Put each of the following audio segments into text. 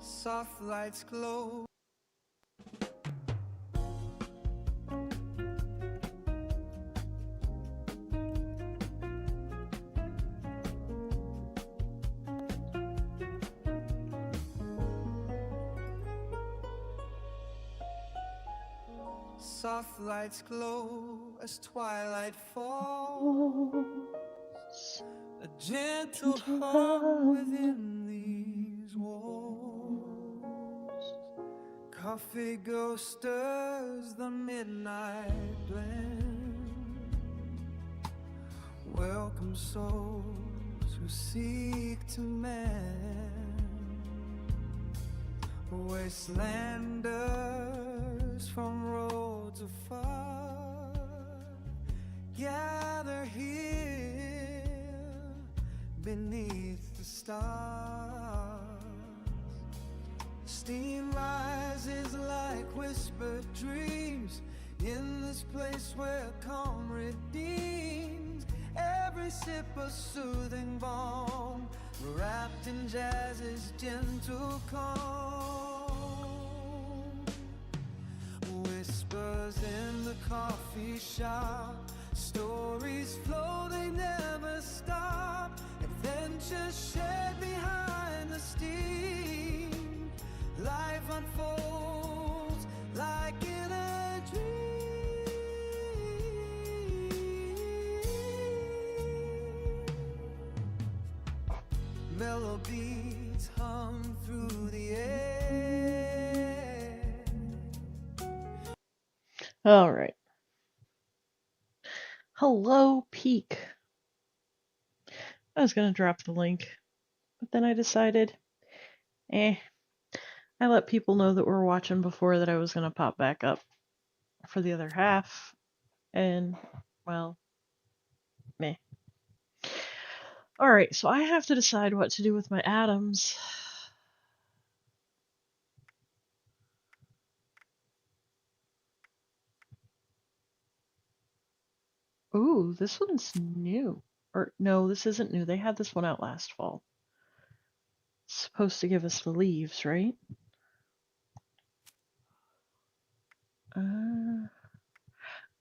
Soft lights glow. Soft lights glow as twilight falls. A gentle hum within these walls. Coffee ghost stirs the midnight blend. Welcome souls who seek to mend. Wastelanders from roads afar gather here beneath the stars. Steam rises like whispered dreams in this place where calm redeems every sip a soothing balm, wrapped in jazz's gentle calm. Whispers in the coffee shop, stories flow, they never stop. Adventures shared behind the steam. Life unfolds like in a dream. Melodies hum through the air. All right. Hello, Peak. I was going to drop the link, but then I decided, I let people know that we're watching before that I was going to pop back up for the other half, and, well, meh. Alright, so I have to decide what to do with my atoms. Ooh, this one's new. Or, no, this isn't new. They had this one out last fall. It's supposed to give us the leaves, right?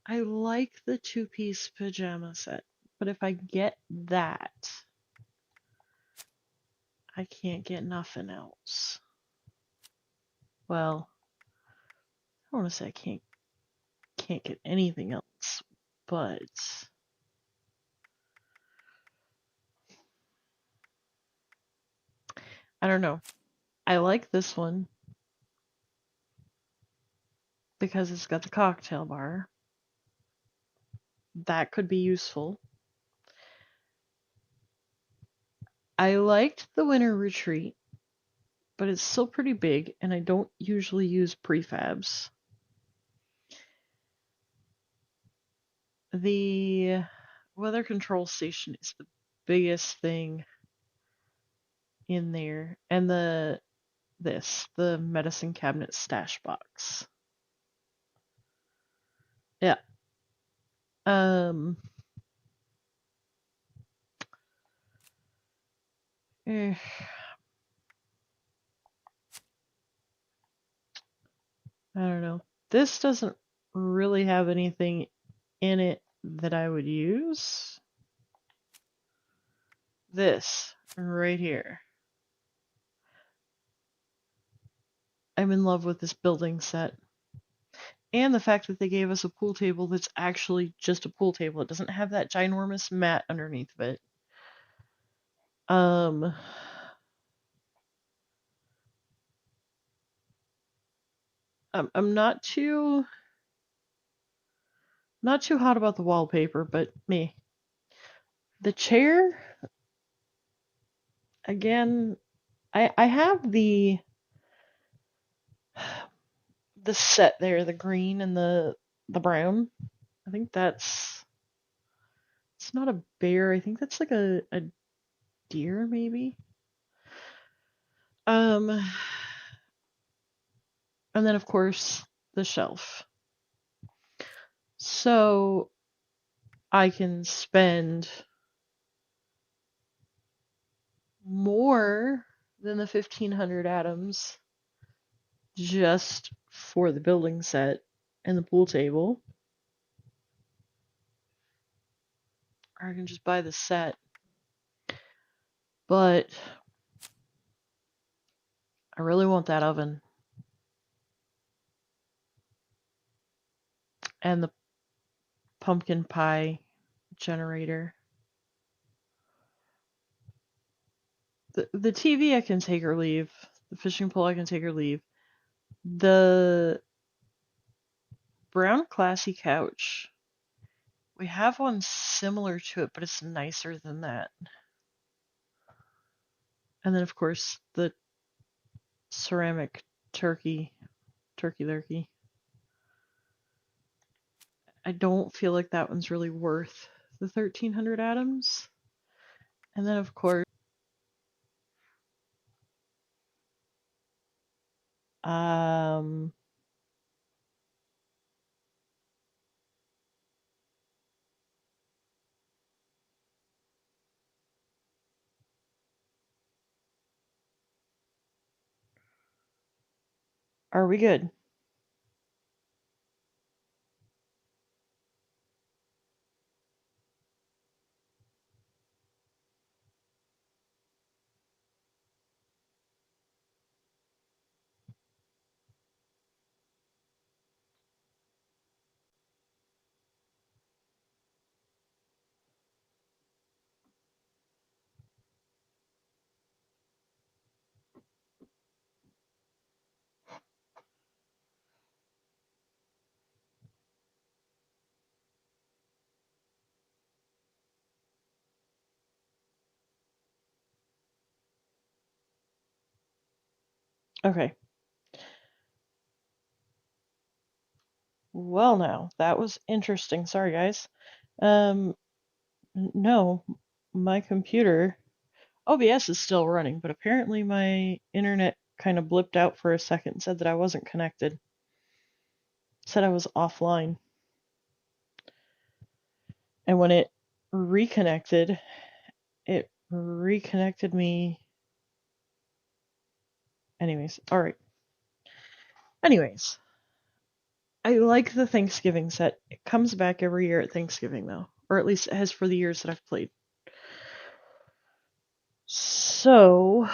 I like the two-piece pajama set, but if I get that, I can't get nothing else. Well, I don't want to say I can't get anything else, but I don't know. I like this one because it's got the cocktail bar. That could be useful. I liked the winter retreat, but it's still pretty big, and I don't usually use prefabs. The weather control station is the biggest thing in there, and the medicine cabinet stash box. Yeah. I don't know. This doesn't really have anything in it that I would use. This right here. I'm in love with this building set. And the fact that they gave us a pool table that's actually just a pool table. It doesn't have that ginormous mat underneath of it. I'm not too hot about the wallpaper, but me. The chair, again, I have the set there, the green and the brown. I think it's not a bear. I think that's like a deer, maybe. And then of course the shelf. So I can spend more then the 1500 atoms just for the building set and the pool table. Or I can just buy the set. But I really want that oven. And the pumpkin pie generator. The TV I can take or leave. The fishing pole I can take or leave. The brown classy couch. We have one similar to it, but it's nicer than that. And then of course the ceramic turkey lurkey. I don't feel like that one's really worth the 1300 atoms. And then of course are we good? Okay. Well, now, that was interesting. Sorry, guys. No, my computer, OBS is still running, but apparently my internet kind of blipped out for a second and said that I wasn't connected. Said I was offline. And when it reconnected me. Anyways, alright. Anyways, I like the Thanksgiving set. It comes back every year at Thanksgiving, though. Or at least it has for the years that I've played. So,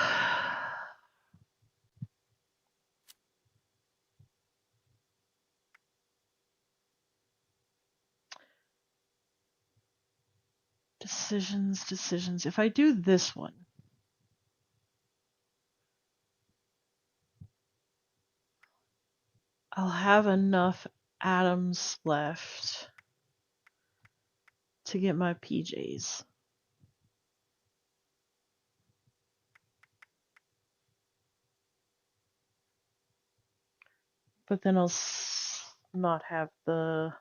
decisions. If I do this one, I'll have enough atoms left to get my PJs. But then I'll not have the...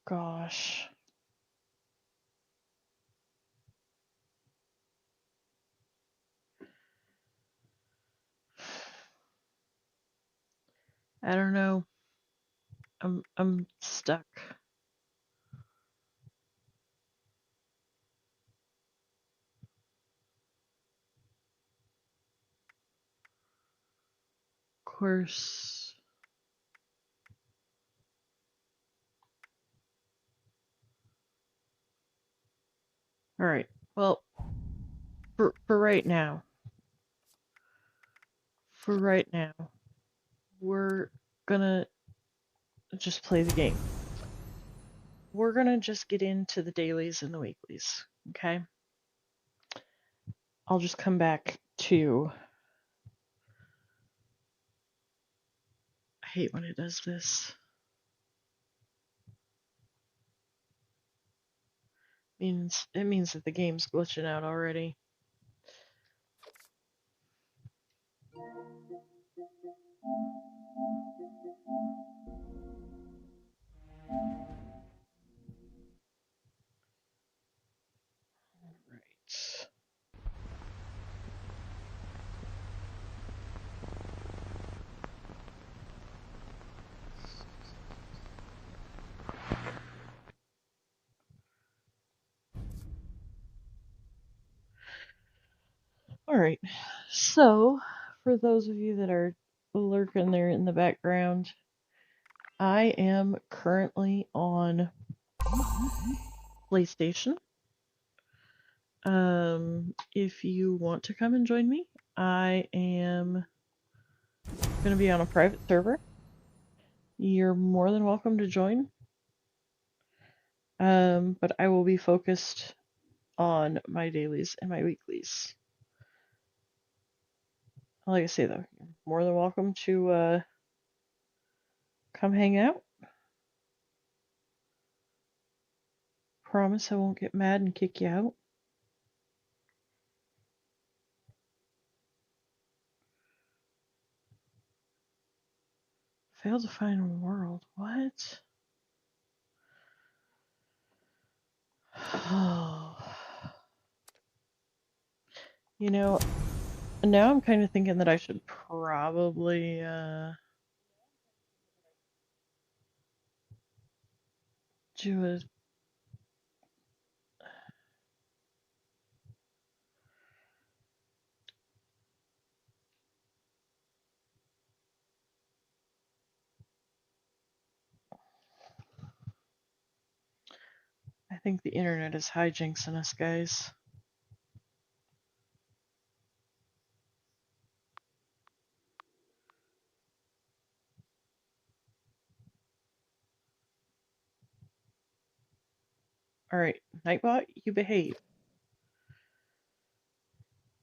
Gosh. I don't know. I'm stuck. Of course. Alright. Well, for right now, we're gonna just play the game. We're gonna just get into the dailies and the weeklies, okay? I'll just come back to... I hate when it does this. It means that the game's glitching out already. Right. Alright, so for those of you that are lurking there in the background, I am currently on PlayStation. If you want to come and join me, I am going to be on a private server. You're more than welcome to join. But I will be focused on my dailies and my weeklies. Like I say though, you're more than welcome to come hang out. Promise I won't get mad and kick you out. Failed to find a world. What? Oh. You know, now I'm kind of thinking that I should probably do a I think the internet is hijinksing us, guys. Alright, Nightbot, you behave.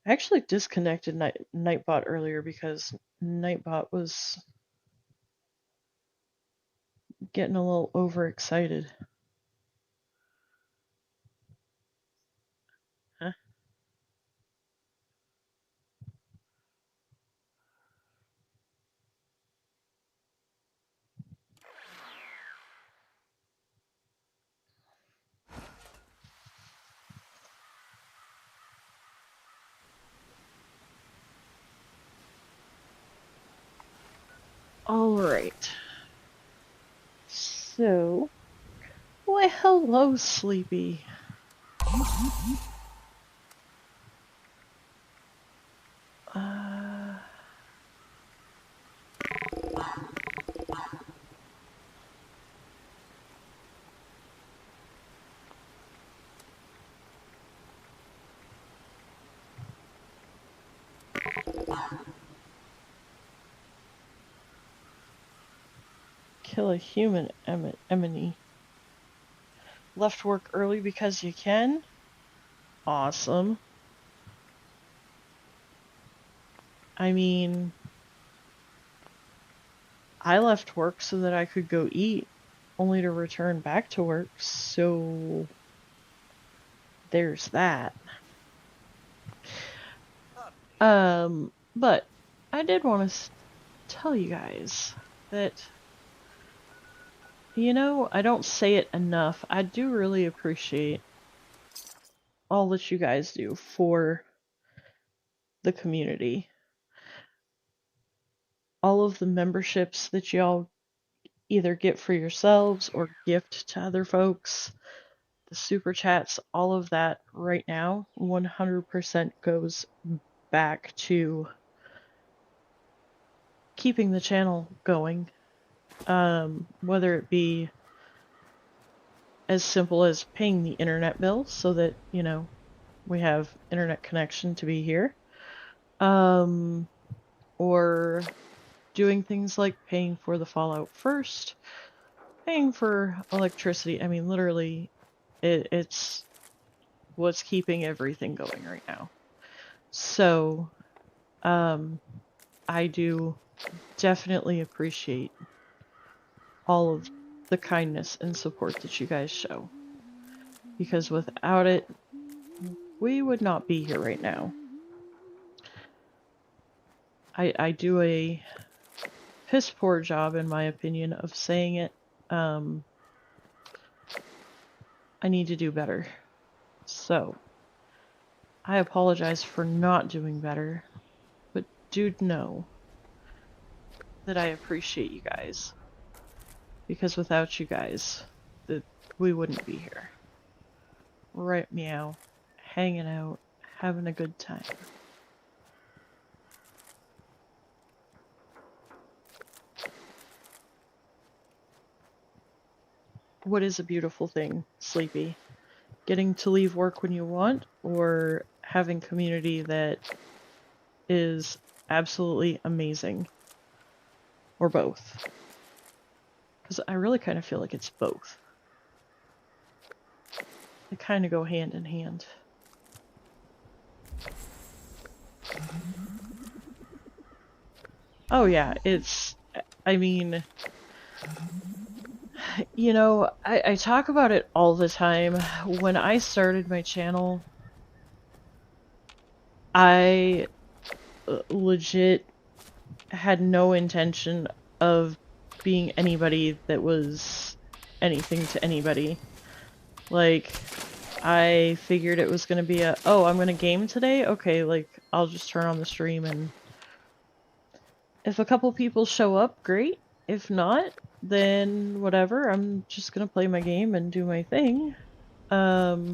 I actually disconnected Nightbot earlier because Nightbot was getting a little overexcited. Huh? Alright. So, why hello, Sleepy. Uh, kill a human enemy. Left work early because you can? Awesome. I mean, I left work so that I could go eat, only to return back to work, so there's that. But I did want to tell you guys that, you know, I don't say it enough. I do really appreciate all that you guys do for the community. All of the memberships that y'all either get for yourselves or gift to other folks, the super chats, all of that right now 100% goes back to keeping the channel going. Whether it be as simple as paying the internet bill so that, you know, we have internet connection to be here. Or doing things like paying for the Fallout First, paying for electricity. I mean, literally, it's what's keeping everything going right now. So, I do definitely appreciate all of the kindness and support that you guys show. Because without it, we would not be here right now. I do a piss poor job, in my opinion, of saying it. I need to do better. So, I apologize for not doing better, but do know that I appreciate you guys. Because without you guys, we wouldn't be here. Right, meow. Hanging out, having a good time. what is a beautiful thing, Sleepy? Getting to leave work when you want, or having community that is absolutely amazing? Or both? Because I really kind of feel like it's both. They kind of go hand in hand. Oh yeah, I mean, you know, I talk about it all the time. When I started my channel, I legit had no intention of being anybody that was anything to anybody. Like, I figured it was gonna be oh, I'm gonna game today? Okay, like, I'll just turn on the stream, and if a couple people show up, great. If not, then whatever, I'm just gonna play my game and do my thing. But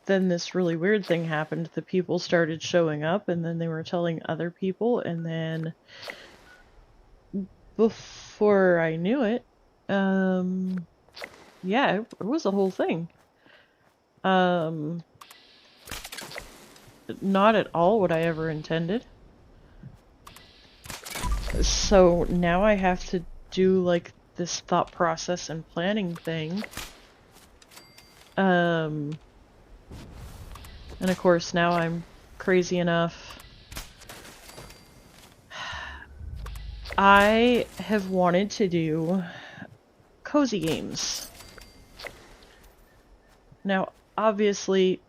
then this really weird thing happened. The people started showing up, and then they were telling other people, and then before I knew it, yeah, it was a whole thing. Not at all what I ever intended. So now I have to do like this thought process and planning thing. And of course now I'm crazy enough. I have wanted to do cozy games. Now, obviously,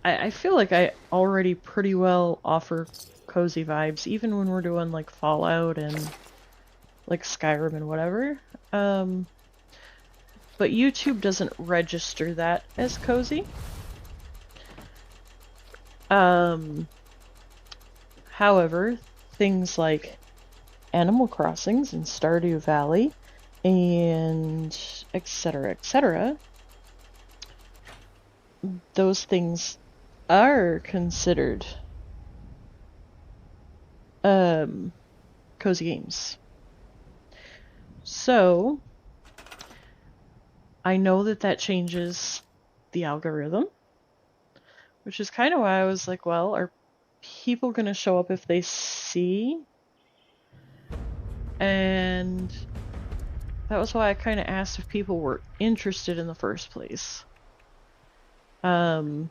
I feel like I already pretty well offer cozy vibes, even when we're doing like Fallout and like Skyrim and whatever. But YouTube doesn't register that as cozy. However, things like Animal Crossings and Stardew Valley and etc., those things are considered cozy games. So I know that changes the algorithm, which is kind of why I was like, well, are people gonna show up if they see? And that was why I kind of asked if people were interested in the first place. And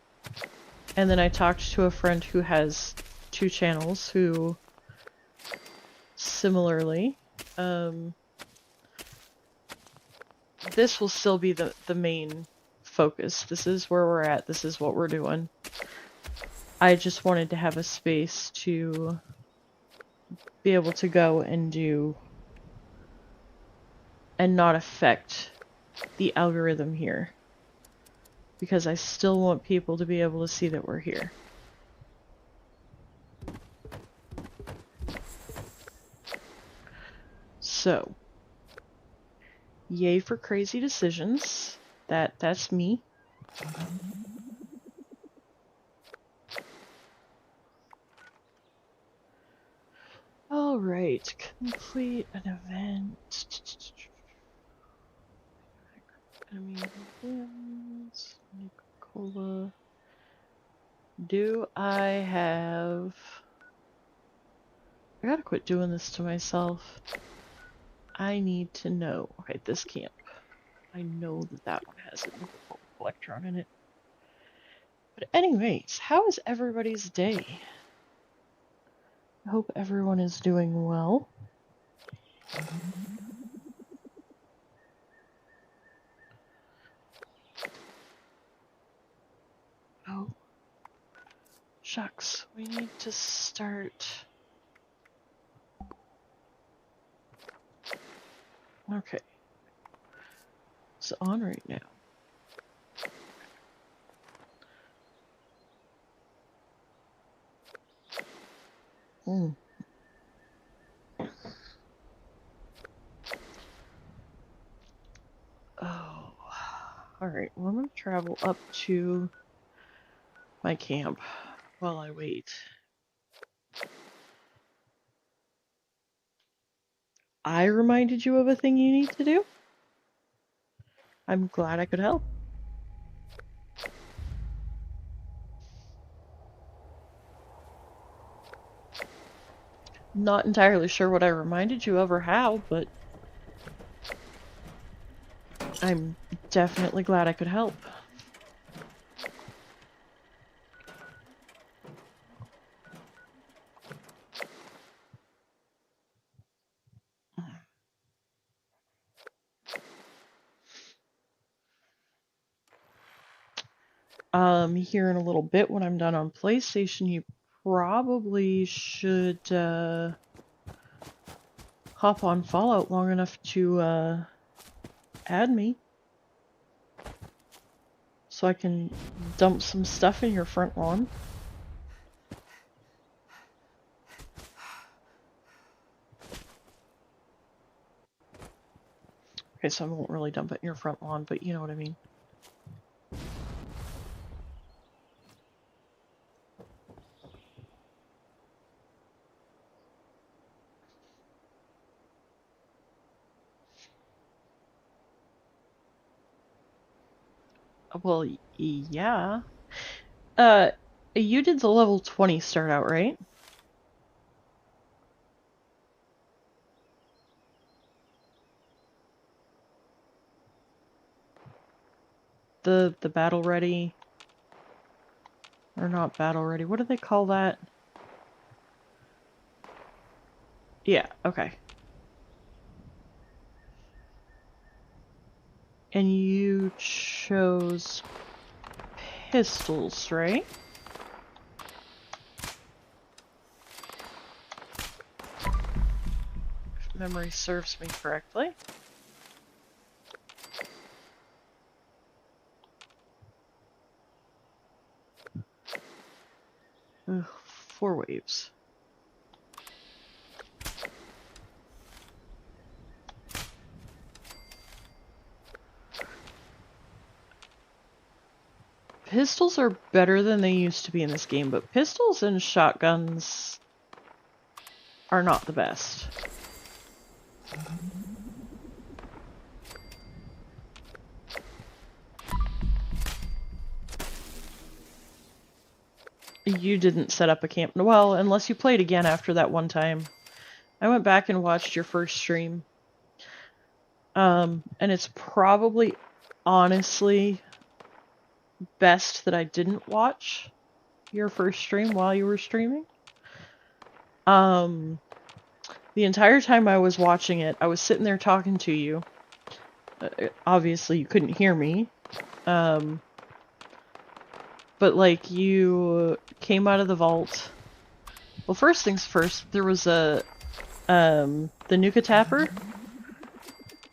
then I talked to a friend who has 2 channels who similarly, this will still be the main focus. This is where we're at. This is what we're doing. I just wanted to have a space to be able to go and do and not affect the algorithm here. Because I still want people to be able to see that we're here. So, yay for crazy decisions. That's me. Alright, complete an event. Enemy wins. Nicola. Do I have... I gotta quit doing this to myself. I need to know. Okay, this camp. I know that one has an electron in it. But anyways, how is everybody's day? I hope everyone is doing well. Oh. Shucks, we need to start... Okay. It's on right now. Oh. Alright, well I'm gonna travel up to my camp while I wait. I reminded you of a thing you need to do, I'm glad I could help. Not entirely sure what I reminded you of or how, but I'm definitely glad I could help. Here in a little bit when I'm done on PlayStation, you probably should, hop on Fallout long enough to, add me. So I can dump some stuff in your front lawn. Okay, so I won't really dump it in your front lawn, but you know what I mean. Well, yeah. You did the level 20 start out, right? The battle ready, or not battle ready, what do they call that? Yeah, okay. And you chose pistols, right? If memory serves me correctly. Ugh, 4 waves. Pistols are better than they used to be in this game, but pistols and shotguns are not the best. You didn't set up a camp. Well, unless you played again after that one time. I went back and watched your first stream. And it's probably, honestly, best that I didn't watch your first stream while you were streaming. The entire time I was watching it, I was sitting there talking to you. Obviously, you couldn't hear me. But, like, you came out of the vault. Well, first things first, there was the Nuka Tapper.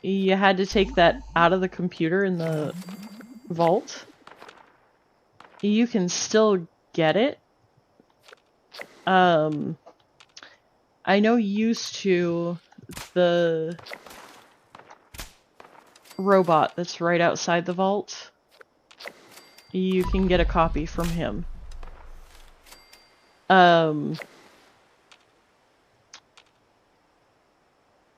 You had to take that out of the computer in the vault. You can still get it. I know used to the robot that's right outside the vault. You can get a copy from him. And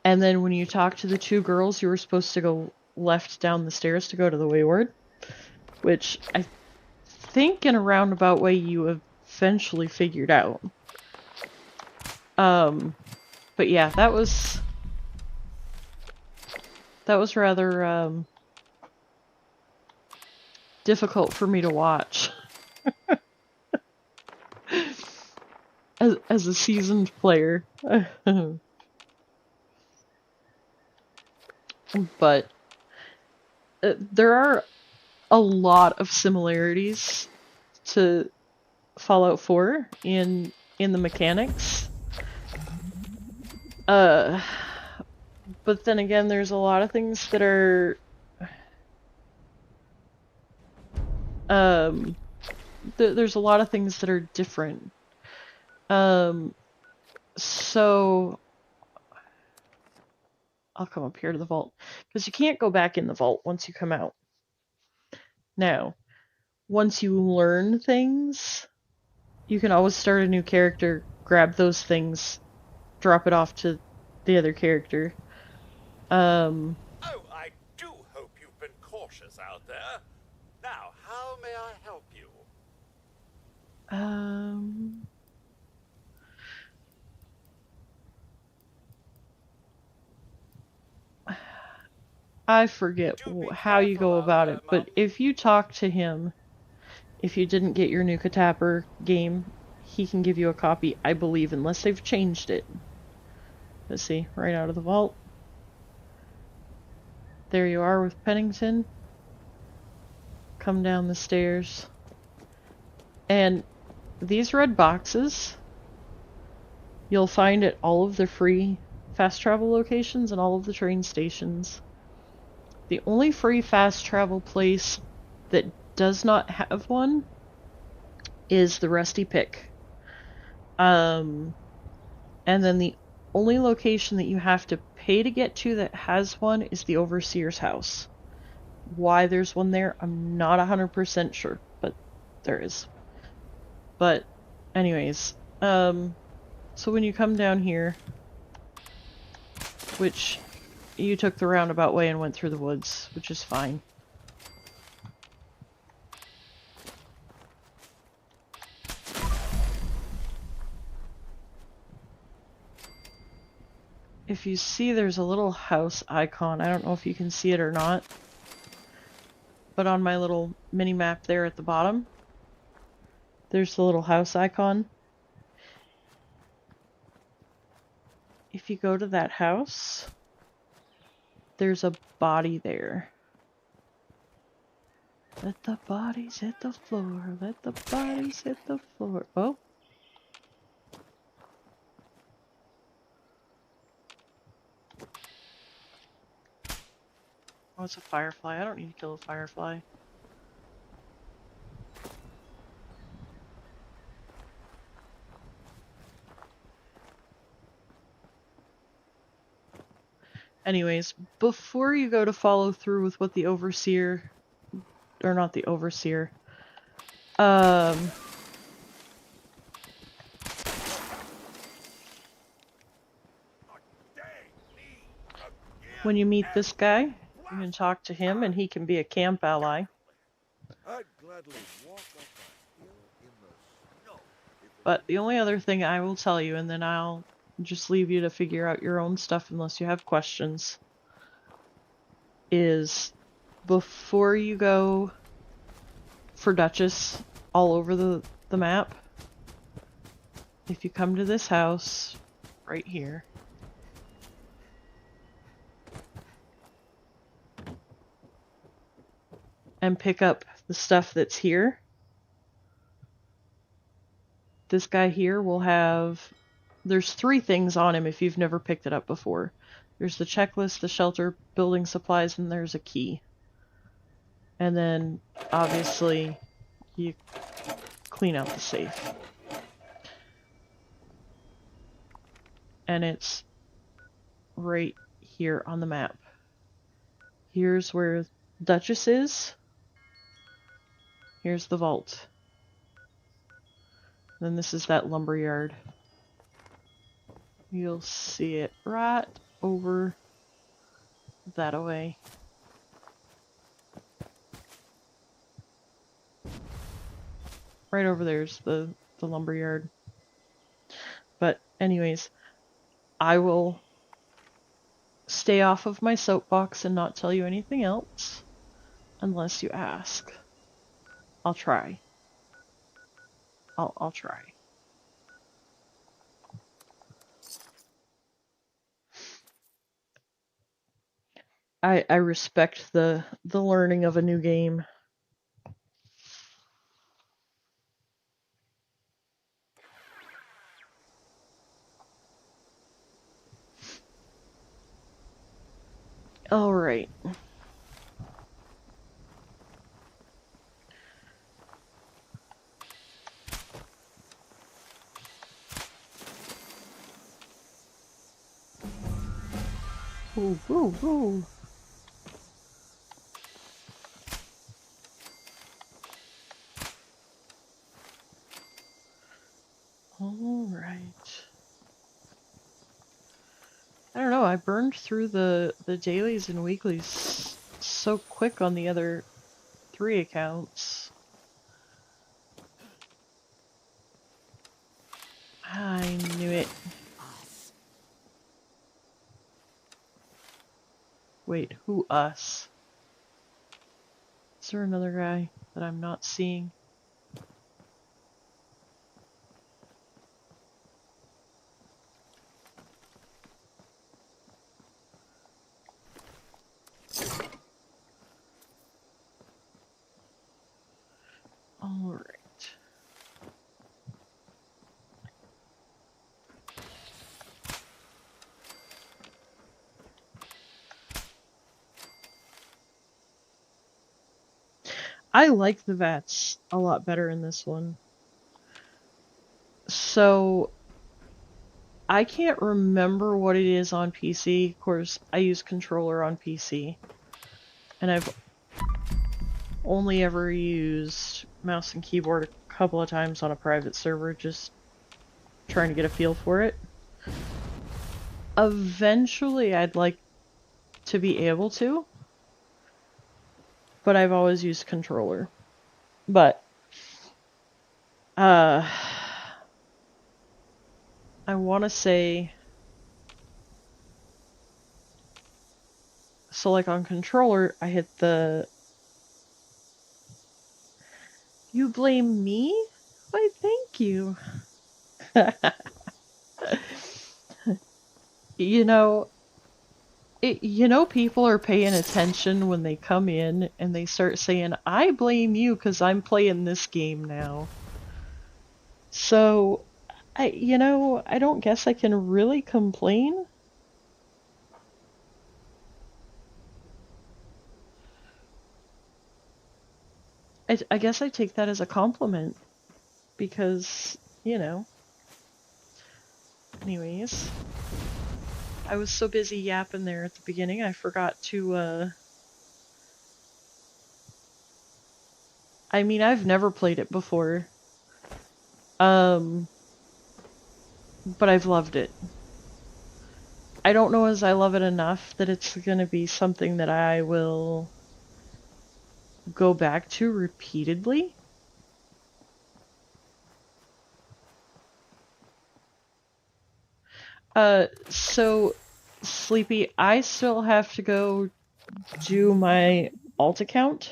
then when you talk to the 2 girls, you were supposed to go left down the stairs to go to the Wayward, which I think in a roundabout way you eventually figured out. But yeah, that was rather, difficult for me to watch. as a seasoned player. But there are a lot of similarities to Fallout 4 in the mechanics. But then again, there's a lot of things that are there's a lot of things that are different. So I'll come up here to the vault, because you can't go back in the vault once you come out. Now, once you learn things, you can always start a new character, grab those things, drop it off to the other character. Um, Oh, I do hope you've been cautious out there. Now, how may I help you? um, I forget Do be how you careful go out about there, it, Mum. but if you talk to him, if you didn't get your new Katapper game, he can give you a copy, I believe, unless they've changed it. Let's see, right out of the vault. There you are with Pennington. Come down the stairs. And these red boxes, you'll find at all of the free fast travel locations and all of the train stations. The only free fast travel place that does not have one is the Rusty Pick. And then the only location that you have to pay to get to that has one is the Overseer's house. Why there's one there, I'm not 100% sure, but there is. But anyways, so when you come down here, which you took the roundabout way and went through the woods, which is fine. If you see there's a little house icon, I don't know if you can see it or not, but on my little mini map there at the bottom, there's the little house icon. If you go to that house, there's a body there. Let the bodies hit the floor, let the bodies hit the floor. Oh. Oh, it's a firefly. I don't need to kill a firefly. Anyways, before you go to follow through with what the Overseer, or not the Overseer, when you meet this guy, you can talk to him and he can be a camp ally. I'd gladly walk up a hill in the snow. But the only other thing I will tell you, and then I'll just leave you to figure out your own stuff unless you have questions, is before you go for Duchess all over the map, if you come to this house right here, and pick up the stuff that's here, this guy here will have, there's 3 things on him if you've never picked it up before. There's the checklist, the shelter, building supplies, and there's a key. And then, obviously, you clean out the safe. And it's right here on the map. Here's where Duchess is. Here's the vault. Then this is that lumberyard. You'll see it right over that away. Right over there's the lumberyard. But anyways, I will stay off of my soapbox and not tell you anything else unless you ask. I'll try. I'll try. I respect the learning of a new game. All right. Ooh, ooh, ooh. All right. I don't know, I burned through the dailies and weeklies so quick on the other 3 accounts. I knew it. Wait, who us? Is there another guy that I'm not seeing? Alright. I like the VATS a lot better in this one. So, I can't remember what it is on PC. Of course, I use controller on PC. And I've only ever used mouse and keyboard a couple of times on a private server, just trying to get a feel for it. Eventually, I'd like to be able to, but I've always used controller. But, I want to say, so like on controller, I hit the, you blame me? Why, thank you. You know, people are paying attention when they come in and they start saying, I blame you because I'm playing this game now. So, I don't guess I can really complain. I guess I take that as a compliment because, anyways. I was so busy yapping there at the beginning, I forgot to, I mean, I've never played it before. But I've loved it. I don't know as I love it enough that it's gonna be something that I will go back to repeatedly. So, Sleepy, I still have to go do my alt account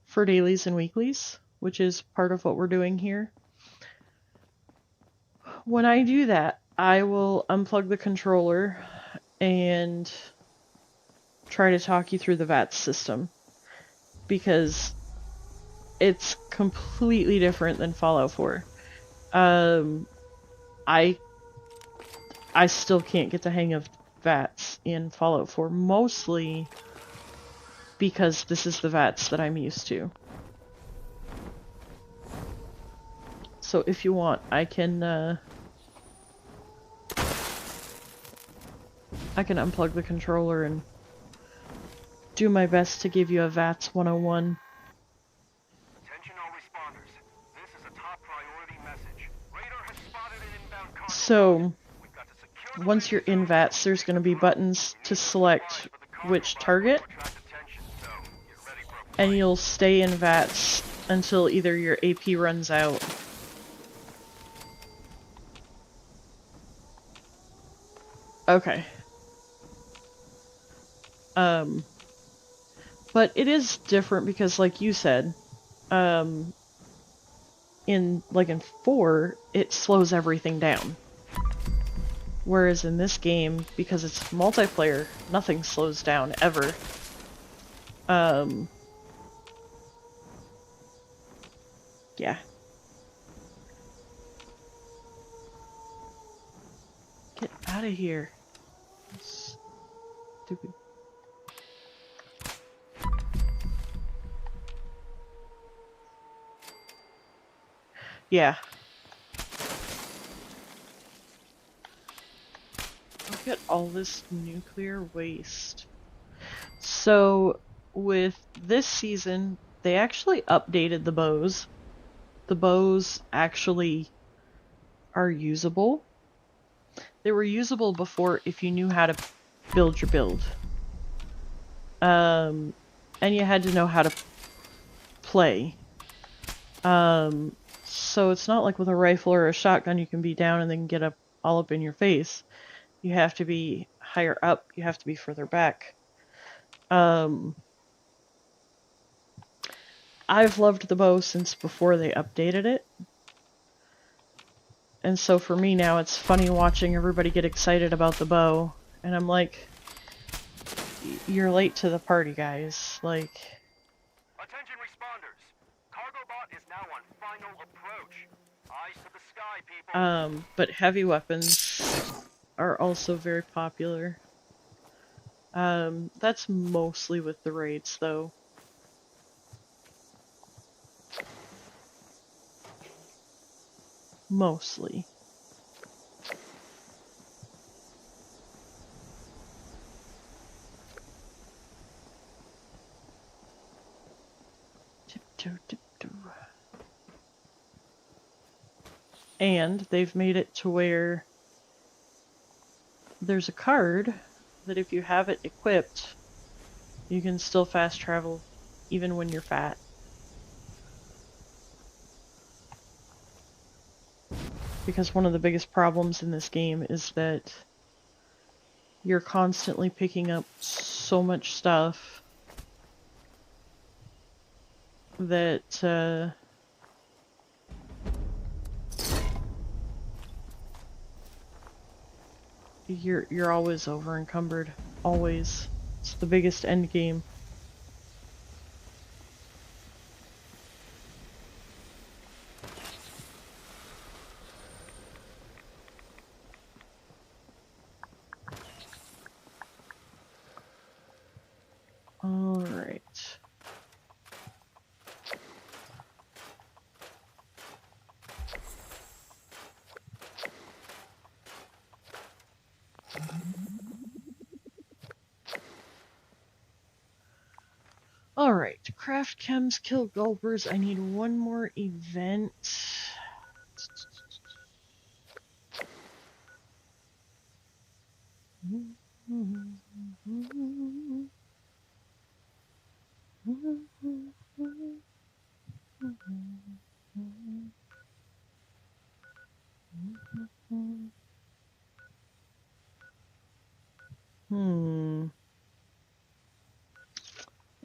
for dailies and weeklies, which is part of what we're doing here. When I do that, I will unplug the controller and try to talk you through the VATS system, because it's completely different than Fallout 4. I still can't get the hang of VATS in Fallout 4, mostly because this is the VATS that I'm used to. So if you want, I can unplug the controller and do my best to give you a VATS 101. Attention all responders. This is a top priority message. Radar has spotted an inbound cargo. So, once you're in VATS, there's going to be buttons to select which target, and you'll stay in VATS until either your AP runs out. Okay. But it is different because, like you said, in 4, it slows everything down. Whereas in this game, because it's multiplayer, nothing slows down, ever. Yeah. Get out of here. Stupid. Yeah. Look at all this nuclear waste. So, with this season, they actually updated the bows. The bows actually are usable. They were usable before if you knew how to build your build. And you had to know how to play. So it's not like with a rifle or a shotgun you can be down and then get up all up in your face. You have to be higher up, you have to be further back. I've loved the bow since before they updated it. And so for me now, it's funny watching everybody get excited about the bow. And I'm like, you're late to the party, guys. Like... Attention responders. Cargobot is now on final approach. Eyes to the sky, people. But heavy weapons are also very popular. That's mostly with the raids, though. Mostly. Tiptoe, tiptoe. And they've made it to where there's a card that if you have it equipped, you can still fast travel even when you're fat. Because one of the biggest problems in this game is that you're constantly picking up so much stuff that you're always over encumbered. Always. It's the biggest end game. Alright. Alright, craft chems, kill gulpers. I need one more event.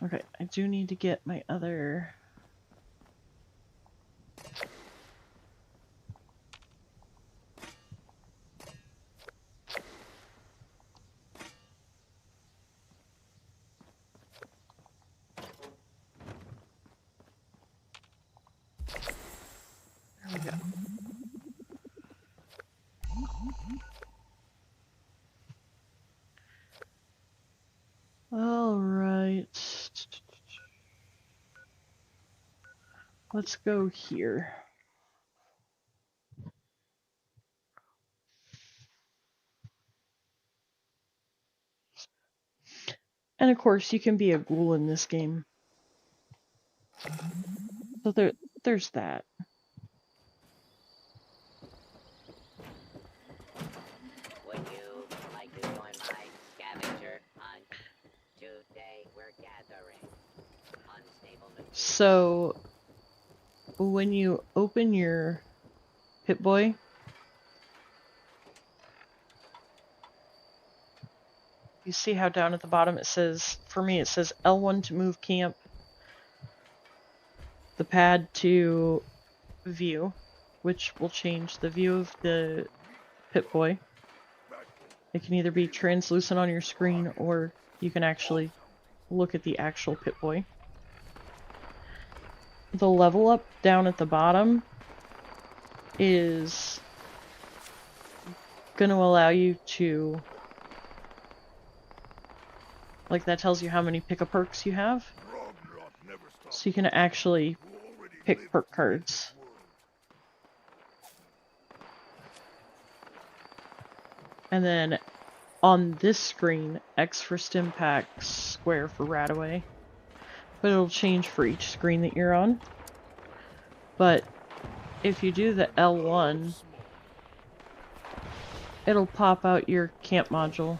Okay, I do need to get my other... There we go. Alright. Let's go here. And of course, you can be a ghoul in this game. So there's that. Would you like to join my scavenger hunt? Today we're gathering unstable materials. So, when you open your Pip-Boy, you see how down at the bottom it says, for me it says L1 to move camp, the pad to view, which will change the view of the Pip-Boy. It can either be translucent on your screen or you can actually look at the actual Pip-Boy. The level up down at the bottom is going to allow you to, like, that tells you how many pick-a-perks you have. So you can actually pick perk cards. And then on this screen, X for Stimpack, square for Radaway. But it'll change for each screen that you're on. But if you do the L1, it'll pop out your camp module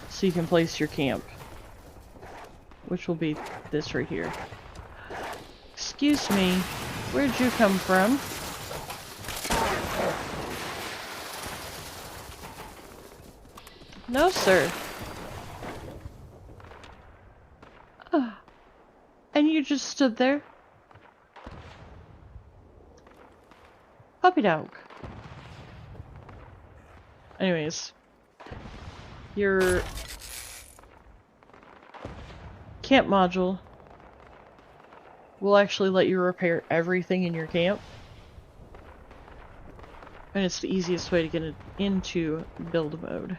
so you can place your camp, which will be this right here. Excuse me, where'd you come from? No, sir. And you just stood there? Puppy dog. Anyways, your camp module will actually let you repair everything in your camp. And it's the easiest way to get it into build mode.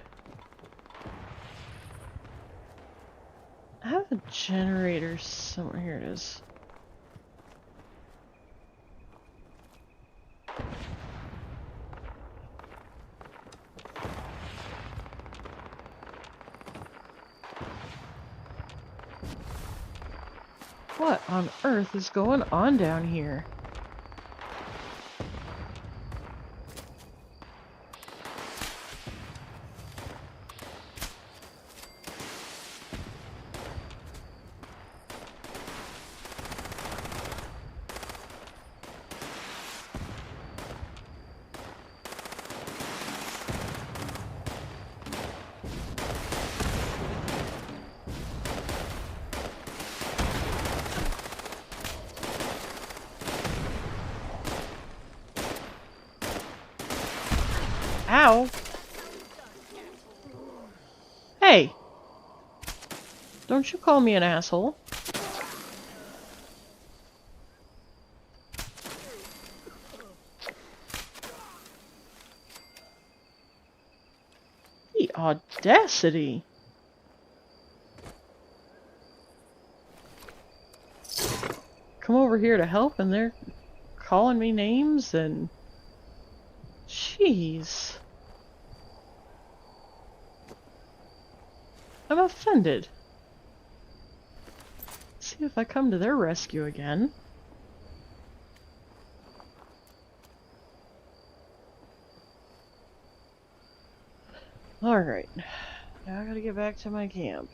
I have a generator somewhere. Here it is. What on earth is going on down here? Ow! Hey! Don't you call me an asshole. The audacity! Come over here to help and they're calling me names and... Jeez. I'm offended. See if I come to their rescue again. Alright. Now I gotta get back to my camp.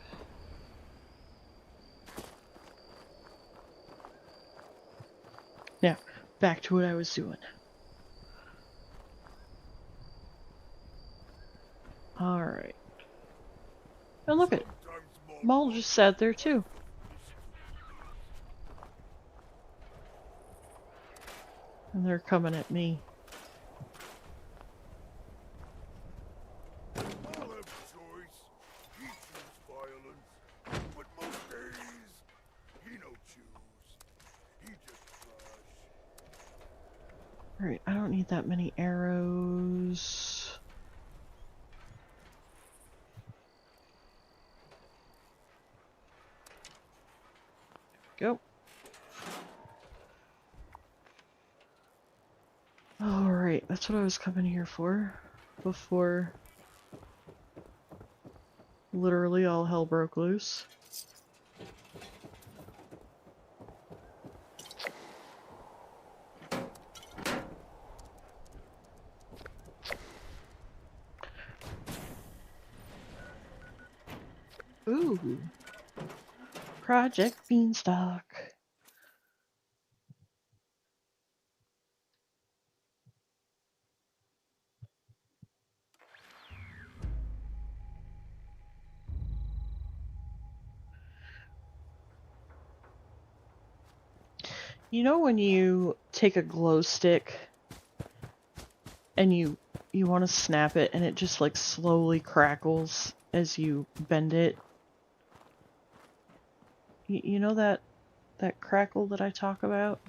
Now, back to what I was doing. Alright. And look at Maul just sat there too. And they're coming at me. I'll have a choice. He choose violence, but most days he no choose. He just crush. Alright, I don't need that many arrows. Go. Alright, that's what I was coming here for. Before literally all hell broke loose. Ooh. Project Beanstalk. You know when you take a glow stick and you want to snap it and it just like slowly crackles as you bend it? You know that crackle that I talk about?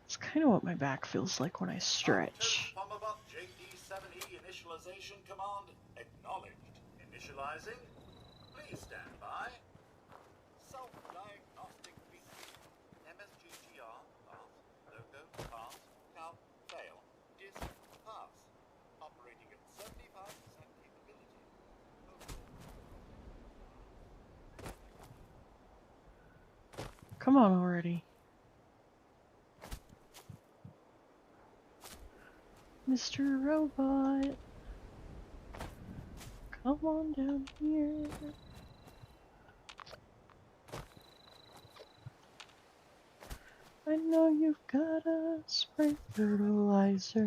It's kind of what my back feels like when I stretch. Bomberbot JD7E initialization command acknowledged. Initializing. Please stand by. Self-diagnostic repeat. MSGTR pass. Logo pass. Cal fail. Disk pass. Operating at 75% capability. Come on already. Mr. Robot. Come on down here. I know you've got a spray fertilizer.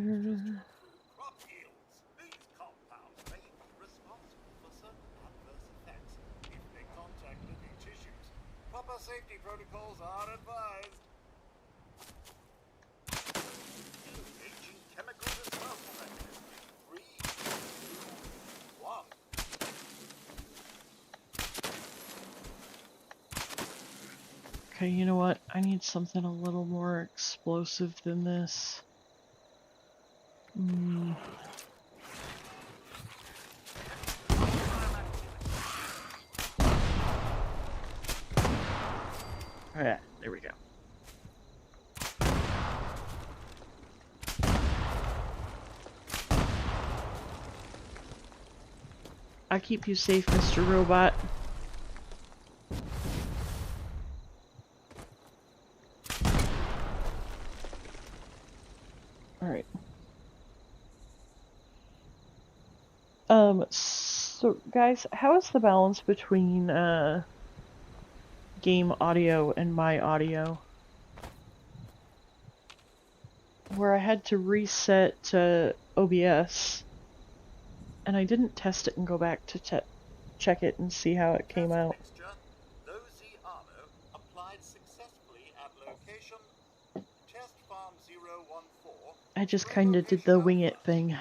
Crop yields. These compounds may be responsible for certain adverse effects if they contact living tissues. Proper safety protocols are advised. Aging chemical disposal mechanism. 3, 2, 1. Okay, you know what? I need something a little more explosive than this. Yeah, there we go. I keep you safe, Mr. Robot. Alright. So guys, how is the balance between game audio and my audio? Where I had to reset to OBS, and I didn't test it and go back to check it and see how it came out. Mixture. Low Z armor applied successfully at location Test Farm 014. I just kinda did the wing it thing.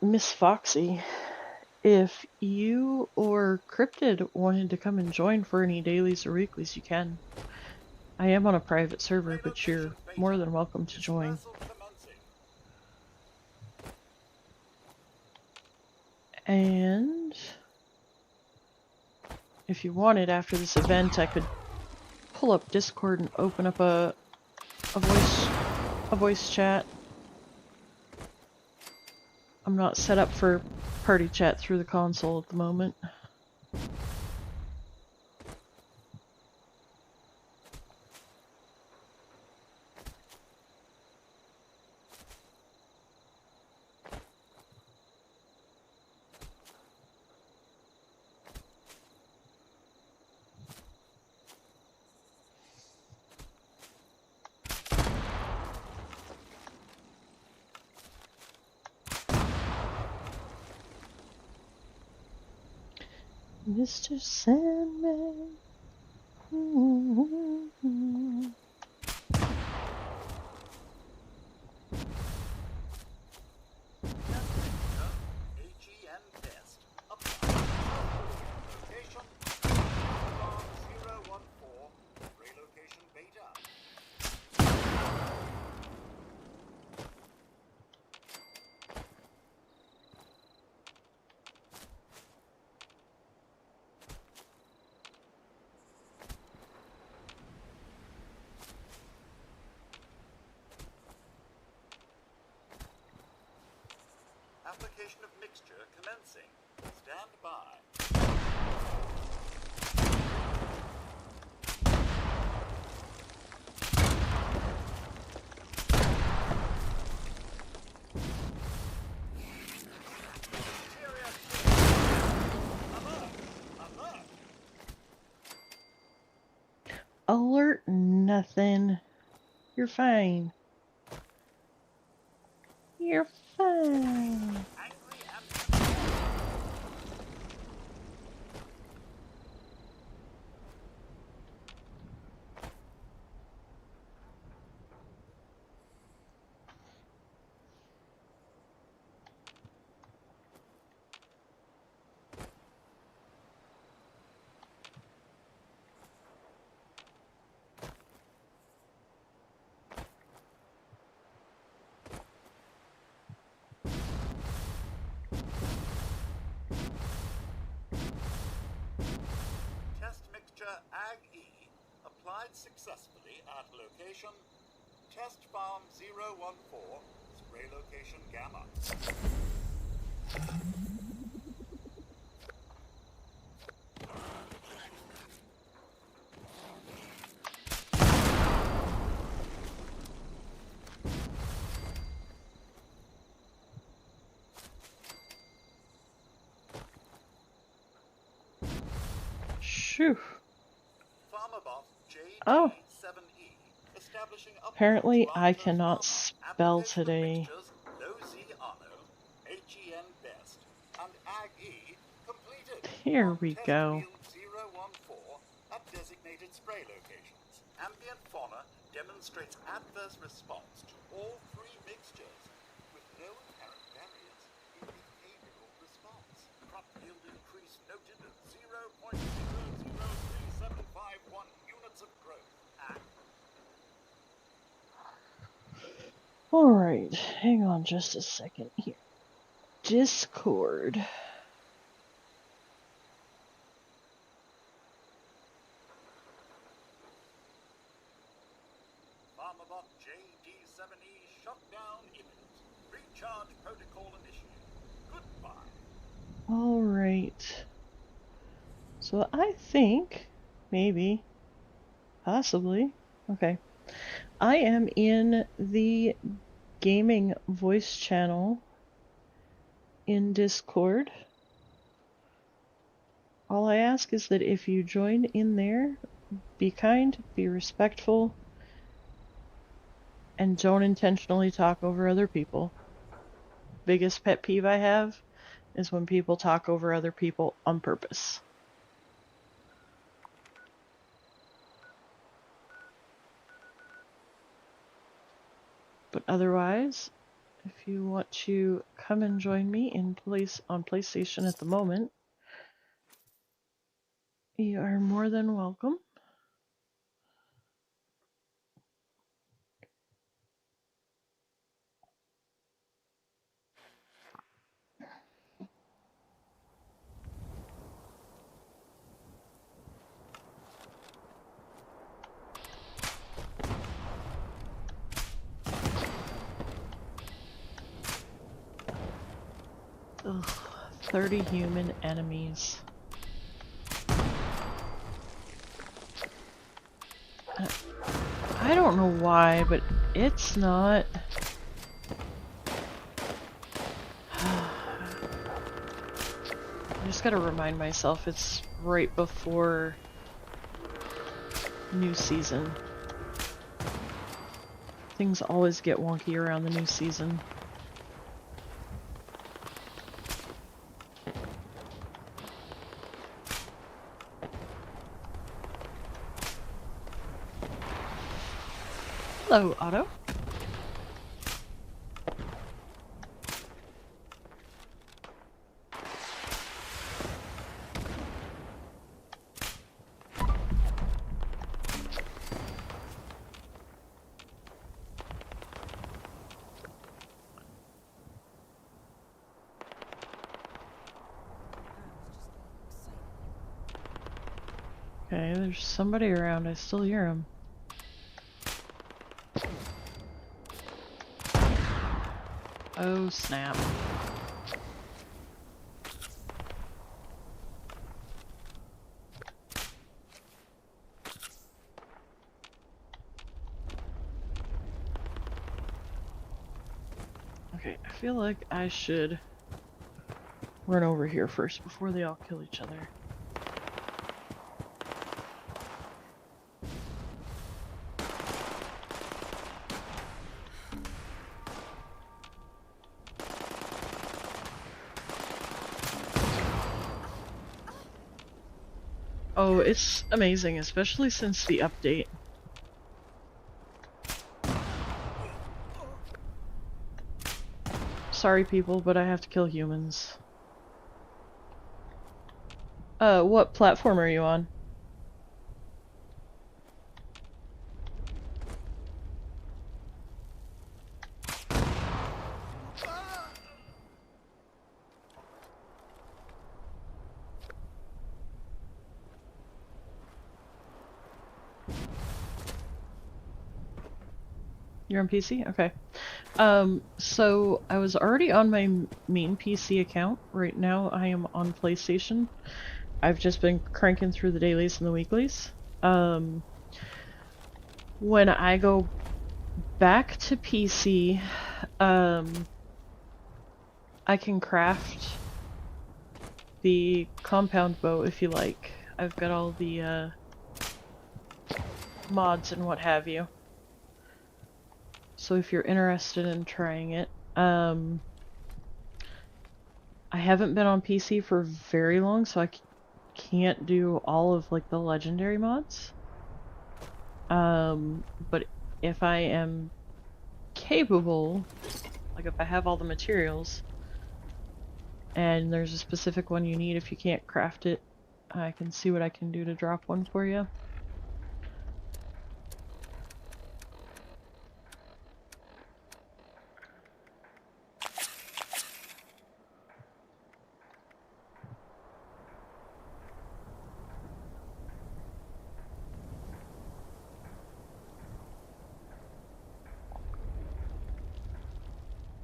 Miss Foxy, if you or Cryptid wanted to come and join for any dailies or weeklies, you can. I am on a private server, but you're more than welcome to join. And if you wanted, after this event, I could pull up Discord and open up a voice chat. I'm not set up for party chat through the console at the moment. Mr. Sandman. AGM test. Location Farm 014. Relocation beta. Application of mixture commencing. Stand by. Alert nothing. You're fine. You're fine. died successfully at location Test Farm 014, spray location Gamma. Shoo. Farmerbot Oh. JD7E, establishing upgrades Apparently to I Arthur cannot Farmer. spell Application of today. mixtures Low Z Arno, HEN Best, and Ag E completed. Here on we test go. field 014 at designated spray locations. Ambient fauna demonstrates adverse response to all three mixtures with no apparent barriers in behavioral response. Crop yield increase noted at 0.003751 units of growth. Alright, hang on just a second here. Discord. Farmerbot JD7E shutdown imminent. Recharge protocol initiated. Goodbye. Alright. So I think, maybe, possibly, okay. I am in the gaming voice channel in Discord. All I ask is that if you join in there, be kind, be respectful, and don't intentionally talk over other people. Biggest pet peeve I have is when people talk over other people on purpose. But otherwise, if you want to come and join me in on PlayStation at the moment, you are more than welcome. Ugh, 30 human enemies. I don't know why, but it's not... I just gotta remind myself it's right before new season. Things always get wonky around the new season. Hello, Otto. Okay, there's somebody around. I still hear him. Oh, snap. Okay, I feel like I should run over here first before they all kill each other. Oh, it's amazing, especially since the update. Sorry people, but I have to kill humans. What platform are you on? You're on PC? Okay. So I was already on my main PC account. Right now I am on PlayStation. I've just been cranking through the dailies and the weeklies. When I go back to PC, I can craft the compound bow if you like. I've got all the mods and what have you. So if you're interested in trying it, I haven't been on PC for very long, so I can't do all of like the legendary mods. But if I am capable, like if I have all the materials, and there's a specific one you need, if you can't craft it, I can see what I can do to drop one for you.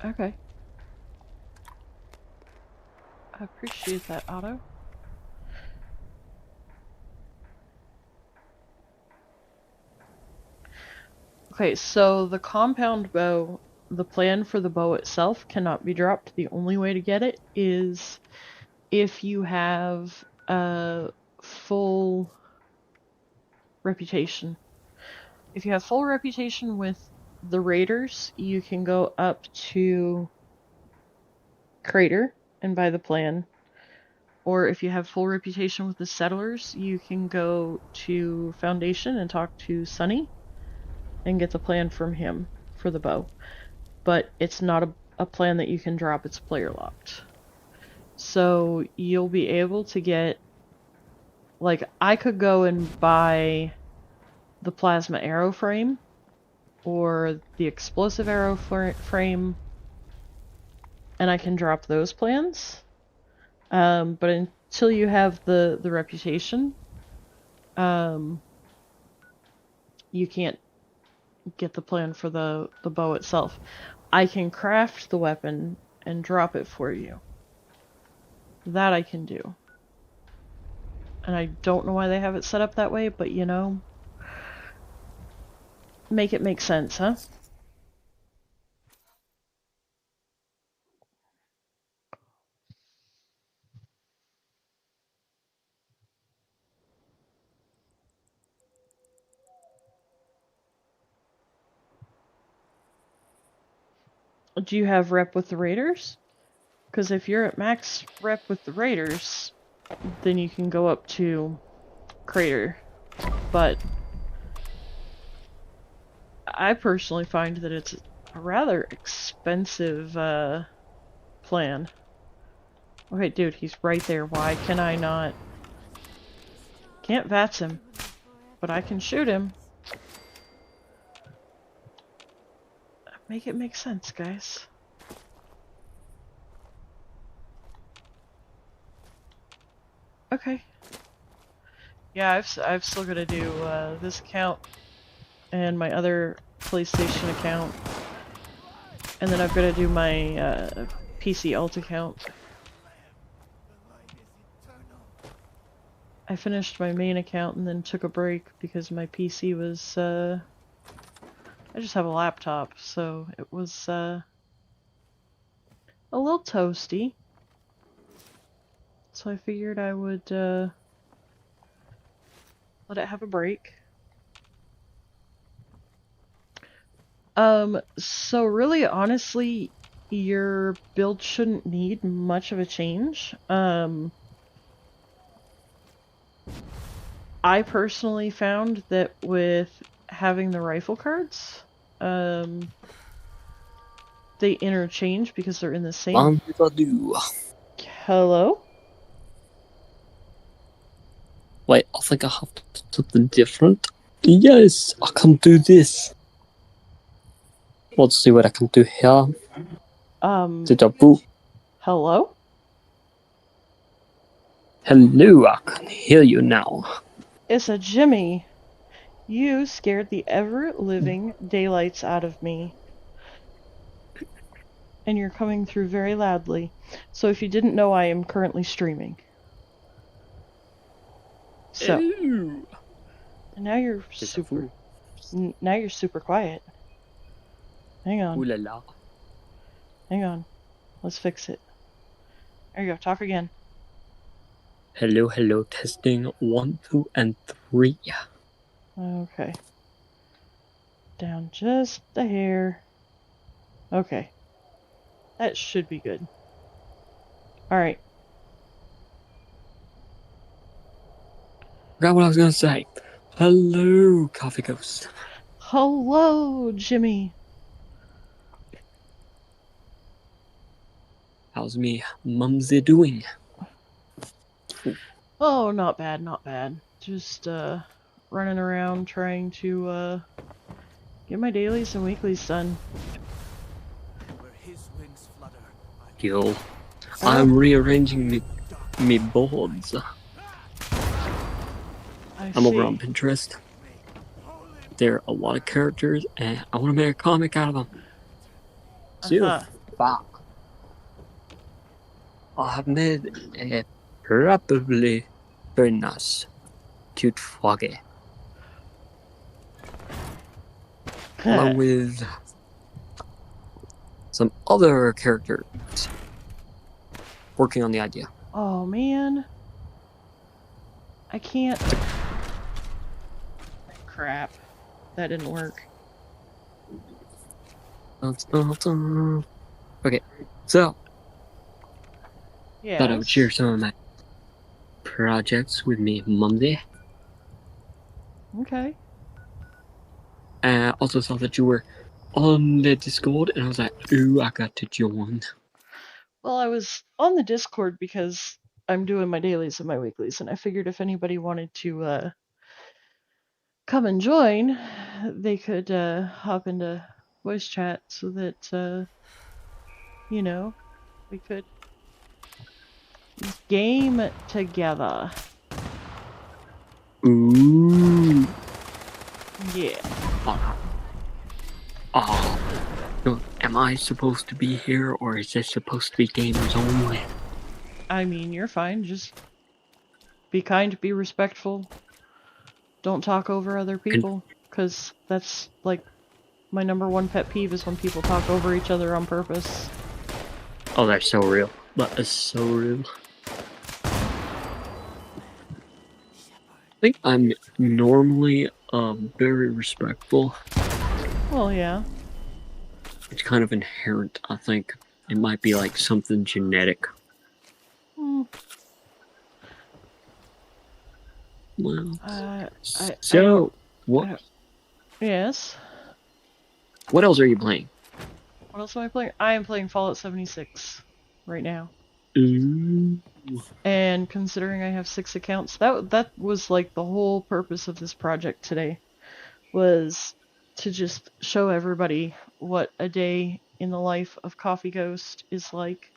Okay. I appreciate that, Otto. Okay, so the compound bow, the plan for the bow itself cannot be dropped. The only way to get it is if you have a full reputation. If you have full reputation with the raiders, you can go up to Crater and buy the plan. Or if you have full reputation with the settlers, you can go to Foundation and talk to Sunny and get the plan from him for the bow. But it's not a plan that you can drop, it's player locked. So you'll be able to get, like, I could go and buy the plasma arrow frame or the explosive arrow frame, and I can drop those plans. But until you have the reputation, you can't get the plan for the bow itself. I can craft the weapon and drop it for you. That I can do. And I don't know why they have it set up that way, but you know, make it make sense, huh? Do you have rep with the raiders? Because if you're at max rep with the raiders, then you can go up to Crater. But I personally find that it's a rather expensive plan. Okay, dude, he's right there. Why can I not? Can't VATS him, but I can shoot him. Make it make sense, guys. Okay. Yeah, I've still got to do this account and my other PlayStation account, and then I've got to do my PC alt account. I finished my main account and then took a break because my PC was I just have a laptop, so it was a little toasty. So I figured I would let it have a break. So really, honestly, your build shouldn't need much of a change. I personally found that with having the rifle cards, they interchange because they're in the same. Hello? Wait, I think I have something different. Yes, I can do this. Let's see what I can do here. Hello? Hello, I can hear you now. It's a Jimmy. You scared the ever-living daylights out of me. And you're coming through very loudly. So if you didn't know, I am currently streaming. So, Ooh. and now you're It's a super, fool. now you're super quiet. Hang Ooh on, la la. hang on. Let's fix it. There you go, talk again. Hello, hello, testing 1, 2, and 3. Okay. Down just a hair. Okay. That should be good. Alright. Forgot what I was gonna say. Hello, Coffee Ghost. Hello, Jimmy. How's me mumsy doing? Oh, not bad, not bad. Just, running around trying to, get my dailies and weeklies done. Where his wings flutter, Yo, I'm rearranging me boards. I I'm over see. on Pinterest. There are a lot of characters, and I want to make a comic out of them. See Uh-huh. the fuck? I've made a probably very nice, cute Foggy, along with some other characters working on the idea. Oh, man. I can't... Crap. That didn't work. Okay, so Yeah. thought I would share some of my projects with me Monday. Okay. Also saw that you were on the Discord, and I was like, ooh, I got to join. Well, I was on the Discord because I'm doing my dailies and my weeklies, and I figured if anybody wanted to, come and join, they could, hop into voice chat so that, you know, we could game together. Ooh. Yeah. So am I supposed to be here, or is this supposed to be gamers only? I mean, you're fine. Just be kind, be respectful. Don't talk over other people, because that's, like, my #1 pet peeve is when people talk over each other on purpose. Oh, that's so real. That is so real. I think I'm normally very respectful. Well, yeah. It's kind of inherent, I think. It might be like something genetic. Hmm. Well, I what? don't- Yes. What else are you playing? What else am I playing? I am playing Fallout 76 right now. Ooh. And considering I have 6 accounts, that was like the whole purpose of this project today, was to just show everybody what a day in the life of Coffee Ghost is like.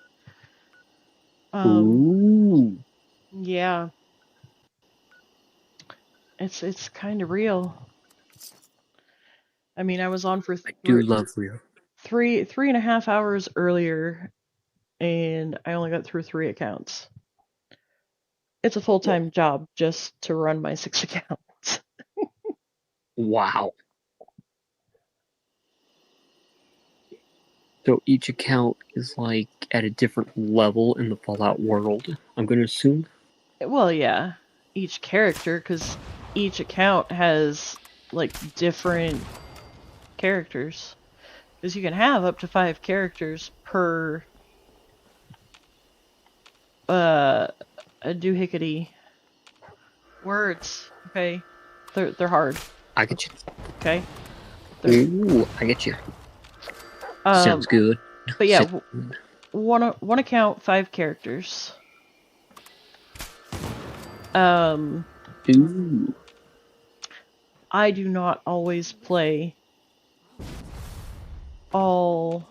Ooh. Yeah. It's kind of real. I mean, I was on for I do love real. 3.5 hours earlier, and I only got through 3 accounts. It's a full-time job just to run my 6 accounts. Wow. So each account is like at a different level in the Fallout world, I'm gonna assume? Well, yeah, each character, because each account has, like, different characters. Because you can have up to 5 characters per, a doohickety words, okay? They're hard, I get you. okay? Ooh, I get you. Sounds good. But yeah, one account, 5 characters. Ooh. I do not always play all.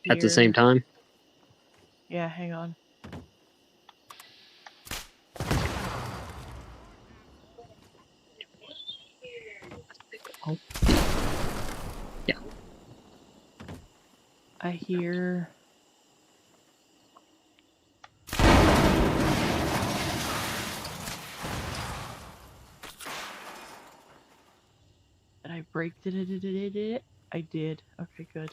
At the same time? Yeah, hang on. I hear... Did I break it? I did. Okay, good.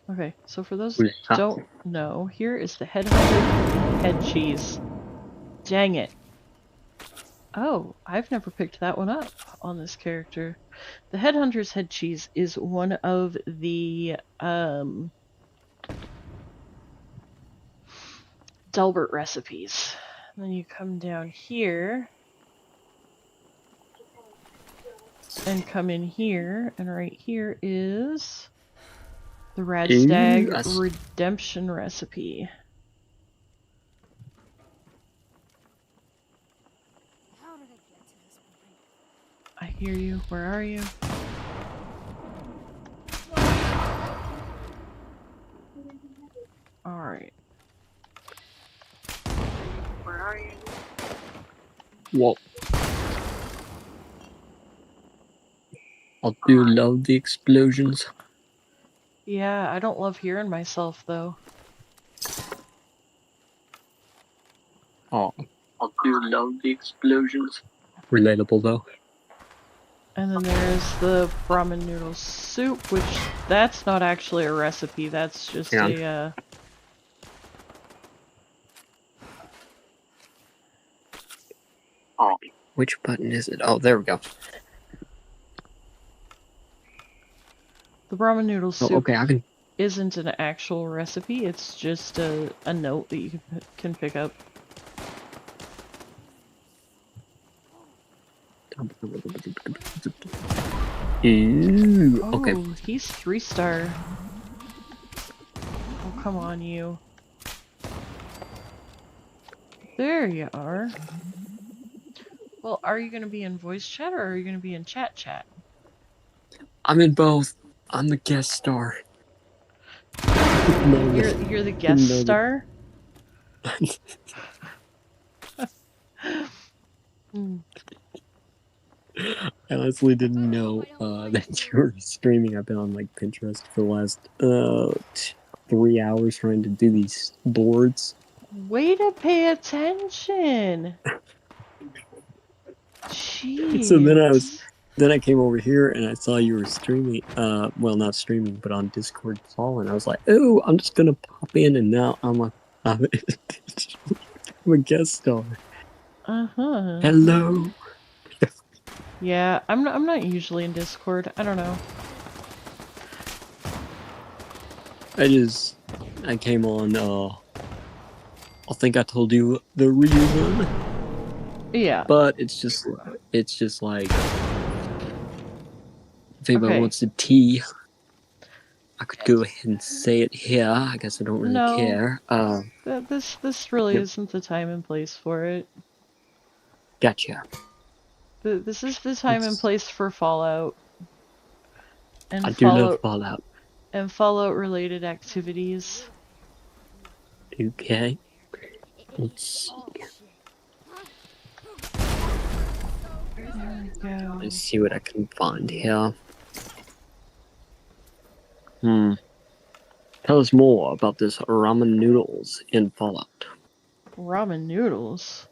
Okay, so for those who don't know, here is the Headhunter head cheese. Dang it. Oh, I've never picked that one up on this character. The Headhunter's head cheese is one of the Delbert recipes. And then you come down here and come in here, and right here is the Radstag Redemption recipe. How did I get to this point? I hear you. Where are you? Alright. Where are you? Whoa. I do love the explosions. Yeah, I don't love hearing myself though. Oh, I do love the explosions. Relatable though. And then there's the ramen noodle soup, which that's not actually a recipe, that's just a Oh, which button is it? Oh, there we go. the ramen noodle soup Oh, okay, I can. isn't an actual recipe, it's just a note that you can pick up. Ooh, okay. Oh, he's 3-star. Oh, come on, you. There you are. Well, are you going to be in voice chat or are you going to be in chat? I'm in both. I'm the guest star. You're the guest star? I honestly didn't know that you were streaming. I've been on like Pinterest for the last 3 hours trying to do these boards. Way to pay attention. Jeez. So then I came over here and I saw you were streaming. Well, not streaming, but on Discord call, and I was like, "Oh, I'm just gonna pop in," and now I'm a guest star. Hello. Yeah, I'm not usually in Discord. I don't know. I came on. I think I told you the reason. Yeah. But it's just like if anybody wants the tea, I could go ahead and say it here. I guess I don't really care. This really isn't the time and place for it. Gotcha. This is the time and place for Fallout. And I do love Fallout. And Fallout related activities. Okay. Let's see. There we go. Let's see what I can find here. Tell us more about this ramen noodles in Fallout. Ramen noodles?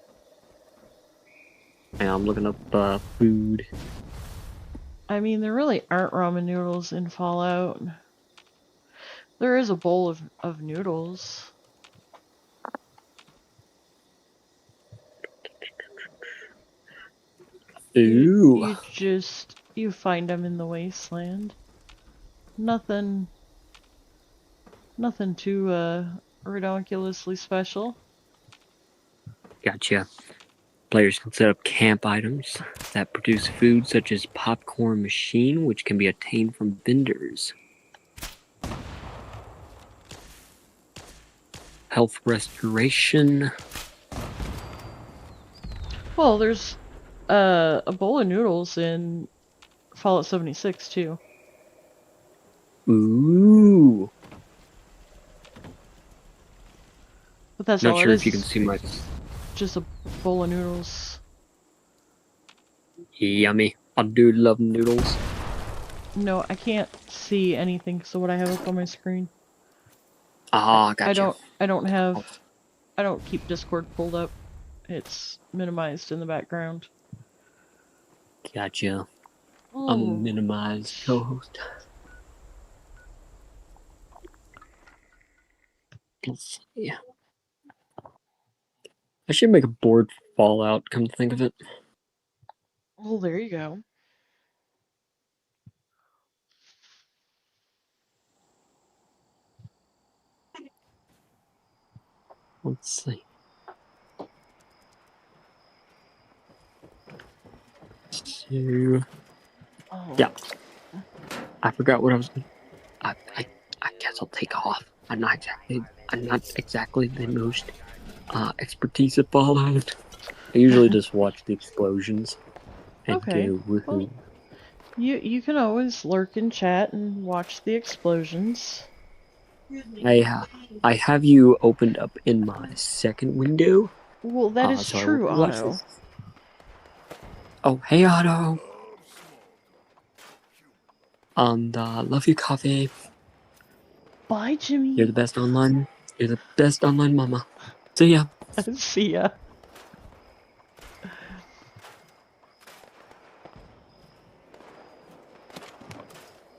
Yeah, I'm looking up food. I mean, there really aren't ramen noodles in Fallout. There is a bowl of noodles. Ooh. You find them in the wasteland. Nothing too ridiculously special. Gotcha. Players can set up camp items that produce food such as popcorn machine, which can be obtained from vendors. Health restoration. Well, there's a bowl of noodles in Fallout 76 too. Ooh. But that's Not all sure it if is. you can see my. Just a bowl of noodles. Yummy. I do love noodles. No, I can't see anything, so what I have up on my screen. Ah, gotcha. I don't keep Discord pulled up. It's minimized in the background. Gotcha. I'm a Oh, minimized co-host. Let's see. I should make a board for Fallout, come to think of it. well, there you go. Let's see. So, Oh, yeah, I forgot what I was going to... I guess I'll take off. I'm not exactly the most expertise at Fallout. I usually just watch the explosions and okay. go woohoo. Well, you can always lurk in chat and watch the explosions. I have you opened up in my second window. Well, that is So I will true, watch Otto. this. Oh, hey Otto. And love you, coffee. Bye, Jimmy. You're the best online. You're the best online mama. See ya. See ya.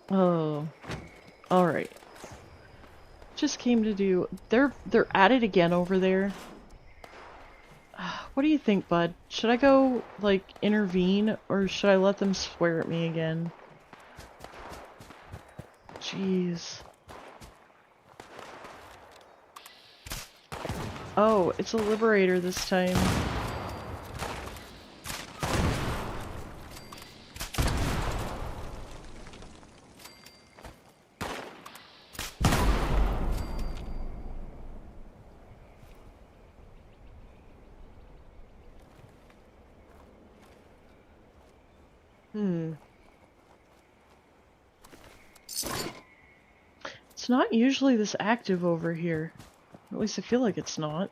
Oh, all right. Just came to do. They're at it again over there. What do you think, bud? Should I go like intervene or should I let them swear at me again? Jeez. Oh, it's a liberator this time. It's not usually this active over here. At least I feel like it's not.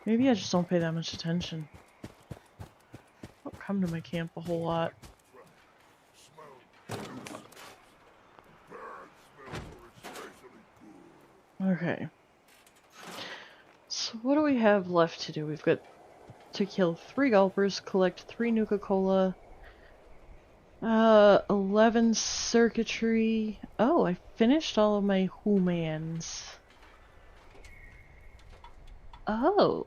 Maybe I just don't pay that much attention. I don't come to my camp a whole lot. Okay. So what do we have left to do? We've got to kill 3 Gulpers, collect 3 Nuka-Cola, 11 circuitry. Oh, I finished all of my humans. Oh.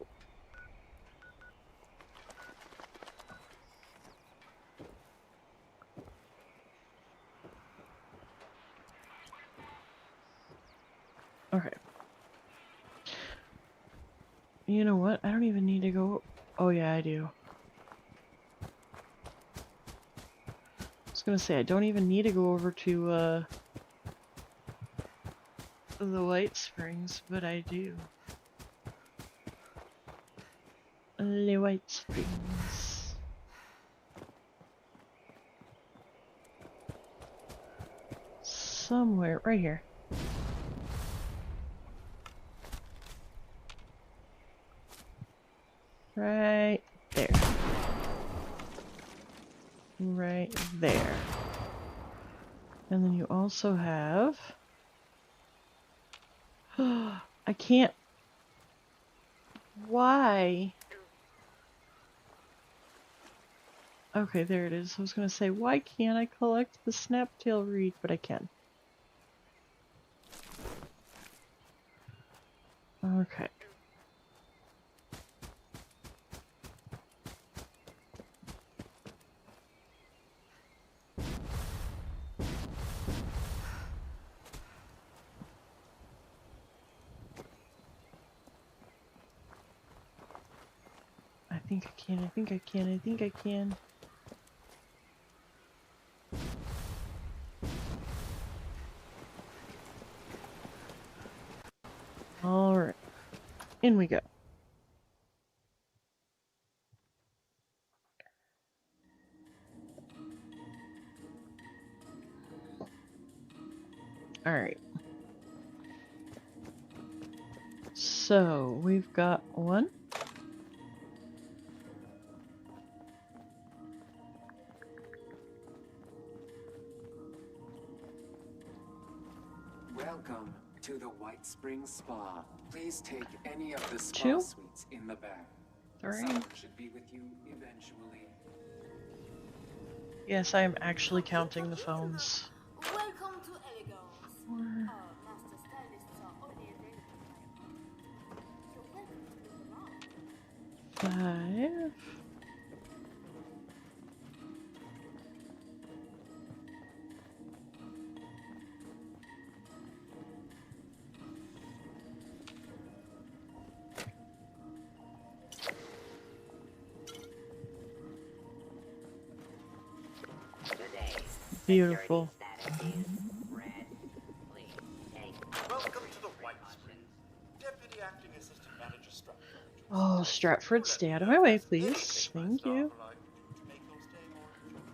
Okay. You know what? I don't even need to go... Oh yeah, I do. I was gonna say, I don't even need to go over to, the White Springs, but I do. The White Springs. Somewhere, right here. Right there. Right there. And then you also have... I can't... Why? Okay, there it is. I was gonna say, why can't I collect the Snaptail Reed? But I can. Okay. I think I can, I think I can, I think I can. Alright. In we go. Alright. So, we've got 1. Welcome to the White Spring Spa. Please take any of the spa 2? suites in the back. 3? Someone should be with you eventually. Yes, I am actually counting the phones. Welcome to Elegance. 4, Master stylists are only available by appointment. You're welcome to look around. 5. Today, Beautiful. status is red. Please take Welcome to the White Spring. Deputy Acting Assistant Manager Stratford. Oh, Stratford, stay out of my way, please. Thank you.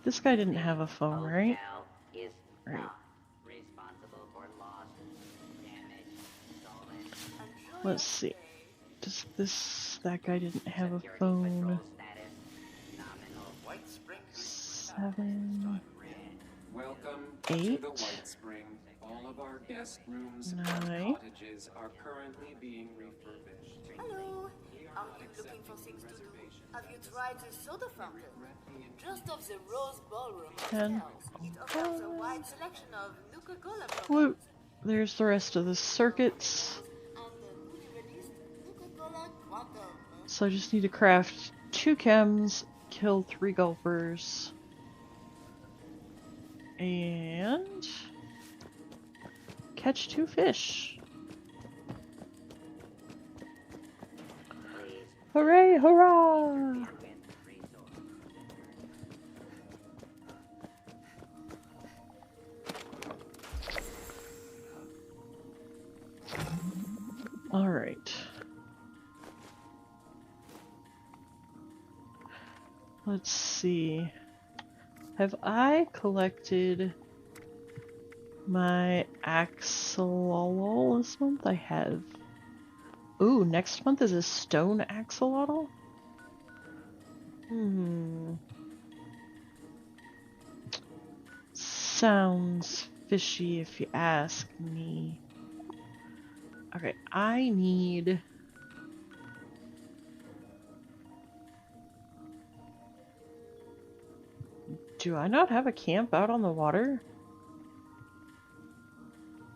This guy didn't have a phone, right? hotel is Right. not responsible for loss, damage, stolen. Let's see. That guy didn't have a Security phone. patrol status nominal. White Spring 7. Welcome 8. to the White Spring. All of our guest rooms 9. and cottages are currently being refurbished. Hello. Are you looking for things to do? Have you tried the soda fountain? Just off the Rose Ballroom 10. upstairs, it offers a wide selection of Nuka-Cola Whoop. products There's the rest of the circuits. and the newly released Nuka-Cola Quantum. So I just need to craft 2 chems, kill 3 gulpers, and catch 2 fish. Please Hooray, hurrah! with resource. Alright. Let's see. Have I collected my axolotl this month? I have. Ooh, next month is a stone axolotl? Sounds fishy if you ask me. Okay, I need... Do I not have a camp out on the water?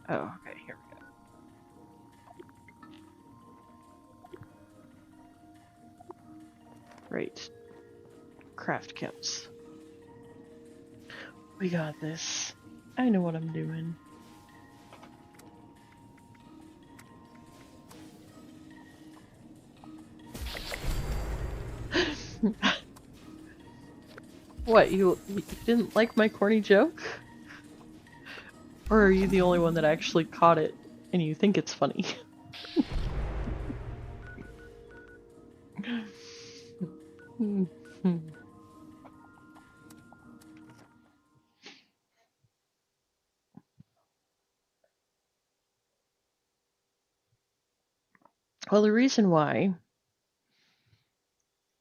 Oh, okay, here we go. Right. Craft camps. We got this. I know what I'm doing. What, you didn't like my corny joke? Or are you the only one that actually caught it and you think it's funny? Well, the reason why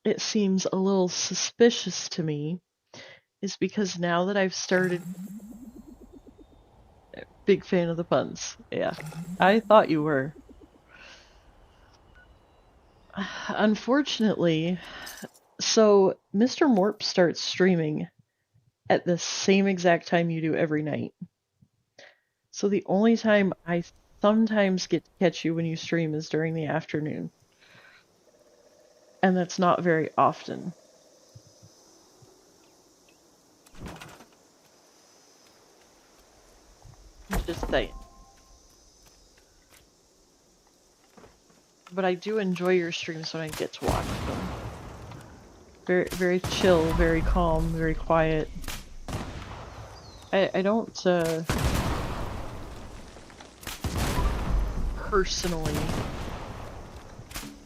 it seems a little suspicious to me is because now that I've started... Big fan of the puns. Yeah, I thought you were. Unfortunately, so Mr. Morp starts streaming at the same exact time you do every night. So the only time I sometimes get to catch you when you stream is during the afternoon. And that's not very often. Just saying. But I do enjoy your streams when I get to watch them. Very, very chill, very calm, very quiet. I don't, personally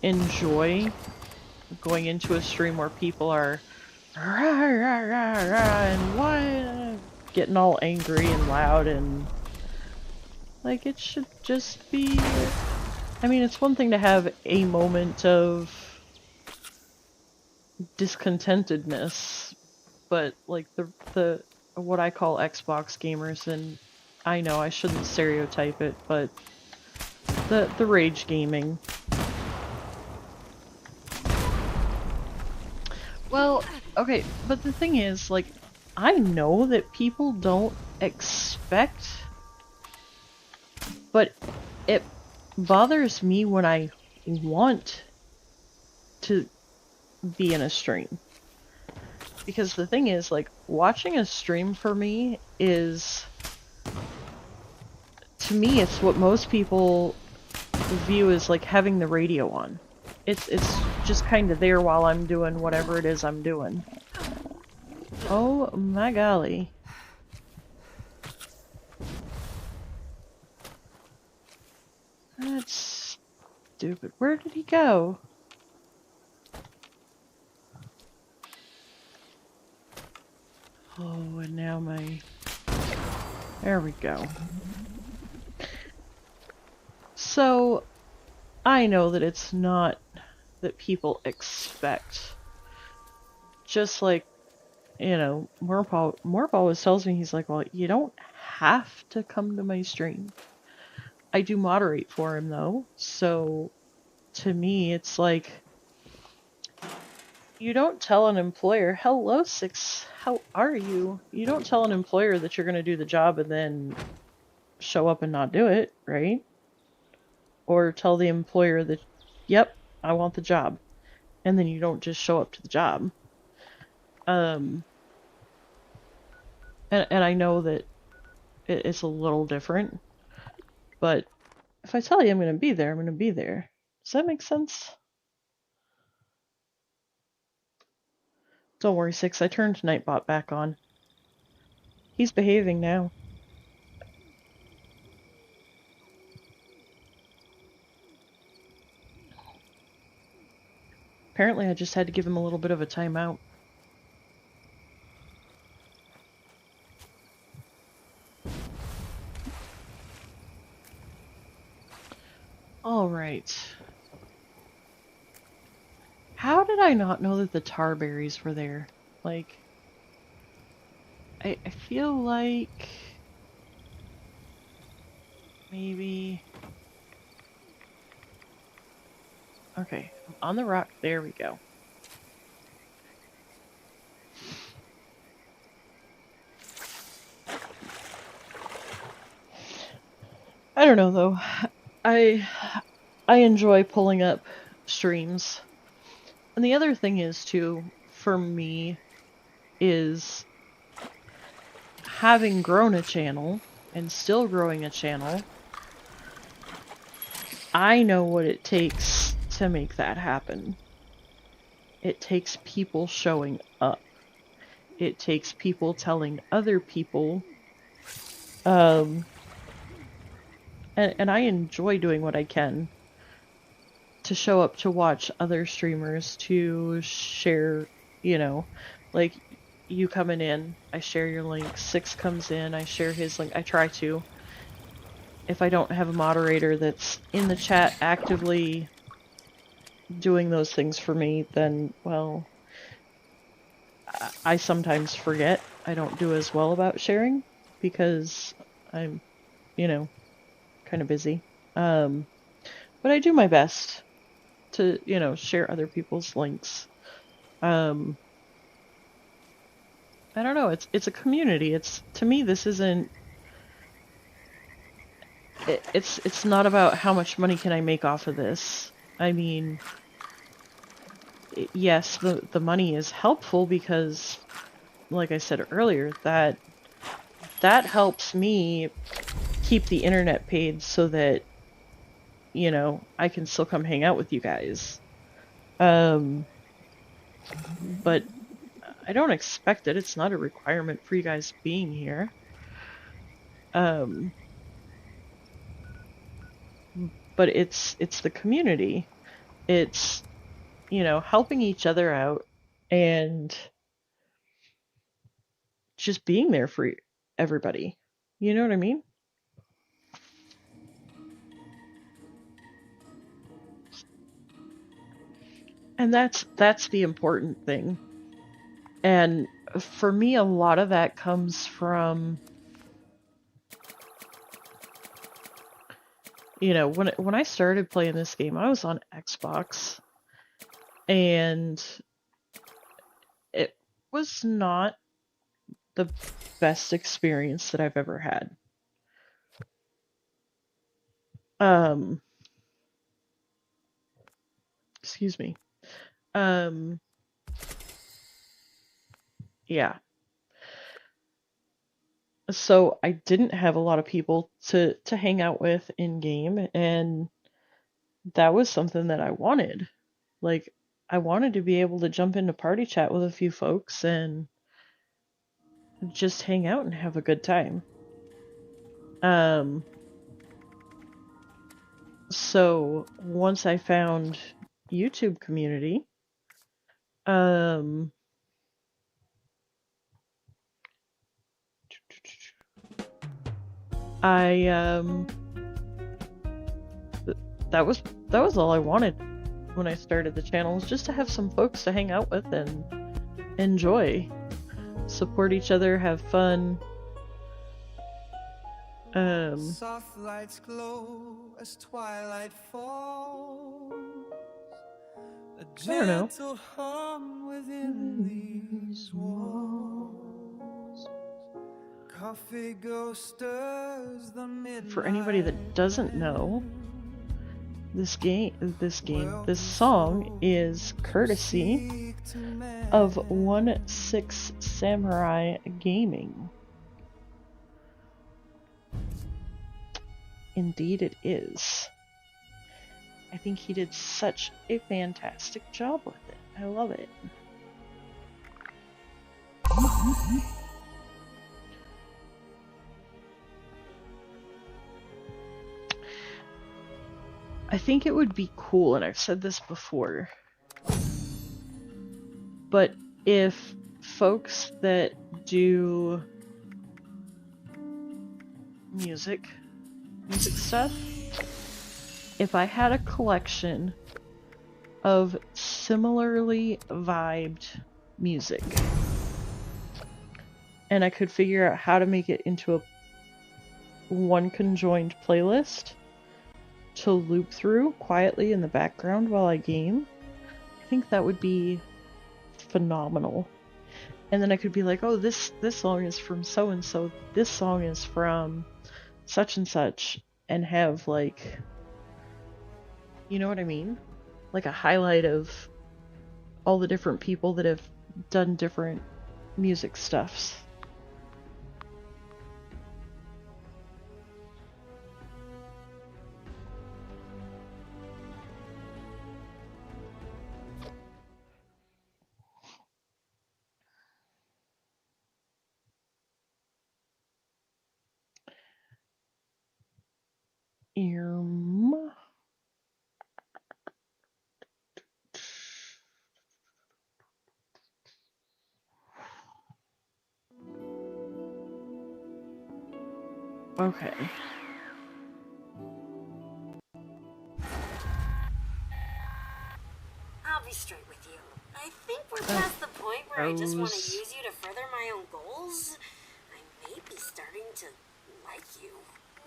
enjoy going into a stream where people are rah, rah, rah, rah, and what? Getting all angry and loud and like it should just be. I mean, it's one thing to have a moment of discontentedness, but like the what I call Xbox gamers, and I know I shouldn't stereotype it, but The rage gaming. Well, okay, but the thing is, like, I know that people don't expect, but it bothers me when I want to be in a stream. Because the thing is, like, watching a stream for me is, to me, it's what most people view as like having the radio on. It's just kind of there while I'm doing whatever it is I'm doing. Oh my golly. That's stupid. Where did he go? Oh, and now my... There we go. So, I know that it's not that people expect. Just like, you know, Morpaw always tells me, he's like, well, you don't have to come to my stream. I do moderate for him though, so to me it's like, you don't tell an employer, hello Six, how are you? You don't tell an employer that you're going to do the job and then show up and not do it, right? Or tell the employer that, yep, I want the job. And then you don't just show up to the job. And I know that it's a little different. But if I tell you I'm going to be there, I'm going to be there. Does that make sense? Don't worry, Six. I turned Nightbot back on. He's behaving now. Apparently I just had to give him a little bit of a timeout. Alright. How did I not know that the tar berries were there? Like, I feel like maybe... Okay, on the rock, there we go. I don't know though. I enjoy pulling up streams. And the other thing is too, for me, is having grown a channel and still growing a channel, I know what it takes to make that happen. It takes people showing up. It takes people telling other people, and I enjoy doing what I can to show up to watch other streamers, to share, you know, like you coming in, I share your link, Six comes in, I share his link, I try to. If I don't have a moderator that's in the chat actively doing those things for me, then, well, I sometimes forget. I don't do as well about sharing because I'm, you know, kind of busy. But I do my best to, you know, share other people's links. I don't know, it's a community. It's, to me, this isn't, it's not about how much money can I make off of this. I mean, yes, the money is helpful because, like I said earlier, that helps me keep the internet paid so that, you know, I can still come hang out with you guys. But I don't expect it. It's not a requirement for you guys being here. But it's the community. It's, you know, helping each other out and just being there for everybody. You know what I mean? And that's the important thing. And for me, a lot of that comes from you know, when I started playing this game, I was on Xbox, and it was not the best experience that I've ever had. Excuse me. Yeah. So I didn't have a lot of people to hang out with in game, and that was something that I wanted. Like, I wanted to be able to jump into party chat with a few folks and just hang out and have a good time. So once I found YouTube community, that was all I wanted when I started the channel, was just to have some folks to hang out with and enjoy, support each other, have fun. Soft lights glow as twilight falls. A I don't know. gentle hum within these walls. Coffee ghost stirs the midnight. For anybody that doesn't know, this song is courtesy of 1-6 Samurai Gaming. Indeed it is. I think he did such a fantastic job with it. I love it. I think it would be cool, and I've said this before, but if folks that do music stuff, if I had a collection of similarly vibed music, and I could figure out how to make it into one conjoined playlist to loop through quietly in the background while I game, I think that would be phenomenal. And then I could be like, oh, this song is from so and so, this song is from such and such, and have, like, you know what I mean? Like a highlight of all the different people that have done different music stuffs. Okay. I'll be straight with you. I think we're past the point where I just want to use you to further my own goals. I may be starting to like you.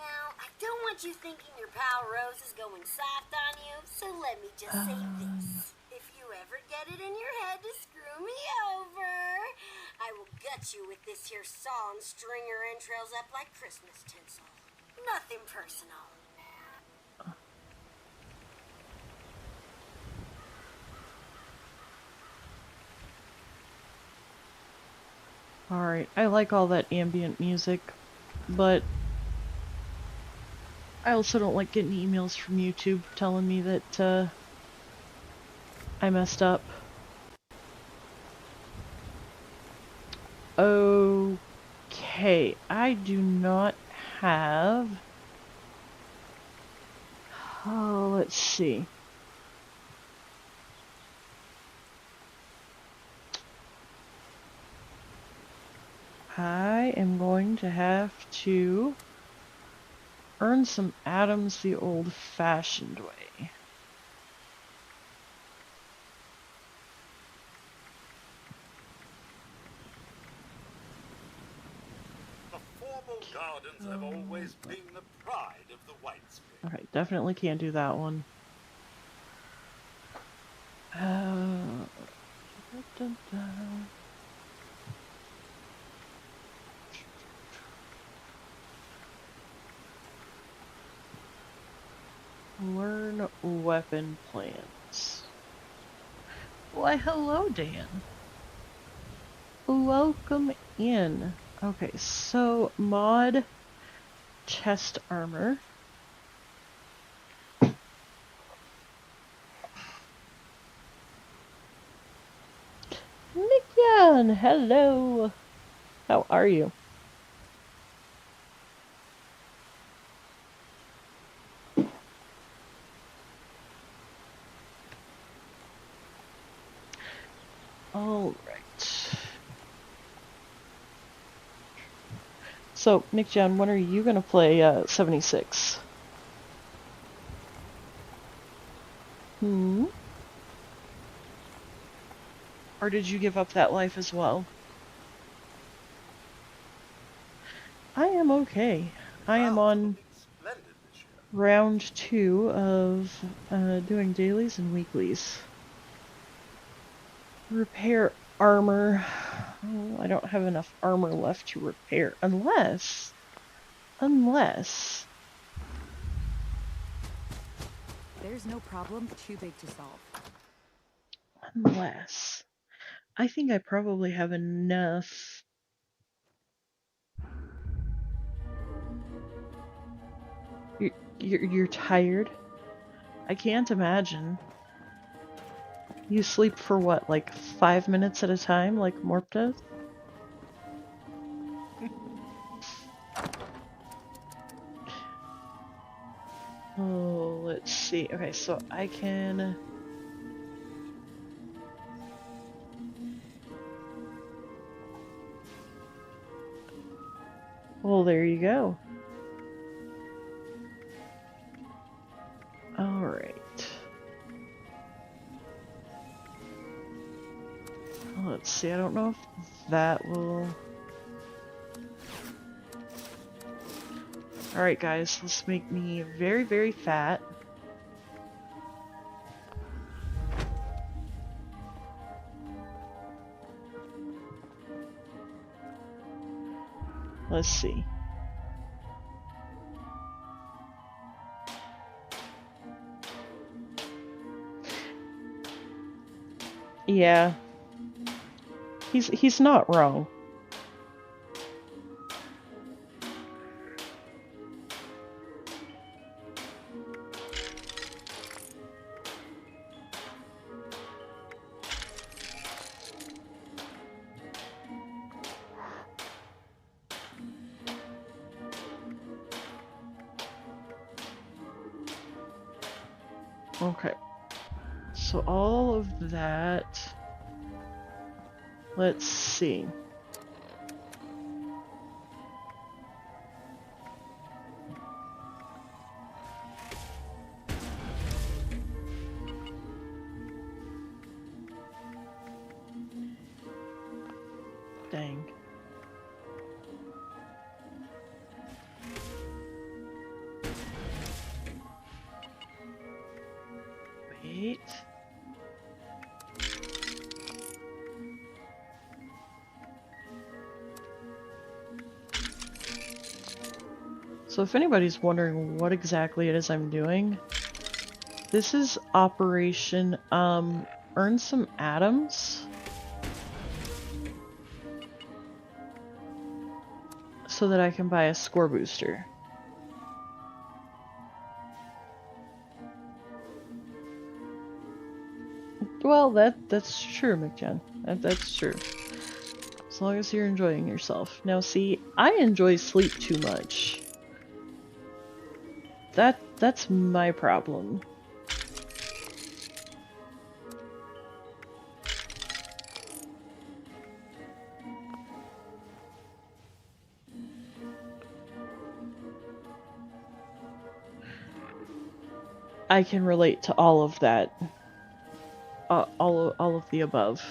Now, I don't want you thinking your pal Rose is going soft on you, so let me just say this. If you ever get it in your head to screw me over, I will gut you with this here saw and string your entrails up like Christmas tinsel. Nothing personal. Alright, I like all that ambient music, but I also don't like getting emails from YouTube telling me that I messed up. Okay, I do not have... Oh, let's see. I am going to have to earn some atoms the old-fashioned way. The formal guard gardens have always been the pride of the White Spring. Okay, definitely can't do that one. Dun, dun, dun. Learn weapon plans. Why, hello, Dan. Welcome in. Okay, so mod chest armor. Nickyan, hello. How are you? All right. So, Nickjan, when are you gonna play 76? Hmm? Or did you give up that life as well? I am okay. I am on Splendid this year. round 2 of doing dailies and weeklies. Repair armor. Oh, I don't have enough armor left to repair. Unless... There's no problem too big to solve. Unless... I think I probably have enough... You're tired? I can't imagine. You sleep for what, like 5 minutes at a time, like Morp does? Oh, let's see. Okay, so I can... Well, there you go. Alright. Let's see, I don't know if that will... Alright guys, let's make me very, very fat. Let's see. Yeah. He's not wrong. Okay. So all of that... Let's see. Dang. Wait. So if anybody's wondering what exactly it is I'm doing, this is Operation earn some atoms so that I can buy a score booster. Well, that's true, McJen. That's true. As long as you're enjoying yourself. Now see, I enjoy sleep too much. That's my problem. I can relate to all of that. All of the above.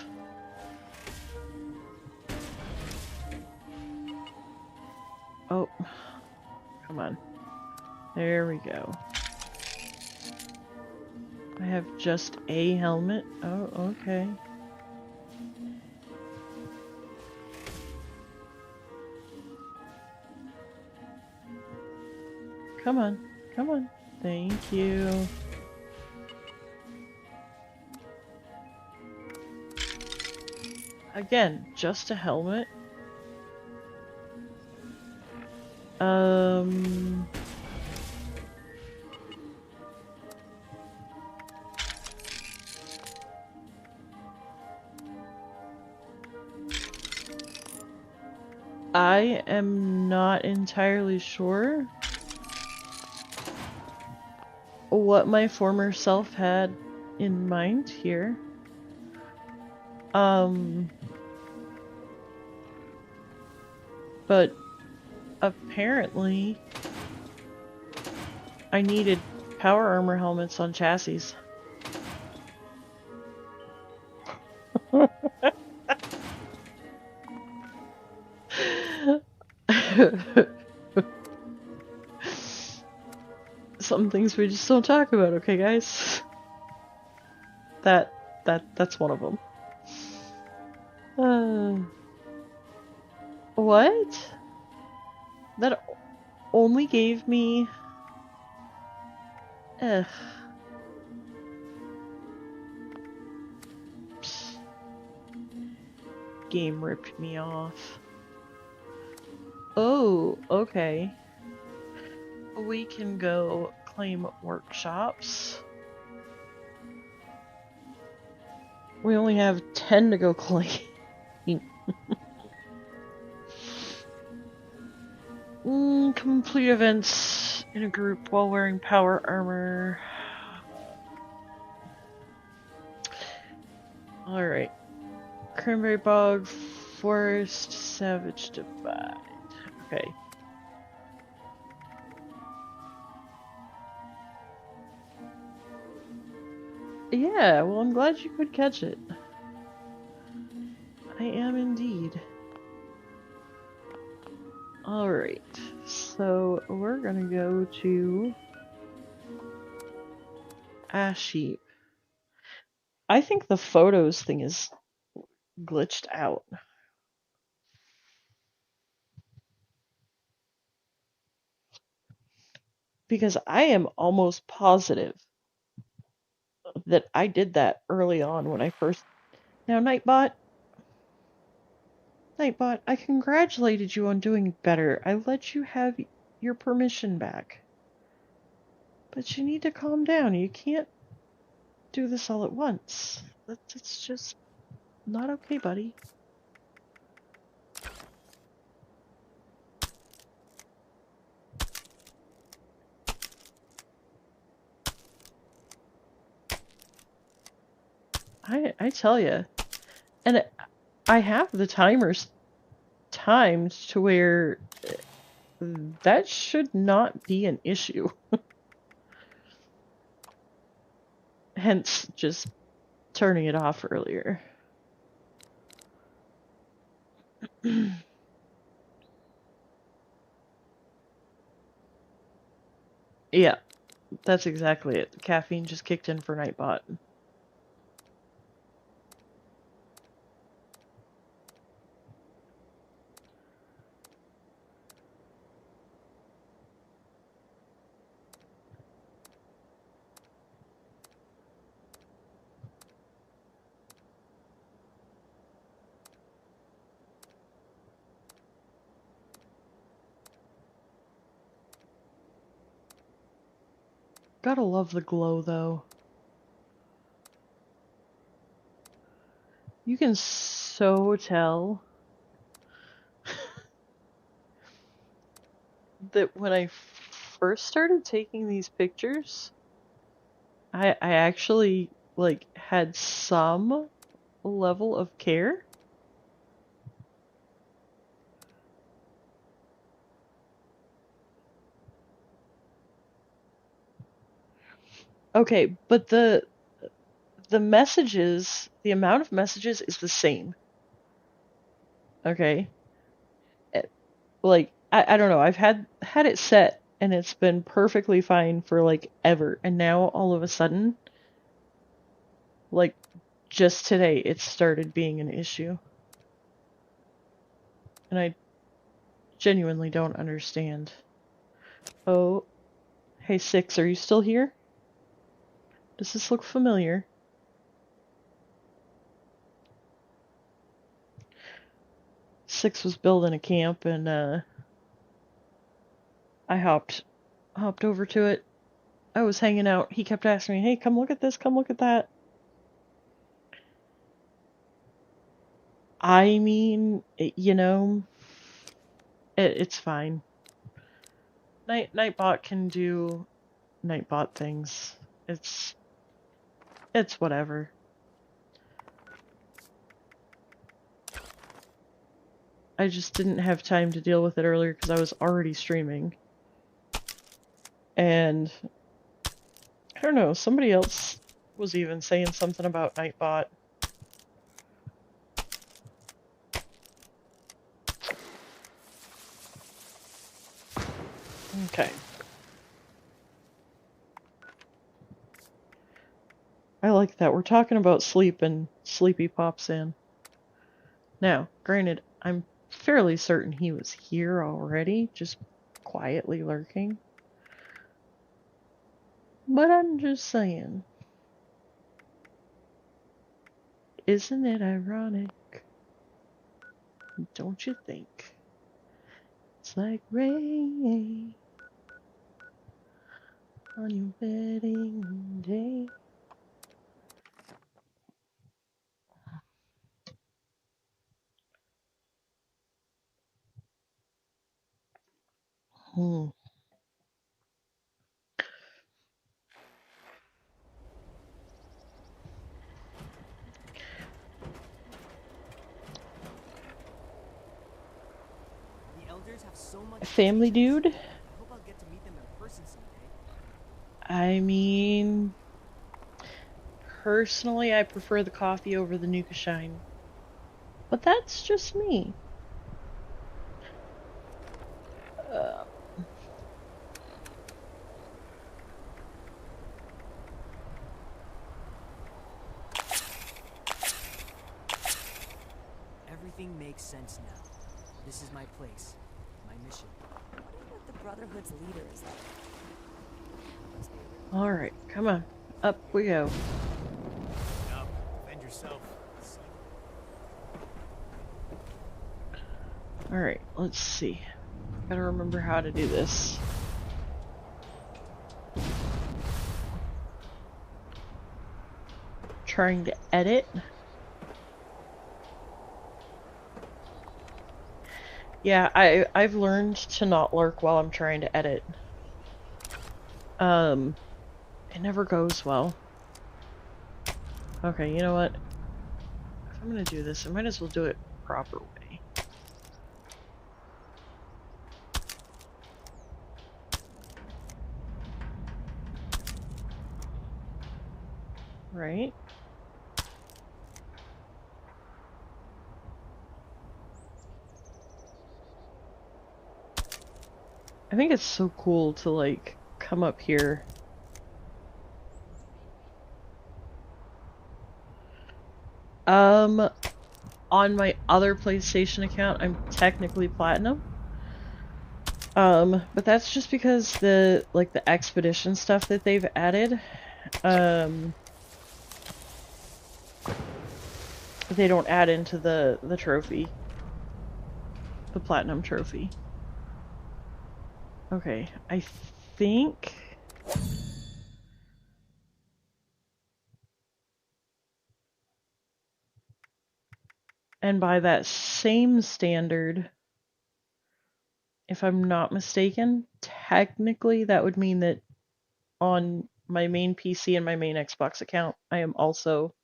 Oh, Come on. There we go. I have just a helmet. Oh, okay. Come on. Come on. Thank you. Again, just a helmet. I am not entirely sure what my former self had in mind here. But apparently I needed power armor helmets on chassis. Some things we just don't talk about, okay, guys? That's one of them. What? That only gave me... Ugh. Psst. Game ripped me off. Oh, okay. We can go claim workshops. We only have 10 to go claim. Complete events in a group while wearing power armor. Alright. Cranberry Bog, Forest, Savage Divide. Okay. Yeah, well, I'm glad you could catch it. I am indeed. Alright, so we're gonna go to Ash Heap. I think the photos thing is glitched out. Because I am almost positive that I did that early on when I first... Now, Nightbot, I congratulated you on doing better. I let you have your permission back. But you need to calm down. You can't do this all at once. That's just not okay, buddy. I tell you, and I have the timers timed to where that should not be an issue. Hence, just turning it off earlier. Yeah, that's exactly it. Caffeine just kicked in for Nightbot. Gotta love the glow, though. You can so tell that when I first started taking these pictures, I actually, like, had some level of care. Okay, but the messages, the amount of messages is the same. Okay? Like, I don't know, I've had it set and it's been perfectly fine for like ever. And now all of a sudden, like just today, it started being an issue. And I genuinely don't understand. Oh, hey Six, are you still here? Does this look familiar? Six was building a camp and I hopped over to it. I was hanging out. He kept asking me, "Hey, come look at this, come look at that." I mean, you know, it's fine. Nightbot can do Nightbot things. It's whatever. I just didn't have time to deal with it earlier because I was already streaming. And I don't know, somebody else was even saying something about Nightbot. Okay. I like that. We're talking about sleep and Sleepy pops in. Now, granted, I'm fairly certain he was here already, just quietly lurking. But I'm just saying. Isn't it ironic? Don't you think? It's like rain on your wedding day. Hmm. The elders have so much Family dude? I hope I'll get to meet them in person someday. I mean, personally, I prefer the coffee over the Nuka Shine. But that's just me. Everything makes sense now. This is my place, my mission. I wonder what the Brotherhood's leader is like. Alright, come on. Up we go. Up, defend yourself. Alright, let's see. Gotta remember how to do this. Trying to edit. Yeah, I've learned to not lurk while I'm trying to edit. It never goes well. Okay, you know what? If I'm gonna do this, I might as well do it proper way. Right? I think it's so cool to like come up here. On my other PlayStation account, I'm technically platinum. But that's just because the expedition stuff that they've added, they don't add into the trophy. The platinum trophy. Okay, I think and by that same standard, if I'm not mistaken, technically that would mean that on my main PC and my main Xbox account, I am also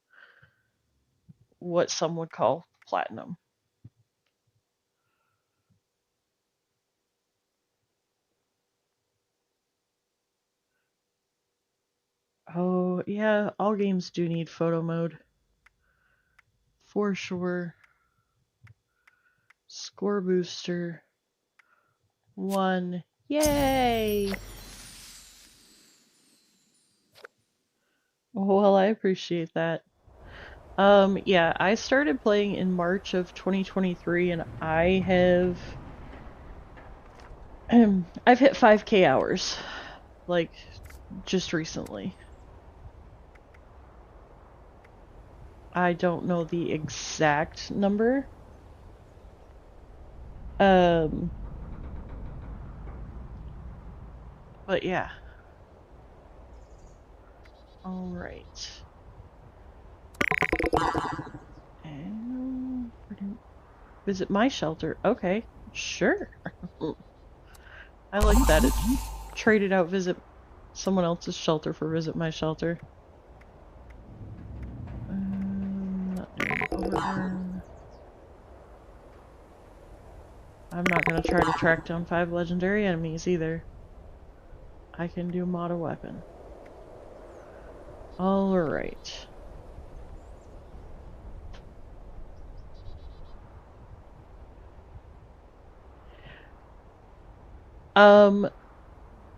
what some would call platinum. Oh, yeah, all games do need photo mode. For sure. Score booster. 1 Yay! Well, I appreciate that. Yeah, I started playing in March of 2023 and I have I've hit 5K hours, like, just recently. I don't know the exact number. But yeah. Alright. And visit my shelter. Okay, sure. I like that. It traded out visit someone else's shelter for visit my shelter. I'm not gonna try to track down 5 legendary enemies either. I can do mod a weapon. Alright.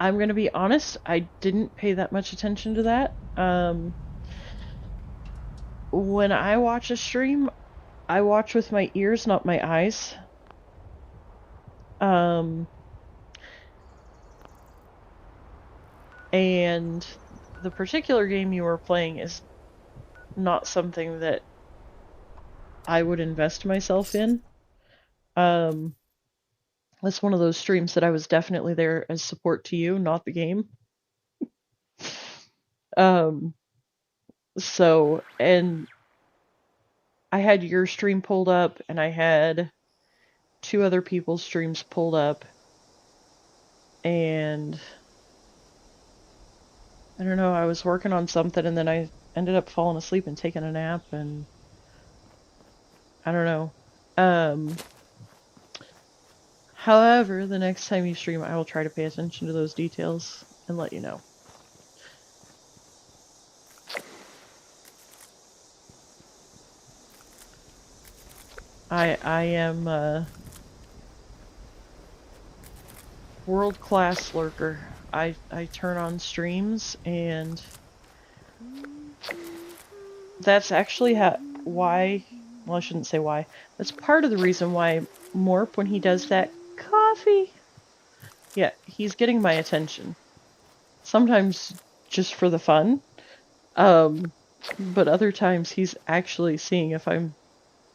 I'm gonna be honest, I didn't pay that much attention to that. When I watch a stream, I watch with my ears, not my eyes. And the particular game you were playing is not something that I would invest myself in. It's one of those streams that I was definitely there as support to you, not the game. So, and I had your stream pulled up, and I had 2 other people's streams pulled up, and I don't know, I was working on something, and then I ended up falling asleep and taking a nap, and I don't know. However, the next time you stream, I will try to pay attention to those details and let you know. I am a world-class lurker. I turn on streams, and that's actually why, well, I shouldn't say why. That's part of the reason why Morp, when he does that coffee, yeah, he's getting my attention. Sometimes just for the fun, but other times he's actually seeing if I'm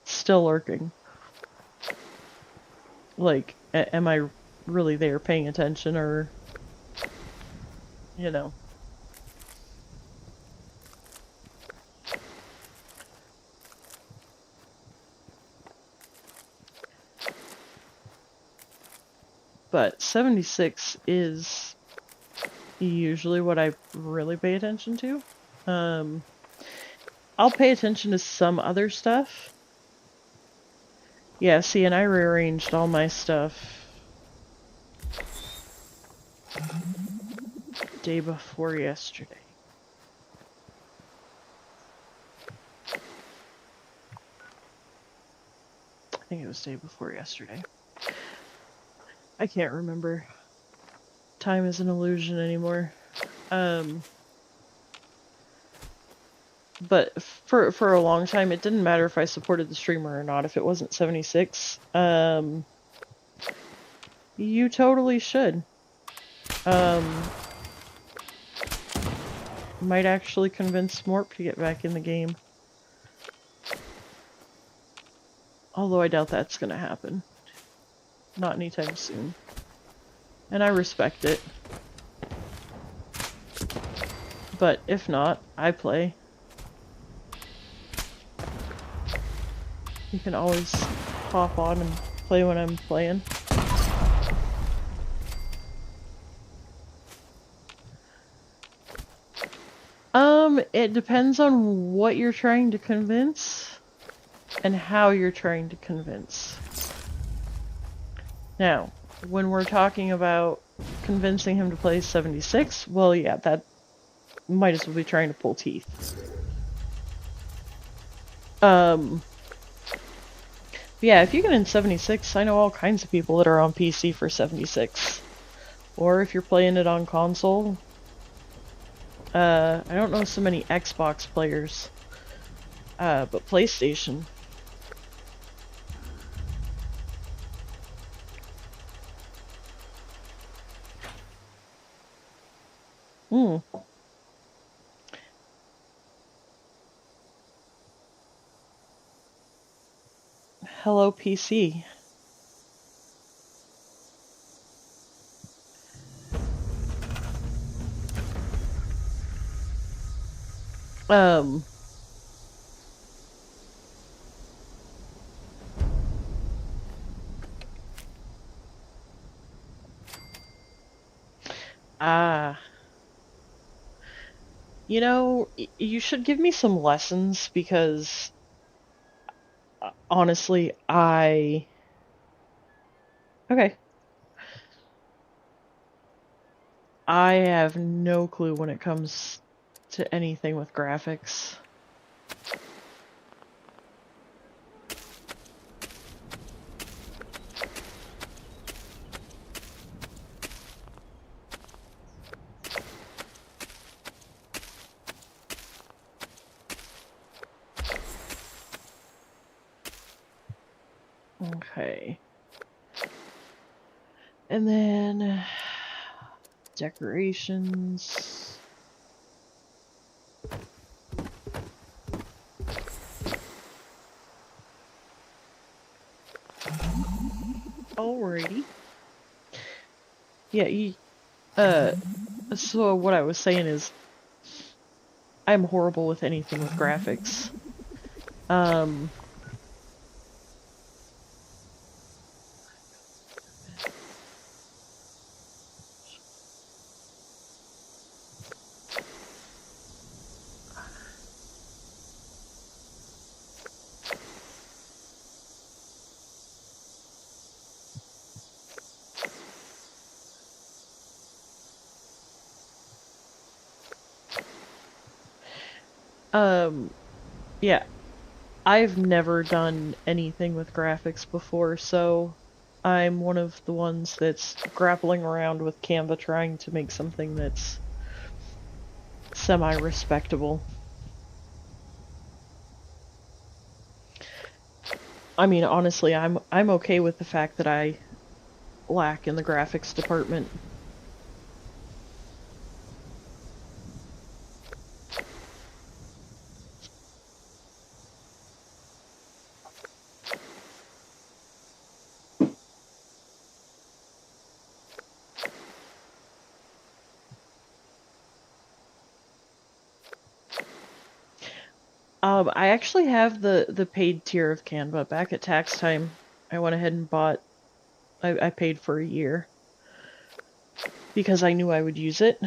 still lurking. Like, am I really there paying attention, or, you know. But 76 is usually what I really pay attention to. I'll pay attention to some other stuff. Yeah, see, and I rearranged all my stuff day before yesterday. I think it was day before yesterday. I can't remember. Time is an illusion anymore. But for a long time, it didn't matter if I supported the streamer or not. If it wasn't 76, you totally should. Might actually convince Morp to get back in the game. Although I doubt that's gonna happen. Not anytime soon. And I respect it. But if not, I play. You can always hop on and play when I'm playing. It depends on what you're trying to convince and how you're trying to convince. Now, when we're talking about convincing him to play 76, well, yeah, that might as well be trying to pull teeth. Yeah, if you get in 76, I know all kinds of people that are on PC for 76. Or if you're playing it on console, I don't know so many Xbox players, but PlayStation. Hmm. Hello, PC. Um. Ah. You know, you should give me some lessons because honestly, okay. I have no clue when it comes to anything with graphics. Okay. And then decorations. Alrighty. Yeah, so what I was saying is I'm horrible with anything with graphics. Yeah, I've never done anything with graphics before, so I'm one of the ones that's grappling around with Canva trying to make something that's semi-respectable. I mean, honestly, I'm okay with the fact that I lack in the graphics department. I actually have the paid tier of Canva. Back at tax time, I went ahead and bought. I paid for a year because I knew I would use it.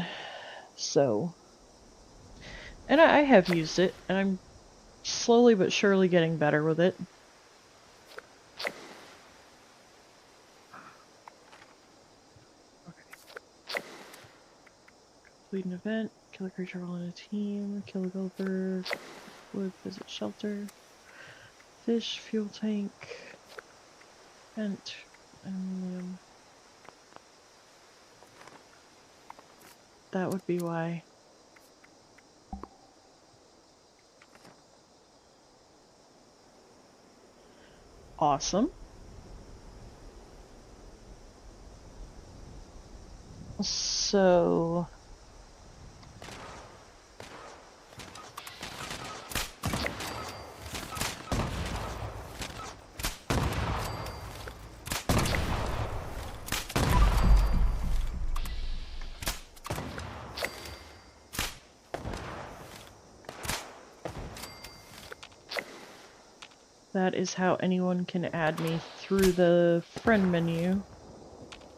So, and I have used it, and I'm slowly but surely getting better with it. Okay. Complete an event. Kill a creature while in a team. Kill a gulper. Wood. Visit shelter. Fish. Fuel tank. Vent. Aluminium. That would be why. Awesome. So... that is how anyone can add me through the friend menu,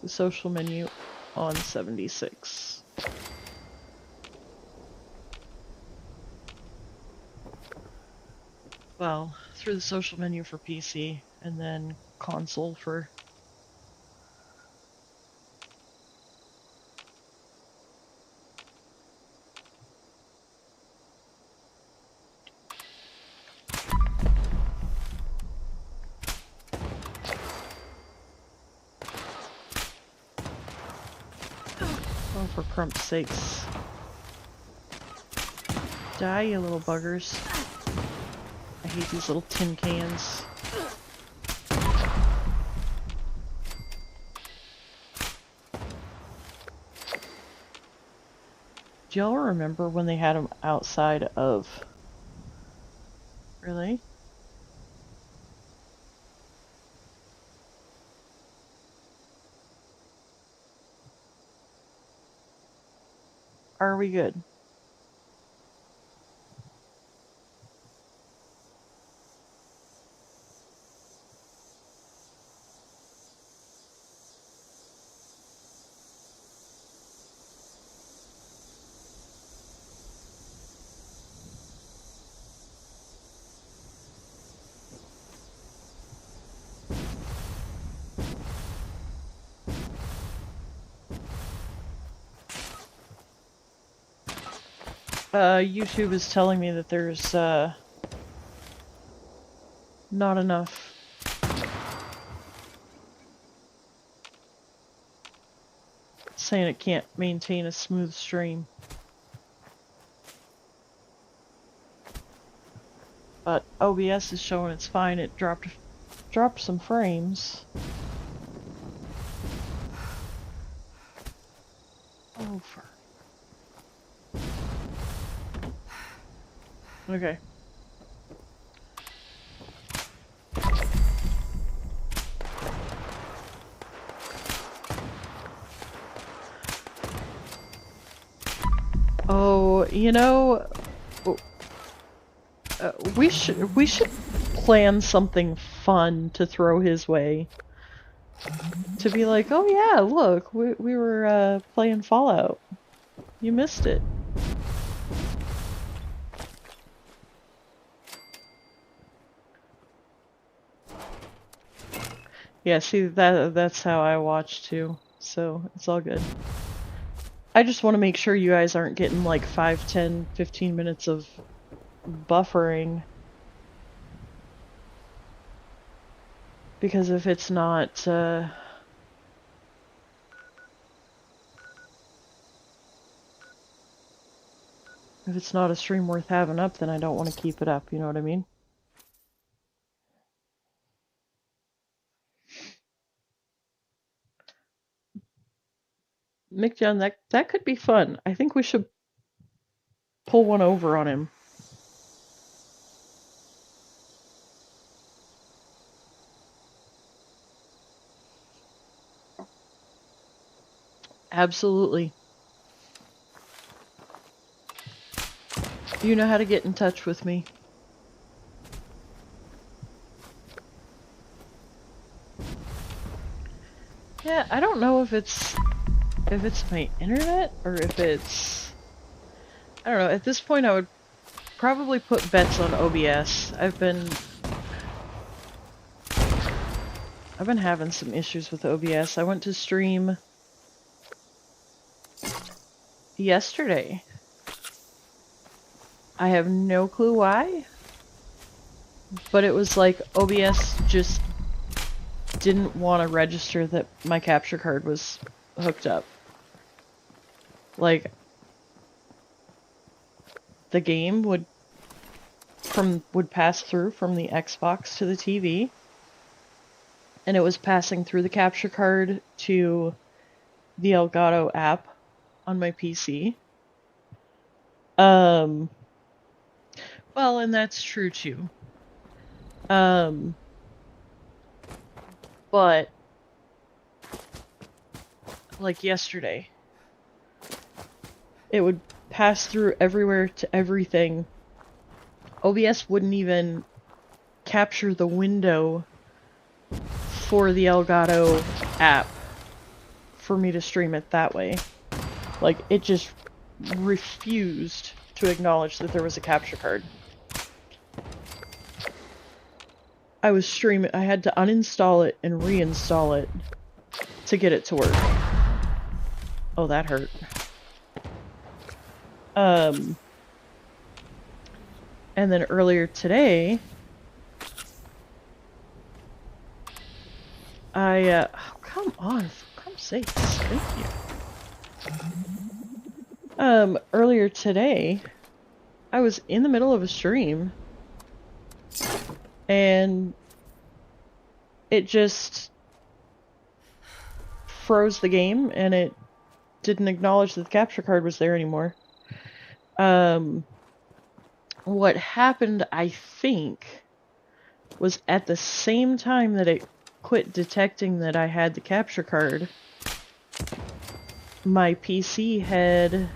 the social menu on 76. Well, through the social menu for PC, and then console for... for crump's sakes. Die, you little buggers. I hate these little tin cans. Do y'all remember when they had them outside of... Really? Are we good? YouTube is telling me that there's, not enough. It's saying it can't maintain a smooth stream. But OBS is showing it's fine. It dropped some frames. Over. Okay. Oh, you know, we should plan something fun to throw his way. To be like, oh yeah, look, we were playing Fallout. You missed it. Yeah, see, that's how I watch too, so it's all good. I just want to make sure you guys aren't getting like 5, 10, 15 minutes of buffering. Because if it's not, if it's not a stream worth having up, then I don't want to keep it up, you know what I mean? Mick John, that could be fun. I think we should pull one over on him. Absolutely. You know how to get in touch with me. Yeah, I don't know if it's my internet or if it's, I don't know. At this point I would probably put bets on OBS. I've been having some issues with OBS. I went to stream yesterday. I have no clue why, but it was like OBS just didn't want to register that my capture card was hooked up. Like, the game would pass through from the Xbox to the TV, and it was passing through the capture card to the Elgato app on my PC. Well, and that's true too. But like yesterday, it would pass through everywhere to everything. OBS wouldn't even capture the window for the Elgato app for me to stream it that way. Like, it just refused to acknowledge that there was a capture card. I was streaming, I had to uninstall it and reinstall it to get it to work. Oh, that hurt. And then earlier today, oh, come on, for Christ's sakes, thank you. Earlier today, I was in the middle of a stream, and it just froze the game, and it didn't acknowledge that the capture card was there anymore. What happened, I think, was at the same time that it quit detecting that I had the capture card, my PC had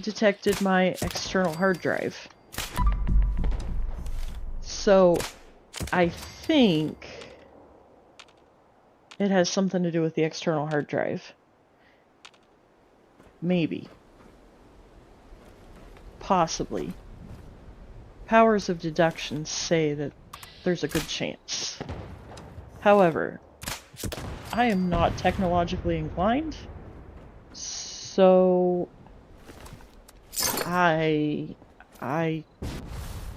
detected my external hard drive. So, I think it has something to do with the external hard drive. Maybe. Possibly. Powers of deduction say that there's a good chance. However, I am not technologically inclined, so I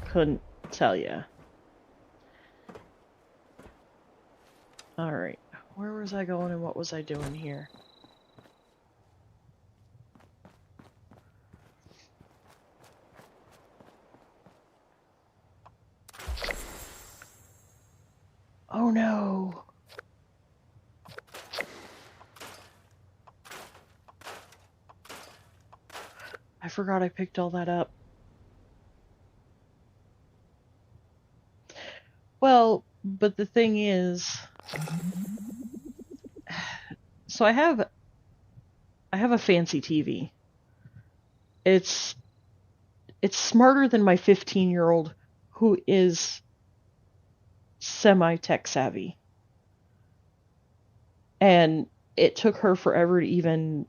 couldn't tell you. Alright, where was I going and what was I doing here? Oh no! I forgot I picked all that up. Well, but the thing is, so I have a fancy TV. It's smarter than my 15-year-old who is semi-tech savvy. And it took her forever to even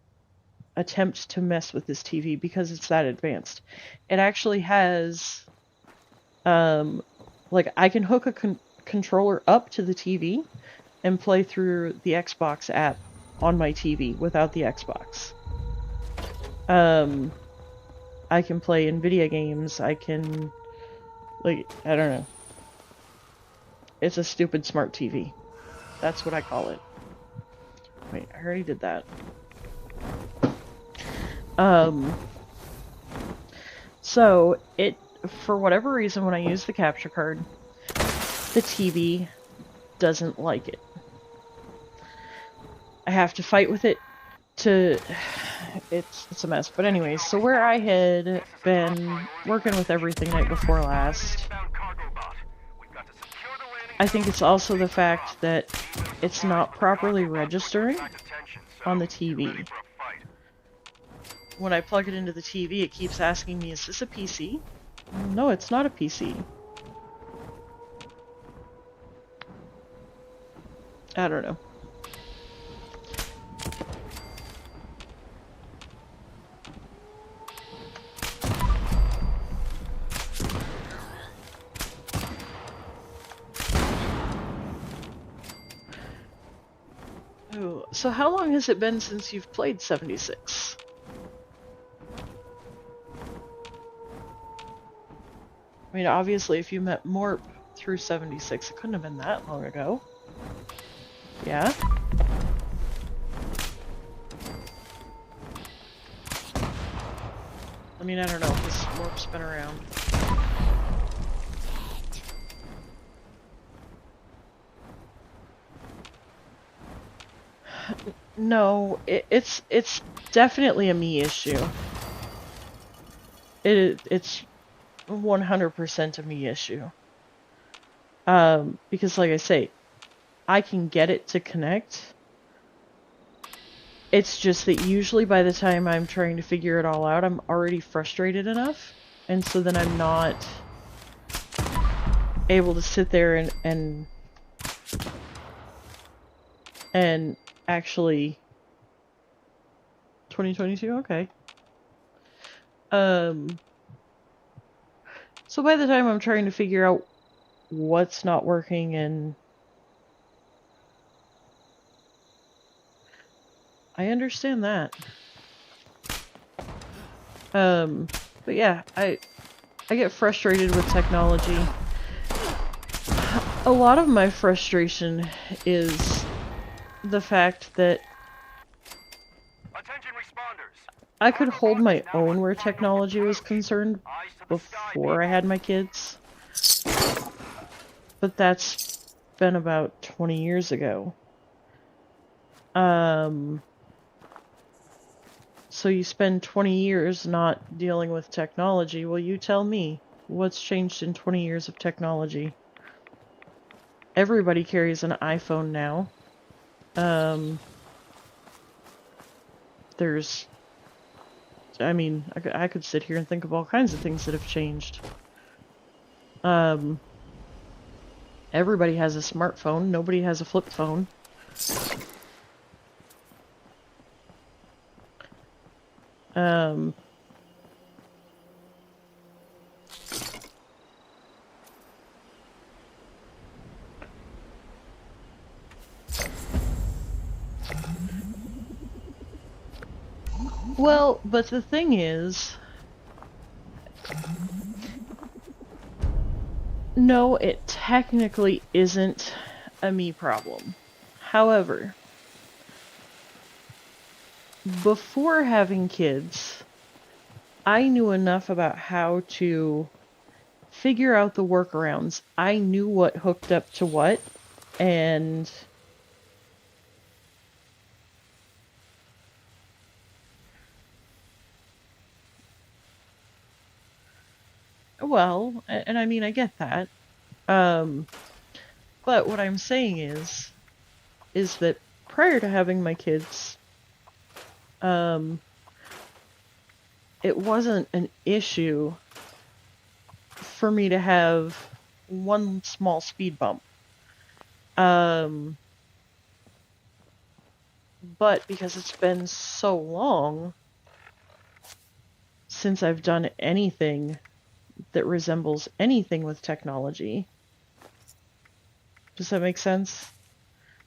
attempt to mess with this TV because it's that advanced. It actually has, like, I can hook a controller up to the TV and play through the Xbox app on my TV without the Xbox. I can play NVIDIA games, I can, like, I don't know. It's a stupid smart TV. That's what I call it. Wait, I already did that. So, for whatever reason, when I use the capture card, the TV doesn't like it. I have to fight with it to... It's a mess. But anyways, so where I had been working with everything night before last, I think it's also the fact that it's not properly registering on the TV. When I plug it into the TV, it keeps asking me, is this a PC? No, it's not a PC. I don't know. Oh, so how long has it been since you've played 76? I mean, obviously, if you met Morp through 76, it couldn't have been that long ago. Yeah? I mean, I don't know, because Morp's been around. No, it's definitely a me issue. It's 100% a me issue. Because like I say, I can get it to connect. It's just that usually by the time I'm trying to figure it all out, I'm already frustrated enough. And so then I'm not able to sit there and actually... 2022? Okay. So by the time I'm trying to figure out what's not working, and I understand that. But yeah, I get frustrated with technology. A lot of my frustration is the fact that I could hold my own where technology was concerned before I had my kids. But that's been about 20 years ago. So you spend 20 years not dealing with technology. Well, you tell me, what's changed in 20 years of technology? Everybody carries an iPhone now. I mean, I could sit here and think of all kinds of things that have changed. Everybody has a smartphone. Nobody has a flip phone. Well, but the thing is, no, it technically isn't a me problem. However, before having kids, I knew enough about how to figure out the workarounds. I knew what hooked up to what, and well, and I mean, I get that. But what I'm saying is that prior to having my kids, it wasn't an issue for me to have one small speed bump. But because it's been so long since I've done anything that resembles anything with technology, does that make sense?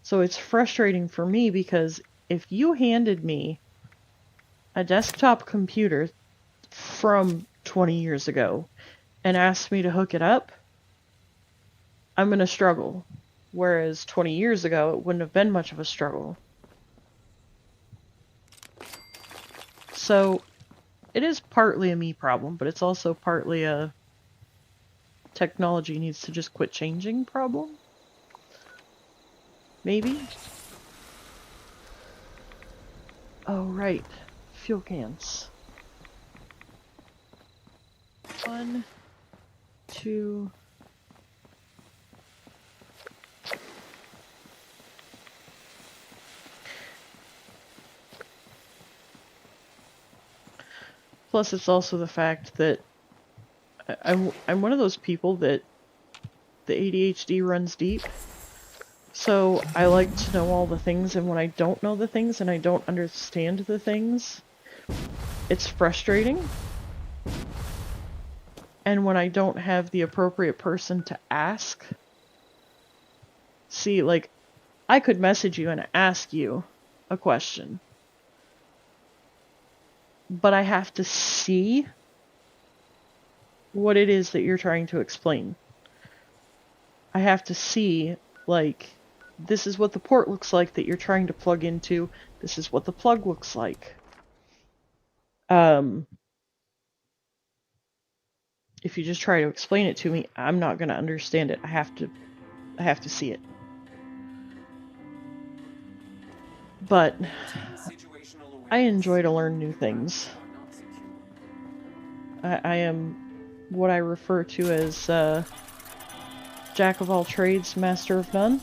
So it's frustrating for me because if you handed me a desktop computer from 20 years ago and asked me to hook it up, I'm going to struggle. Whereas 20 years ago, it wouldn't have been much of a struggle. So it is partly a me problem, but it's also partly a technology needs to just quit changing problem. Maybe? Oh, right. Fuel cans. 1, 2... Plus, it's also the fact that I'm one of those people that the ADHD runs deep. So I like to know all the things, and when I don't know the things and I don't understand the things, it's frustrating. And when I don't have the appropriate person to ask, see, like, I could message you and ask you a question, but I have to see what it is that you're trying to explain. I have to see, like, this is what the port looks like that you're trying to plug into. This is what the plug looks like. If you just try to explain it to me, I'm not going to understand it. I have to see it. But I enjoy to learn new things. I am what I refer to as Jack of all trades, master of none.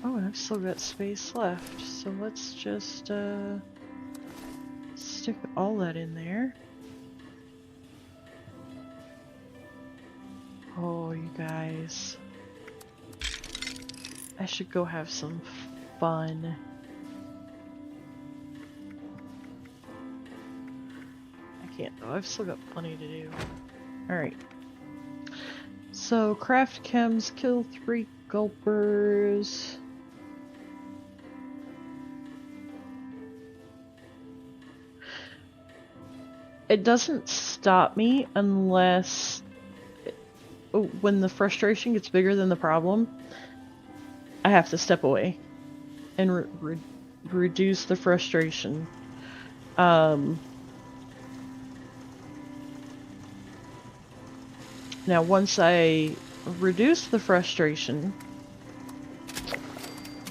Oh, and I've still got space left, so let's just stick all that in there. Oh, you guys. I should go have some fun. I can't though, I've still got plenty to do. Alright. So, craft chems, kill 3 gulpers. it doesn't stop me unless when the frustration gets bigger than the problem, I have to step away and reduce the frustration. Now, once I reduce the frustration,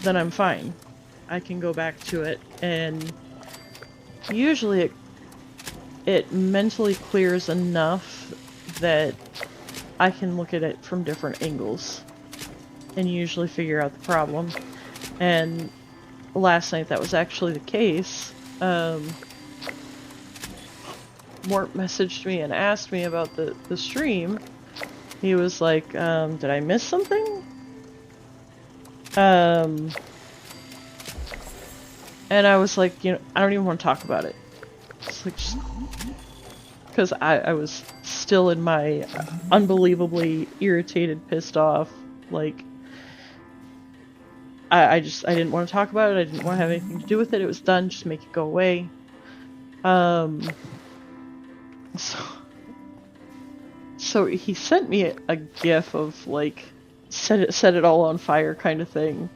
then I'm fine. I can go back to it, and usually it mentally clears enough that I can look at it from different angles and usually figure out the problem. And last night that was actually the case. Mort messaged me and asked me about the stream. He was like, did I miss something? And I was like, you know, I don't even want to talk about it. It's like, just because I was still in my unbelievably irritated, pissed off, like, I didn't want to talk about it. I didn't want to have anything to do with it. It was done. Just make it go away. So he sent me a gif of, like, set it all on fire kind of thing.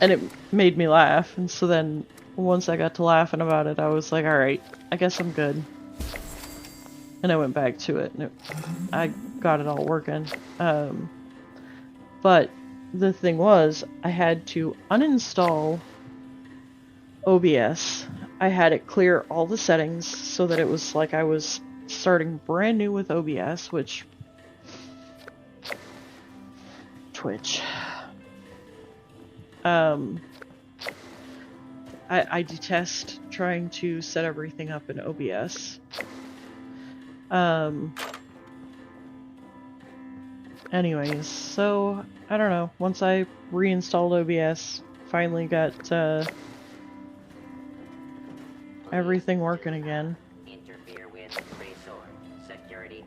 And it made me laugh. And so then once I got to laughing about it, I was like, alright, I guess I'm good. And I went back to it, and I got it all working. But the thing was, I had to uninstall OBS. I had it clear all the settings so that it was like I was starting brand new with OBS, which... Twitch. I detest trying to set everything up in OBS. Anyways, so, I don't know, once I reinstalled OBS, finally got, everything working again.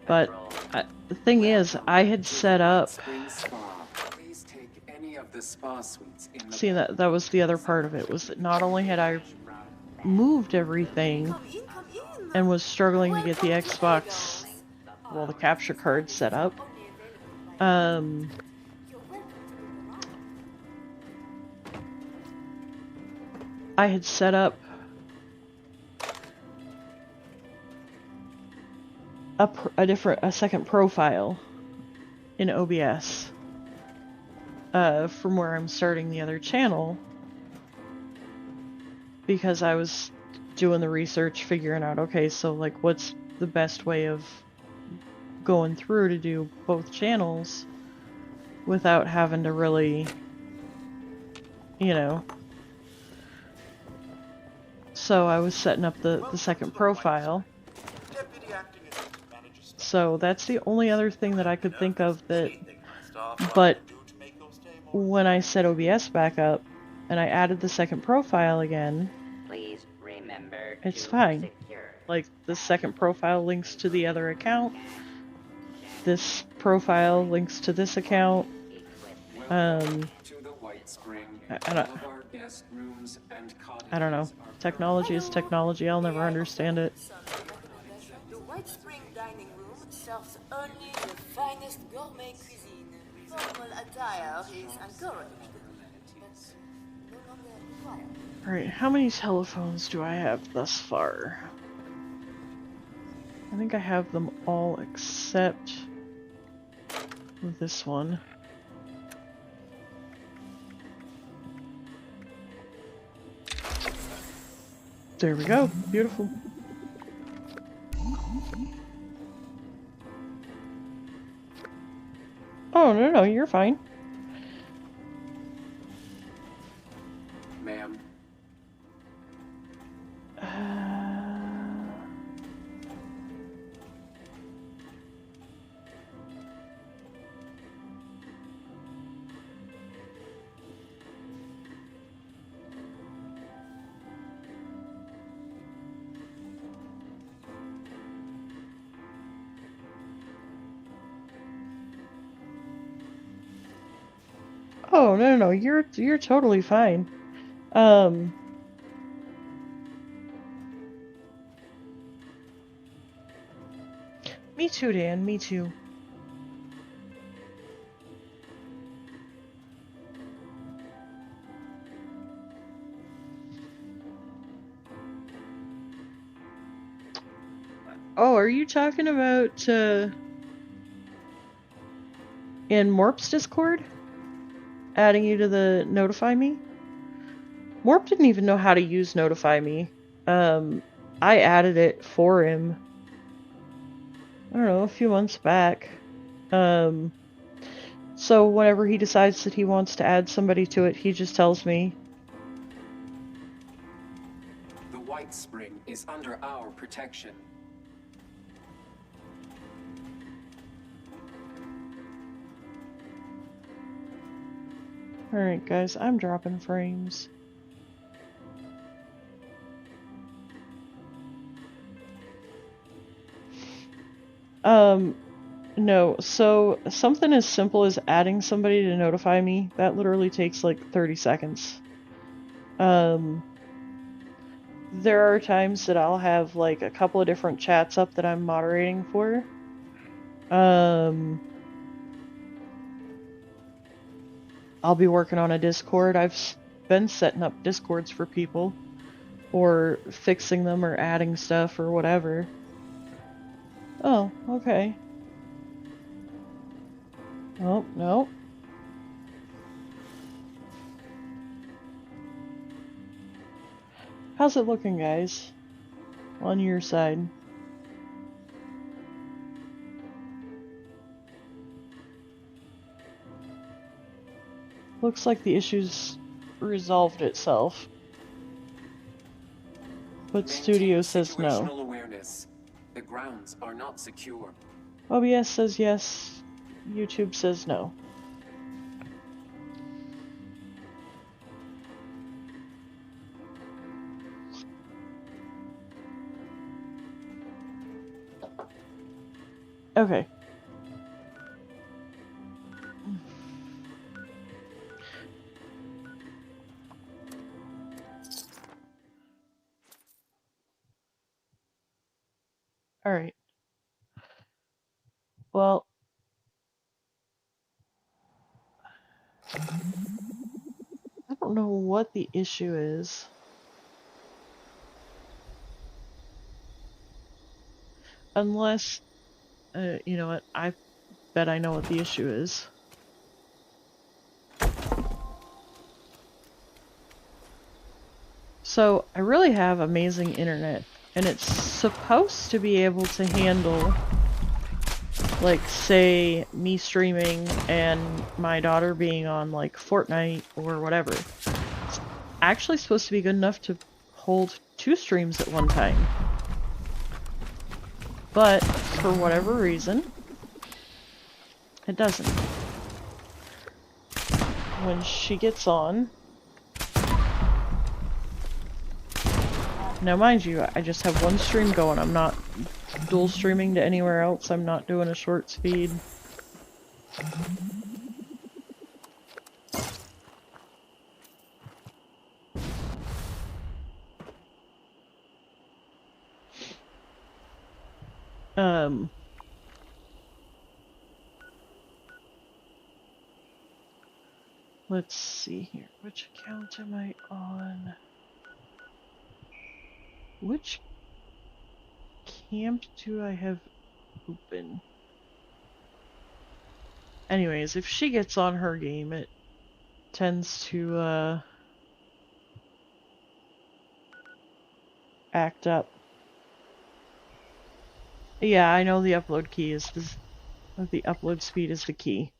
But, the thing is, I had set up... See, that was the other part of it, was that not only had I moved everything and was struggling to get the Xbox, well, the capture card set up, I had set up a second profile in OBS from where I'm starting the other channel, because I was doing the research, figuring out, okay, so like what's the best way of going through to do both channels without having to really, you know. So I was setting up the second profile. So that's the only other thing that I could think of that, but when I set OBS back up and I added the second profile again, Please remember it's to fine. secure. Like, the second profile links to the other account, this profile links to this account. I don't know. Technology is technology. I'll never understand it. The White Spring dining room serves only the finest gourmet cuisine. Formal attire is encouraged, but no longer required. Alright, how many telephones do I have thus far? I think I have them all except this one. There we go. Beautiful. Oh, no, you're fine. Ma'am. Oh, no, you're totally fine. Me too, Dan. Me too. Oh, are you talking about in Morp's Discord? Adding you to the Notify Me? Morp didn't even know how to use Notify Me. I added it for him. I don't know, a few months back. So whenever he decides that he wants to add somebody to it, he just tells me. The White Spring is under our protection. Alright guys, I'm dropping frames. No, so something as simple as adding somebody to Notify Me, that literally takes like 30 seconds. There are times that I'll have like a couple of different chats up that I'm moderating for. I'll be working on a Discord. I've been setting up Discords for people, or fixing them, or adding stuff, or whatever. Oh, okay. Oh, no. How's it looking, guys? On your side. Looks like the issue's resolved itself. But Studio says no. Situational awareness. The grounds are not secure. OBS says yes. YouTube says no. Okay. Alright. Well, I don't know what the issue is. Unless, you know what, I bet I know what the issue is. So, I really have amazing internet, and it's supposed to be able to handle, like, say, me streaming and my daughter being on, like, Fortnite or whatever. It's actually supposed to be good enough to hold 2 streams at one time. But, for whatever reason, it doesn't. When she gets on... Now mind you, I just have one stream going. I'm not dual streaming to anywhere else. I'm not doing a short speed. Let's see here. Which account am I on? Which camp do I have open? Anyways, if she gets on her game, it tends to, act up. Yeah, I know the upload key is the upload speed is the key.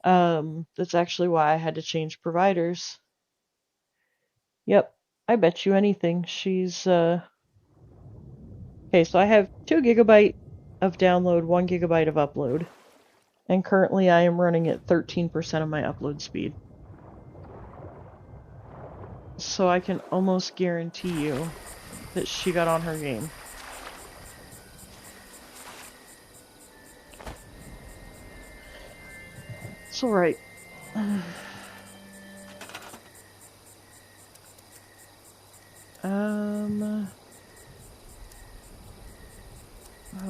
That's actually why I had to change providers. Yep, I bet you anything. She's, okay, so I have 2 GB of download, 1 GB of upload. And currently I am running at 13% of my upload speed. So I can almost guarantee you that she got on her game. It's alright.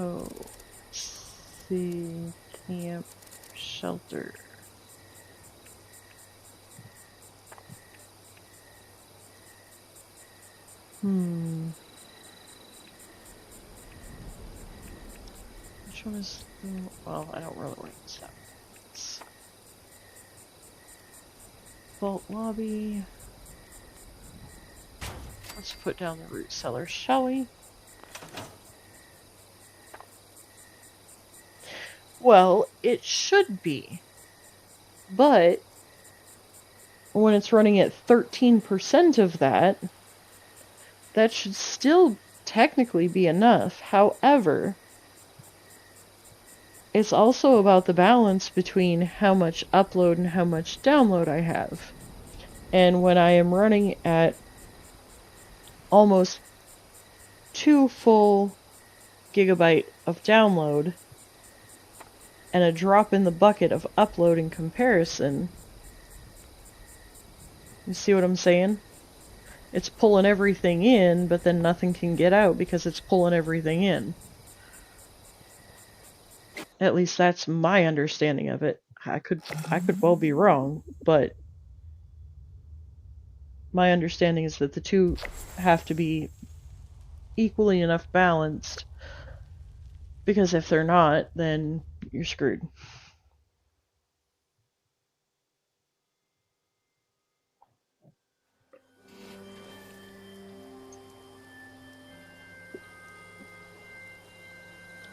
Oh, let's see. Camp, shelter. Which one is the, well, I don't really want to stop. Vault lobby. Let's put down the root cellar, shall we? Well, it should be. But when it's running at 13% of that, that should still technically be enough. However, it's also about the balance between how much upload and how much download I have. And when I am running at almost 2 full gigabyte of download and a drop in the bucket of upload in comparison, you see what I'm saying? It's pulling everything in, but then nothing can get out because it's pulling everything in. At least that's my understanding of it. I could well be wrong, but my understanding is that the two have to be equally enough balanced, because if they're not, then you're screwed.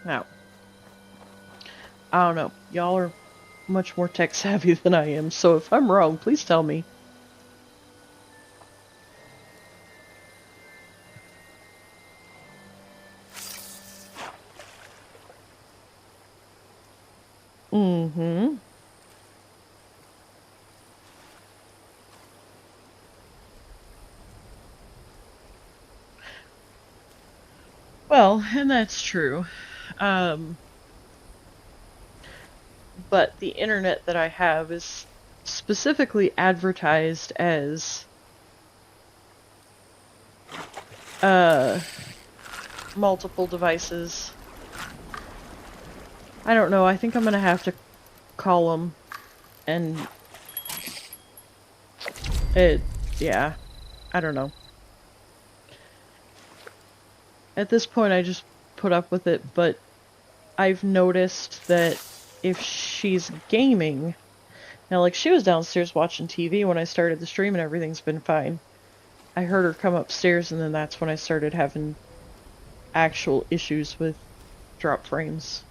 Now, I don't know. Y'all are much more tech savvy than I am, so if I'm wrong, please tell me. Mm-hmm. Well, and that's true. But the internet that I have is specifically advertised as multiple devices. I don't know, I think I'm gonna have to call them and yeah, I don't know. At this point I just put up with it, but I've noticed that if she's gaming, now like she was downstairs watching TV when I started the stream and everything's been fine. I heard her come upstairs and then that's when I started having actual issues with drop frames.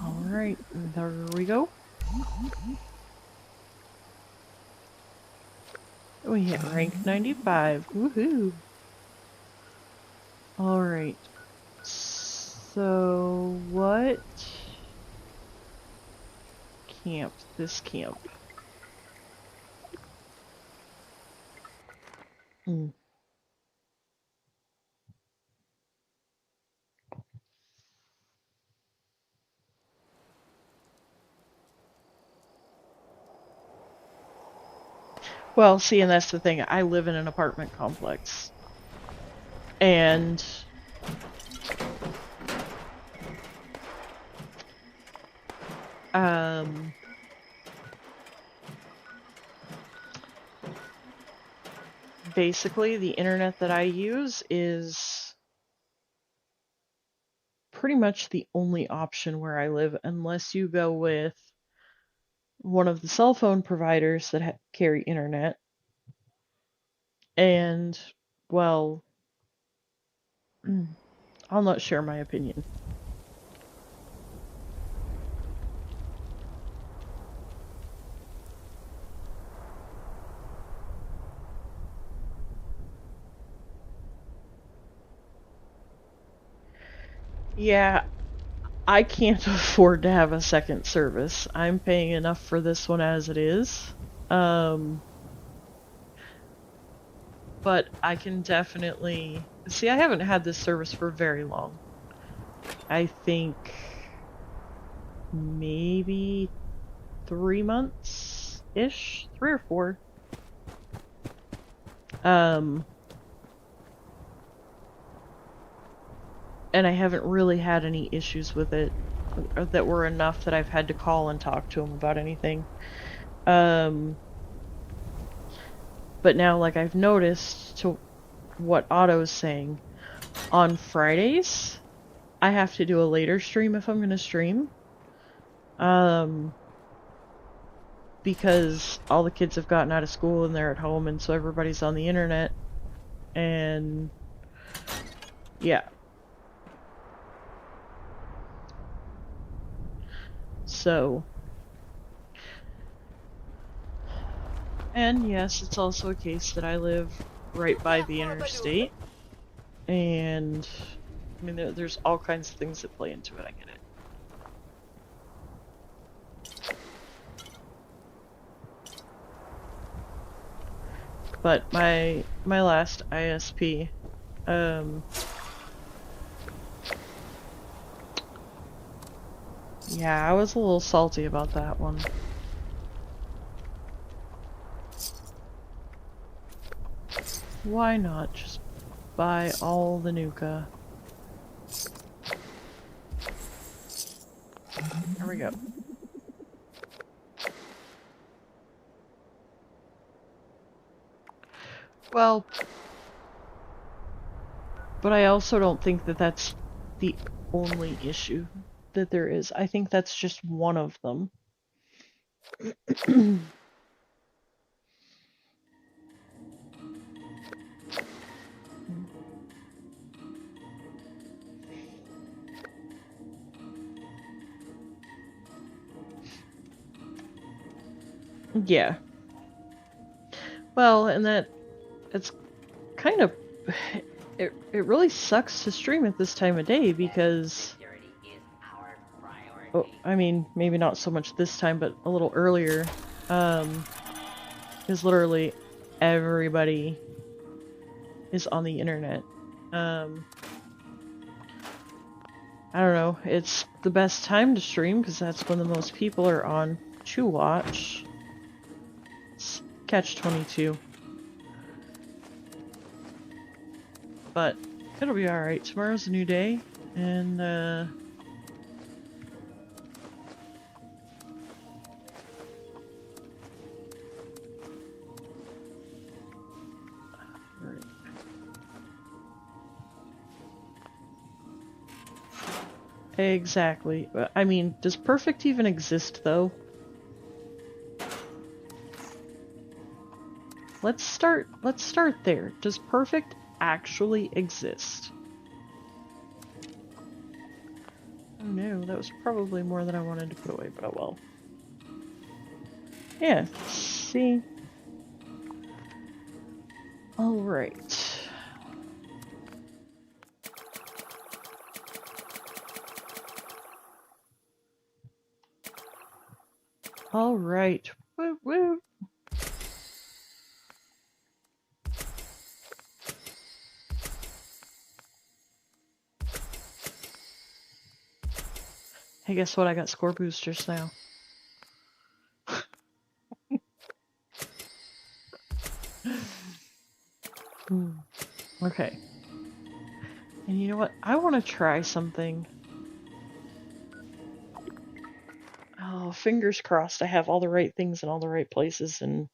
Alright, there we go. We hit rank 95. Woohoo! Alright. So, what? Camp. This camp. Well, see, and that's the thing. I live in an apartment complex. And basically the internet that I use is pretty much the only option where I live, unless you go with one of the cell phone providers that carry internet. And, well, I'll not share my opinion. Yeah, I can't afford to have a second service. I'm paying enough for this one as it is. But I can definitely See, I haven't had this service for very long. I think maybe 3 months-ish, 3 or 4. And I haven't really had any issues with it that were enough that I've had to call and talk to them about anything. But now, like, I've noticed to what Otto's saying, on Fridays, I have to do a later stream if I'm gonna stream. Because all the kids have gotten out of school and they're at home, and so everybody's on the internet. And yeah. So, and yes, it's also a case that I live right by the interstate, and I mean, there's all kinds of things that play into it. I get it. But my last ISP, yeah, I was a little salty about that one. Why not just buy all the Nuka? There we go. Well, but I also don't think that that's the only issue that there is. I think that's just one of them. Yeah. Well, and it's kind of it really sucks to stream at this time of day because I mean, maybe not so much this time, but a little earlier, is literally everybody is on the internet. I don't know, it's the best time to stream because that's when the most people are on to watch. It's catch-22. But it'll be alright. Tomorrow's a new day, and exactly. I mean, does perfect even exist, though? Let's start there. Does perfect actually exist? Oh no, that was probably more than I wanted to put away, but oh well. Yeah, see? Alright. Alright. Woo woo. Hey, guess what? I got score boosters now. Okay. And you know what? I want to try something. Oh, fingers crossed I have all the right things in all the right places and...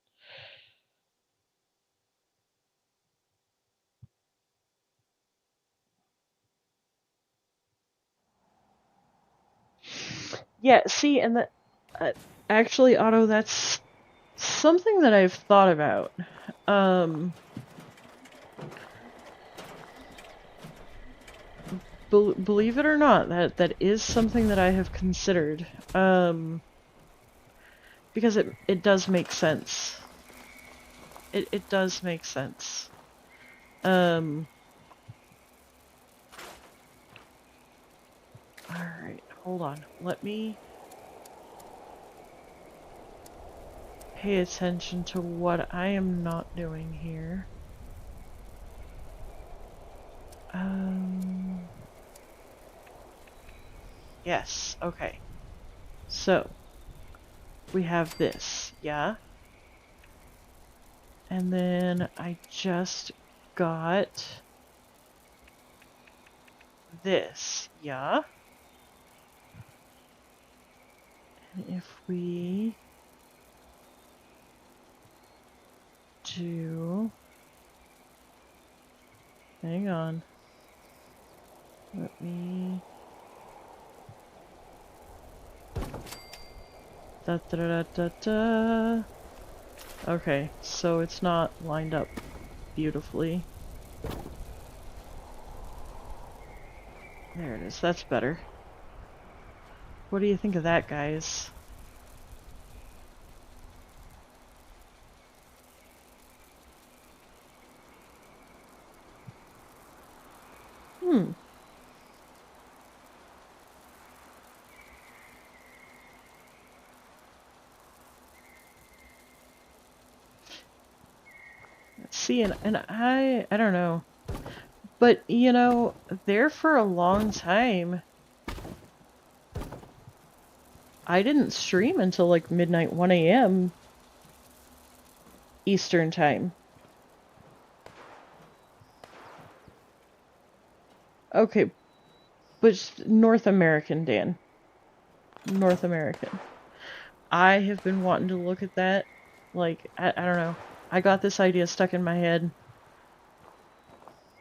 Yeah, see, and that... actually, Otto, that's something that I've thought about. Believe it or not, that is something that I have considered. Because it does make sense. It does make sense. Alright, hold on. Let me pay attention to what I am not doing here. Yes, okay. So, we have this, yeah? And then I just got this, yeah? And if we do... Hang on. Let me... Da da da da da. Okay, so it's not lined up beautifully. There it is, that's better. What do you think of that, guys? See, and I don't know. But, you know, there for a long time, I didn't stream until like midnight, 1 a.m. Eastern time. Okay, but North American, Dan. North American. I have been wanting to look at that. Like, I don't know. I got this idea stuck in my head.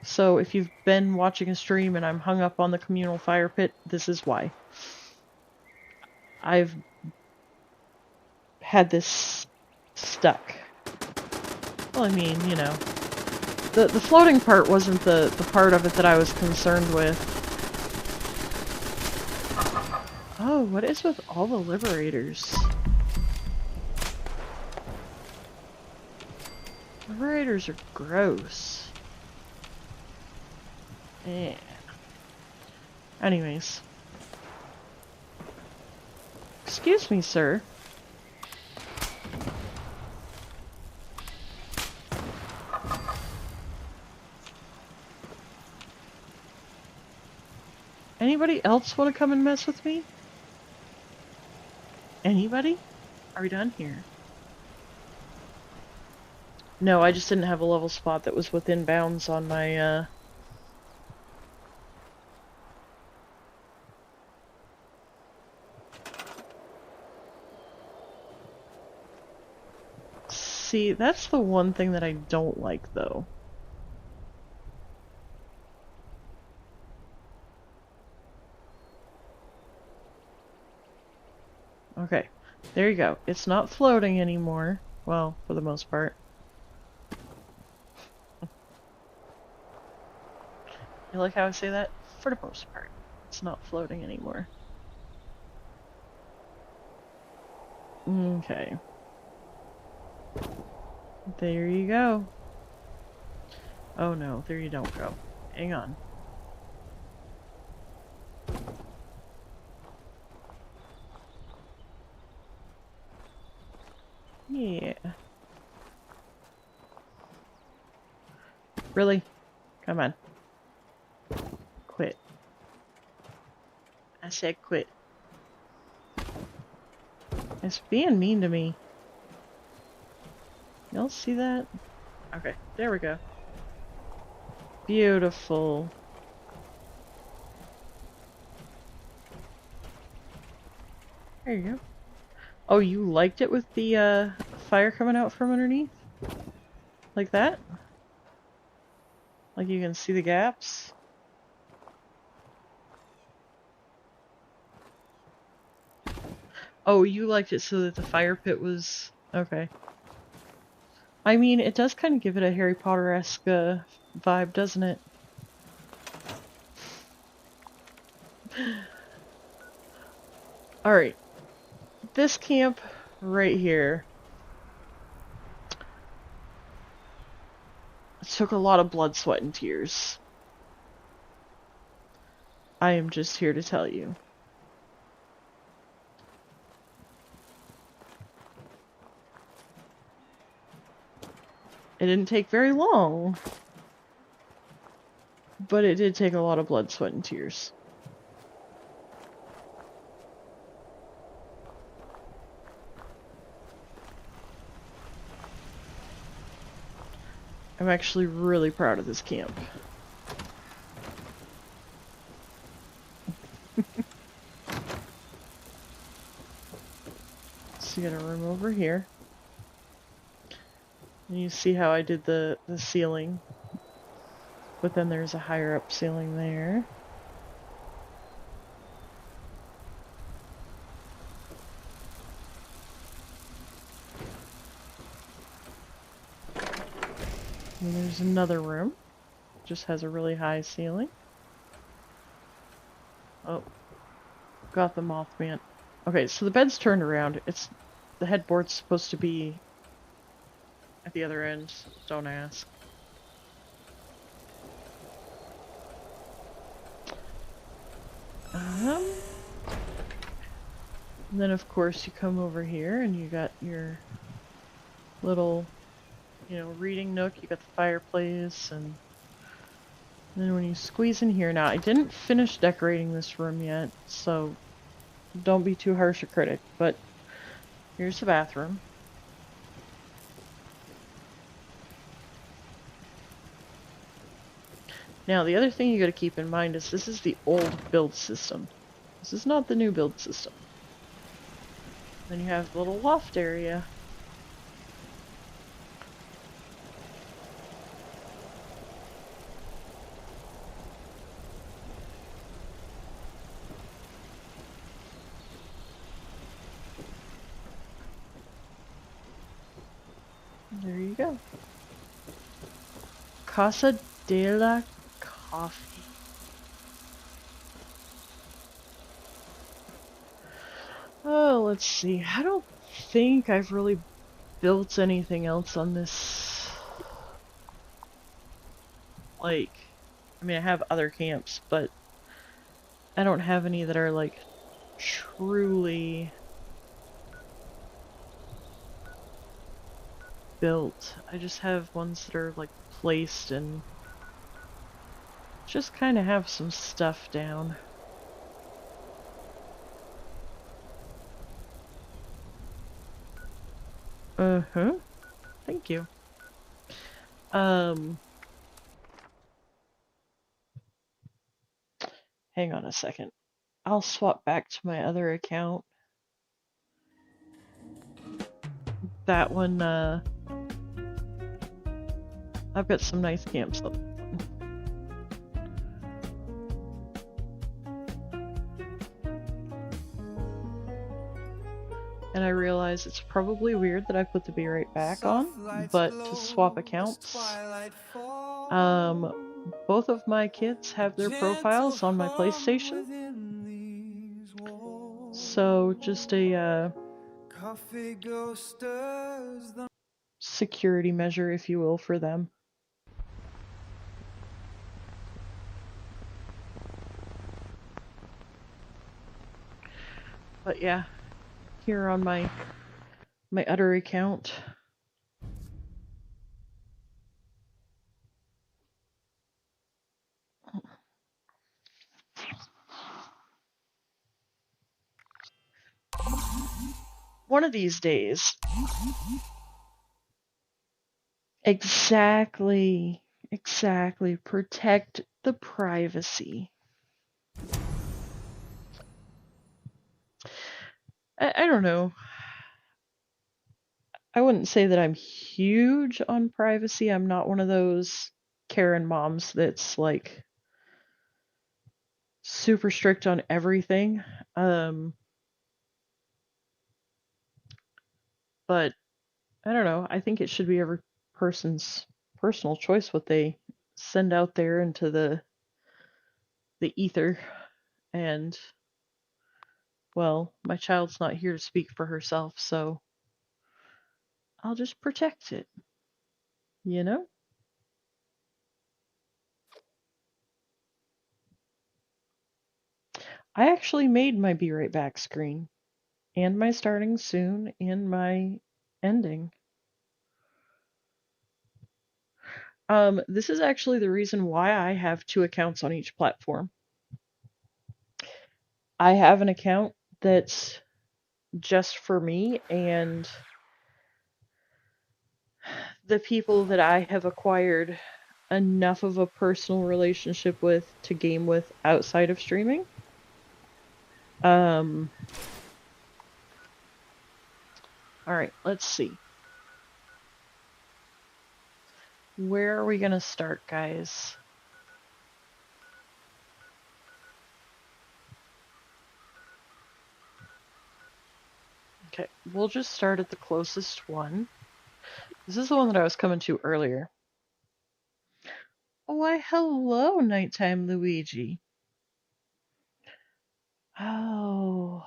So if you've been watching a stream and I'm hung up on the communal fire pit, this is why. I've had this stuck. Well, I mean, you know. The floating part wasn't the part of it that I was concerned with. Oh, what is with all the liberators? Liberators are gross. Yeah. Anyways. Excuse me, sir. Anybody else want to come and mess with me? Anybody? Are we done here? No, I just didn't have a level spot that was within bounds on my, See, that's the one thing that I don't like, though. Okay, there you go. It's not floating anymore. Well, for the most part. You like how I say that? For the most part. It's not floating anymore. Okay. There you go. Oh no, there you don't go. Hang on. Yeah. Really? Come on. Quit. I said quit. It's being mean to me. Y'all see that? Okay, there we go. Beautiful. There you go. Oh, you liked it with the fire coming out from underneath? Like that? Like you can see the gaps? Oh, you liked it so that the fire pit was... Okay. I mean, it does kind of give it a Harry Potter-esque vibe, doesn't it? Alright. This camp right here took a lot of blood, sweat, and tears. I am just here to tell you. It didn't take very long. But it did take a lot of blood, sweat, and tears. I'm actually really proud of this camp. So you got a room over here. And you see how I did the ceiling. But then there's a higher up ceiling there. And there's another room. Just has a really high ceiling. Oh. Got the Mothman. Okay, so the bed's turned around. The headboard's supposed to be at the other end. Don't ask. And then of course you come over here and you got your little, reading nook. You got the fireplace, and then when you squeeze in here, now I didn't finish decorating this room yet, so don't be too harsh a critic, but here's the bathroom. Now the other thing you gotta keep in mind is this is the old build system. This is not the new build system. Then you have the little loft area. There you go. Casa de la Coffee. Oh, let's see. I don't think I've really built anything else on this. Like, I mean, I have other camps, but I don't have any that are, like, truly built. I just have ones that are, like, placed and just kind of have some stuff down. Uh-huh. Thank you. Hang on a second. I'll swap back to my other account. That one, I've got some nice camps up. And I realize it's probably weird that I put the Be Right Back on, but to swap accounts, both of my kids have their profiles on my PlayStation, so just a security measure, if you will, for them. But yeah, here on my other account, one of these days. Exactly. Protect the privacy. I don't know. I wouldn't say that I'm huge on privacy. I'm not one of those Karen moms that's like super strict on everything. But I don't know. I think it should be every person's personal choice what they send out there into the ether. And well, my child's not here to speak for herself, so I'll just protect it. You know? I actually made my Be Right Back screen, and my starting soon, and my ending. This is actually the reason why I have 2 accounts on each platform. I have an account that's just for me and the people that I have acquired enough of a personal relationship with to game with outside of streaming. Alright, let's see. Where are we gonna start, guys? Okay, we'll just start at the closest one. This is the one that I was coming to earlier. Why, hello, Nighttime Luigi. Oh.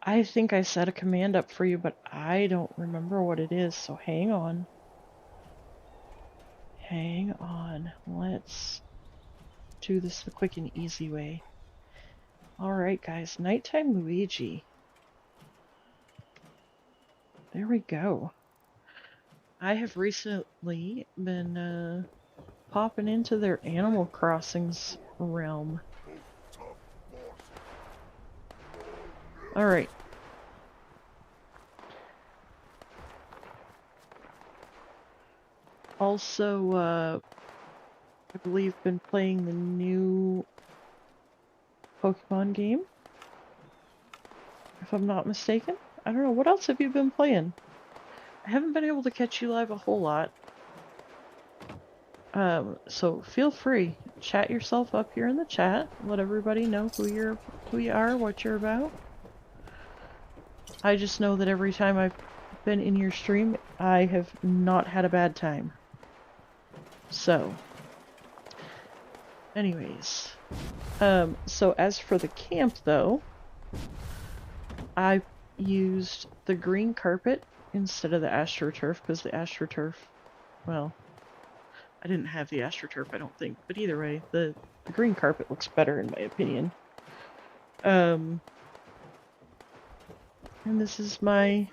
I think I set a command up for you, but I don't remember what it is, so hang on. Hang on. Let's do this the quick and easy way. Alright, guys. Nighttime Luigi. There we go. I have recently been popping into their Animal Crossings realm. Alright. Also, I believe been playing the new Pokemon game, if I'm not mistaken. I don't know, what else have you been playing? I haven't been able to catch you live a whole lot. So feel free, chat yourself up here in the chat, let everybody know who you are, what you're about. I just know that every time I've been in your stream, I have not had a bad time. So, anyways, so as for the camp though, I used the green carpet instead of the AstroTurf because the AstroTurf, well, I didn't have the AstroTurf, I don't think, but either way, the green carpet looks better in my opinion. And this is my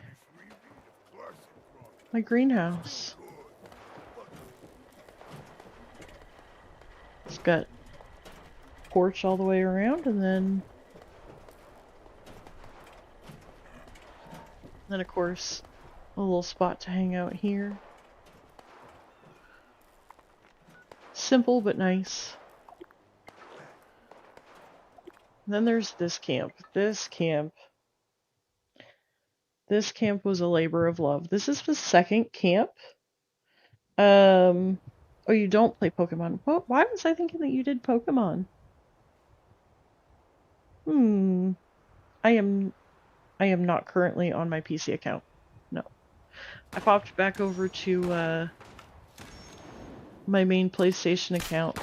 greenhouse. It's got porch all the way around, and then of course a little spot to hang out here. Simple but nice. And then there's this camp. This camp was a labor of love. This is the second camp. Oh, you don't play Pokemon. What? Why was I thinking that you did Pokemon? I am not currently on my PC account. No. I popped back over to my main PlayStation account.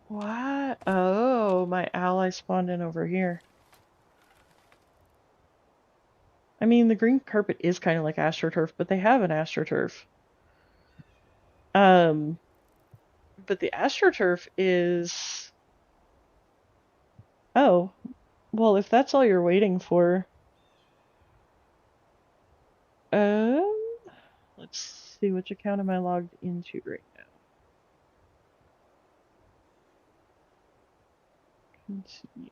What? Oh, my ally spawned in over here. I mean, the green carpet is kind of like AstroTurf, but they have an AstroTurf. But the AstroTurf is... Oh, well, if that's all you're waiting for... Let's see, which account am I logged into right now? Continue.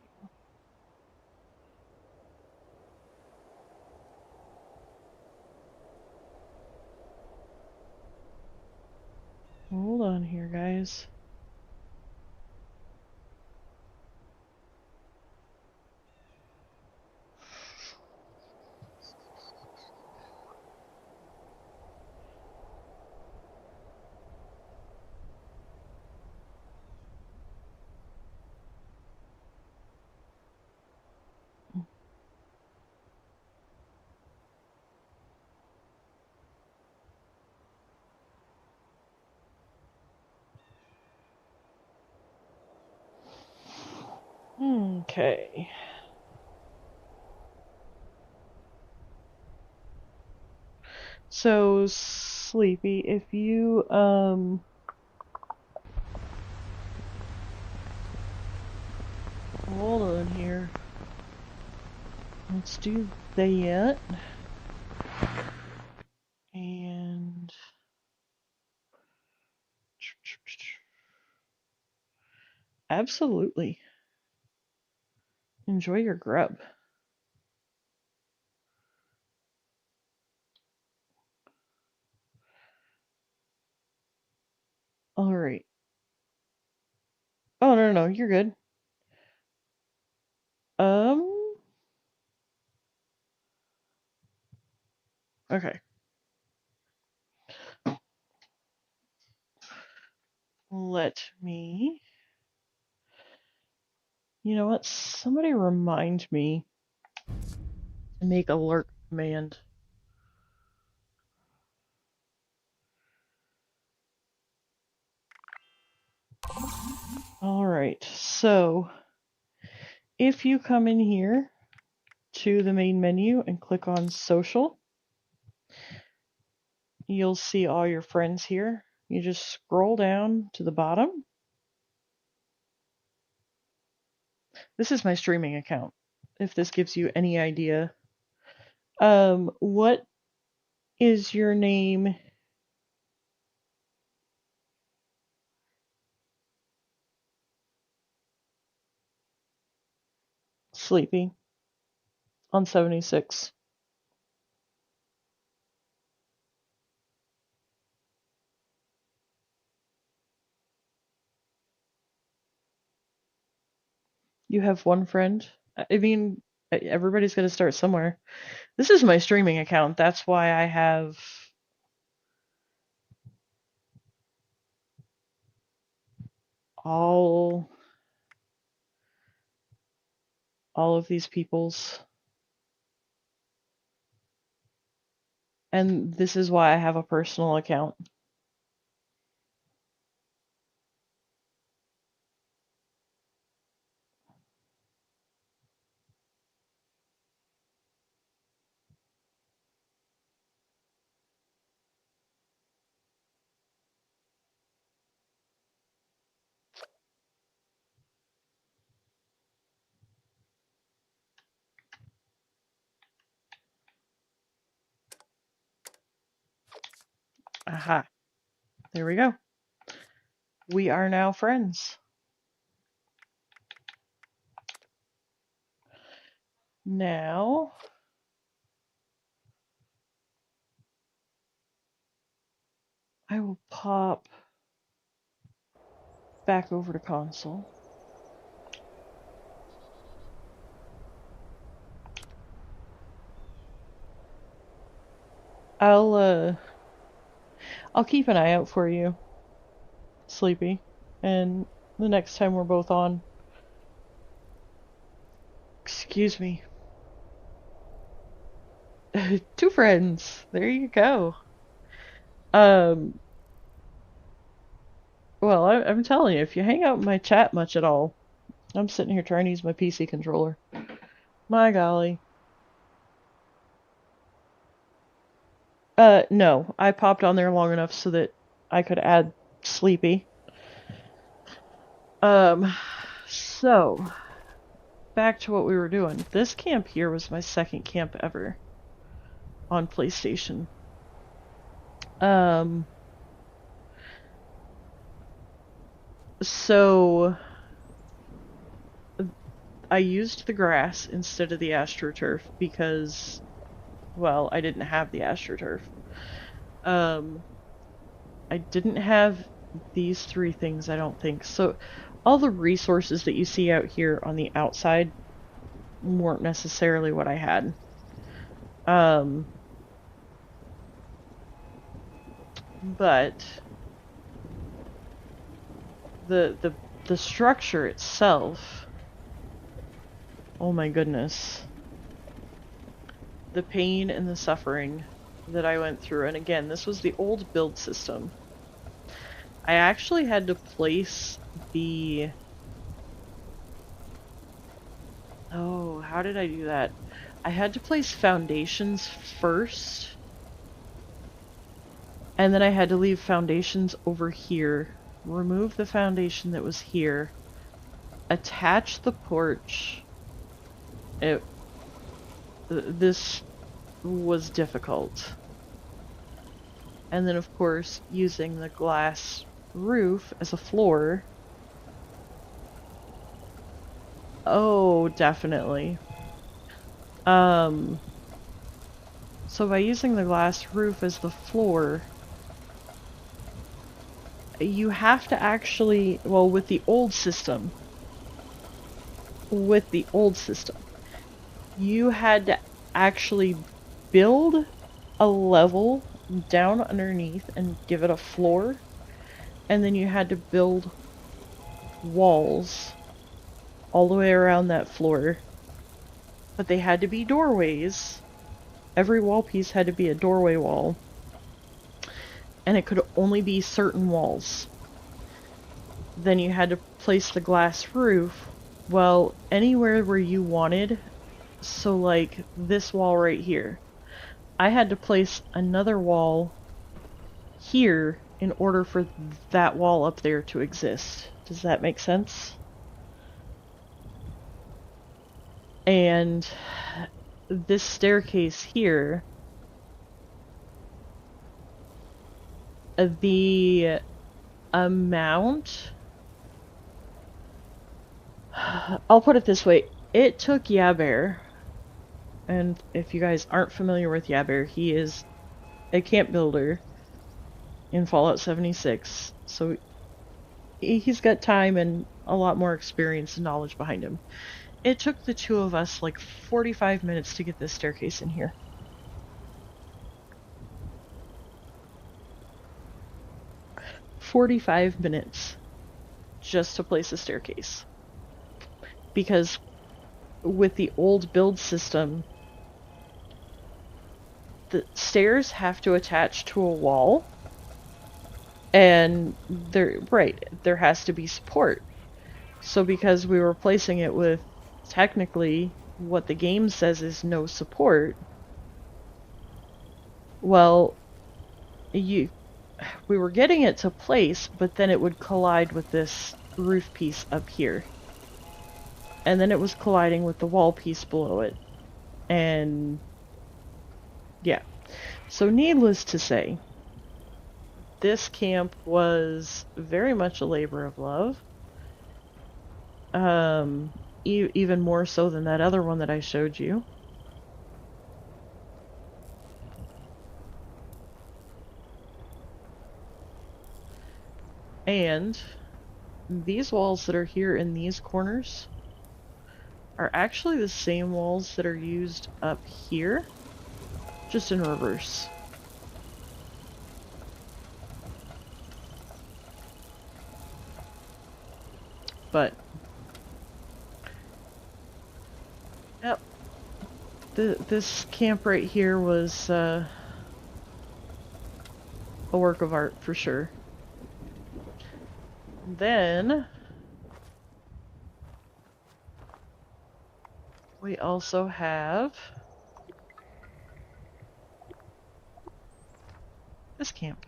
Hold on here, guys. Okay. So, Sleepy, if you, doing here? Let's do that. And absolutely. Enjoy your grub. All right. Oh, no, you're good. Okay. Let me... You know what? Somebody remind me to make alert command. Alright, so if you come in here to the main menu and click on social, you'll see all your friends here. You just scroll down to the bottom. This is my streaming account, if this gives you any idea. What is your name? Sleepy on 76. You have one friend? I mean, everybody's got to start somewhere. This is my streaming account. That's why I have all of these people's. And this is why I have a personal account. Aha. There we go. We are now friends. Now, I will pop back over to console. I'll keep an eye out for you, Sleepy, and the next time we're both on. Excuse me. 2 friends. There you go. Well, I'm telling you, if you hang out in my chat much at all, I'm sitting here trying to use my PC controller. My golly. No. I popped on there long enough so that I could add Sleepy. So, back to what we were doing. This camp here was my second camp ever on PlayStation. So I used the grass instead of the AstroTurf because, well, I didn't have the AstroTurf. I didn't have these 3 things, I don't think. So all the resources that you see out here on the outside weren't necessarily what I had. But the structure itself, oh my goodness, the pain and the suffering that I went through. And again, this was the old build system. I actually had to place the... Oh, how did I do that? I had to place foundations first. And then I had to leave foundations over here. Remove the foundation that was here. Attach the porch. This was difficult. And then, of course, using the glass roof as a floor. Oh, definitely. So by using the glass roof as the floor, you have to actually, well, with the old system, you had to actually build a level down underneath and give it a floor, and then you had to build walls all the way around that floor, but they had to be doorways. Every wall piece had to be a doorway wall, and it could only be certain walls. Then you had to place the glass roof, well, anywhere where you wanted. So like this wall right here, I had to place another wall here in order for that wall up there to exist. Does that make sense? And this staircase here, the amount, I'll put it this way, it took Yabear, and if you guys aren't familiar with Yabear, he is a camp builder in Fallout 76, so he's got time and a lot more experience and knowledge behind him. It took the two of us like 45 minutes to get this staircase in here. "45 minutes just to place a staircase. Because with the old build system, the stairs have to attach to a wall, and there has to be support. So because we were placing it with technically what the game says is no support, well, we were getting it to place, but then it would collide with this roof piece up here. And then it was colliding with the wall piece below it. And yeah. So needless to say, this camp was very much a labor of love. Even more so than that other one that I showed you. And these walls that are here in these corners are actually the same walls that are used up here, just in reverse. But yep, this camp right here was a work of art for sure. Then we also have this camp.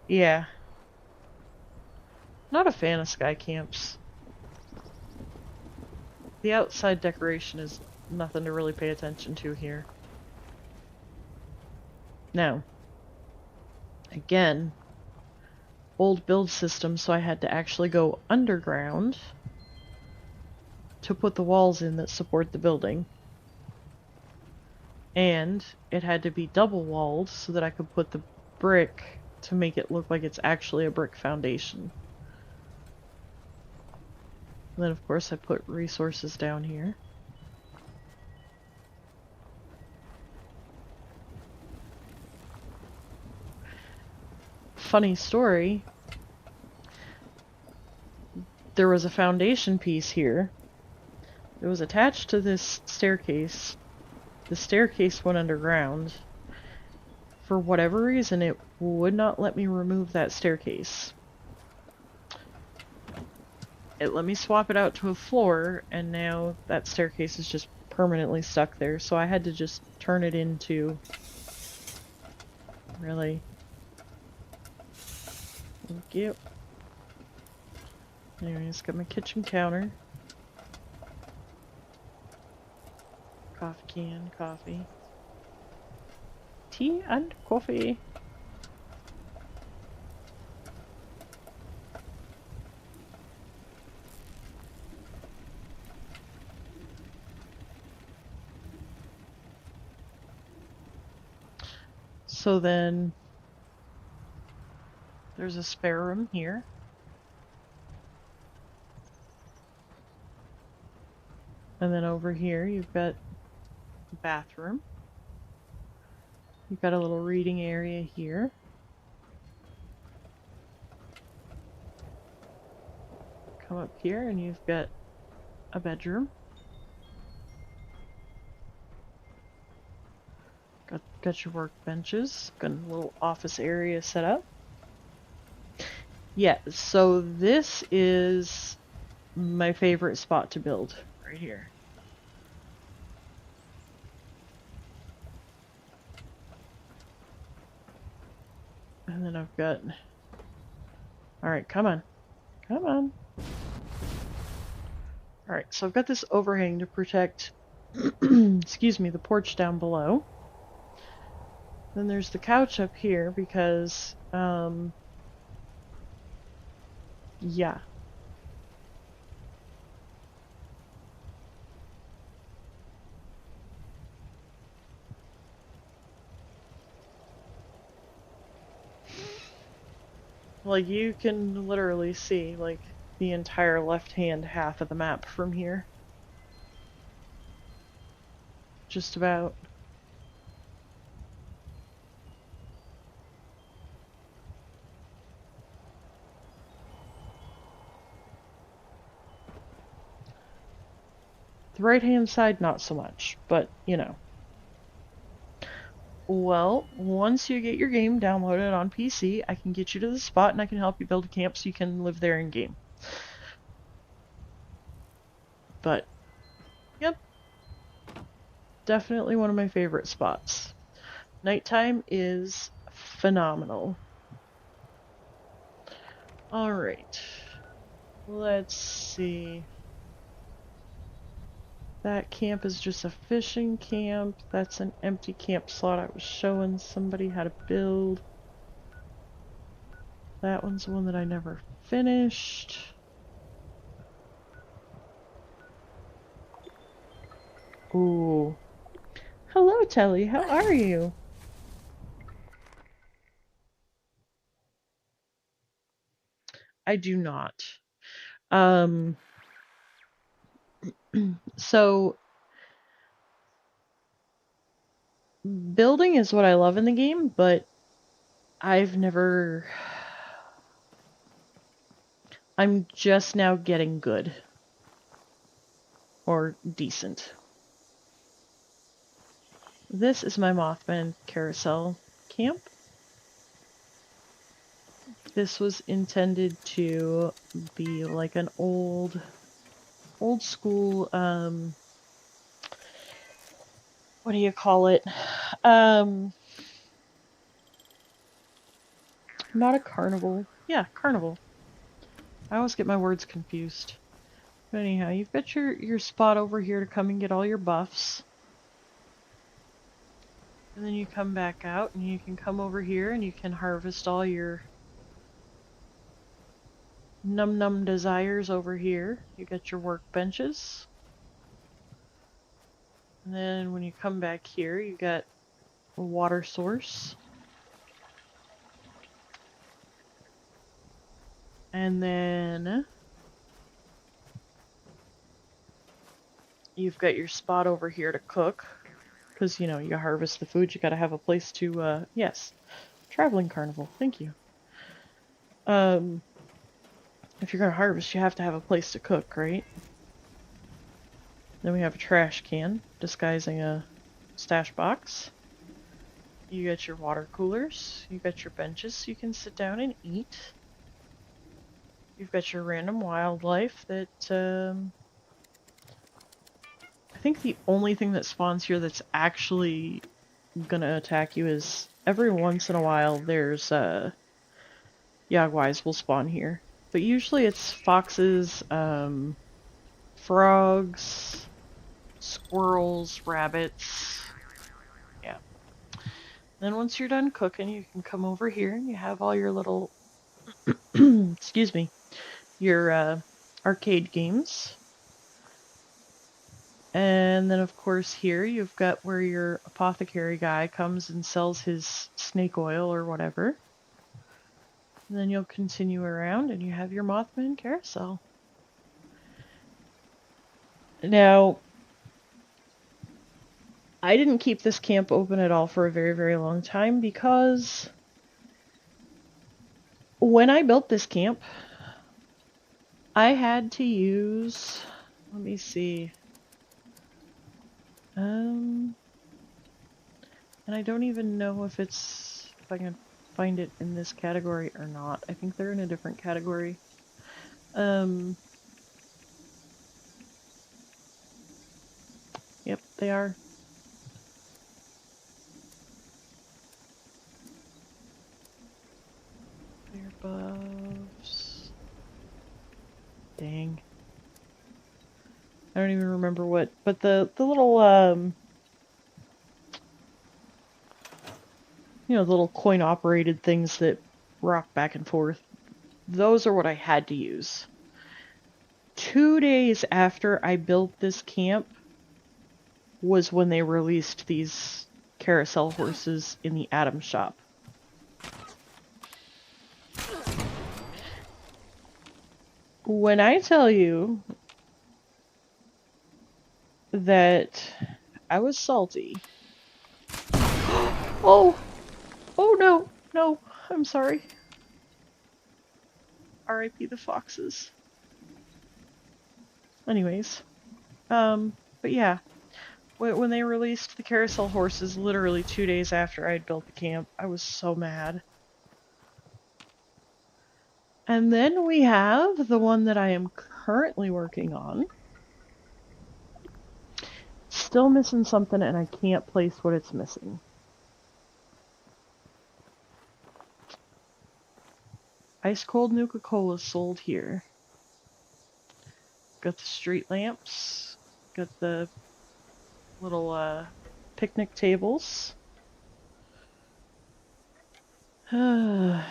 Yeah. Not a fan of sky camps. The outside decoration is nothing to really pay attention to here. Now, again, old build system, so I had to actually go underground to put the walls in that support the building. And it had to be double walled so that I could put the brick to make it look like it's actually a brick foundation. And then of course I put resources down here. Funny story, there was a foundation piece here. It was attached to this staircase. The staircase went underground. For whatever reason, it would not let me remove that staircase. It let me swap it out to a floor, and now that staircase is just permanently stuck there, so I had to just turn it into... Really? Thank you. Anyways, got my kitchen counter. Coffee can, coffee. Tea and coffee. So then there's a spare room here. And then over here you've got the bathroom. You've got a little reading area here. Come up here and you've got a bedroom. Got your workbenches. Got a little office area set up. Yeah, so this is my favorite spot to build right here. And then I've got... Alright, come on. Come on. Alright, so I've got this overhang to protect, excuse me, the porch down below. Then there's the couch up here because, yeah. Like, you can literally see, like, the entire left-hand half of the map from here. Just about. The right-hand side, not so much, but, you know. Well, once you get your game downloaded on PC, I can get you to the spot and I can help you build a camp so you can live there in-game. But, yep. Definitely one of my favorite spots. Nighttime is phenomenal. Alright. Let's see. That camp is just a fishing camp. That's an empty camp slot I was showing somebody how to build. That one's the one that I never finished. Ooh. Hello, Telly. How are you? I do not. So, building is what I love in the game, but I'm just now getting good. Or decent. This is my Mothman Carousel camp. This was intended to be like an old school, what do you call it? Not a carnival. Yeah, carnival. I always get my words confused. But anyhow, you've got your spot over here to come and get all your buffs. And then you come back out and you can come over here and you can harvest all your num desires over here. You got your workbenches. And then when you come back here, you got a water source. And then you've got your spot over here to cook. Because, you know, you harvest the food, you gotta have a place to, yes. Traveling carnival, thank you. If you're gonna harvest, you have to have a place to cook, right? Then we have a trash can, disguising a stash box. You got your water coolers. You got your benches so you can sit down and eat. You've got your random wildlife that, I think the only thing that spawns here that's actually gonna attack you is every once in a while there's, Yagwais will spawn here. But usually it's foxes, frogs, squirrels, rabbits. Yeah. Then once you're done cooking, you can come over here and you have all your little, excuse me, your arcade games. And then of course here you've got where your apothecary guy comes and sells his snake oil or whatever. And then you'll continue around and you have your Mothman carousel. Now, I didn't keep this camp open at all for a very, very long time because when I built this camp, I had to use, let me see, and I don't even know if I can find it in this category or not. I think they're in a different category. Yep, they are. Bear buffs. Dang. I don't even remember what, but the little, you know, the little coin-operated things that rock back and forth, those are what I had to use. 2 days after I built this camp was when they released these carousel horses in the Atom shop. When I tell you that I was salty. Oh! Oh no! No! I'm sorry. R.I.P. the foxes. Anyways. But yeah. When they released the carousel horses literally 2 days after I had built the camp, I was so mad. And then we have the one that I am currently working on. Still missing something and I can't place what it's missing. Ice cold Nuka-Cola sold here. Got the street lamps. Got the little picnic tables. The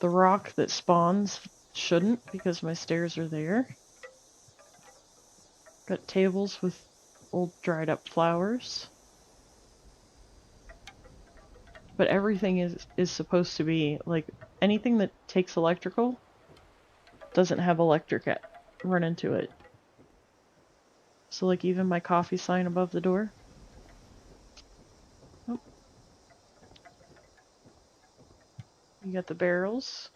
rock that spawns shouldn't because my stairs are there. Got tables with old dried up flowers. But everything is supposed to be, like, anything that takes electrical doesn't have electric run into it. So, like, even my coffee sign above the door. Oh. You got the barrels.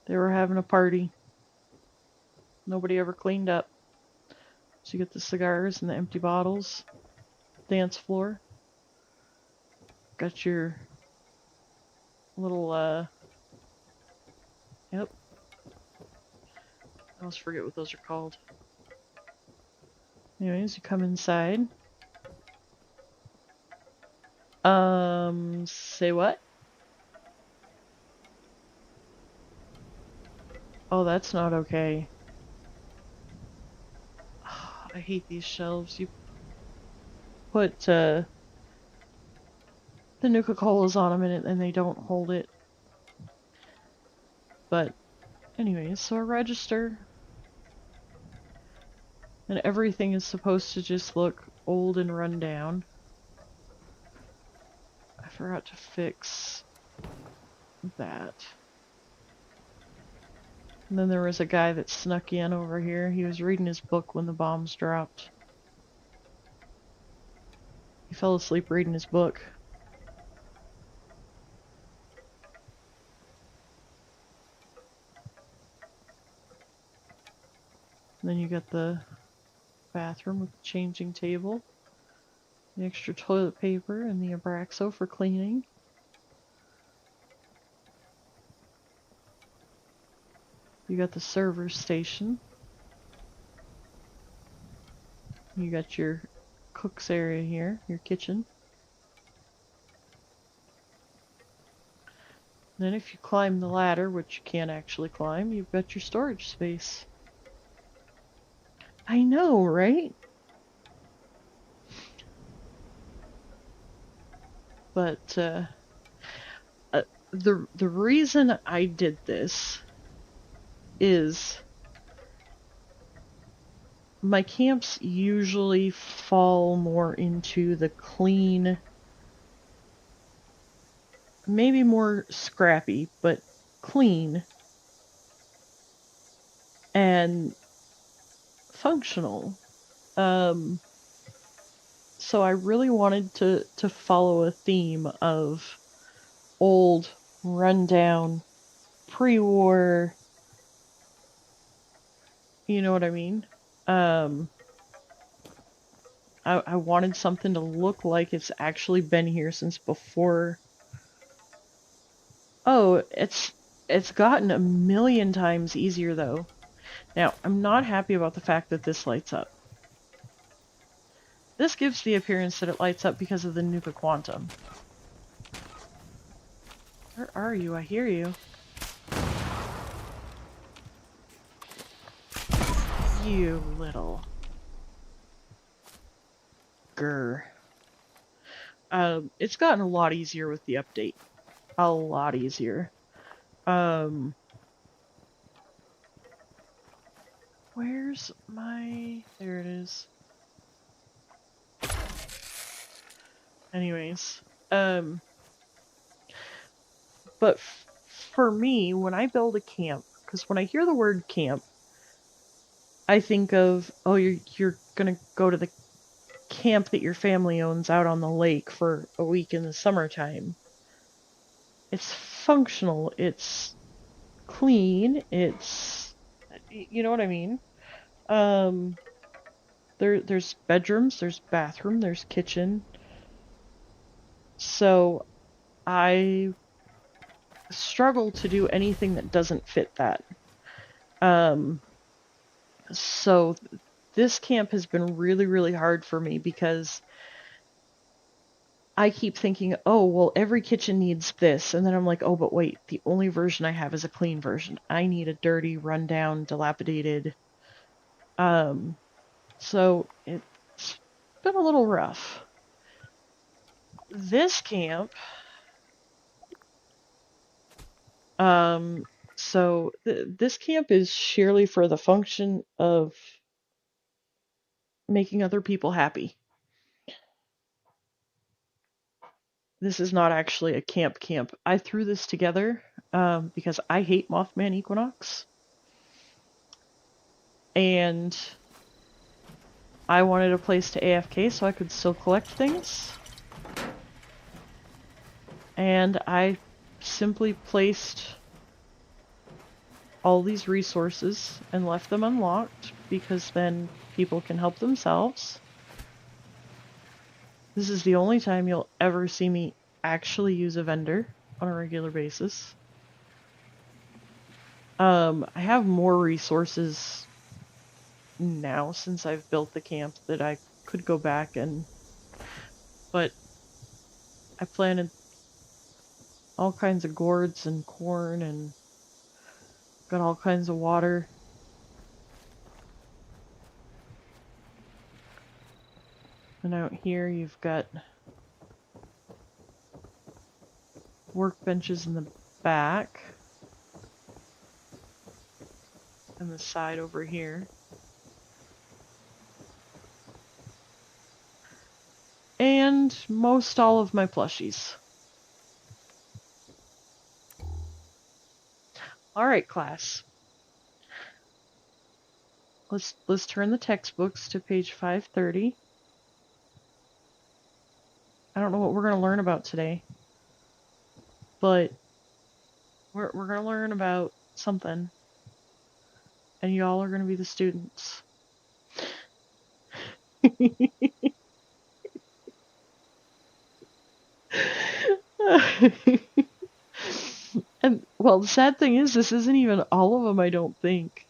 They were having a party. Nobody ever cleaned up. So you get the cigars and the empty bottles. Dance floor. Got your little, yep. I always forget what those are called. Anyways, you come inside. Say what? Oh, that's not okay. I hate these shelves. You put, the Nuka-Colas on them and they don't hold it. But, anyways, so a register. And everything is supposed to just look old and run down. I forgot to fix that. And then there was a guy that snuck in over here. He was reading his book when the bombs dropped. He fell asleep reading his book. And then you got the bathroom with the changing table, the extra toilet paper, and the Abraxo for cleaning. You got the server station. You got your cook's area here, your kitchen. Then if you climb the ladder, which you can't actually climb, you've got your storage space. I know, right? But the reason I did this is my camps usually fall more into the clean, maybe more scrappy, but clean and functional. So I really wanted to follow a theme of old, rundown, pre-war, you know what I mean? I wanted something to look like it's actually been here since before. Oh, it's gotten a million times easier though. Now, I'm not happy about the fact that this lights up. This gives the appearance that it lights up because of the Nuka Quantum. Where are you? I hear you. You little... grr. It's gotten a lot easier with the update. A lot easier. Where's my... there it is. Anyways, but for me, when I build a camp, because when I hear the word camp, I think of, oh, you're gonna go to the camp that your family owns out on the lake for a week in the summertime. It's functional, it's clean, it's, you know what I mean? There's bedrooms, there's bathroom, there's kitchen. So I struggle to do anything that doesn't fit that. So this camp has been really, really hard for me because I keep thinking, oh, well, every kitchen needs this. And then I'm like, oh, but wait, the only version I have is a clean version. I need a dirty, rundown, dilapidated. So it's been a little rough. This camp, so this camp is sheerly for the function of making other people happy. This is not actually a camp. I threw this together because I hate Mothman Equinox. And I wanted a place to AFK so I could still collect things. And I simply placed all these resources and left them unlocked because then people can help themselves. This is the only time you'll ever see me actually use a vendor on a regular basis. I have more resources now since I've built the camp that I could go back and... but I planted all kinds of gourds and corn and got all kinds of water. And out here you've got workbenches in the back and the side over here. And most all of my plushies. Alright, class. Let's turn the textbooks to page 530. I don't know what we're going to learn about today, but we're going to learn about something, and y'all are going to be the students. And, well, the sad thing is, this isn't even all of them, I don't think.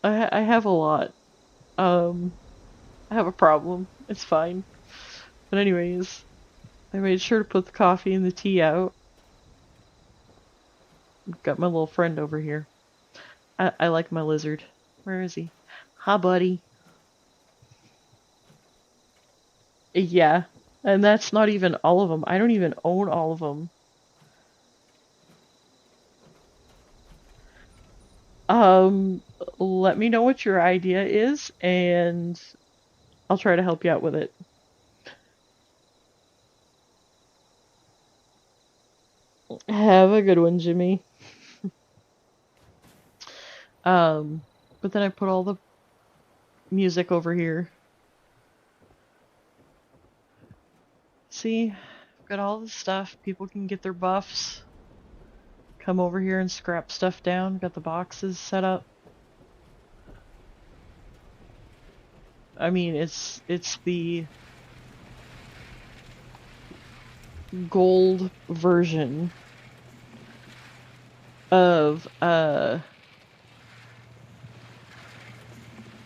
I have a lot. I have a problem. It's fine. But anyways, I made sure to put the coffee and the tea out. Got my little friend over here. I like my lizard. Where is he? Hi, buddy. Yeah, and that's not even all of them. I don't even own all of them. Let me know what your idea is, and I'll try to help you out with it. Have a good one, Jimmy. But then I put all the music over here. See, I've got all the stuff. People can get their buffs. Come over here and scrap stuff down. Got the boxes set up. I mean, it's the gold version of an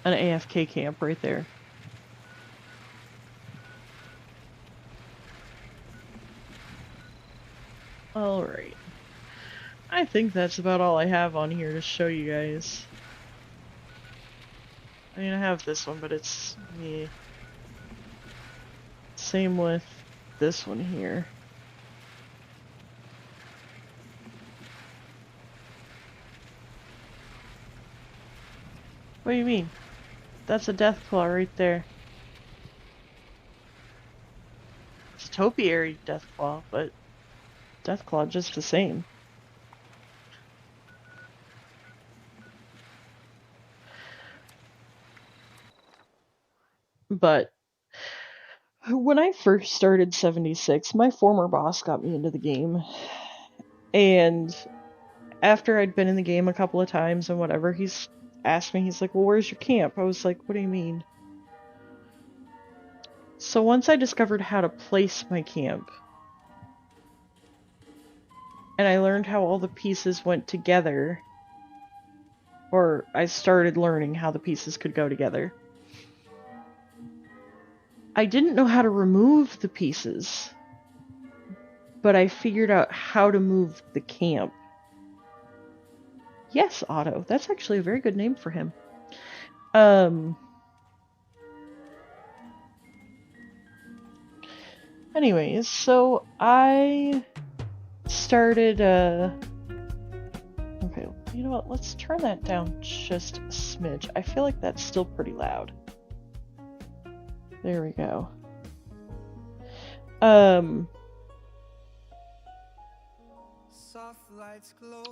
AFK camp right there. Alright. I think that's about all I have on here to show you guys. I mean, I have this one, but it's... yeah. Same with this one here. What do you mean? That's a Deathclaw right there. It's a topiary Deathclaw, but Deathclaw just the same. But when I first started 76, my former boss got me into the game. And after I'd been in the game a couple of times and whatever, he's asked me, he's like, well, where's your camp? I was like, what do you mean? So once I discovered how to place my camp, and I learned how all the pieces went together, or I started learning how the pieces could go together, I didn't know how to remove the pieces, but I figured out how to move the camp. Yes, Otto. That's actually a very good name for him. Anyways, so I started, okay, you know what, let's turn that down just a smidge. I feel like that's still pretty loud. There we go.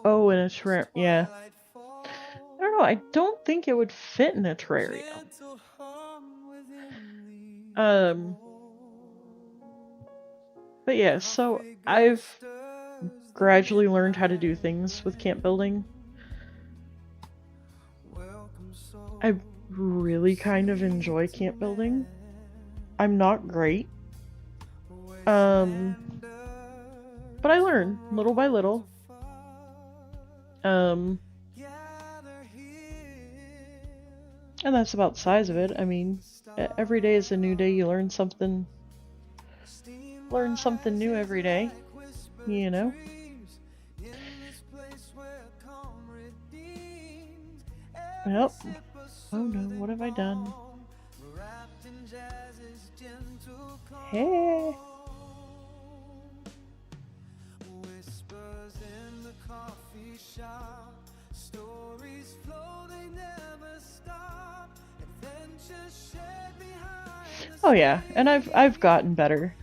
Oh, in a terrarium, yeah. I don't know, I don't think it would fit in a terrarium. But yeah, so I've gradually learned how to do things with camp building. I really kind of enjoy camp building. I'm not great. But I learn little by little. And that's about the size of it. I mean, every day is a new day. You learn something new every day, you know? Yep. Oh no, what have I done? Hey! Oh yeah, and I've gotten better.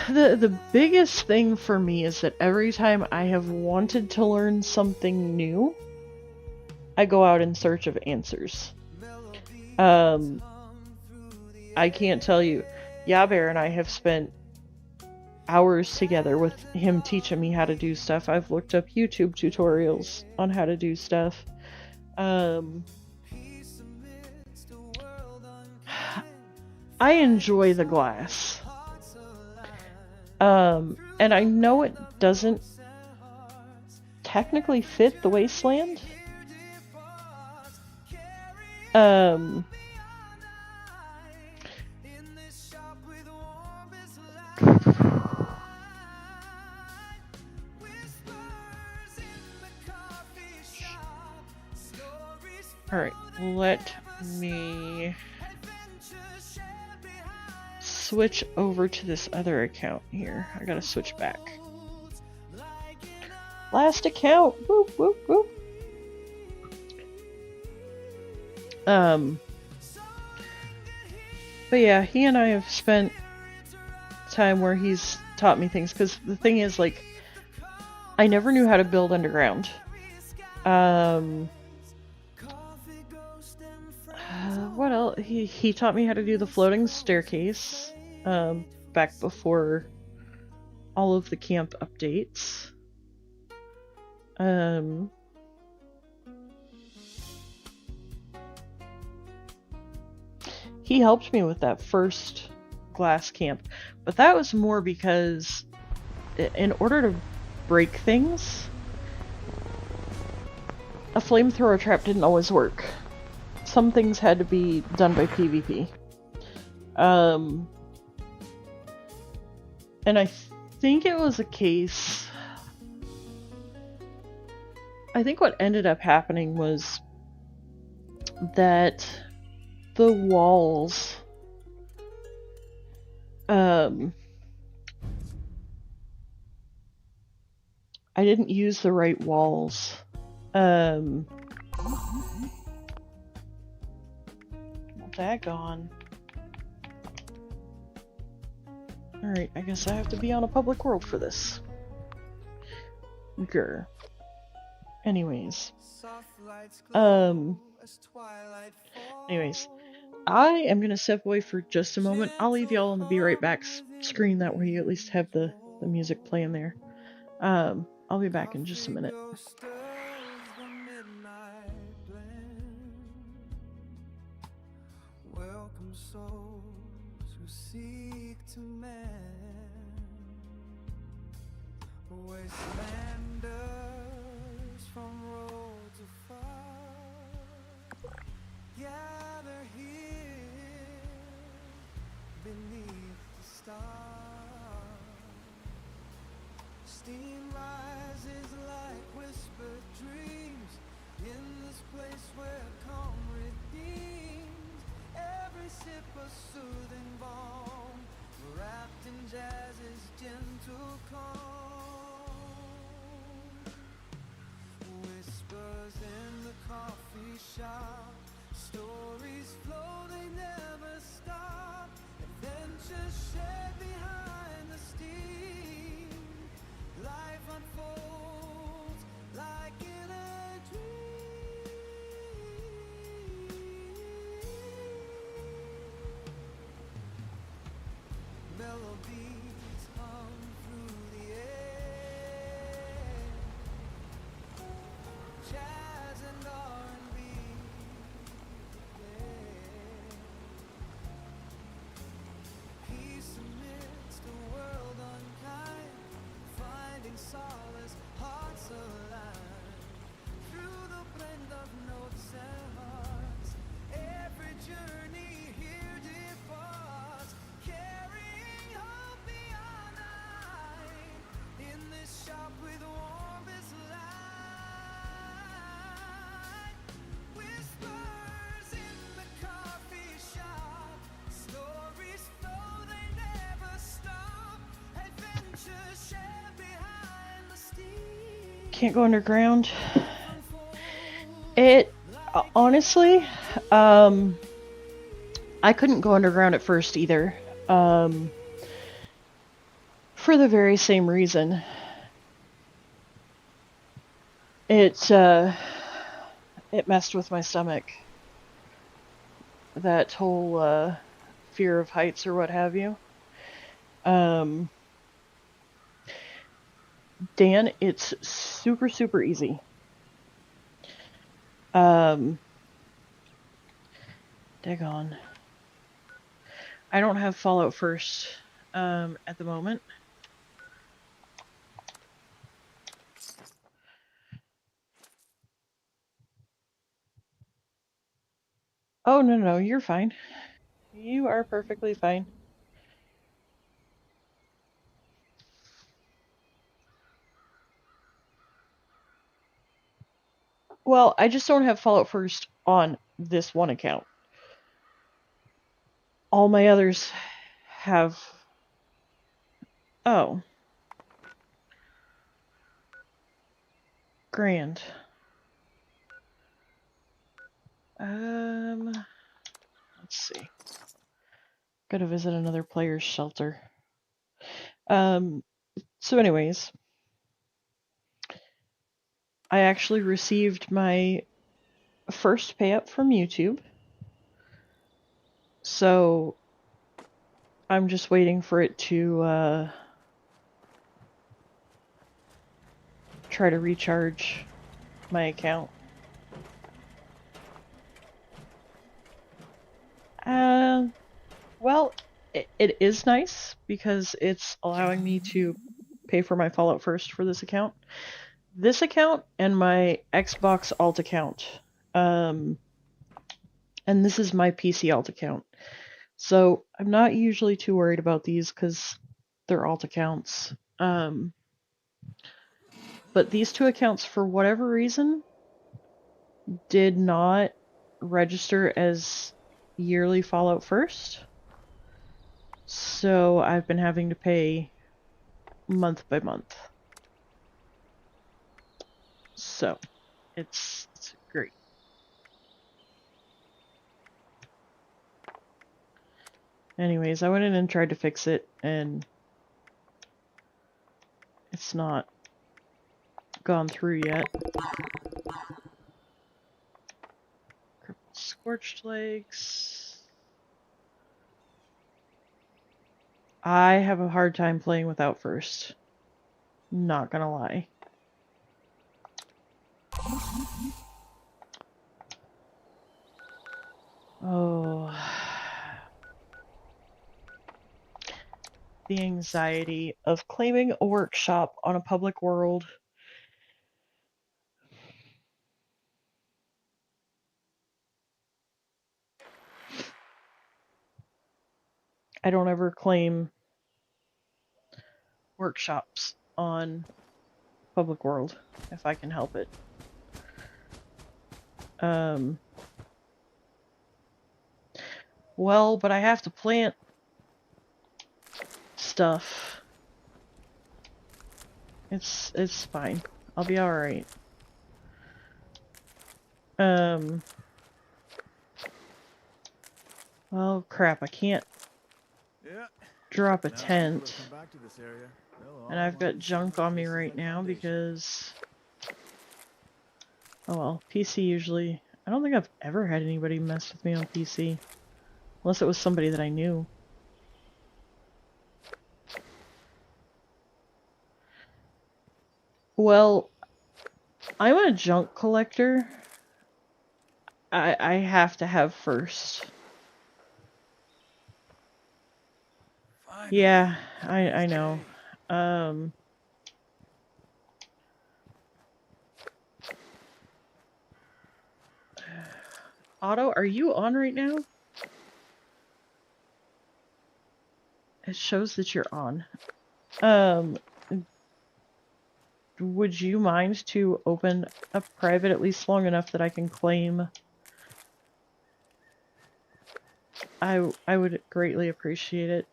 The biggest thing for me is that every time I have wanted to learn something new, I go out in search of answers. I can't tell you, Yabear and I have spent hours together with him teaching me how to do stuff. I've looked up YouTube tutorials on how to do stuff. I enjoy the glass. And I know it doesn't technically fit the wasteland. Alright, let me switch over to this other account here. I gotta switch back. Last account! Whoop, whoop, whoop. But yeah, he and I have spent time where he's taught me things, because the thing is, like, I never knew how to build underground. What else? He taught me how to do the floating staircase, back before all of the camp updates. He helped me with that first glass camp, but that was more because in order to break things, a flamethrower trap didn't always work. Some things had to be done by PvP. And I think it was a case... I think what ended up happening was that the walls... I didn't use the right walls. Daggone. Alright, I guess I have to be on a public world for this. Grr. Anyways. Anyways. I am gonna step away for just a moment. I'll leave y'all on the Be Right Back screen, that way you at least have the music playing there. I'll be back in just a minute. Welcome souls who seek to mend, wastelanders from roads afar, gather here beneath the stars. Steam rises like whispered dreams in this place where calm redeems. Every sip a soothing balm, wrapped in jazz's gentle calm. Whispers in the coffee shop, stories flow, they never stop. Adventures shared behind the steam. Life unfolds like in a dream. Melodies hum through the air, jazz and R&B, yeah. Peace amidst a world unkind, finding solace, hearts alive. Through the blend of notes and hearts, every journey here departs, carrying hope beyond night. In this shop with warmest light, whispers in the coffee shop, stories flow, they never stop. Adventures shared behind the steam. Can't go underground. It honestly, I couldn't go underground at first either. For the very same reason. It messed with my stomach. That whole fear of heights or what have you. Dan, it's super, super easy. Daggone. I don't have Fallout First at the moment. Oh, no, you're fine. You are perfectly fine. Well, I just don't have Fallout First on this one account. All my others have... Oh. Grand. Let's see. Gotta visit another player's shelter. So anyways, I actually received my first pay up from YouTube. So I'm just waiting for it to try to recharge my account. Well, it is nice because it's allowing me to pay for my Fallout First for this account. This account and my Xbox alt account. And this is my PC alt account. So I'm not usually too worried about these because they're alt accounts. But these two accounts, for whatever reason, did not register as yearly Fallout First. So I've been having to pay month by month. So it's great. Anyways, I went in and tried to fix it, and it's not gone through yet. Scorched Lakes. I have a hard time playing without First. Not gonna lie. Oh. The anxiety of claiming a workshop on a public world. I don't ever claim workshops on public world if I can help it. Well, but I have to plant stuff. It's fine. I'll be alright. Well, crap, I can't drop a tent. And I've got junk on me right now because... Oh well, PC usually... I don't think I've ever had anybody mess with me on PC. Unless it was somebody that I knew. Well, I'm a junk collector. I have to have First. Yeah, I know. Otto, are you on right now? It shows that you're on. Would you mind to open a private at least long enough that I can claim? I would greatly appreciate it.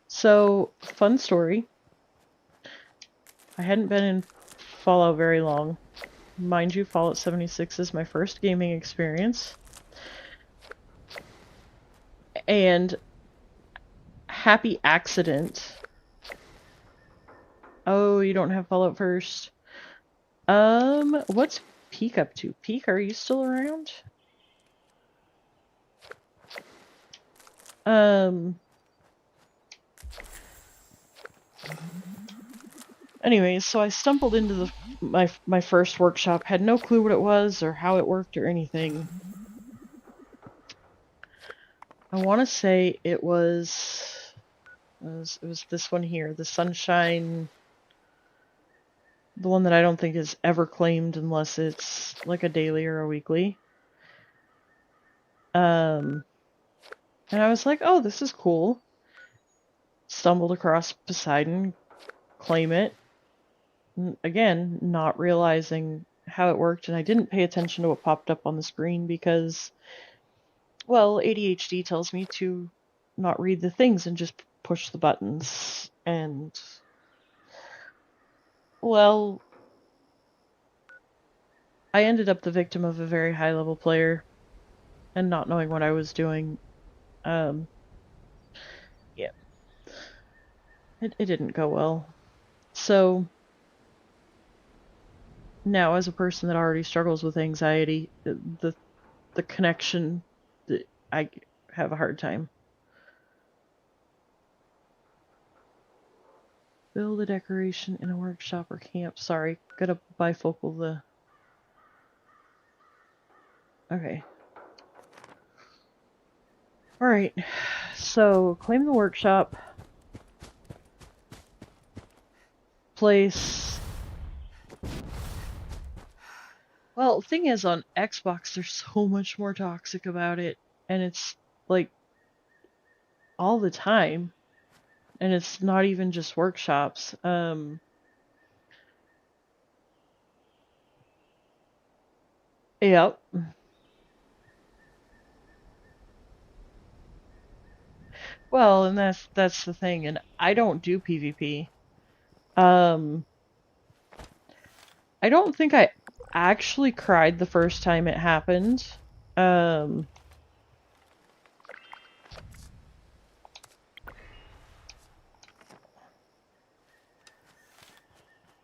So, fun story. I hadn't been in Fallout very long. Mind you, Fallout 76 is my first gaming experience. And happy accident. Oh, you don't have Fallout First. What's Peak up to? Peak, are you still around? Anyways, so I stumbled into my first workshop, had no clue what it was or how it worked or anything. I want to say it was this one here, the Sunshine, the one that I don't think is ever claimed unless it's like a daily or a weekly. And I was like, oh, this is cool. stumbled across Poseidon, claim it. Again, not realizing how it worked, and I didn't pay attention to what popped up on the screen because, well, ADHD tells me to not read the things and just push the buttons. And, well, I ended up the victim of a very high-level player and not knowing what I was doing. Yeah. It didn't go well. So, now as a person that already struggles with anxiety, the connection, I have a hard time. Build a decoration in a workshop or camp. Sorry, gotta bifocal the... Okay. Alright, so claim the workshop. Place... Well, the thing is, on Xbox, there's so much more toxic about it, and it's, like, all the time, and it's not even just workshops. Yep. Well, and that's the thing, and I don't do PvP. I don't think I actually cried the first time it happened.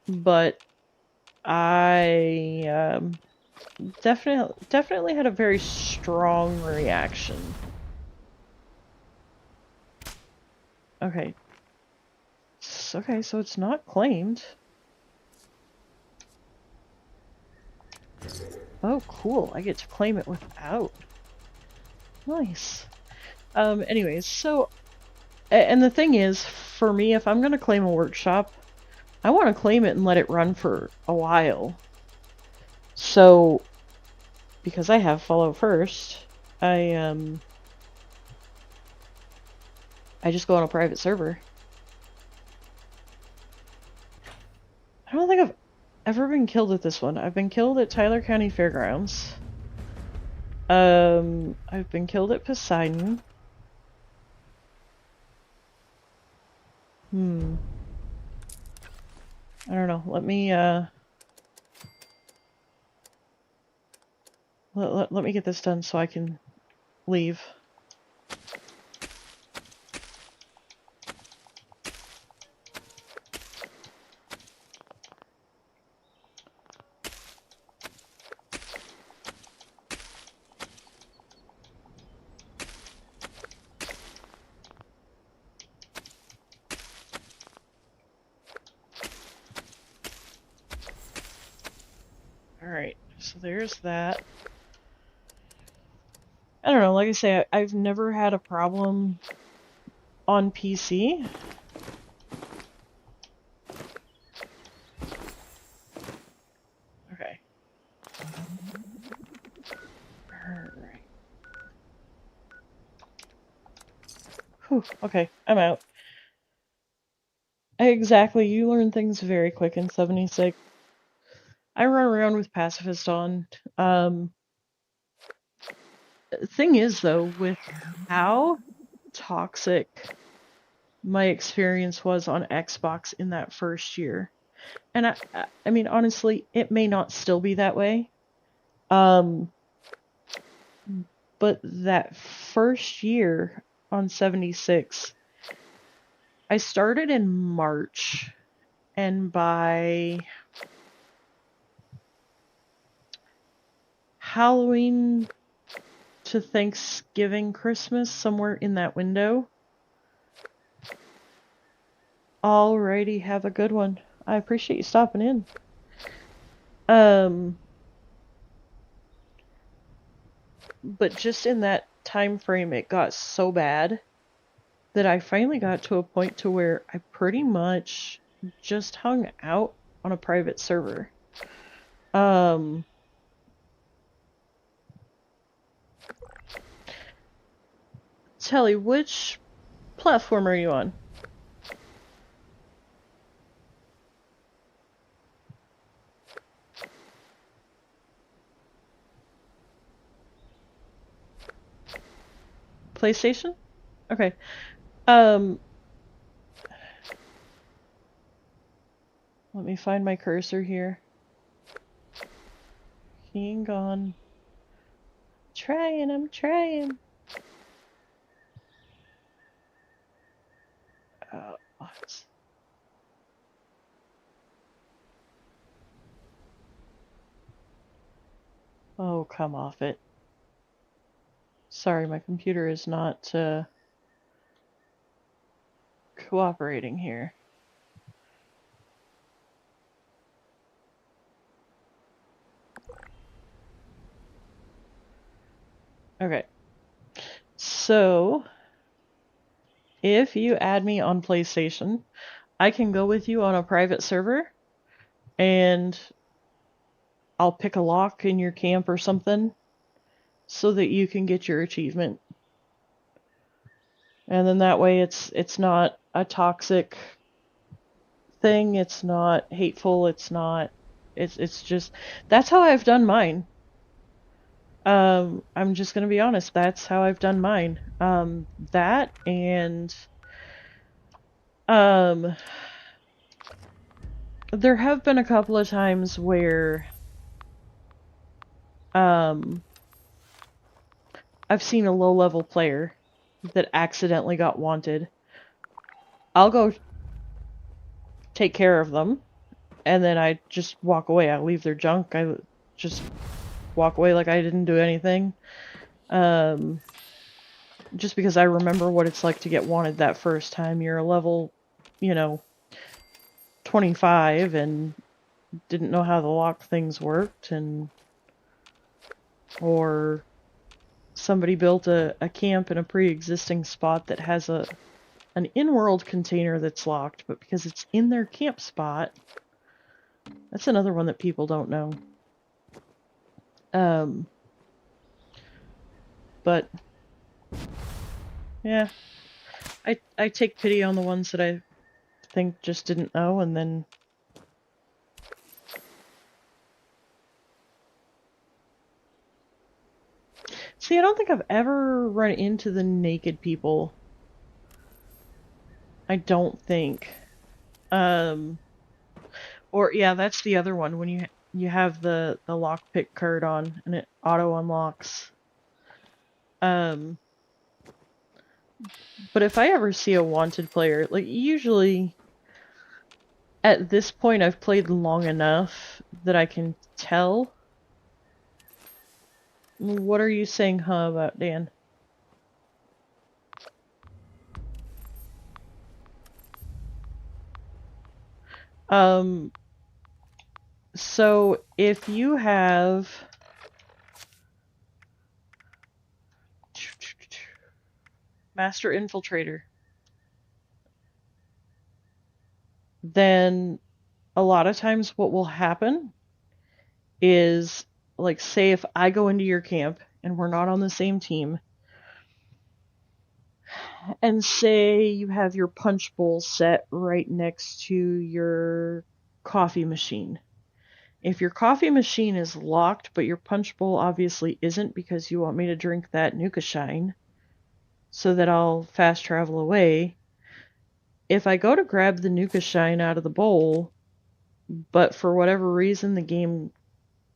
But I definitely had a very strong reaction. Okay. Okay, so it's not claimed. Oh, cool. I get to claim it without. Nice. Anyways, so... And the thing is, for me, if I'm gonna claim a workshop, I want to claim it and let it run for a while. So, because I have follow first, I just go on a private server. I don't think I've ever been killed at this one. I've been killed at Tyler County Fairgrounds. I've been killed at Poseidon. I don't know. Let me, let me get this done so I can leave. Alright, so there's that. I don't know, like I say, I've never had a problem on PC. Okay. Alright. Whew, okay, I'm out. Exactly, you learn things very quick in 76. I run around with Pacifist on. Thing is, though, with how toxic my experience was on Xbox in that first year, and I mean, honestly, it may not still be that way, but that first year on 76, I started in March, and by Halloween to Thanksgiving, Christmas, somewhere in that window. Alrighty, have a good one. I appreciate you stopping in. But just in that time frame, it got so bad that I finally got to a point to where I pretty much just hung out on a private server. Telly, which platform are you on? PlayStation? Okay. Let me find my cursor here. Hang on. I'm trying. What? Oh, come off it. Sorry, my computer is not cooperating here. Okay. So, if you add me on PlayStation, I can go with you on a private server, and I'll pick a lock in your camp or something so that you can get your achievement. And then that way it's not a toxic thing, it's not hateful, it's just that's how I've done mine. I'm just gonna be honest, that's how I've done mine. That and there have been a couple of times where I've seen a low-level player that accidentally got wanted. I'll go take care of them, and then I just walk away. I leave their junk. I just walk away like I didn't do anything. Just because I remember what it's like to get wanted that first time. You're a level, 25 and didn't know how the lock things worked, or somebody built a camp in a pre-existing spot that has an in-world container that's locked, but because it's in their camp spot, that's another one that people don't know. But yeah, I take pity on the ones that I think just didn't know, and then see, I don't think I've ever run into the naked people. I don't think. Or yeah, that's the other one, when you have the lockpick card on and it auto unlocks. But if I ever see a wanted player, like, usually at this point I've played long enough that I can tell. What are you saying, huh, about Dan? So if you have Master Infiltrator, then a lot of times what will happen is, like, say if I go into your camp and we're not on the same team, and say you have your punch bowl set right next to your coffee machine. If your coffee machine is locked, but your punch bowl obviously isn't because you want me to drink that Nuka Shine, so that I'll fast travel away, if I go to grab the Nuka Shine out of the bowl, but for whatever reason the game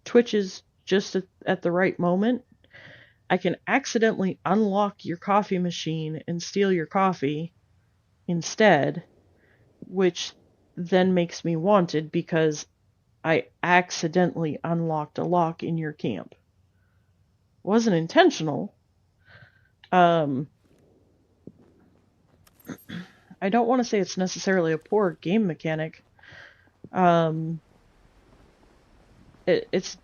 twitches just at the right moment, I can accidentally unlock your coffee machine and steal your coffee instead, which then makes me wanted because I accidentally unlocked a lock in your camp. Wasn't intentional. I don't want to say it's necessarily a poor game mechanic. It's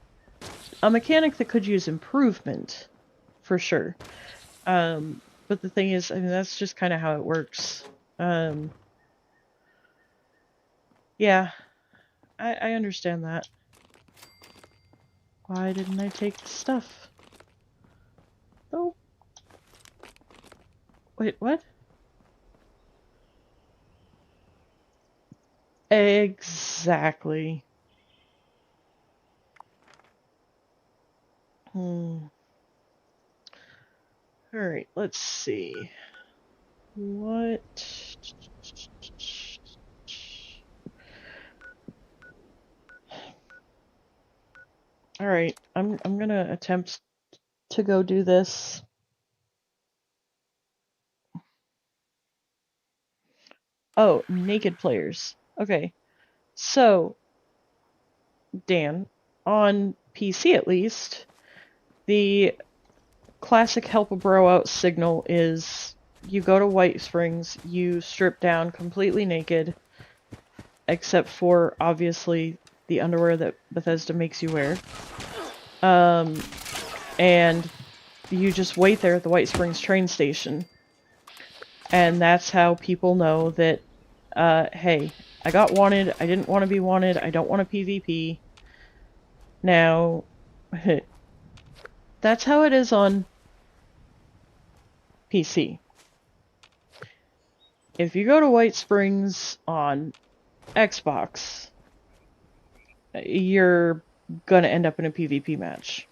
a mechanic that could use improvement, for sure. But the thing is, I mean, that's just kind of how it works. Yeah, I understand that. Why didn't I take the stuff? Oh. Wait, what? Exactly. Alright, let's see. What? Alright, I'm gonna attempt to go do this. Oh, naked players. Okay. So, Dan, on PC at least, the classic help a bro out signal is you go to White Springs, you strip down completely naked, except for, obviously, the underwear that Bethesda makes you wear. And you just wait there at the White Springs train station. And that's how people know that, hey, I got wanted, I didn't want to be wanted, I don't want a PvP. Now, that's how it is on PC. If you go to White Springs on Xbox, you're gonna end up in a PvP match.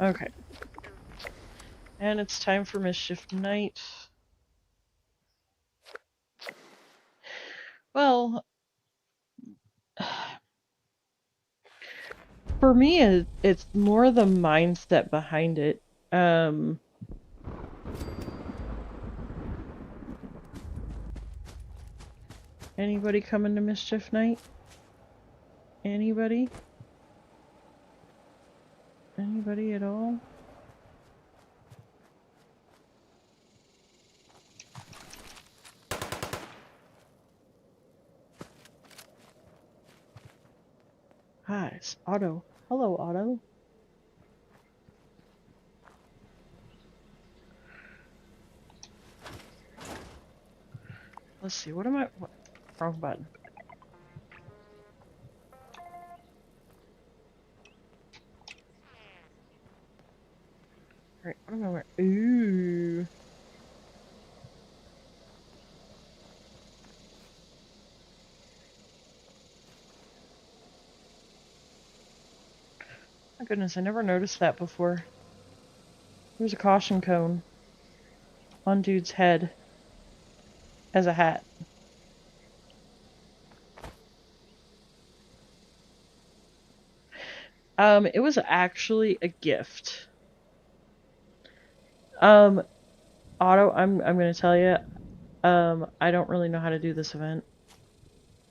Okay. And it's time for Mischief Night. Well, for me, it's more the mindset behind it. Anybody coming to Mischief Night? Anybody? Anybody at all? Hi, it's Otto. Hello, Otto. Let's see, what? Wrong button. Alright, what am I wearing? Ooh. My goodness, I never noticed that before. There's a caution cone on dude's head as a hat. It was actually a gift. Otto, I'm gonna tell you, I don't really know how to do this event.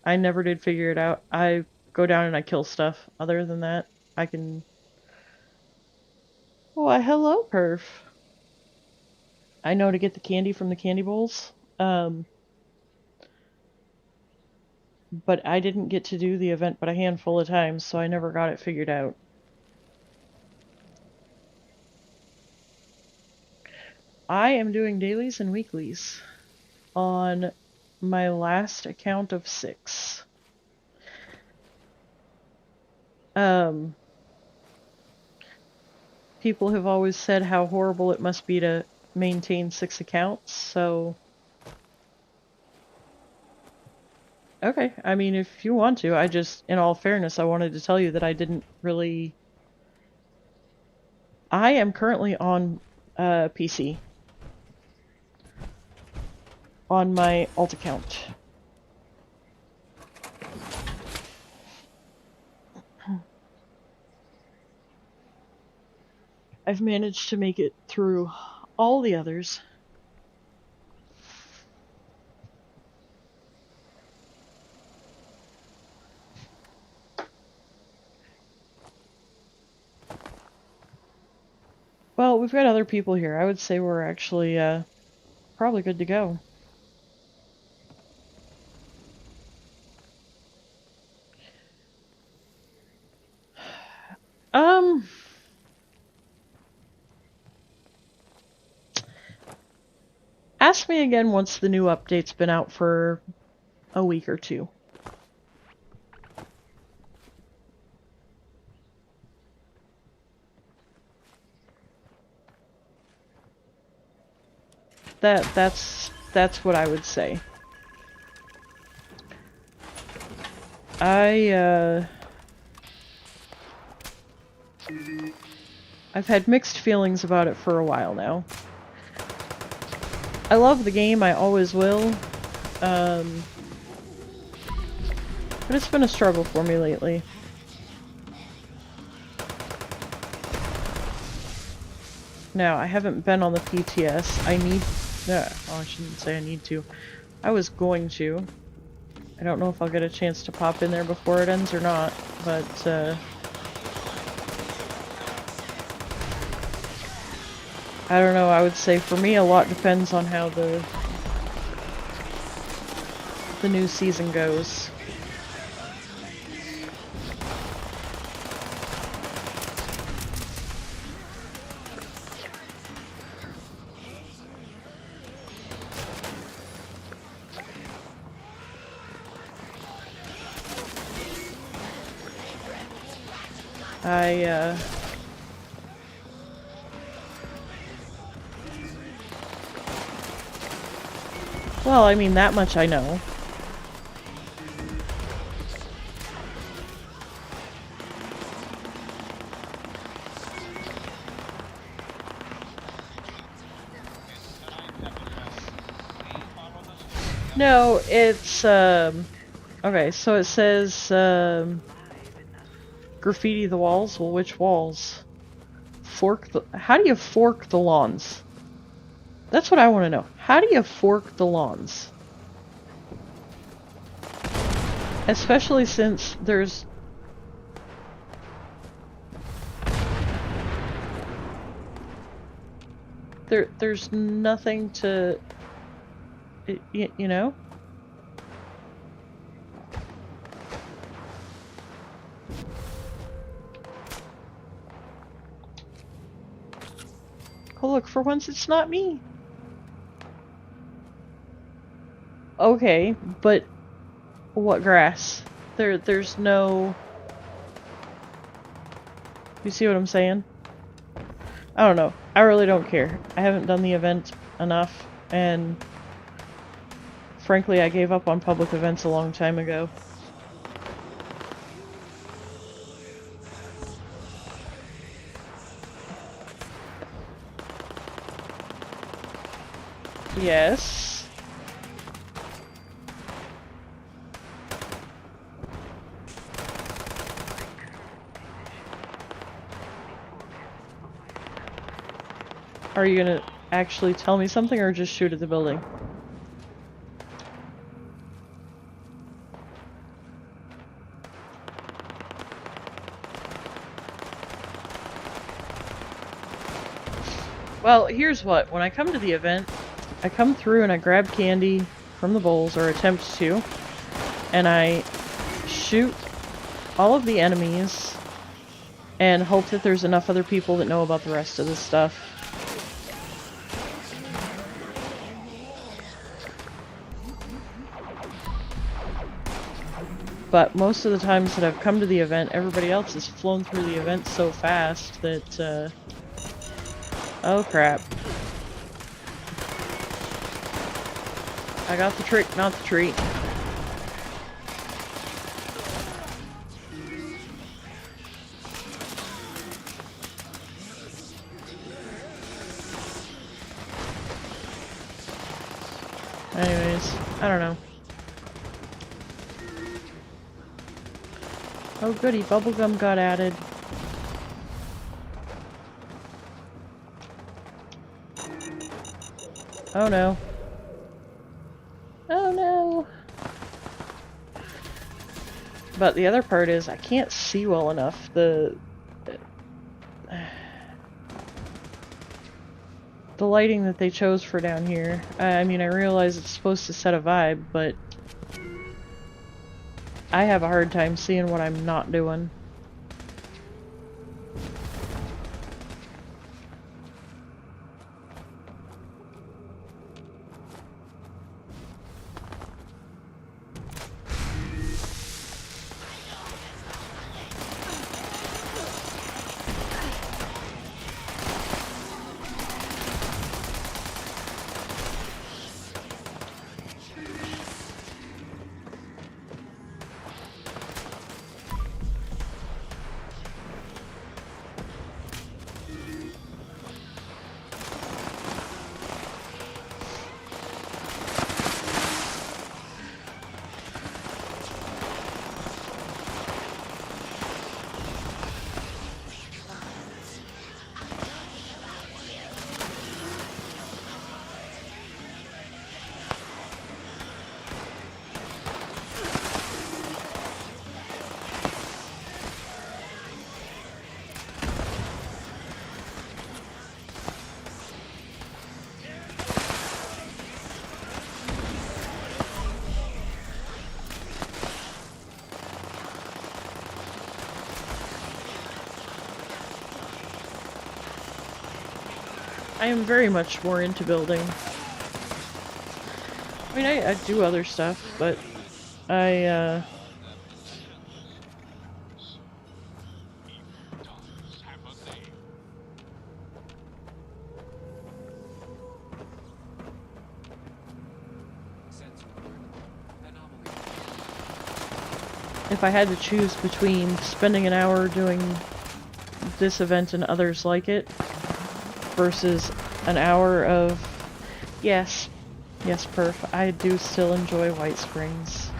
I never did figure it out. I go down and I kill stuff. Other than that, I can... Why, hello, Perf. I know to get the candy from the candy bowls. But I didn't get to do the event but a handful of times, so I never got it figured out. I am doing dailies and weeklies on my last account of 6. People have always said how horrible it must be to maintain 6 accounts, so... Okay, I mean, if you want to, in all fairness, I wanted to tell you that I didn't really... I am currently on PC. On my alt account. I've managed to make it through all the others. Well, we've got other people here. I would say we're actually probably good to go. Ask me again once the new update's been out for a week or 2. That's what I would say. I've had mixed feelings about it for a while now. I love the game, I always will. But it's been a struggle for me lately. Now, I haven't been on the PTS. I need... oh, I shouldn't say I need to. I was going to. I don't know if I'll get a chance to pop in there before it ends or not, but, I don't know, I would say for me a lot depends on how the new season goes. Well, I mean, that much I know. No, it's, okay, so it says, graffiti the walls? Well, which walls? How do you fork the lawns? That's what I want to know. How do you fork the lawns? Especially since there's... There's nothing to... You know? Oh look, for once it's not me. Okay, but what grass? There's no... You see what I'm saying? I don't know. I really don't care. I haven't done the event enough, and frankly, I gave up on public events a long time ago. Yes. Are you gonna actually tell me something or just shoot at the building? Well, here's what. When I come to the event, I come through and I grab candy from the bowls, or attempt to, and I shoot all of the enemies and hope that there's enough other people that know about the rest of this stuff. But most of the times that I've come to the event, everybody else has flown through the event so fast that, oh crap. I got the trick, not the treat. Anyways, I don't know. Oh goody, bubblegum got added. Oh no. Oh no. But the other part is I can't see well enough. The lighting that they chose for down here. I mean, I realize it's supposed to set a vibe, but I have a hard time seeing what I'm not doing. I am very much more into building. I mean, I do other stuff, but I, if I had to choose between spending an hour doing this event and others like it versus an hour of, yes, perf, I do still enjoy White Springs.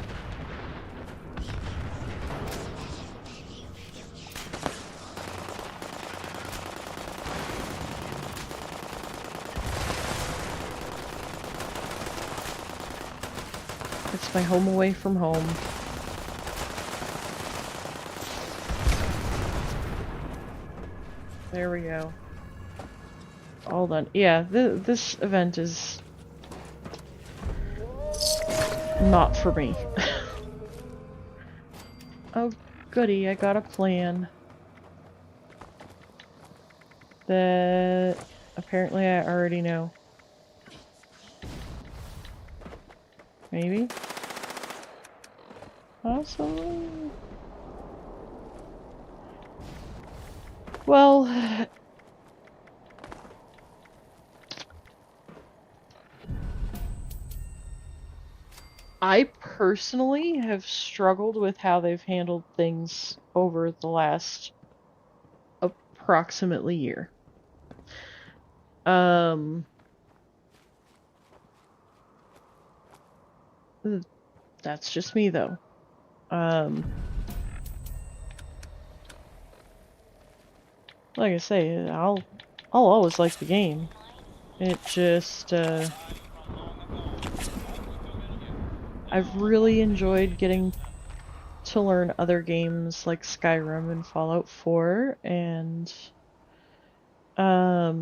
It's my home away from home. There we go. All done. Yeah, this event is not for me. Oh, goody, I got a plan that apparently I already know. Maybe? Possibly? Well, I personally have struggled with how they've handled things over the last approximately year. That's just me though. Like I say, I'll always like the game. It just, I've really enjoyed getting to learn other games like Skyrim and Fallout 4, and, I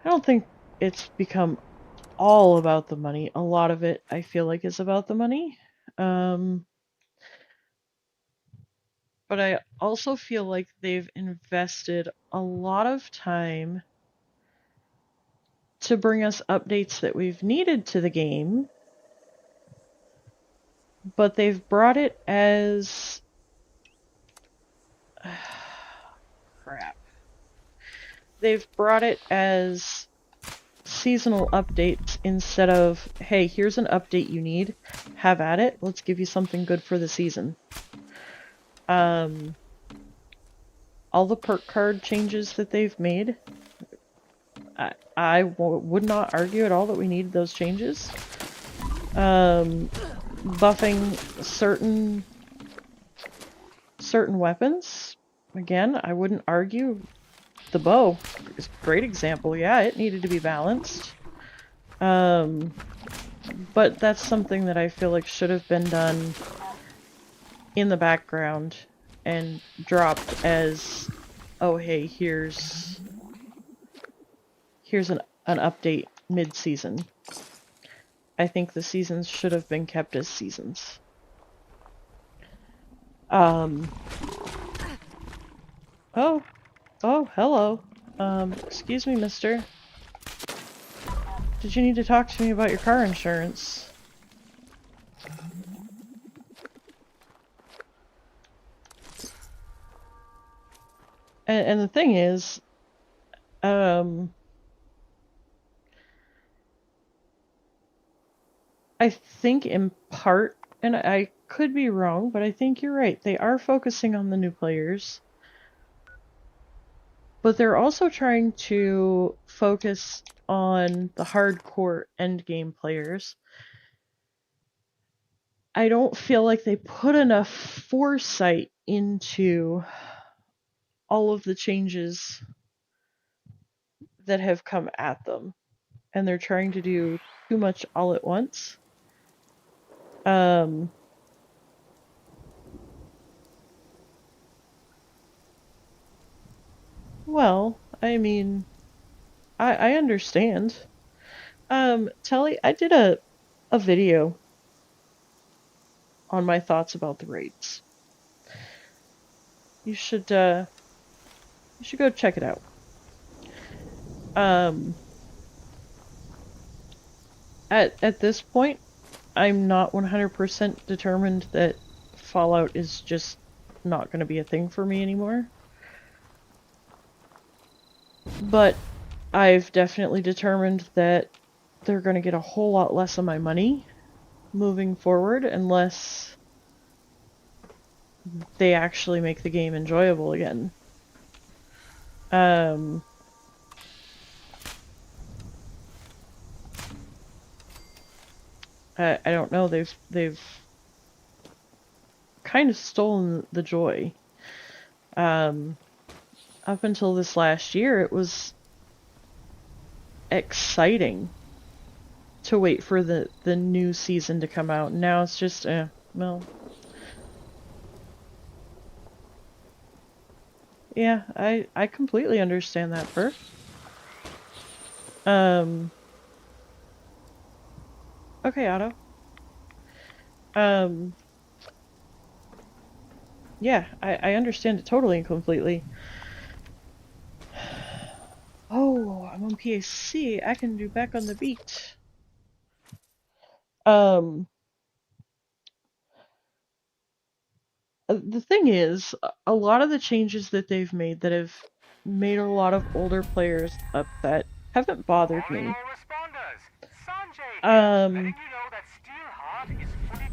don't think it's become all about the money. A lot of it, I feel like, is about the money. But I also feel like they've invested a lot of time to bring us updates that we've needed to the game, but they've brought it as... crap. They've brought it as seasonal updates instead of, hey, here's an update you need, have at it, let's give you something good for the season. All the perk card changes that they've made, I would not argue at all that we needed those changes. Buffing certain weapons, again, I wouldn't argue. The bow is a great example. Yeah, it needed to be balanced. But that's something that I feel like should have been done in the background and dropped as, oh hey, here's an update mid-season. I think the seasons should have been kept as seasons. Oh, hello. Excuse me, mister. Did you need to talk to me about your car insurance? And the thing is, I think in part, and I could be wrong, but I think you're right, they are focusing on the new players. But they're also trying to focus on the hardcore endgame players. I don't feel like they put enough foresight into all of the changes that have come at them. And they're trying to do too much all at once. Well, I mean, I understand. Telly, I did a video on my thoughts about the raids. You should You should go check it out. At this point, I'm not 100% determined that Fallout is just not going to be a thing for me anymore. But I've definitely determined that they're going to get a whole lot less of my money moving forward unless they actually make the game enjoyable again. I don't know, they've kind of stolen the joy. Up until this last year, it was exciting to wait for the new season to come out. Now it's just, well. Yeah, I completely understand that, Perf. Okay, Otto. Yeah, I understand it totally and completely. Oh, I'm on PAC. I can do Back on the Beat. The thing is, a lot of the changes that they've made that have made a lot of older players upset haven't bothered me.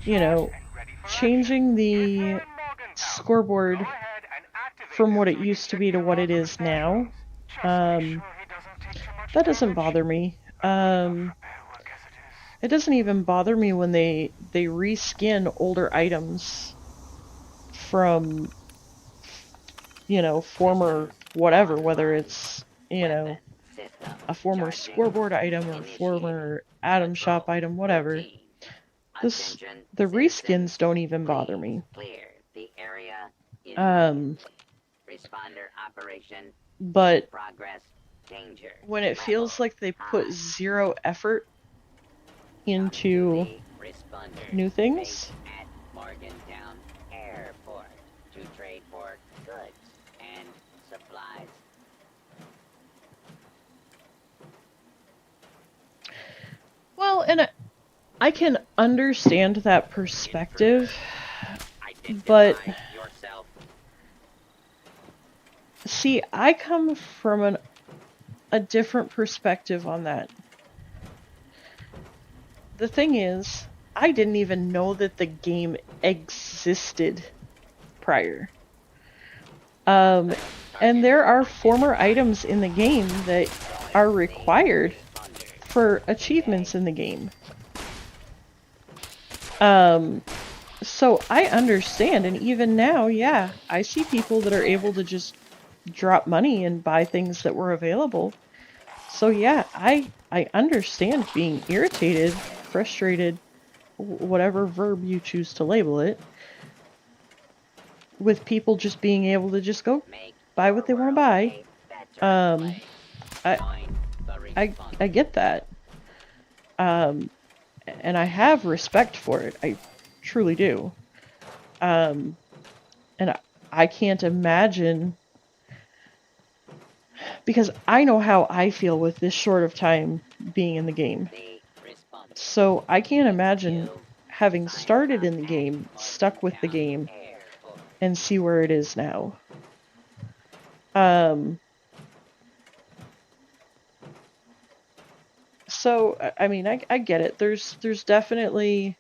You know, changing the scoreboard from what it used to be to what it is now, that doesn't bother me. It doesn't even bother me when they reskin older items from, you know, former whatever, whether it's, you know, a former scoreboard item or former Atom Shop item, whatever. The reskins don't even bother me. But when it feels like they put zero effort into new things, well, and I can understand that perspective, but see, I come from a different perspective on that. The thing is, I didn't even know that the game existed prior. And there are former items in the game that are required for achievements in the game. So I understand, and even now, yeah, I see people that are able to just drop money and buy things that were available. So yeah, I understand being irritated, frustrated, whatever verb you choose to label it, with people just being able to just go buy what they want to buy. I get that. And I have respect for it. I truly do. And I can't imagine, because I know how I feel with this short of time being in the game. So I can't imagine having started in the game, stuck with the game, and see where it is now. So I mean, I get it. There's definitely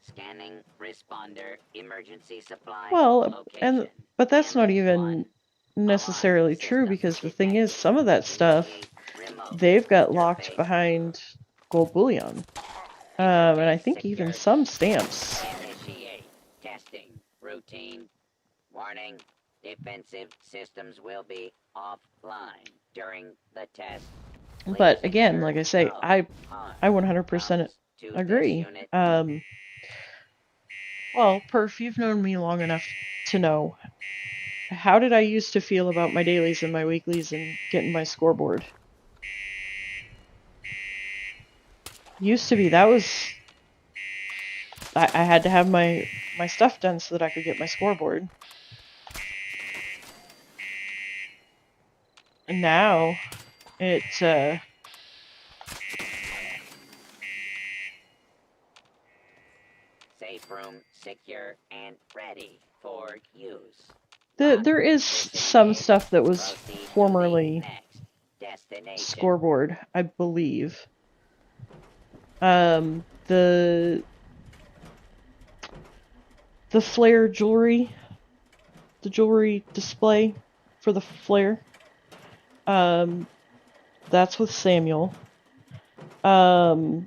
Scanning responder emergency supply. well, but that's not even necessarily true, because the thing is, some of that stuff they've got locked behind gold bullion, and I think even some stamps. Initiate testing routine. Warning: defensive systems will be offline during the test. But again, like I say, I 100% agree. Well, Perf, you've known me long enough to know, how did I used to feel about my dailies and my weeklies and getting my scoreboard? Used to be, that was, I had to have my stuff done so that I could get my scoreboard. now it Safe room secure and ready for use. there is some stuff that was formerly scoreboard, I believe. The flare jewelry, the jewelry display for the flare, that's with Samuel. The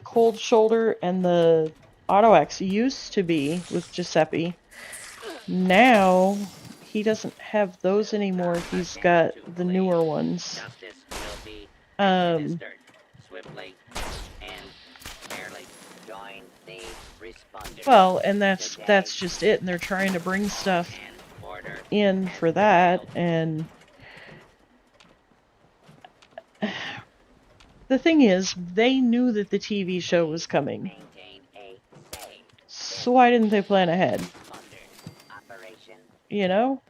cold shoulder and the auto axe used to be with Giuseppe. Now he doesn't have those anymore. He's got the newer ones. Well, and that's just it. And they're trying to bring stuff in for that, and the thing is, they knew that the TV show was coming. So why didn't they plan ahead? You know?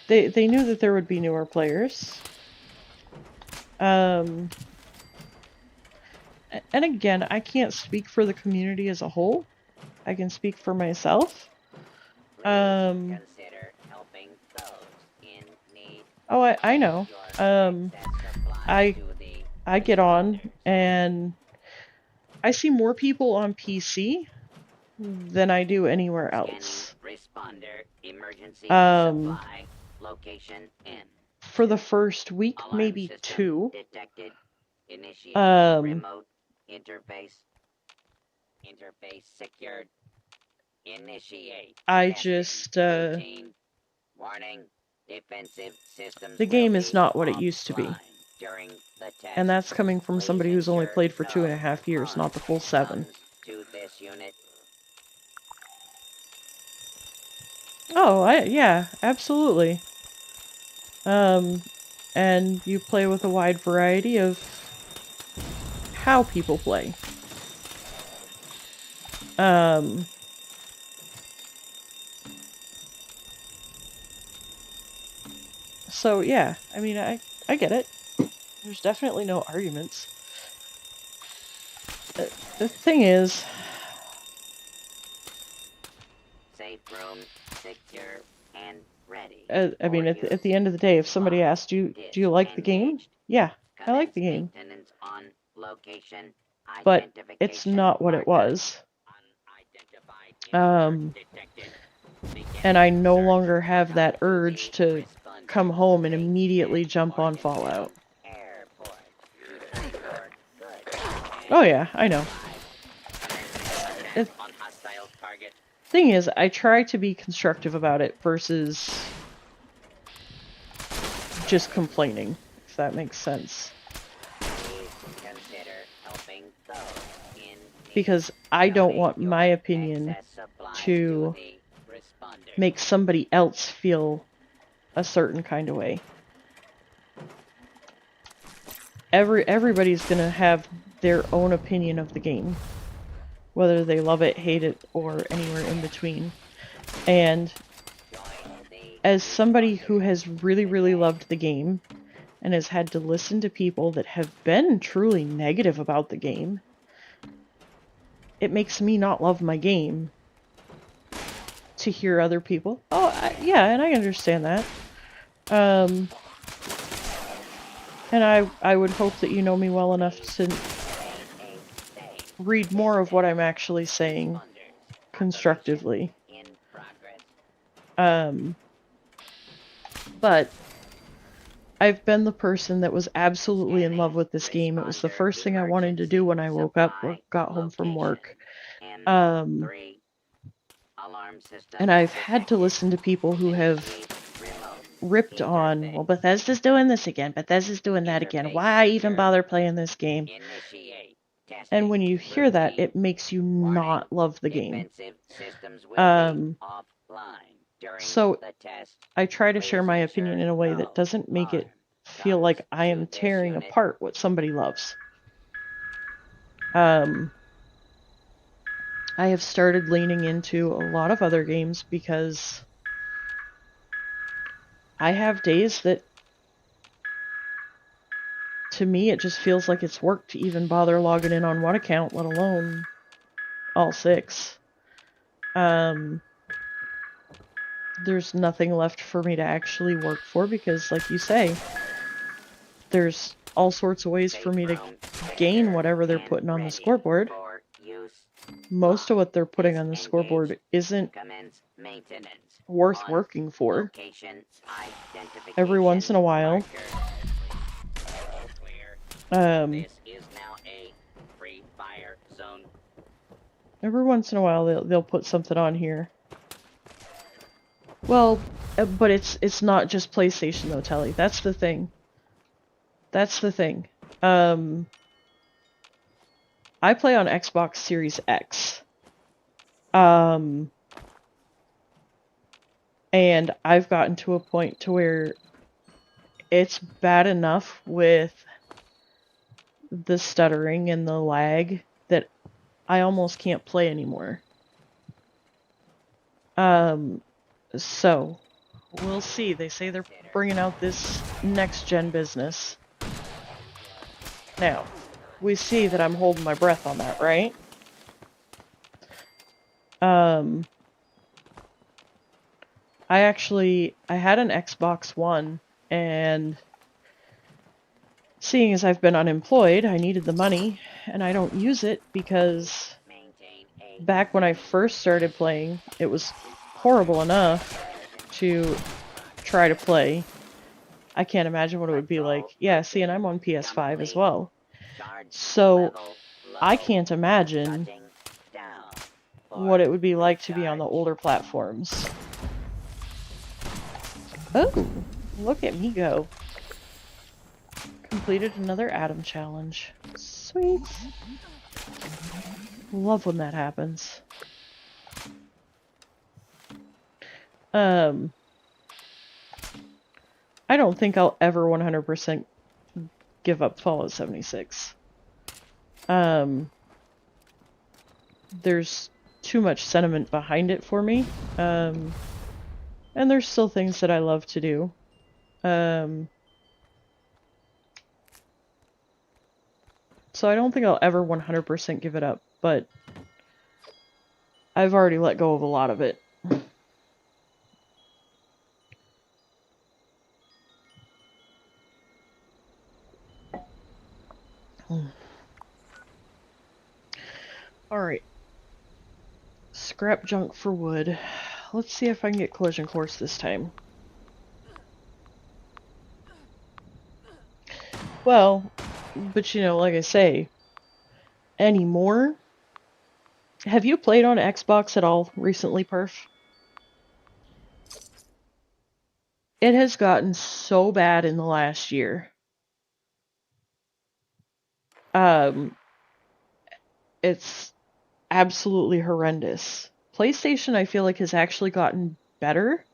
They knew that there would be newer players. And again, I can't speak for the community as a whole. I can speak for myself. Oh, I know. I get on, and I see more people on PC than I do anywhere else. For the first week, maybe 2. I just warning. The game is not what it used to be. And that's coming from somebody who's only played for 2.5 years, not the full 7. Oh, yeah, absolutely. And you play with a wide variety of how people play. So yeah, I mean, I get it. There's definitely no arguments. The thing is, safe room secure and ready. I mean, at the end of the day, if somebody asks you, do you like the game? Yeah, I like the game. But it's not what it was. And I no longer have that urge to come home and immediately jump on Fallout. Oh yeah, I know. Thing is, I try to be constructive about it versus just complaining, if that makes sense. Because I don't want my opinion to make somebody else feel a certain kind of way. Everybody's gonna have their own opinion of the game, whether they love it, hate it, or anywhere in between. And as somebody who has really, really loved the game and has had to listen to people that have been truly negative about the game, it makes me not love my game to hear other people. Oh, yeah, and I understand that. And I would hope that you know me well enough to read more of what I'm actually saying constructively. But I've been the person that was absolutely in love with this game. It was the first thing I wanted to do when I woke up or got home from work. And I've had to listen to people who have ripped on, well, Bethesda's doing this again, Bethesda's doing that again, why even bother playing this game? And when you hear that, it makes you not love the game. So I try to share my opinion in a way that doesn't make it feel like I am tearing apart what somebody loves. I have started leaning into a lot of other games because I have days that, to me, it just feels like it's work to even bother logging in on one account, let alone all 6. There's nothing left for me to actually work for because, like you say, there's all sorts of ways for me to gain whatever they're putting on the scoreboard. Most of what they're putting on the scoreboard isn't worth working for. Every once in a while, they'll put something on here. Well, but it's not just PlayStation though, Telly. That's the thing. I play on Xbox Series X. And I've gotten to a point to where it's bad enough with the stuttering and the lag that I almost can't play anymore. So, we'll see. They say they're bringing out this next-gen business. Now, we see that I'm holding my breath on that, right? I had an Xbox One, and seeing as I've been unemployed, I needed the money, and I don't use it because back when I first started playing, it was horrible enough to try to play. I can't imagine what it would be like. Yeah, see, and I'm on PS5 as well. So, I can't imagine what it would be like to be on the older platforms. Oh, look at me go. Completed another Atom challenge. Sweet. Love when that happens. I don't think I'll ever 100% give up Fallout 76. There's too much sentiment behind it for me. And there's still things that I love to do. So I don't think I'll ever 100% give it up, but I've already let go of a lot of it. Alright. Scrap junk for wood. Let's see if I can get collision course this time. Well, but you know, like I say, anymore? Have you played on Xbox at all recently, Perf? It has gotten so bad in the last year. It's absolutely horrendous. PlayStation, I feel like, has actually gotten better.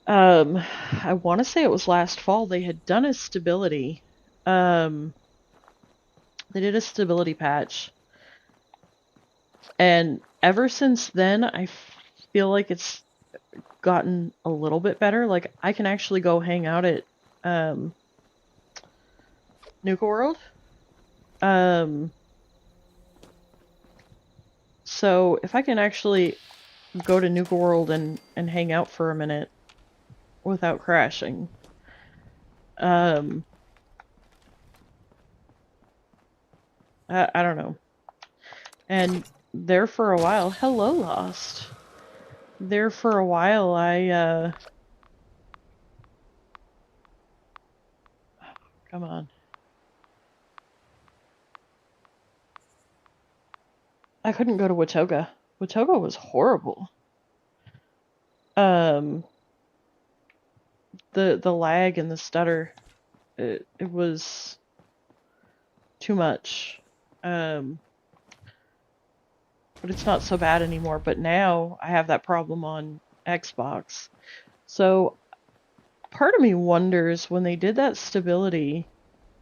I want to say it was last fall they had done a stability. They did a stability patch. And ever since then, I feel like it's gotten a little bit better. Like, I can actually go hang out at Nuka World. So if I can actually go to Nuka World and hang out for a minute without crashing, I don't know. And there for a while, hello Lost. There for a while come on. I couldn't go to Watoga. Watoga was horrible. The lag and the stutter, it was too much. But it's not so bad anymore. But now I have that problem on Xbox. So part of me wonders when they did that stability,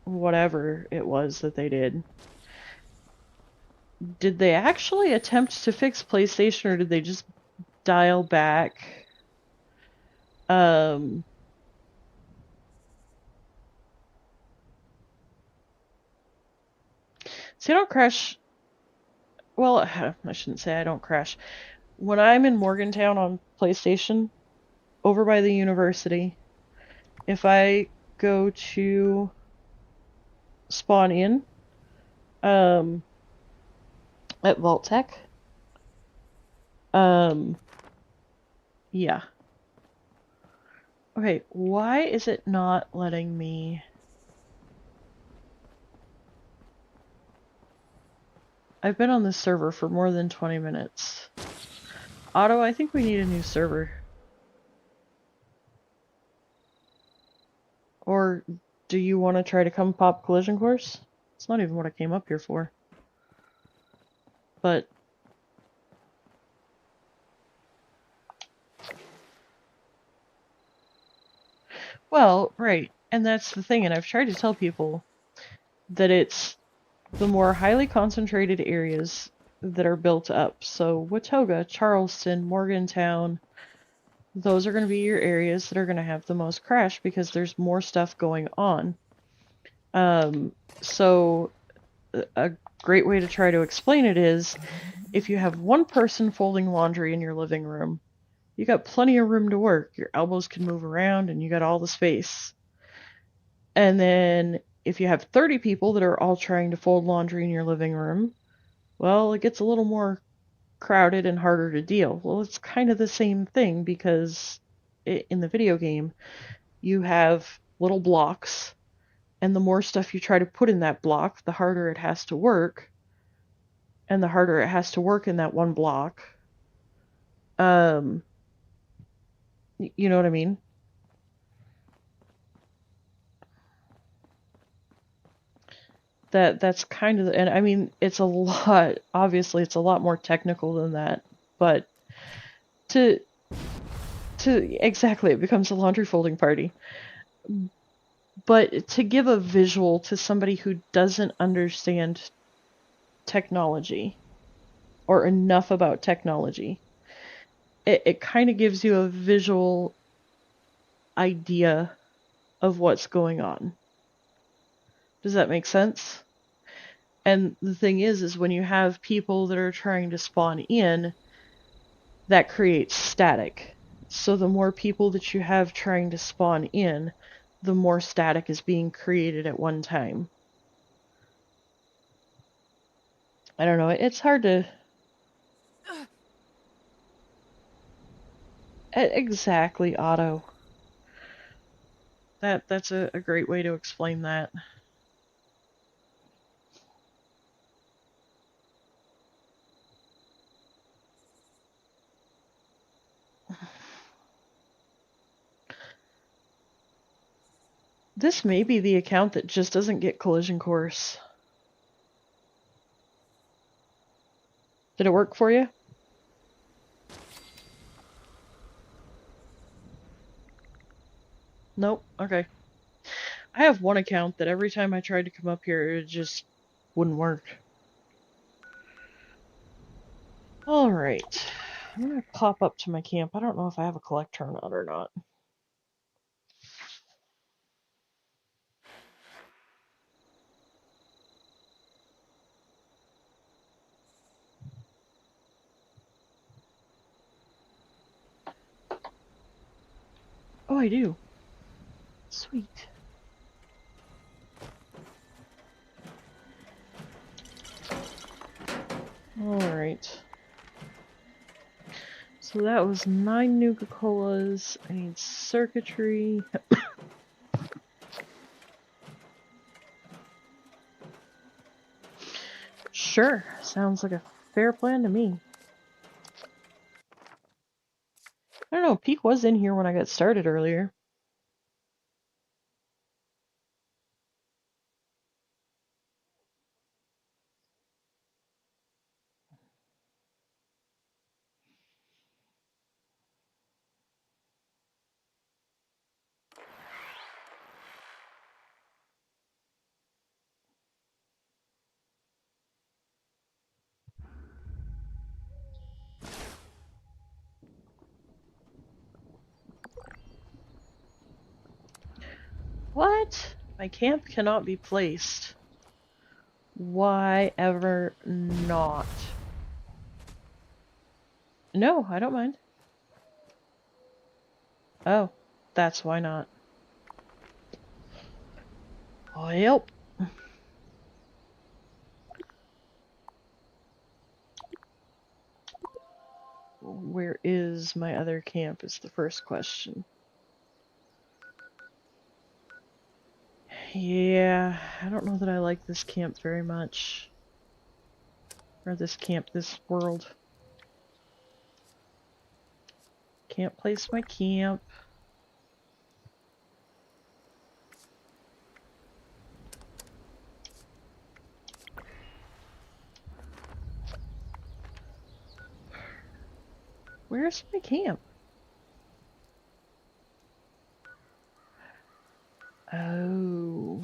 whatever it was that they did they actually attempt to fix PlayStation, or did they just dial back Um, See, I don't crash. Well, I shouldn't say I don't crash. When I'm in Morgantown on PlayStation, over by the university, if I go to spawn in, um, at Vault-Tec, yeah. Okay, why is it not letting me... I've been on this server for more than 20 minutes. Otto, I think we need a new server. Or do you want to try to come pop Collision Course? It's not even what I came up here for. But... Well, right. And that's the thing, and I've tried to tell people that it's the more highly concentrated areas that are built up. So Watoga, Charleston, Morgantown, those are going to be your areas that are going to have the most crash because there's more stuff going on. So a great way to try to explain it is if you have one person folding laundry in your living room, you got plenty of room to work. Your elbows can move around and you got all the space. And then if you have 30 people that are all trying to fold laundry in your living room, well, it gets a little more crowded and harder to deal. Well, it's kind of the same thing because in the video game, you have little blocks, and the more stuff you try to put in that block, the harder it has to work, and the harder it has to work in that one block. You know what I mean? That's kind of, and I mean, it's a lot, obviously it's a lot more technical than that, but exactly, it becomes a laundry folding party. But to give a visual to somebody who doesn't understand technology or enough about technology, it kind of gives you a visual idea of what's going on. Does that make sense? And the thing is when you have people that are trying to spawn in, that creates static. So the more people that you have trying to spawn in, the more static is being created at one time. I don't know, it's hard to... Exactly, Otto. That's a great way to explain that. This may be the account that just doesn't get Collision Course. Did it work for you? Nope, okay. I have one account that every time I tried to come up here, it just wouldn't work. Alright. I'm gonna pop up to my camp. I don't know if I have a collector or not. Oh, I do. Sweet. Alright. So that was 9 Nuka-Colas. I need circuitry. Sure. Sounds like a fair plan to me. I don't know, Peak was in here when I got started earlier. What? My camp cannot be placed. Why ever not? No, I don't mind. Oh, that's why not. Well. Where is my other camp is the first question. Yeah, I don't know that I like this camp very much. Or this world. Can't place my camp. Where's my camp? Oh.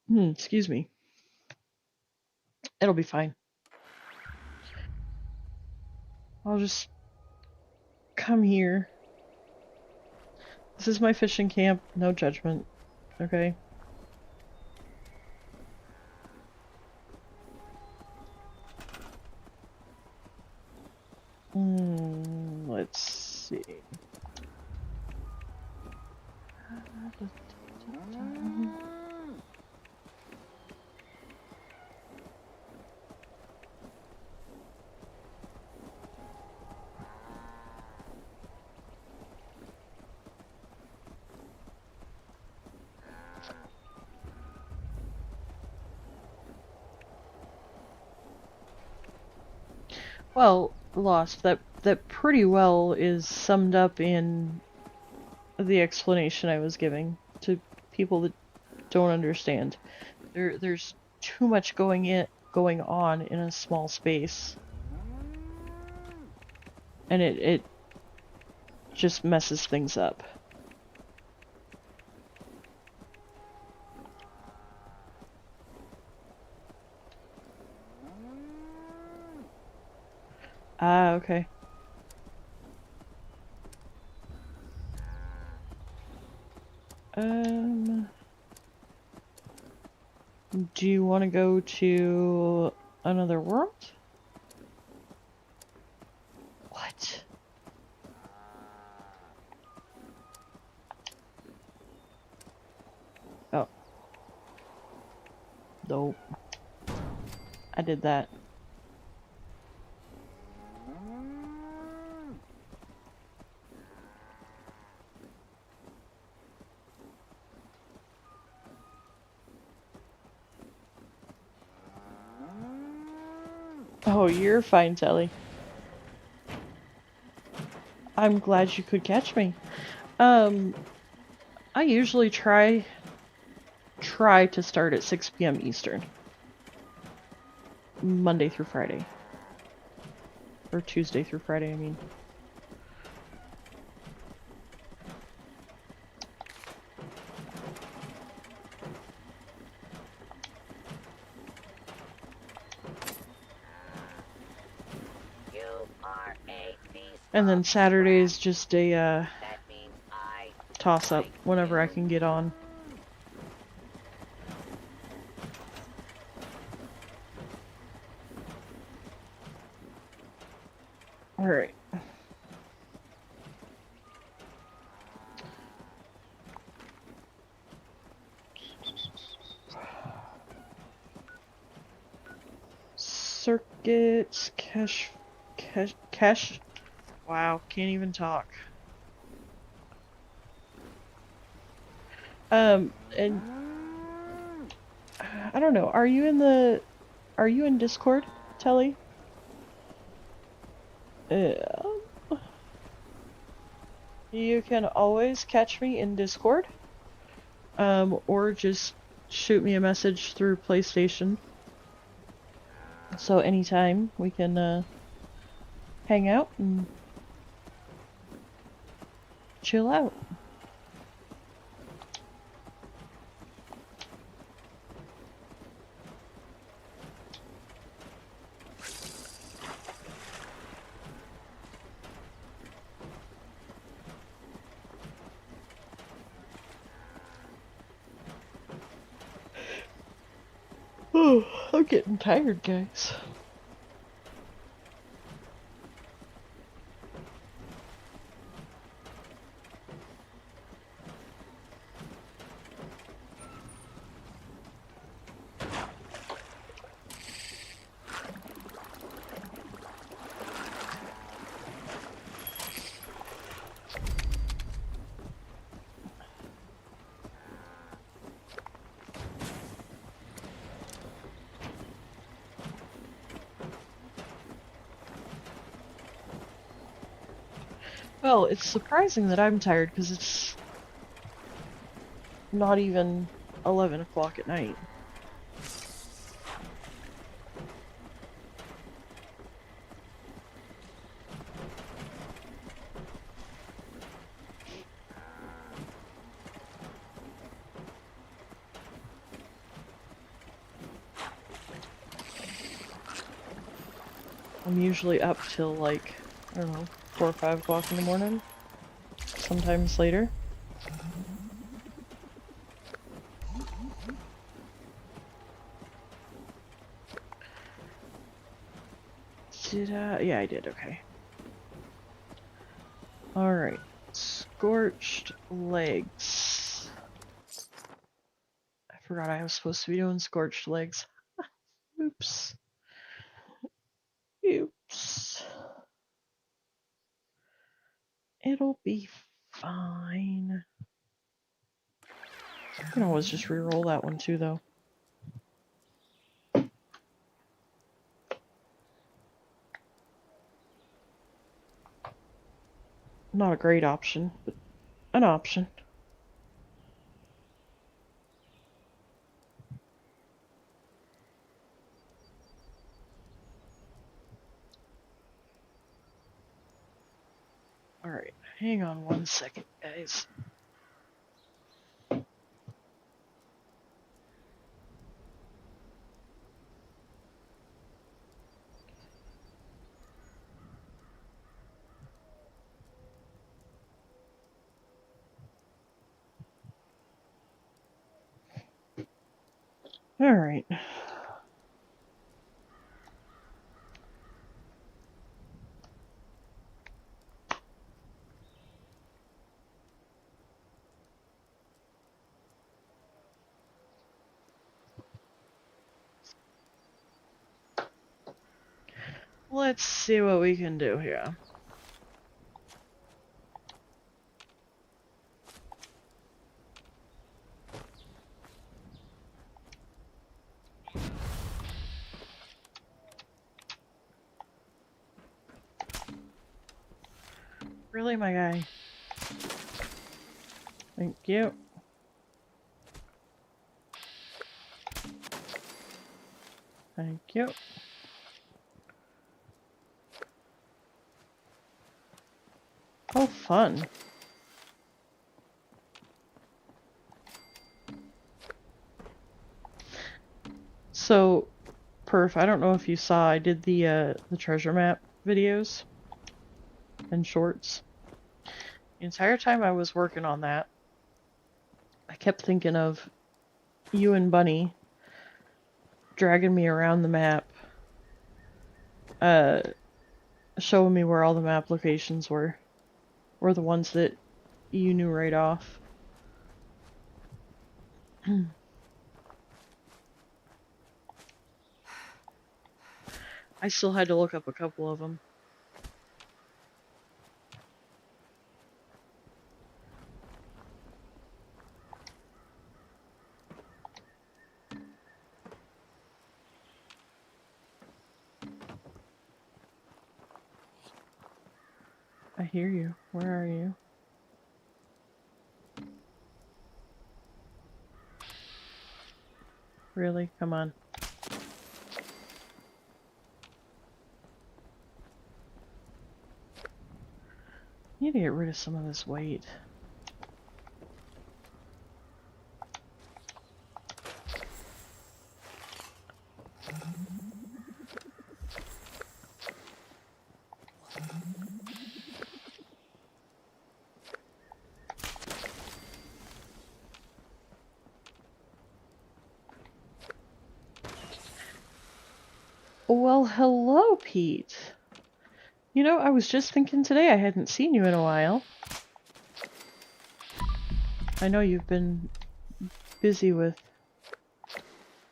Excuse me. It'll be fine. I'll just come here. This is my fishing camp, no judgment. Okay? Let's see. Well, Lost, that pretty well is summed up in the explanation I was giving to people that don't understand. There's too much going on in a small space. And it just messes things up. Ah, okay. Do you want to go to another world? What? Oh. Nope. I did that. Oh, you're fine, Telly. I'm glad you could catch me. I usually try to start at 6 p.m. Eastern. Monday through Friday. Or Tuesday through Friday, I mean. And then Saturday is just a toss-up whenever I can get on. Alright. Circuits, cache. Wow, can't even talk. And I don't know. Are you in Discord, Telly? You can always catch me in Discord, or just shoot me a message through PlayStation. So anytime we can hang out and chill out. Oh, I'm getting tired, guys. Well, it's surprising that I'm tired because it's not even 11 o'clock at night. I'm usually up till like, I don't know, 4 or 5 o'clock in the morning. Sometimes later. Did I? Yeah, I did, okay. Alright. Scorched legs. I forgot I was supposed to be doing scorched legs. Oops. Oops. It'll be fine. I can always just re-roll that one too, though. Not a great option, but an option. Alright, hang on 1 second, guys. Alright. Let's see what we can do here. Really, my guy? Thank you. Thank you. Oh, fun. So, Perf, I don't know if you saw, I did the treasure map videos and shorts. The entire time I was working on that, I kept thinking of you and Bunny dragging me around the map, showing me where all the map locations were the ones that you knew right off. I still had to look up a couple of them. I hear you. Where are you? Really? Come on. Need to get rid of some of this weight. Well, hello, Pete. You know, I was just thinking today I hadn't seen you in a while. I know you've been busy with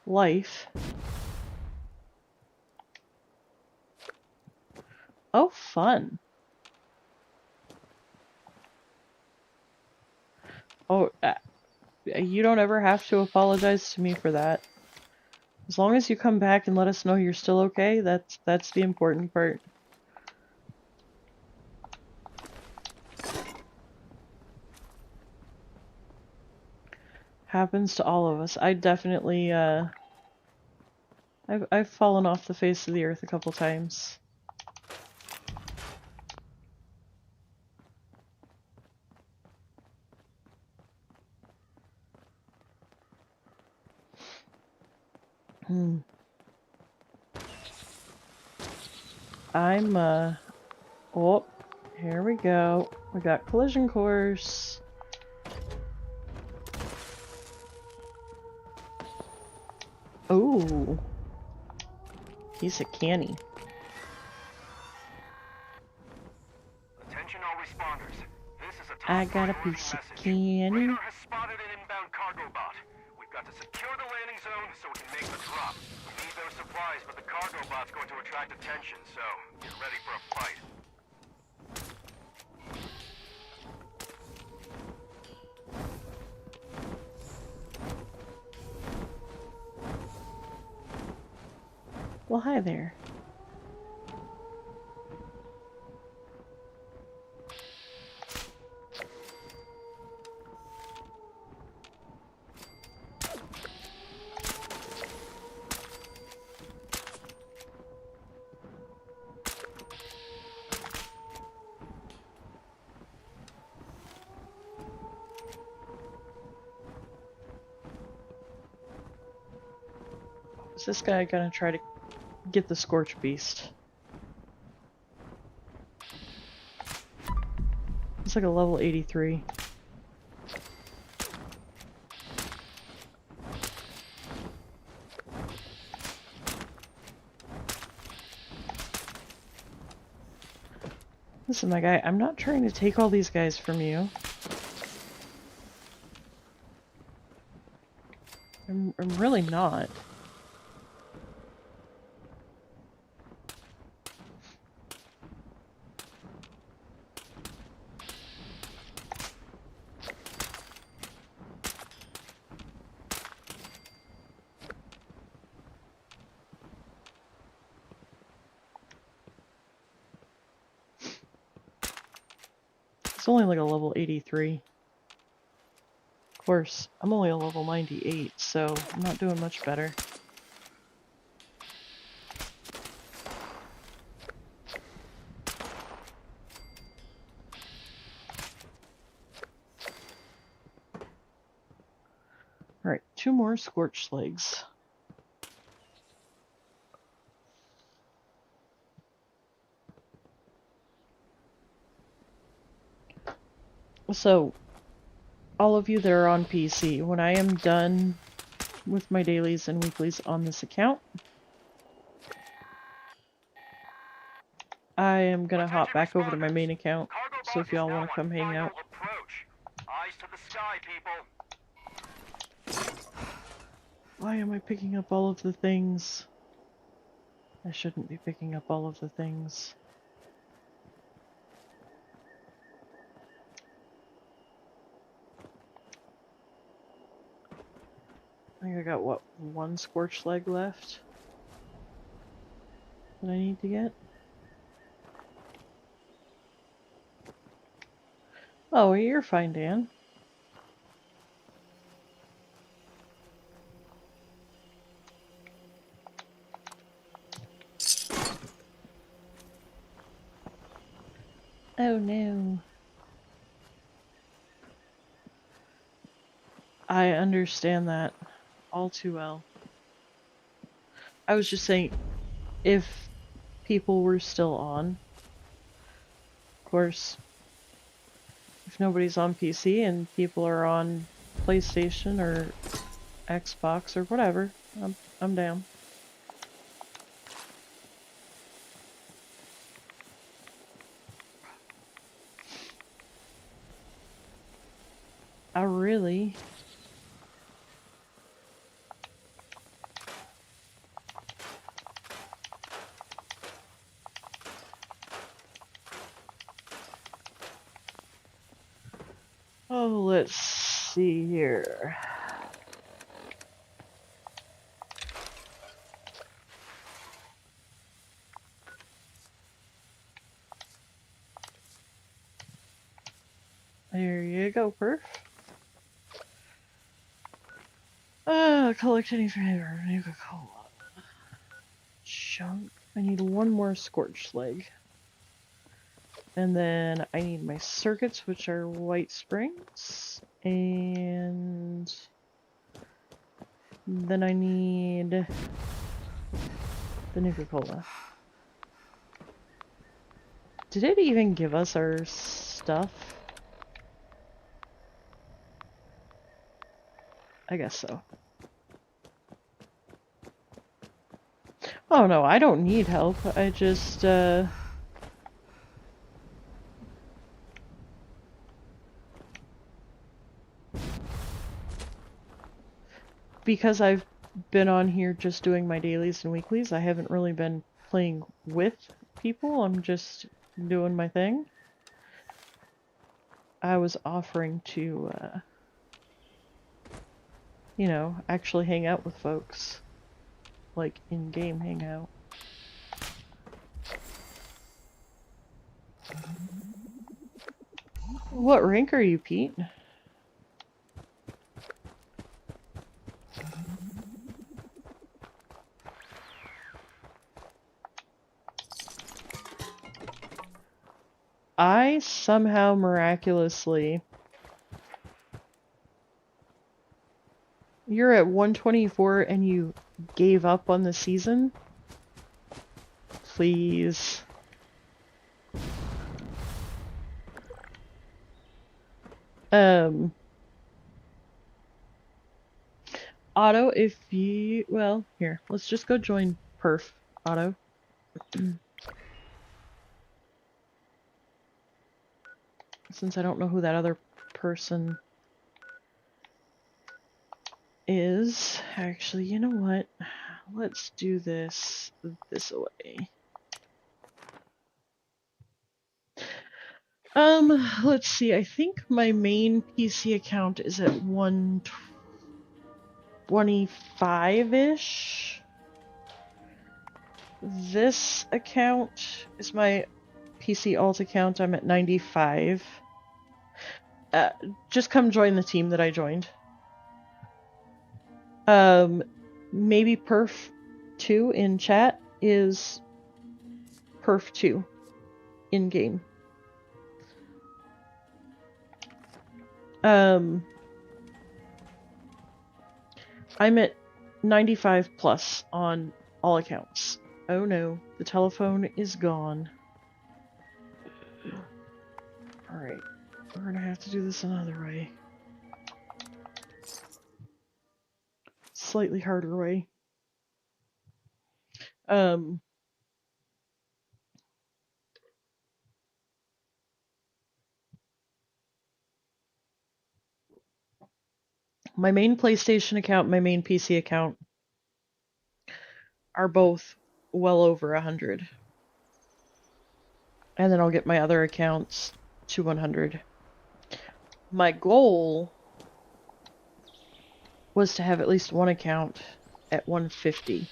life. Oh, fun. Oh, you don't ever have to apologize to me for that. As long as you come back and let us know you're still okay, that's the important part. Happens to all of us. I definitely, I've fallen off the face of the earth a couple times. I'm, oh, here we go. We got collision course. Oh, piece of canny. Attention all responders. This is a top I got a priority piece of message. canny. Radar has spotted an inbound cargo bot. We've got to secure the landing zone so we can make the drop. We need those supplies, but the cargo bot's going to attract attention, so get ready for a fight. Well, hi there. Is this guy gonna try to get the Scorch Beast? It's like a level 83. Listen, my guy, I'm not trying to take all these guys from you. I'm really not. It's only like a level 83. Of course, I'm only a level 98, so I'm not doing much better. Alright, 2 more Scorch Legs. So, all of you that are on PC, when I am done with my dailies and weeklies on this account, I am gonna hop back over to my main account, so if y'all want to come hang out. Eyes to the sky, people. Why am I picking up all of the things? I shouldn't be picking up all of the things. I think I got, what, 1 Scorch Leg left that I need to get? Oh, you're fine, Dan. Oh no. I understand that all too well. I was just saying, if people were still on, of course, if nobody's on PC and people are on PlayStation or Xbox or whatever, I'm down. really. Oh, let's see here. There you go, Perf. Collect any flavor. Nuka-Cola. Chunk. I need one more scorched leg. And then I need my circuits, which are White Springs. And then I need the Nuka-Cola. Did it even give us our stuff? I guess so. Oh no, I don't need help. I just, because I've been on here just doing my dailies and weeklies, I haven't really been playing with people. I'm just doing my thing. I was offering to, you know, actually hang out with folks. Like, in-game hangout. What rank are you, Pete? I somehow miraculously... You're at 124 and you gave up on the season? Please. Otto, if you... Well, here. Let's just go join Perf, Otto. Since I don't know who that other person is. Actually, you know what? Let's do this way. Let's see. I think my main PC account is at 125-ish. This account is my PC alt account. I'm at 95. Just come join the team that I joined. Maybe Perf 2 in chat is Perf 2 in game. I'm at 95 plus on all accounts. Oh no, the telephone is gone. Alright, we're gonna have to do this another way. Slightly harder way. My main PlayStation account, my main PC account are both well over 100. And then I'll get my other accounts to 100. My goal was to have at least one account at 150.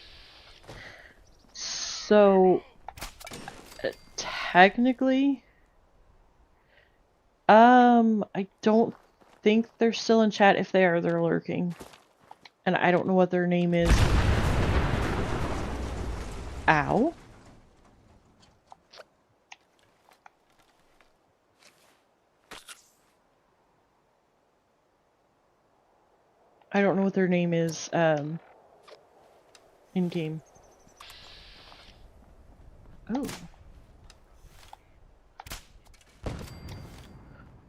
So, technically, I don't think they're still in chat. If they are, they're lurking. And I don't know what their name is. Ow. I don't know what their name is, in game. Oh.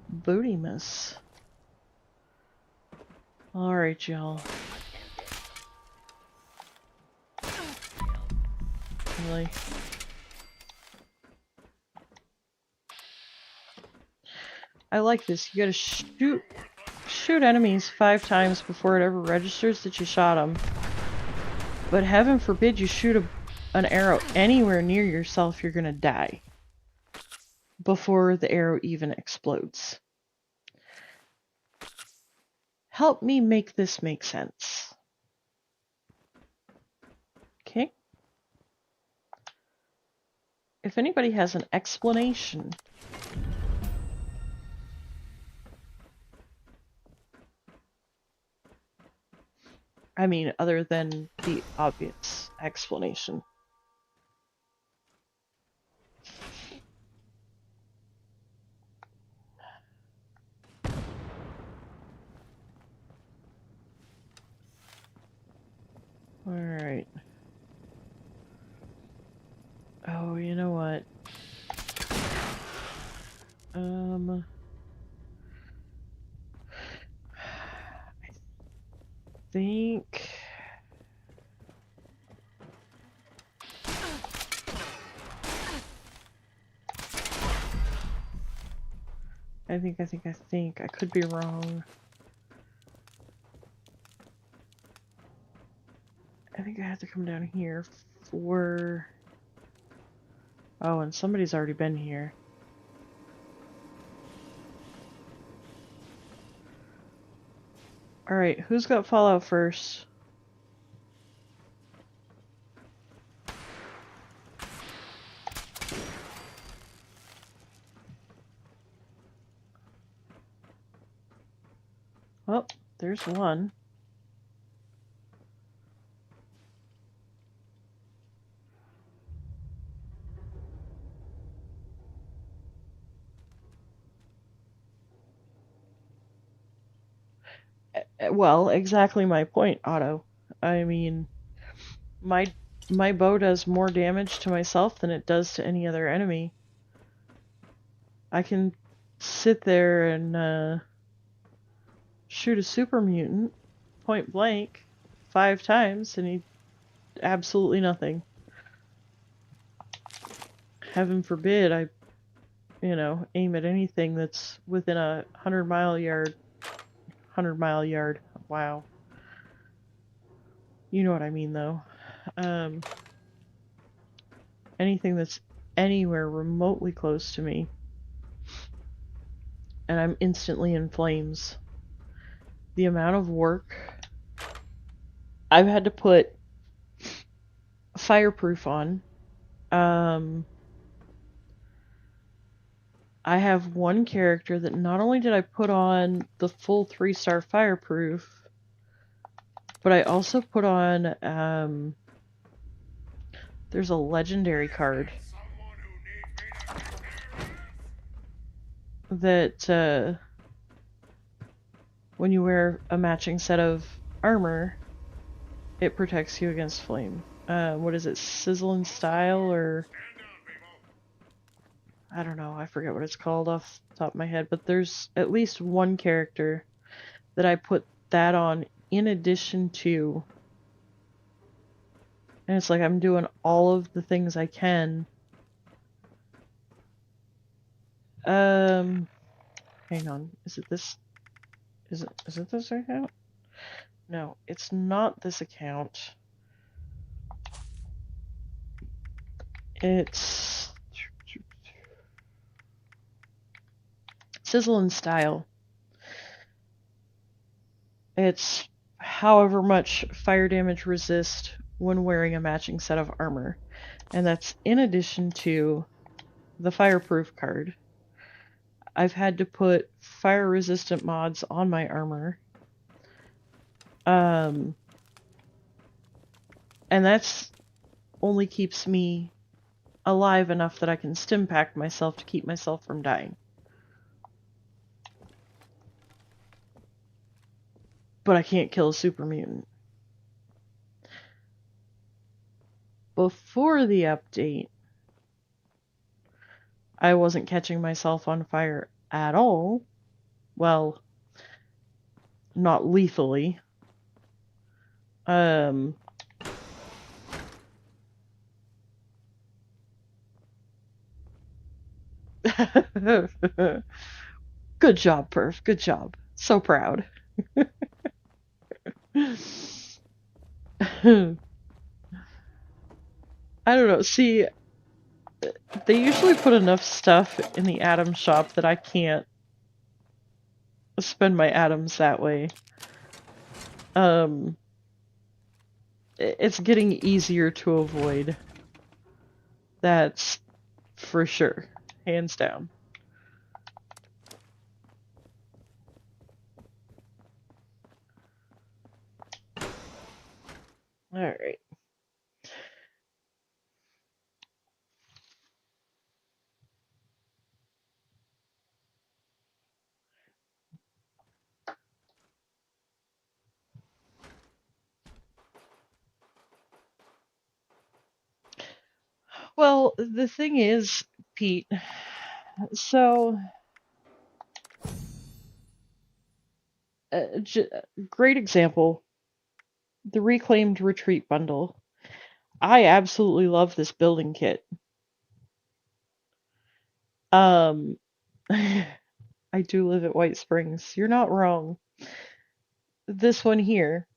Booty miss. Alright, y'all. Really? I like this. You gotta shoot enemies 5 times before it ever registers that you shot them. But heaven forbid you shoot an arrow anywhere near yourself, you're gonna die before the arrow even explodes. Help me make this make sense. Okay. If anybody has an explanation. I mean, other than the obvious explanation. Alright. Oh, you know what? I think... I could be wrong. I think I have to come down here for... Oh, and somebody's already been here. Alright, who's got Fallout first? Well, there's one. Well, exactly my point, Otto. I mean, my bow does more damage to myself than it does to any other enemy. I can sit there and shoot a super mutant point blank 5 times and he absolutely nothing. Heaven forbid I, aim at anything that's within a 100-mile yard. 100-mile yard. Wow. You know what I mean, though. Anything that's anywhere remotely close to me, and I'm instantly in flames. The amount of work I've had to put fireproof on. I have one character that not only did I put on the full 3-star fireproof, but I also put on, there's a legendary card that, when you wear a matching set of armor, it protects you against flame. What is it, Sizzle and Style, or... I don't know, I forget what it's called off the top of my head, but there's at least one character that I put that on in addition to, and it's like I'm doing all of the things I can. Hang on, is it this? Is it this account? No, it's not this account. It's Sizzle and Style. It's however much fire damage resist when wearing a matching set of armor. And that's in addition to the fireproof card. I've had to put fire resistant mods on my armor. And that's only keeps me alive enough that I can stim pack myself to keep myself from dying. But I can't kill a super mutant. Before the update, I wasn't catching myself on fire at all. Well, not lethally. Good job, Perf. Good job. So proud. I don't know. See, they usually put enough stuff in the Atom shop that I can't spend my atoms that way. It's getting easier to avoid. That's for sure. Hands down. Alright. Well, the thing is, Pete, so great example, the Reclaimed Retreat bundle. I absolutely love this building kit. I do live at White Springs. You're not wrong. This one here,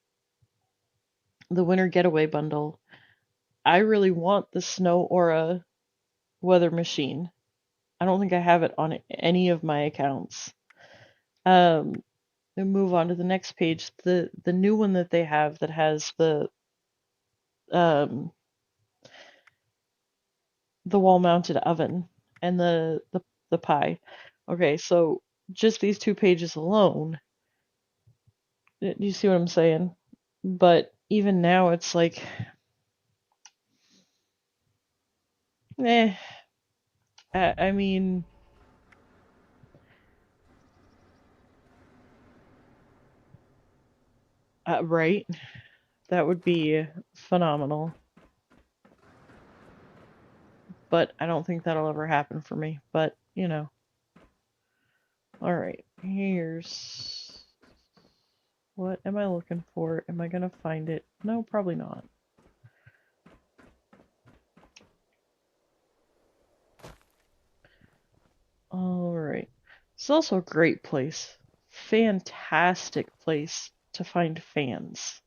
the Winter Getaway bundle, I really want the Snow Aura weather machine. I don't think I have it on any of my accounts. And move on to the next page. The new one that they have that has the wall-mounted oven and the pie. Okay, so just these 2 pages alone. Do you see what I'm saying? But even now, it's like, I mean, right? That would be phenomenal. But I don't think that'll ever happen for me. But, you know. Alright, here's... What am I looking for? Am I gonna find it? No, probably not. Alright. It's also a great place. Fantastic place to find fans.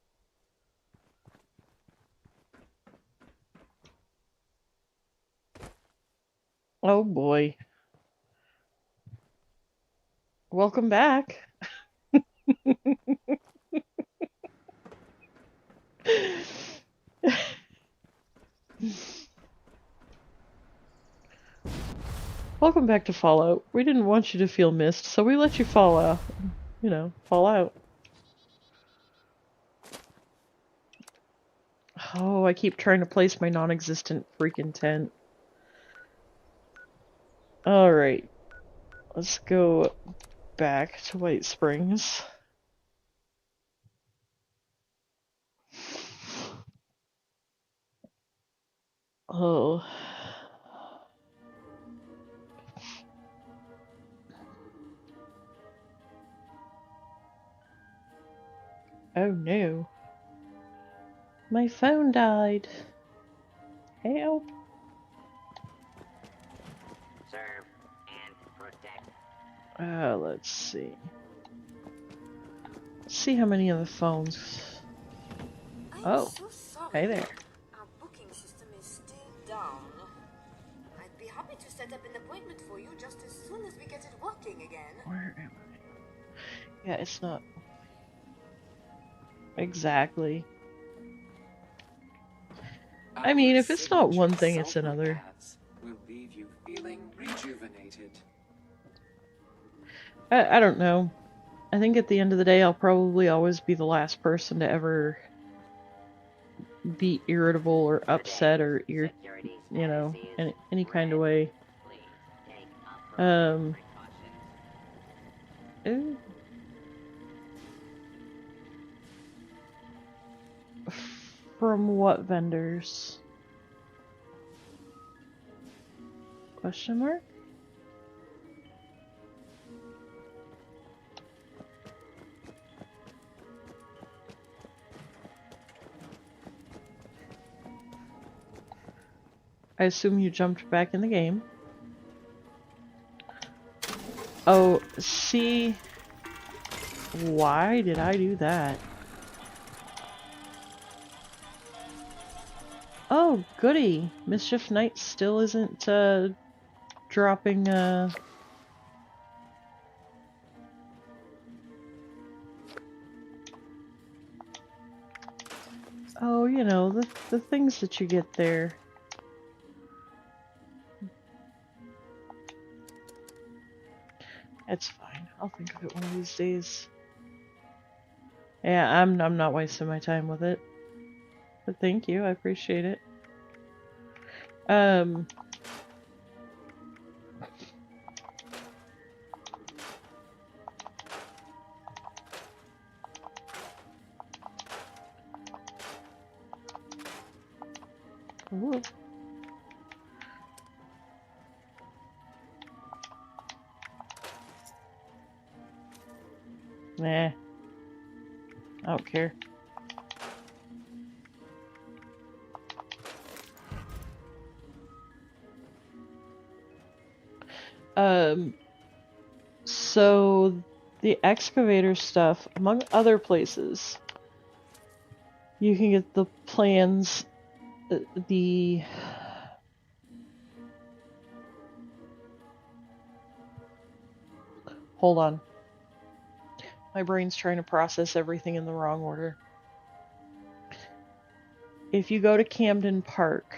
Oh boy. Welcome back. Welcome back to Fallout. We didn't want you to feel missed, so we let you fall out. You know, fall out. Oh, I keep trying to place my non-existent freaking tent. Alright. Let's go back to White Springs. Oh. Oh no. My phone died. Help. Serve and protect. Let's see. Let's see how many of the phones. Oh, so sorry. hey there. Our booking system is still down. I'd be happy to set up an appointment for you just as soon as we get it working again. Where am I? Yeah, it's not. Exactly. I mean, if it's not one thing, it's another. Will leave you feeling rejuvenated. I don't know. I think at the end of the day, I'll probably always be the last person to ever be irritable or upset or you know, in any kind of way. From what vendors? Question mark? I assume you jumped back in the game. Oh, see, Why did I do that? Oh, goody. Mischief Knight still isn't, dropping, Oh, you know, the things that you get there. It's fine. I'll think of it one of these days. Yeah, I'm not wasting my time with it. But thank you, I appreciate it. Ooh. Nah. I don't care. So the excavator stuff, among other places, you can get the plans, Hold on. My brain's trying to process everything in the wrong order. If you go to Camden Park,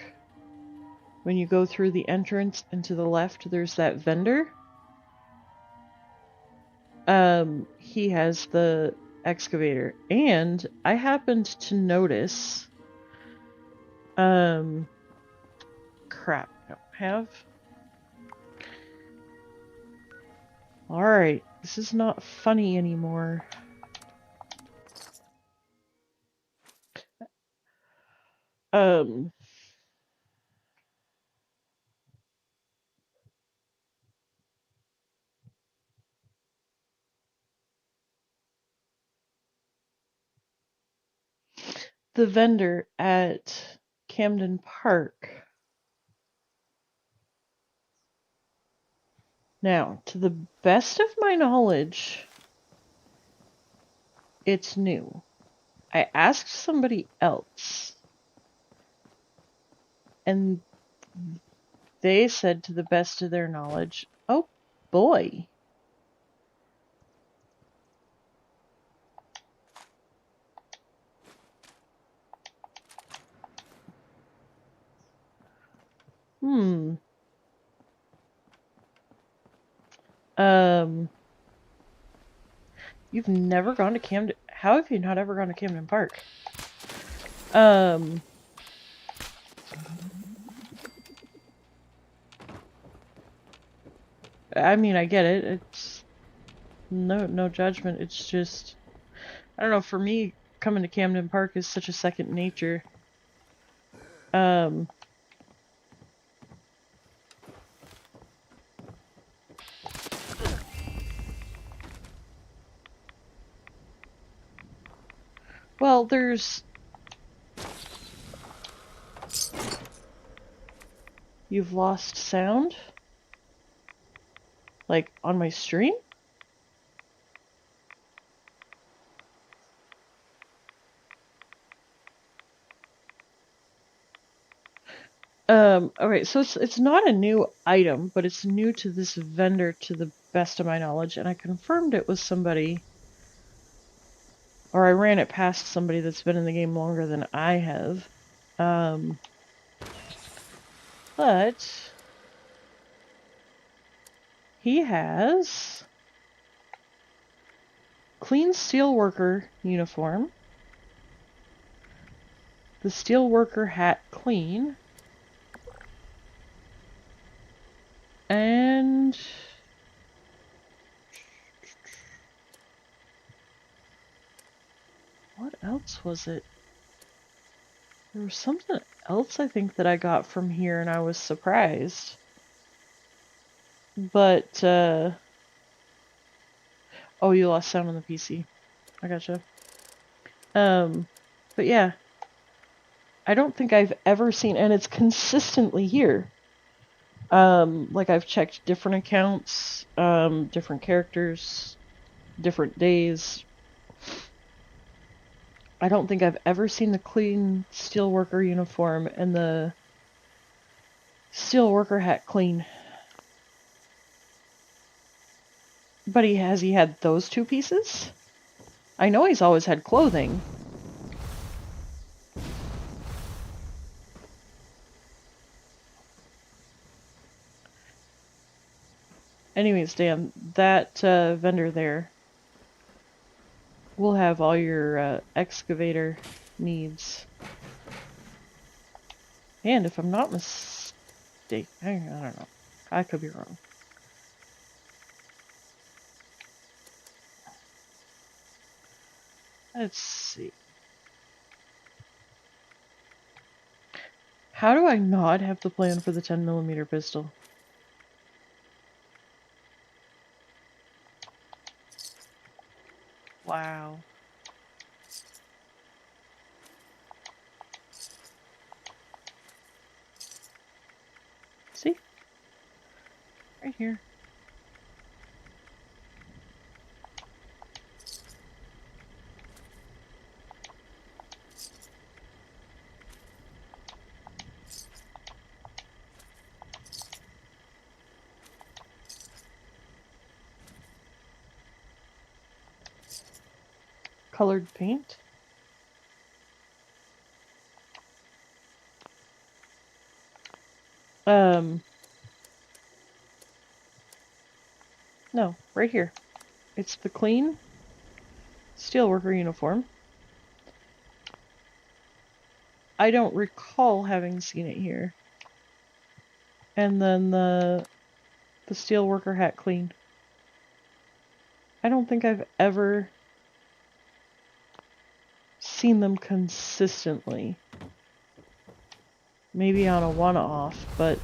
when you go through the entrance and to the left, there's that vendor. He has the excavator, and I happened to notice, crap, I don't have. Alright, this is not funny anymore. The vendor at Camden Park. Now, to the best of my knowledge, it's new. I asked somebody else, and they said to the best of their knowledge, oh boy. You've never gone to Camden? How have you not ever gone to Camden Park? I mean, I get it. It's no judgment. It's just, I don't know, for me, coming to Camden Park is such a second nature. Well, there's... You've lost sound? Like, on my stream? Alright, so it's not a new item, but it's new to this vendor to the best of my knowledge, and I confirmed it with somebody, or I ran it past somebody that's been in the game longer than I have. But he has clean steelworker uniform, the steelworker hat clean, and what else was it? There was something else I think that I got from here and I was surprised. But, oh, you lost sound on the PC. I gotcha. But yeah. I don't think I've ever seen, and it's consistently here. Like I've checked different accounts, different characters, different days, I don't think I've ever seen the clean steelworker uniform and the steelworker hat clean. But has he had those two pieces? I know he's always had clothing. Anyways, Dan, that vendor there will have all your excavator needs. And if I'm not mistaken, I don't know. I could be wrong. Let's see. How do I not have the plan for the 10mm pistol? Wow. See? Right here. Colored paint. No, right here. It's the clean steelworker uniform. I don't recall having seen it here. And then the steelworker hat clean. I don't think I've ever seen them consistently. Maybe on a one-off, but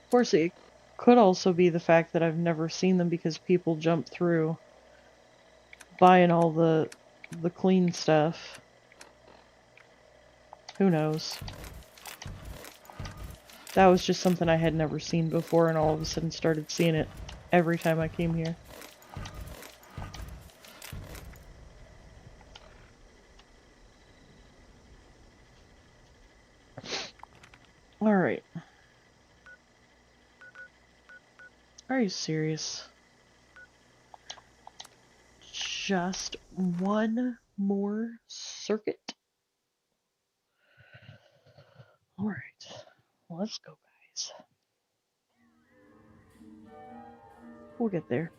of course it could also be the fact that I've never seen them because people jump through buying all the clean stuff. Who knows? That was just something I had never seen before and all of a sudden started seeing it every time I came here. Alright. Are you serious? Just one more circuit? Alright. Let's go, guys. We'll get there.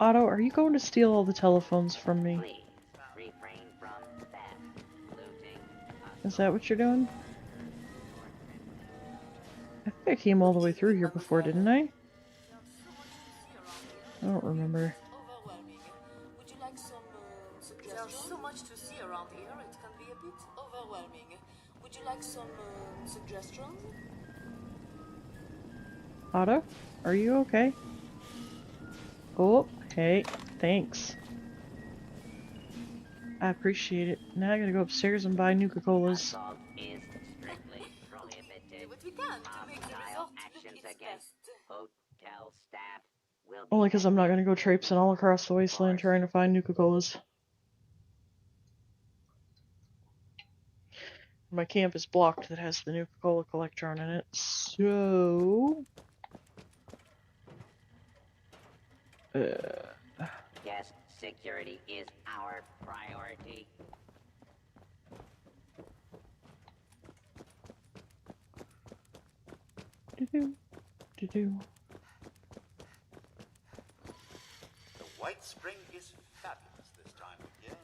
Otto, are you going to steal all the telephones from me? Is that what you're doing? I think I came all the way through here before, didn't I? I don't remember. Would you like some suggestions? There's so much to see around here, it can be a bit overwhelming. Would you like some suggestions? Otto, are you okay? Oh, hey, thanks. I appreciate it. Now I gotta go upstairs and buy Nuka-Colas. Only because I'm not gonna go traipsing all across the wasteland trying to find Nuka-Colas. My camp is blocked that has the Nuka-Cola Collectron in it, so... Yes, security is our priority. The White Spring is fabulous this time of year.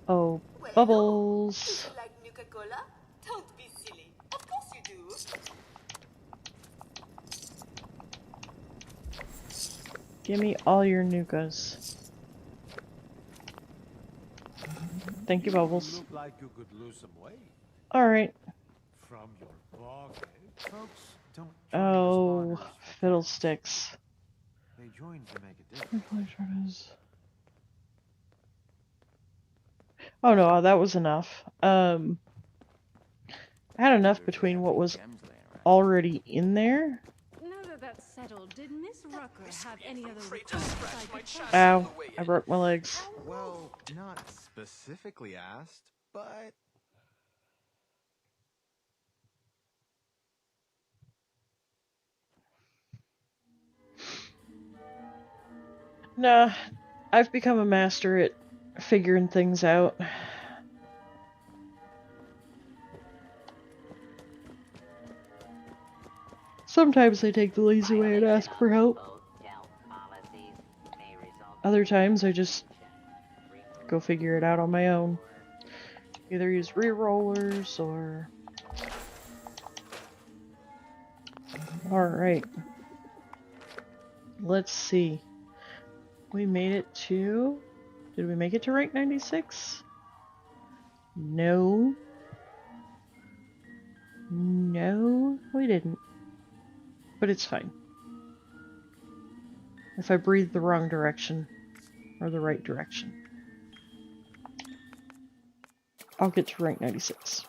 Oh, bubbles. Would you like Nuka-Cola? Don't be silly. Of course you do. Give me all your Nukas. Thank you, Bubbles. Look like you could lose some weight. Alright. From your blog, folks, don't join Oh, responders for fiddlesticks. they join to make a difference. Oh no, that was enough. I had enough between what was already in there. Now that that's settled, did Miss Rucker have any other requests I could follow? Ow, I broke my legs. Well, not specifically asked, but Nah, I've become a master at figuring things out. Sometimes I take the lazy way and ask for help. Other times I just go figure it out on my own. Either use re-rollers or... Alright. Let's see. We made it to... Did we make it to rank 96? No. No, we didn't. But it's fine. If I breathe the wrong direction, or the right direction, I'll get to rank 96.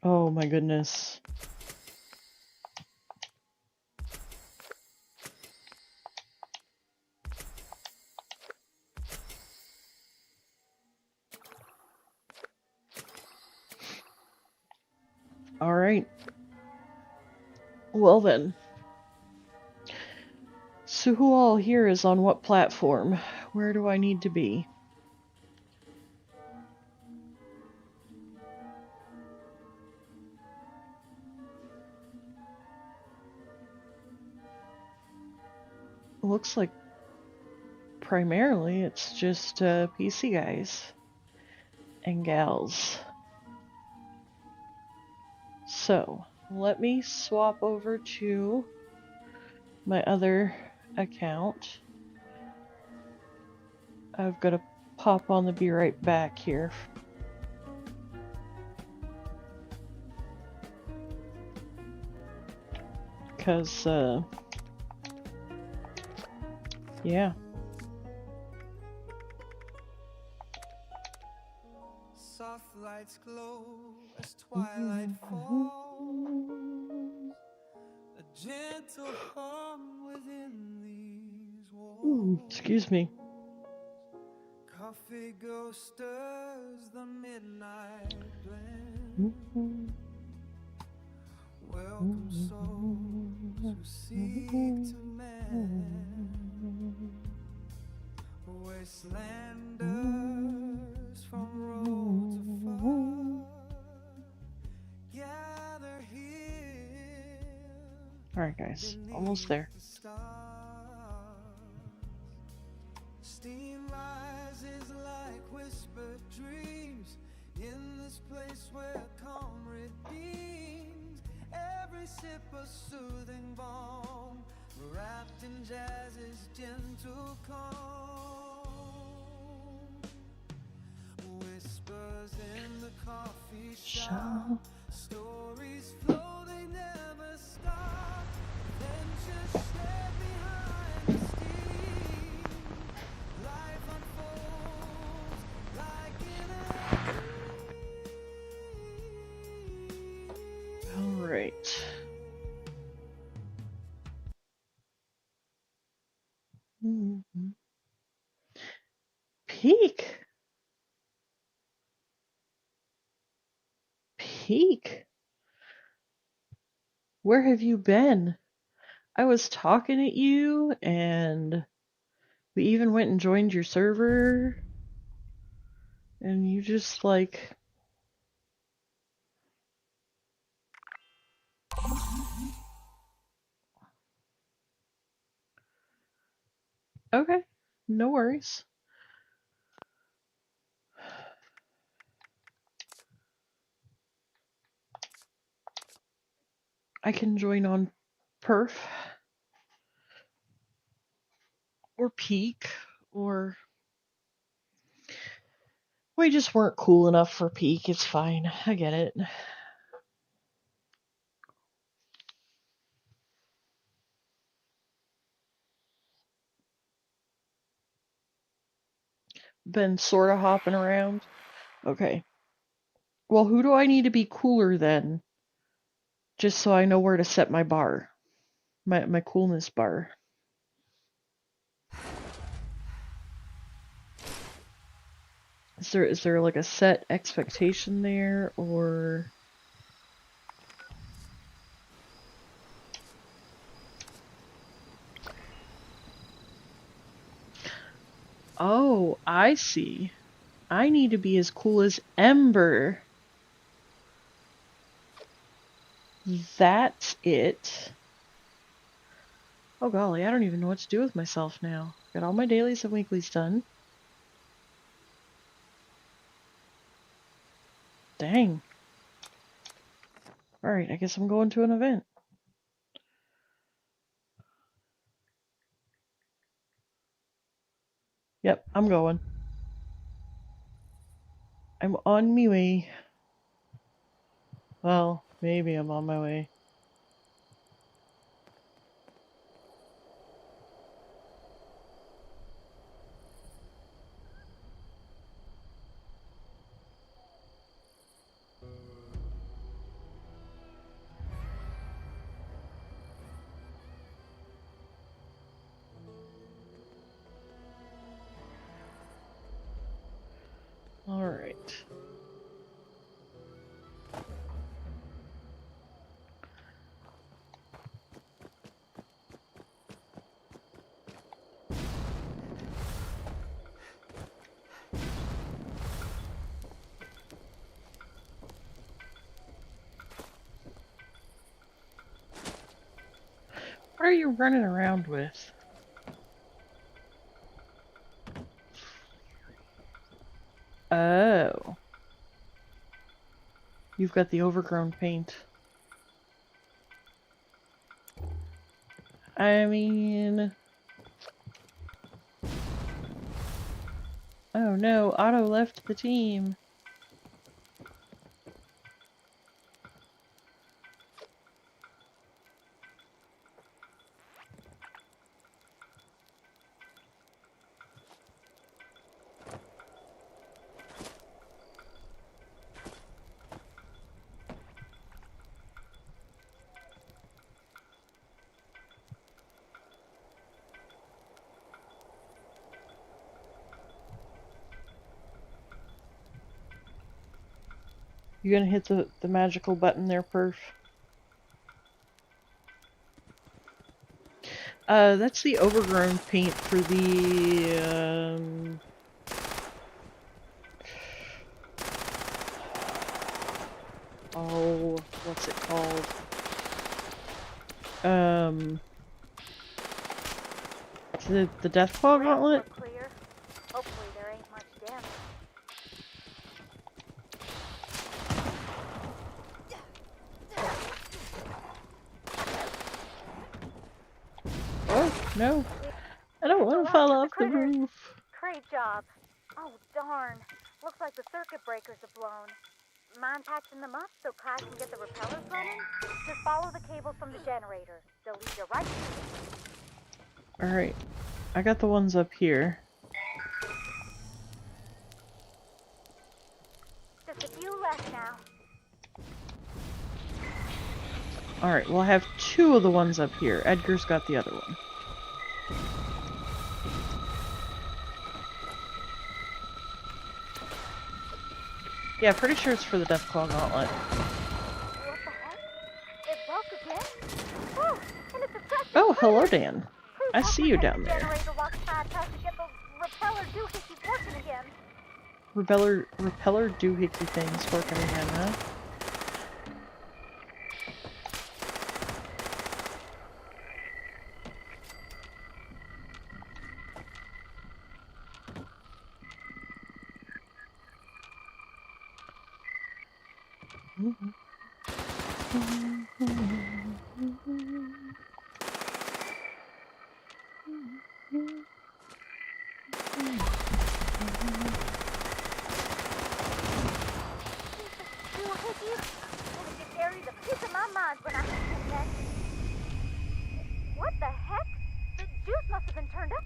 Oh my goodness. Alright. Well then. So who all here is on what platform? Where do I need to be? Looks like primarily it's just PC guys and gals. So, let me swap over to my other account. I've got to pop on the be right back here. Because, yeah. soft lights glow as twilight falls. A gentle hum within these walls. Excuse me. Coffee ghost stirs the midnight blend. Welcome souls who seek to mend. Wastelanders from road to far, gather here. Alright guys, almost there. Steam rises like whispered dreams in this place where calm redeems. Every sip a soothing balm, wrapped in jazz's gentle calm. Whispers in the coffee shop, stories flow, they never stop. Adventures shared behind the steam. Life unfolds like in a dream. Alright. Peak. Peak. Where have you been? I was talking at you, and we even went and joined your server, and you just like... Okay, no worries. I can join on Perf or Peak or We just weren't cool enough for peak. It's fine. I get it. Been sort of hopping around. Okay. Well, who do I need to be cooler then? Just so I know where to set my bar. My coolness bar. Is there like a set expectation there, or... Oh, I see. I need to be as cool as Ember. That's it. Oh golly, I don't even know what to do with myself now. Got all my dailies and weeklies done. Dang. Alright, I guess I'm going to an event. Yep, I'm going. I'm on me way. Well, maybe I'm on my way. Alright. What are you running around with? Oh. You've got the overgrown paint. I mean... Oh no, Otto left the team. You gonna hit the magical button there, Perf? That's the overgrown paint for the, oh, what's it called? The Deathclaw Gauntlet? Clear. Hopefully there ain't much damage. Oh, no. I don't want to fall off the roof. Great job. Oh, darn. Looks like the circuit breakers are blown. Mind patching them up so Kai can get the repellers running? Just follow the cables from the generator. They'll lead you right to it. Alright. I got the ones up here. Just a few left now. Alright, well I have two of the ones up here. Edgar's got the other one. Yeah, pretty sure it's for the Deathclaw Gauntlet. What the heck? It broke again? Oh, and it's a second Oh, hello Dan. I see you down there. generator while Kai tries to get the repeller doohickeys working again. Repeller doohickey things working again, huh?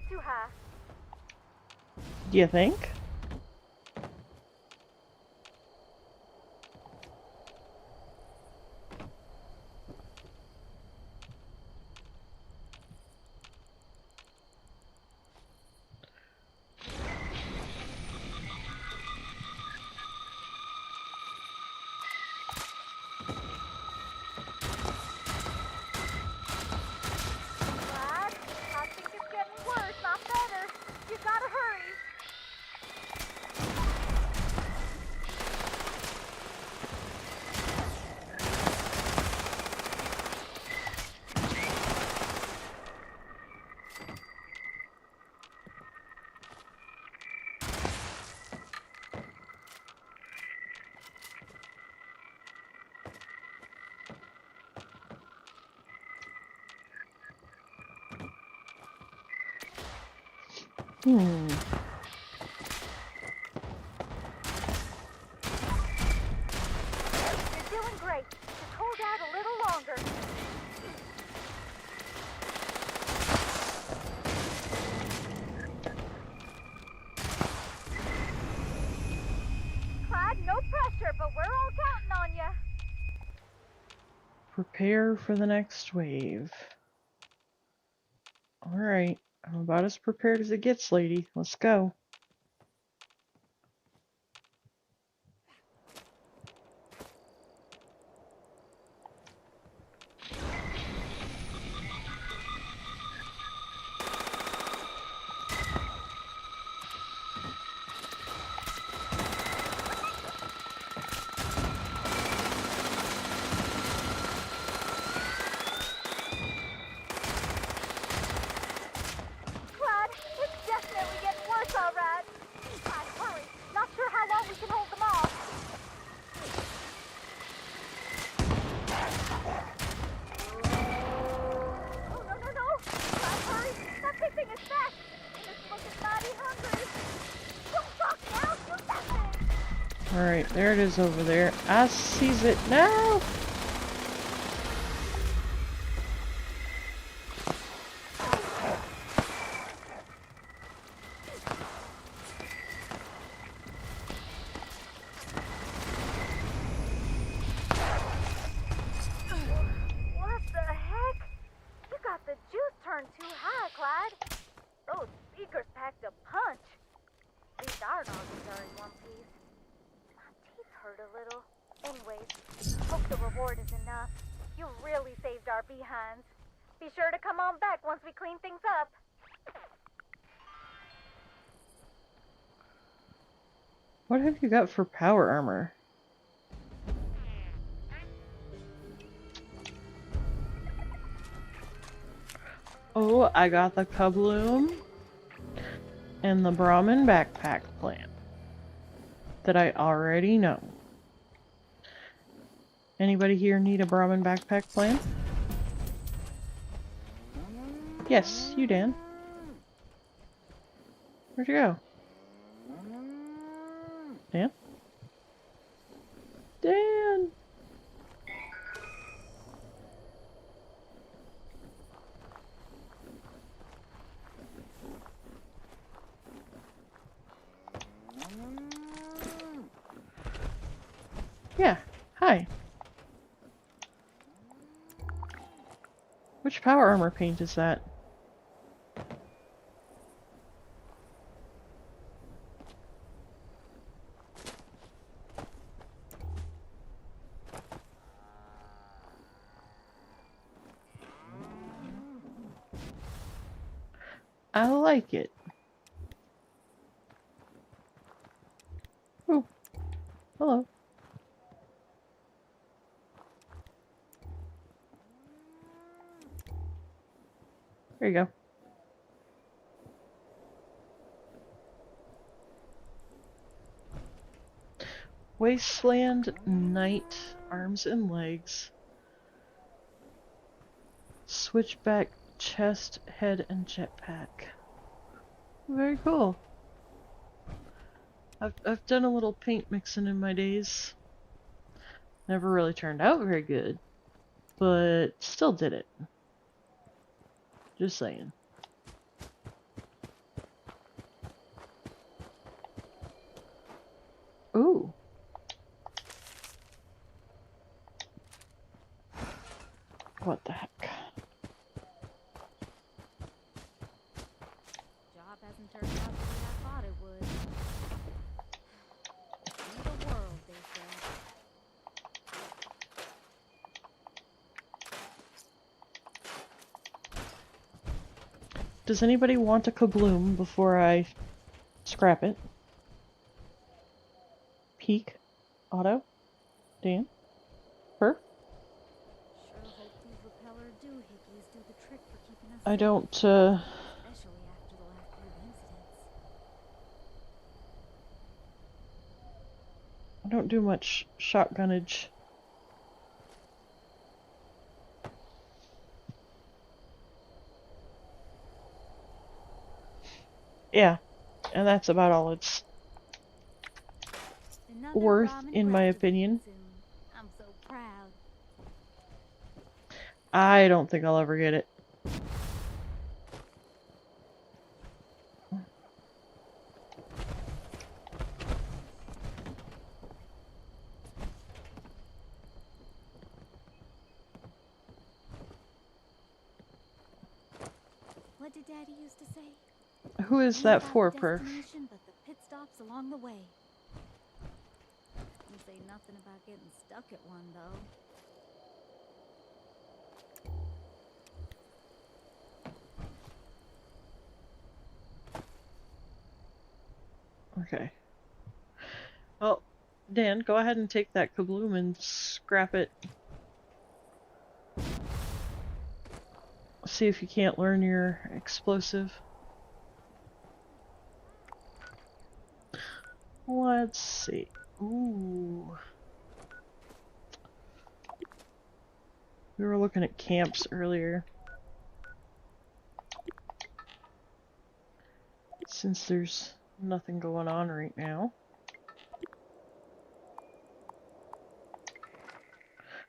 too high. Do you think? Clyde, I think it's getting worse, not better. You gotta hurry. Hmm. You're doing great. Just hold out a little longer. Clyde, no pressure, but we're all counting on you. Prepare for the next wave. Alright, I'm about as prepared as it gets, lady. Let's go. Clyde, it's definitely getting worse, all right. Clyde, hurry. Not sure how long we can hold them off. Oh, no, no, no. Clyde, hurry. That big thing is back. It's looking mighty hungry. Don't talk now. Shoot that thing. Alright, there it is over there. I sees it now. What the heck? You got the juice turned too high, Clyde. Those speakers packed a punch. At least our noggins are in one piece. My teeth hurt a little. Anyways, hope the reward is enough. You really saved our behinds. Be sure to come on back once we clean things up. What have you got for power armor? Oh, I got the Kabloom and the Brahmin backpack plant that I already know. Anybody here need a Brahmin backpack plan? Yes, you, Dan. Where'd you go? Dan? Dan! Yeah, hi. Which power armor paint is that? I like it. Oh, hello. There you go. Wasteland Knight, arms and legs. Switchback, chest, head, and jetpack. Very cool. I've done a little paint mixing in my days. Never really turned out very good, but still did it. Just saying. Ooh. What the heck? Job hasn't turned out the way I thought it would. In the world, they say. Does anybody want a kabloom before I scrap it? Peek, Otto, Dan, her. Sure hope these repeller doohickeys do the trick for keeping us I safe, don't, especially after the last few incidents. I don't do much shotgunnage. Yeah, and that's about all it's Another worth, ramen in my breakfast opinion. soon. I'm so proud. I don't think I'll ever get it. What did Daddy used to say? Who is Ain't that about for, the Perf? destination, but the pit stops along the way. Didn't say nothing about getting stuck at one, though. Okay. Well, Dan, go ahead and take that kabloom and scrap it. See if you can't learn your explosive. Let's see. Ooh. We were looking at camps earlier. Since there's nothing going on right now.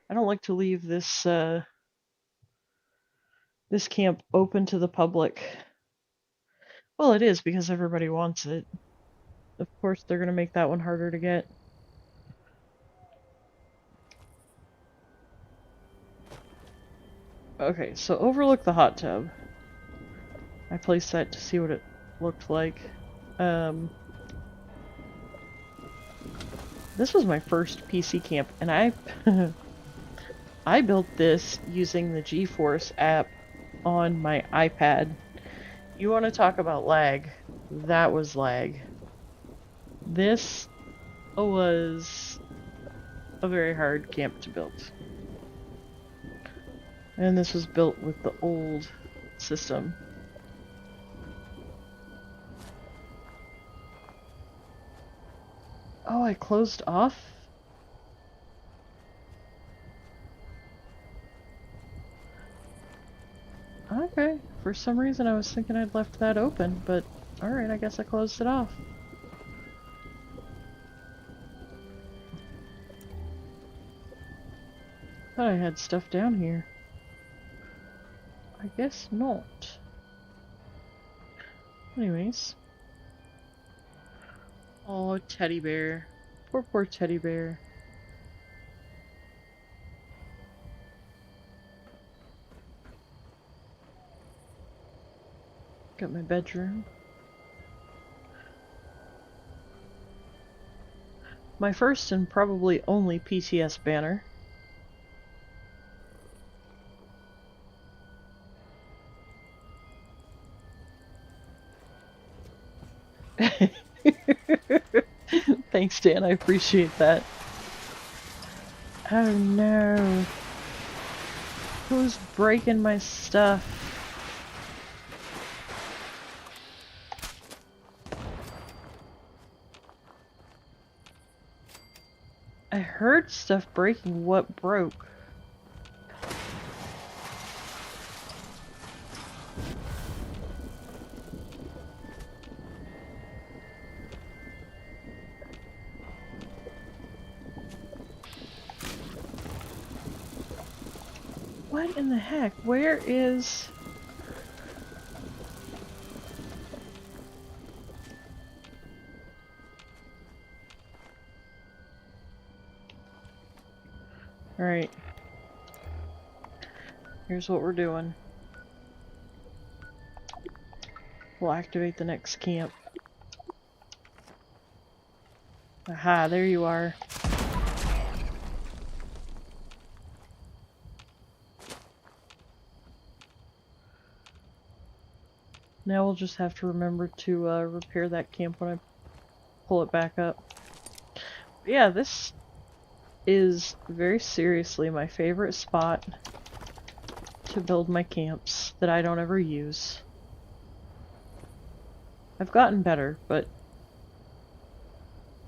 I don't like to leave this this camp open to the public. Well, it is because everybody wants it. Of course, they're gonna make that one harder to get. Okay, so overlook the hot tub. I placed that to see what it looked like. This was my first PC camp, and I I built this using the GeForce app on my iPad. You want to talk about lag? That was lag. This was a very hard camp to build. And this was built with the old system. Oh, I closed off? Okay, for some reason I was thinking I'd left that open, but alright, I guess I closed it off. Thought I had stuff down here. I guess not. Anyways. Oh, teddy bear. Poor teddy bear. Got my bedroom. My first and probably only PTS banner. Thanks, Dan. I appreciate that. Oh no. Who's breaking my stuff? I heard stuff breaking. What broke? What in the heck? Where is... Alright. Here's what we're doing. We'll activate the next camp. Aha, there you are. Now we'll just have to remember to repair that camp when I pull it back up. But yeah, this is very seriously my favorite spot to build my camps that I don't ever use. I've gotten better, but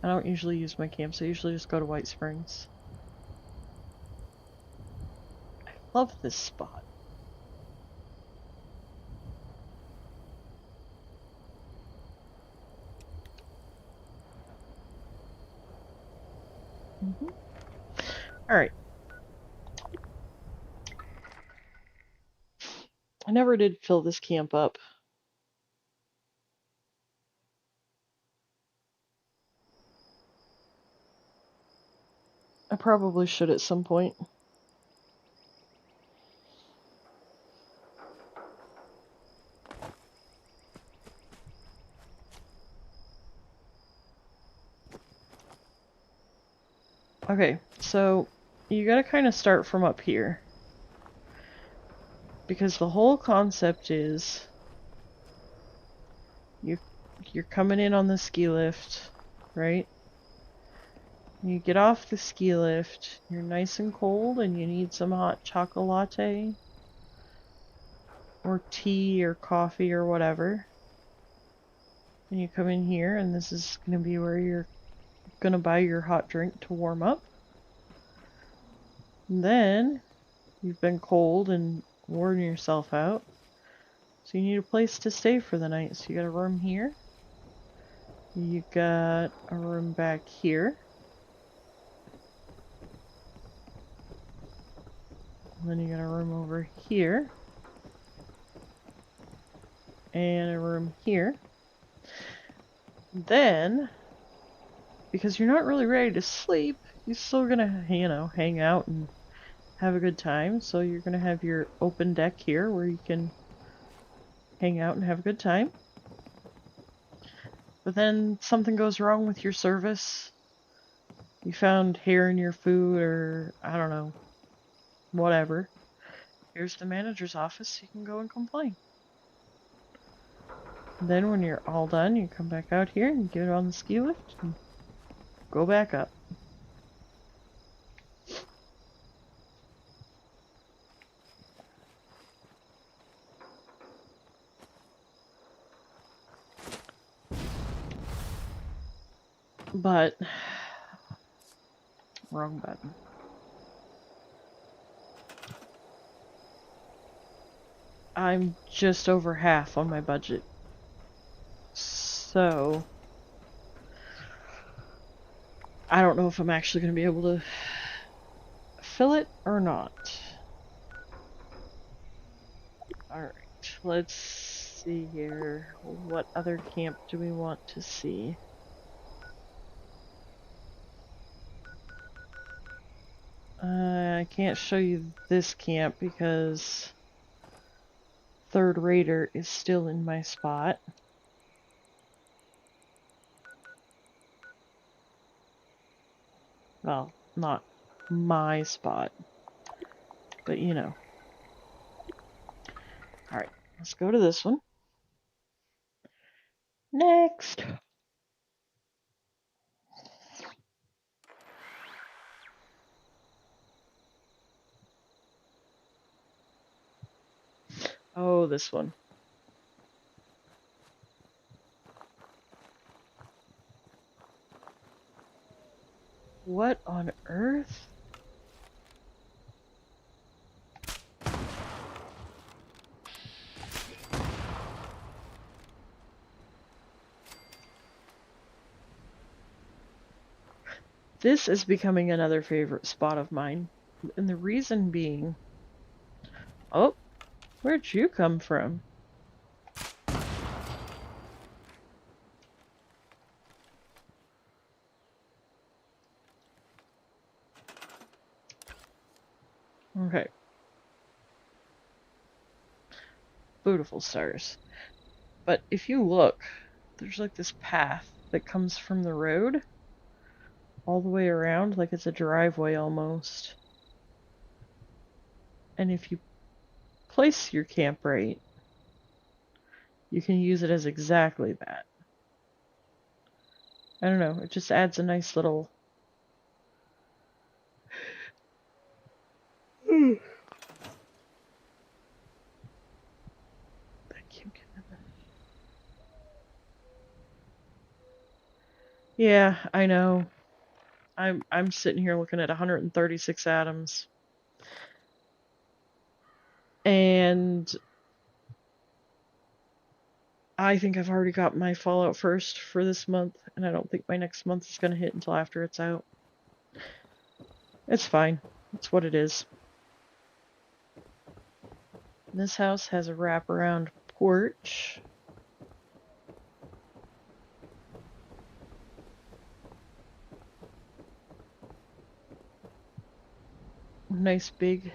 I don't usually use my camps. I usually just go to White Springs. I love this spot. Alright. I never did fill this camp up. I probably should at some point. Okay, so you gotta kind of start from up here. Because the whole concept is you're coming in on the ski lift, right? You get off the ski lift, you're nice and cold and you need some hot chocolate latte or tea or coffee or whatever. And you come in here and this is going to be where you're going to buy your hot drink to warm up. And then you've been cold and worn yourself out. So you need a place to stay for the night. So you got a room here. You got a room back here. And then you got a room over here. And a room here. Then, because you're not really ready to sleep, you're still gonna, you know, hang out and have a good time. So you're gonna have your open deck here where you can hang out and have a good time. But then something goes wrong with your service. You found hair in your food or, I don't know, whatever. Here's the manager's office. You can go and complain. And then when you're all done, you come back out here and get on the ski lift and go back up. But, wrong button. I'm just over half on my budget. So, I don't know if I'm actually going to be able to fill it or not. Alright, let's see here. What other camp do we want to see? I can't show you this camp because Third Raider is still in my spot. Well, not my spot, but you know. Alright, let's go to this one. Next! Oh, this one. What on earth? This is becoming another favorite spot of mine. And the reason being... Oh, where'd you come from? Okay. Beautiful stars. But if you look, there's like this path that comes from the road all the way around, like it's a driveway almost. And if you place your camp right, you can use it as exactly that. I don't know, it just adds a nice little... Yeah, I know. I'm sitting here looking at 136 atoms. And I think I've already got my Fallout first for this month, and I don't think my next month is going to hit until after it's out. It's fine. It's what it is. This house has a wraparound porch. Nice big.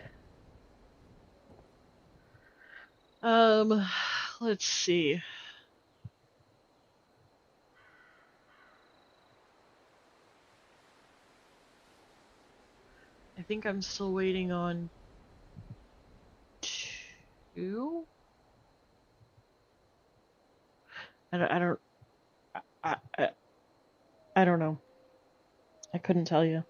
Let's see. I think I'm still waiting on 2. I don't know. I couldn't tell you.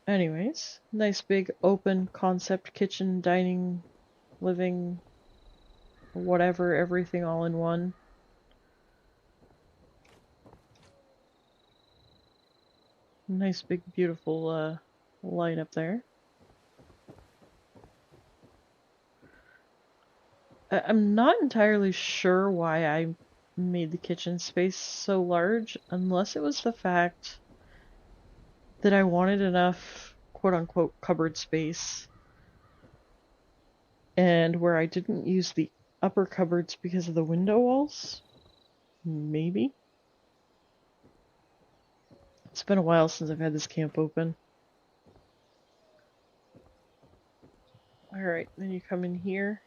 Anyways, nice big open concept kitchen, dining, living, whatever, everything all in one. Nice big beautiful light up there. I'm not entirely sure why I made the kitchen space so large, unless it was the fact that I wanted enough quote-unquote cupboard space, and where I didn't use the upper cupboards because of the window walls. Maybe. It's been a while since I've had this camp open. Alright, then you come in here.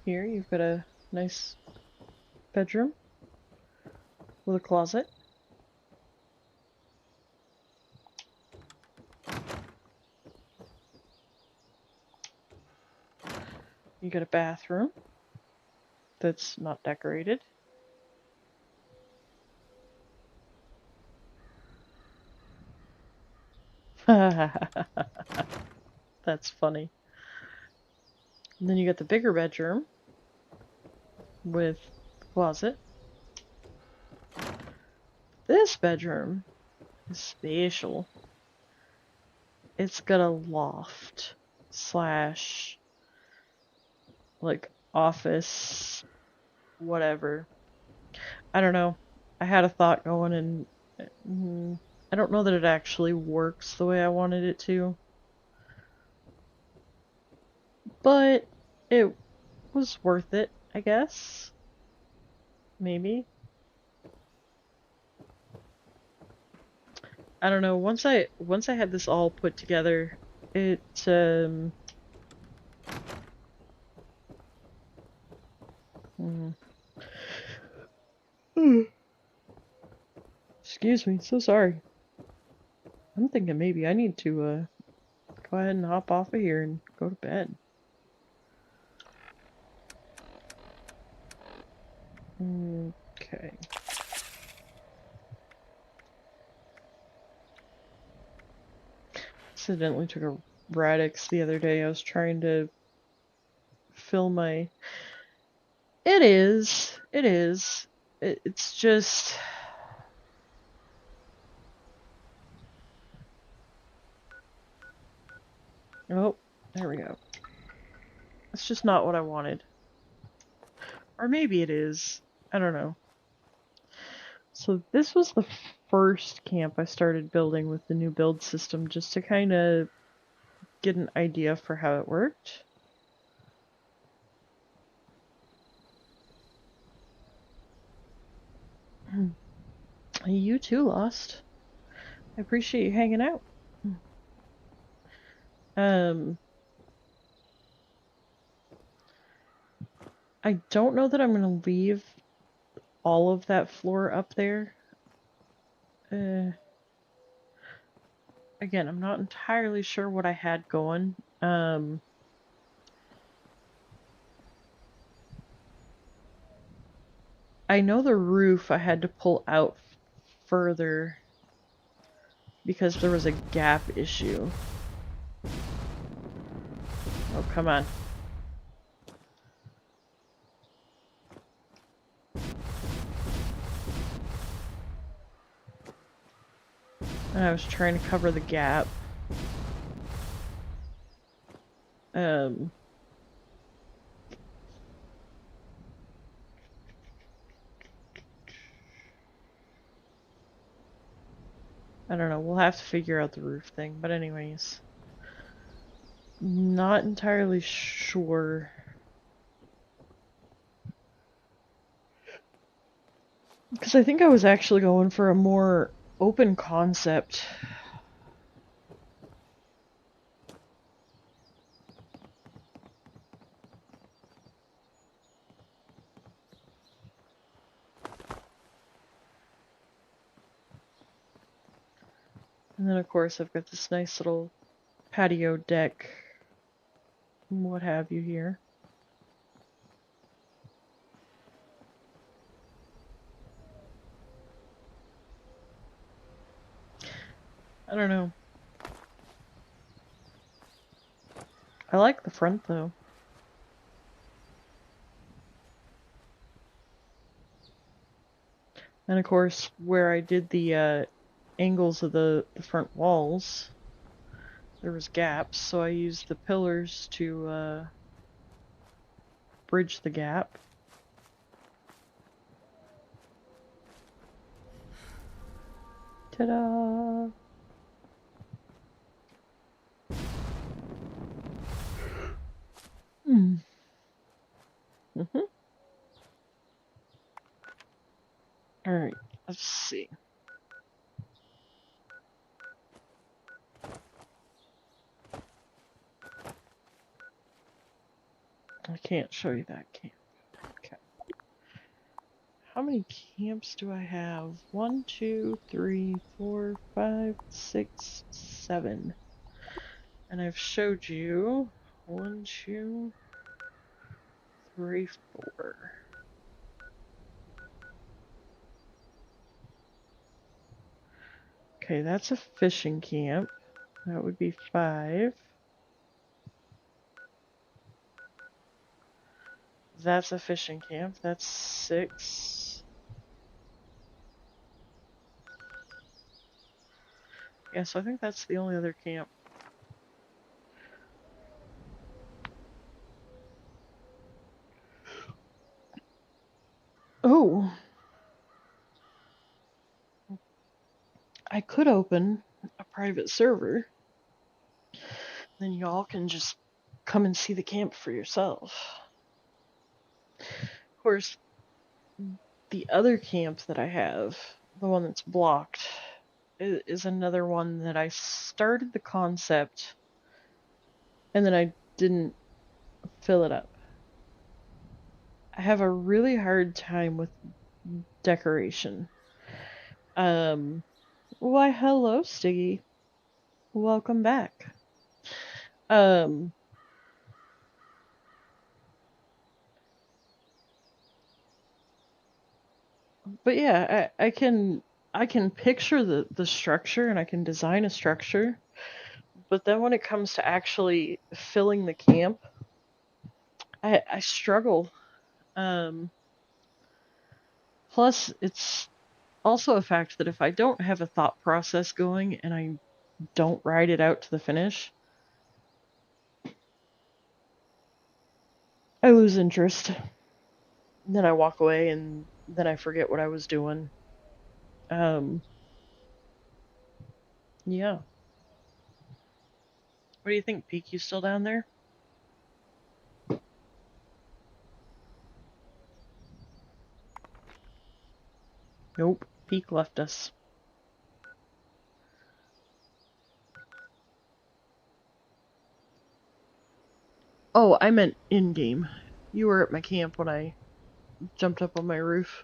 Here you've got a nice bedroom with a closet. You got a bathroom that's not decorated. That's funny. And then you got the bigger bedroom with the closet. This bedroom is spatial. It's got a loft slash like office, whatever. I don't know. I had a thought going and I don't know that it actually works the way I wanted it to. But it was worth it, I guess. Maybe. I don't know. Once I had this all put together, it Excuse me, so sorry. I'm thinking maybe I need to go ahead and hop off of here and go to bed. Okay. Accidentally took a Radix the other day. I was trying to fill my... It is. It's just... Oh, there we go. It's just not what I wanted. Or maybe it is. I don't know. So this was the first camp I started building with the new build system, just to kind of get an idea for how it worked. You too, Lost. I appreciate you hanging out. I don't know that I'm gonna leave all of that floor up there. Again, I'm not entirely sure what I had going. I know the roof I had to pull out further because there was a gap issue. Oh, come on. And I was trying to cover the gap. I don't know, we'll have to figure out the roof thing, but anyways. Not entirely sure. Because I think I was actually going for a more open concept. And then of course I've got this nice little patio deck, what have you here. I don't know. I like the front though. And of course where I did the angles of the front walls, there was gaps, so I used the pillars to bridge the gap. Ta-da! Alright, let's see. I can't show you that camp. Okay. How many camps do I have? 1, 2, 3, 4, 5, 6, 7. And I've showed you 1, 2, 3, 4. Okay, that's a fishing camp. That would be 5. That's a fishing camp. That's 6. Yeah, so I think that's the only other camp. Oh! I could open a private server. Then y'all can just come and see the camp for yourself. Of course, the other camp that I have, the one that's blocked, is another one that I started the concept and then I didn't fill it up. I have a really hard time with decoration. Why hello, Stiggy. Welcome back. But yeah, I can picture the structure and I can design a structure, but then when it comes to actually filling the camp, I struggle. Plus, it's also a fact that if I don't have a thought process going and I don't ride it out to the finish, I lose interest. Then I walk away and then I forget what I was doing. Yeah. What do you think, Peak? You still down there? Nope. Peak left us. Oh, I meant in-game. You were at my camp when I jumped up on my roof.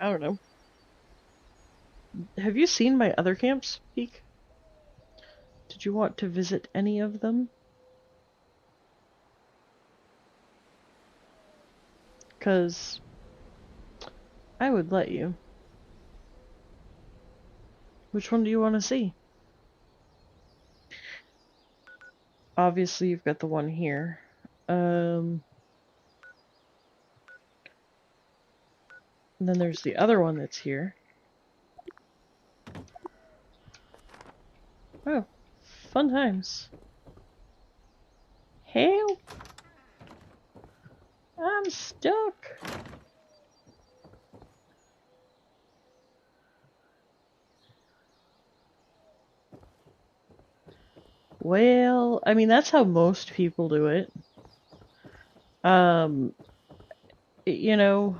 I don't know. Have you seen my other camps, Peek? Did you want to visit any of them? Because I would let you. Which one do you want to see? Obviously, you've got the one here. And then there's the other one that's here. Oh, fun times. Help! I'm stuck. Well, I mean, that's how most people do it. You know,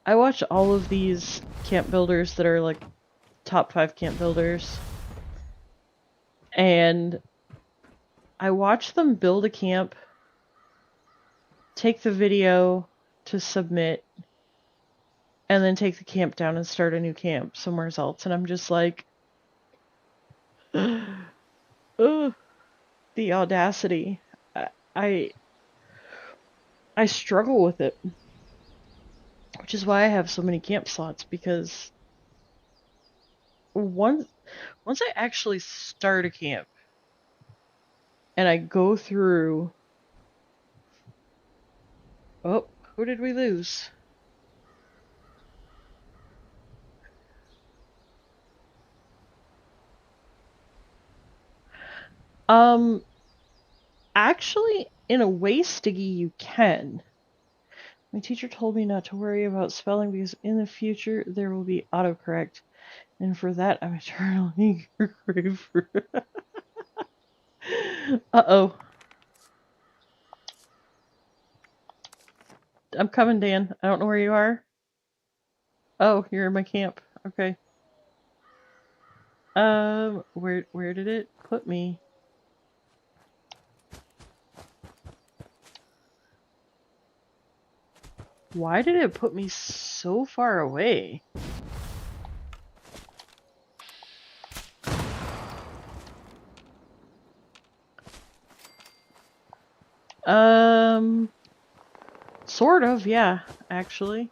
I watch all of these camp builders that are like top 5 camp builders, and I watch them build a camp, take the video to submit, and then take the camp down and start a new camp somewhere else, and I'm just like, ugh, the audacity. I struggle with it, which is why I have so many camp slots, because once I actually start a camp and I go through... Oh, who did we lose? Actually, in a way, Stiggy, you can. My teacher told me not to worry about spelling because in the future there will be autocorrect, and for that I'm eternally grateful. Uh-oh. I'm coming, Dan. I don't know where you are. Oh, you're in my camp. Okay. Where did it put me? Why did it put me so far away? Sort of, yeah, actually.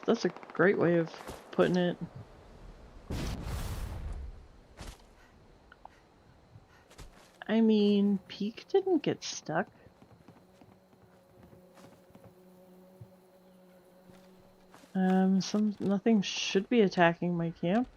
That's a great way of putting it. I mean, Peek didn't get stuck. Nothing should be attacking my camp.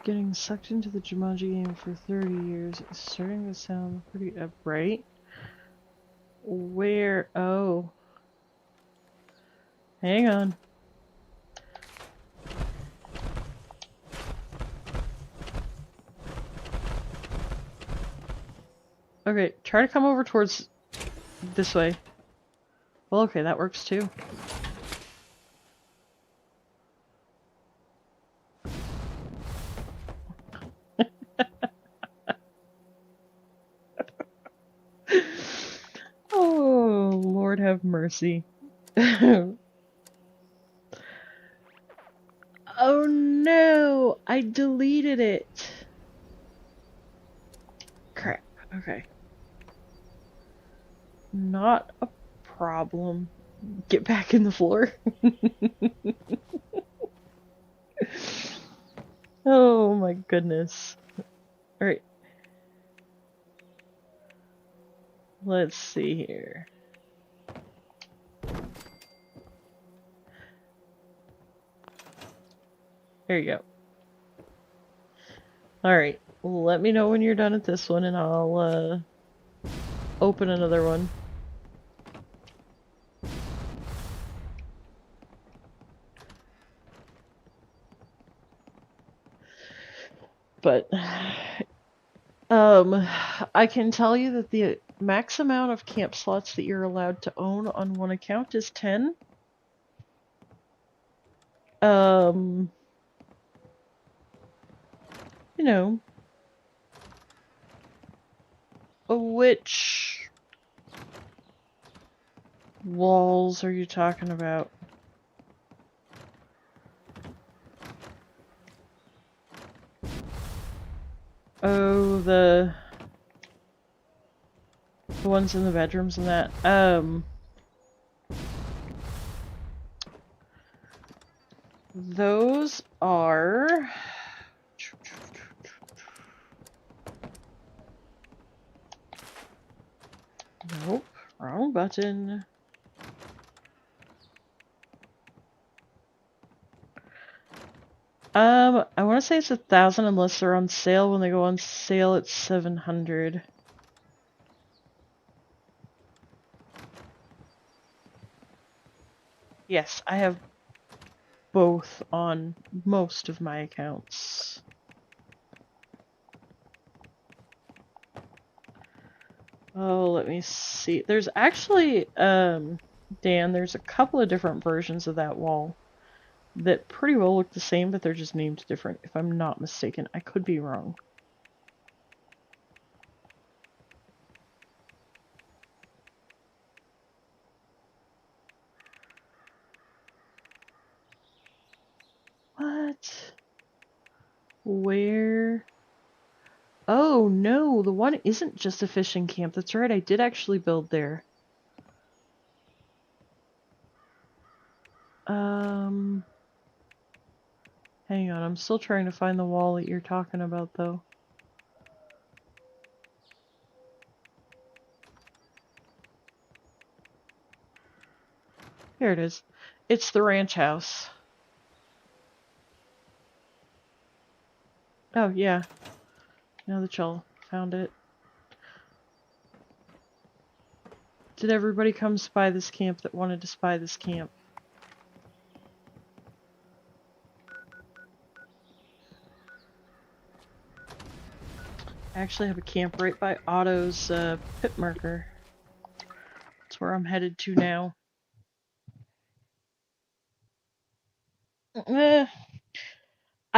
Getting sucked into the Jumanji game for 30 years is starting to sound pretty upright. Where? Oh. Hang on. Okay, try to come over towards this way. Well, okay, that works too. Oh, Lord have mercy. Oh no, I deleted it. Crap, okay. Not a problem. Get back in the floor. Oh my goodness. Alright. Let's see here. There you go. Alright, let me know when you're done at this one and I'll open another one. But I can tell you that the max amount of camp slots that you're allowed to own on one account is 10. You know, which walls are you talking about? Oh, the ones in the bedrooms and that. Those are... Nope, wrong button. I want to say it's 1,000 unless they're on sale. When they go on sale, it's 700. Yes, I have both on most of my accounts. Oh, let me see. There's actually, Dan, there's a couple of different versions of that wall that pretty well look the same, but they're just named different, if I'm not mistaken. I could be wrong. What? Where? Oh, no, the one isn't just a fishing camp. That's right, I did actually build there. Hang on, I'm still trying to find the wall that you're talking about, though. Here it is. It's the ranch house. Oh, yeah. Now that y'all found it. Did everybody come spy this camp that wanted to spy this camp? I actually have a camp right by Otto's pit marker. That's where I'm headed to now. I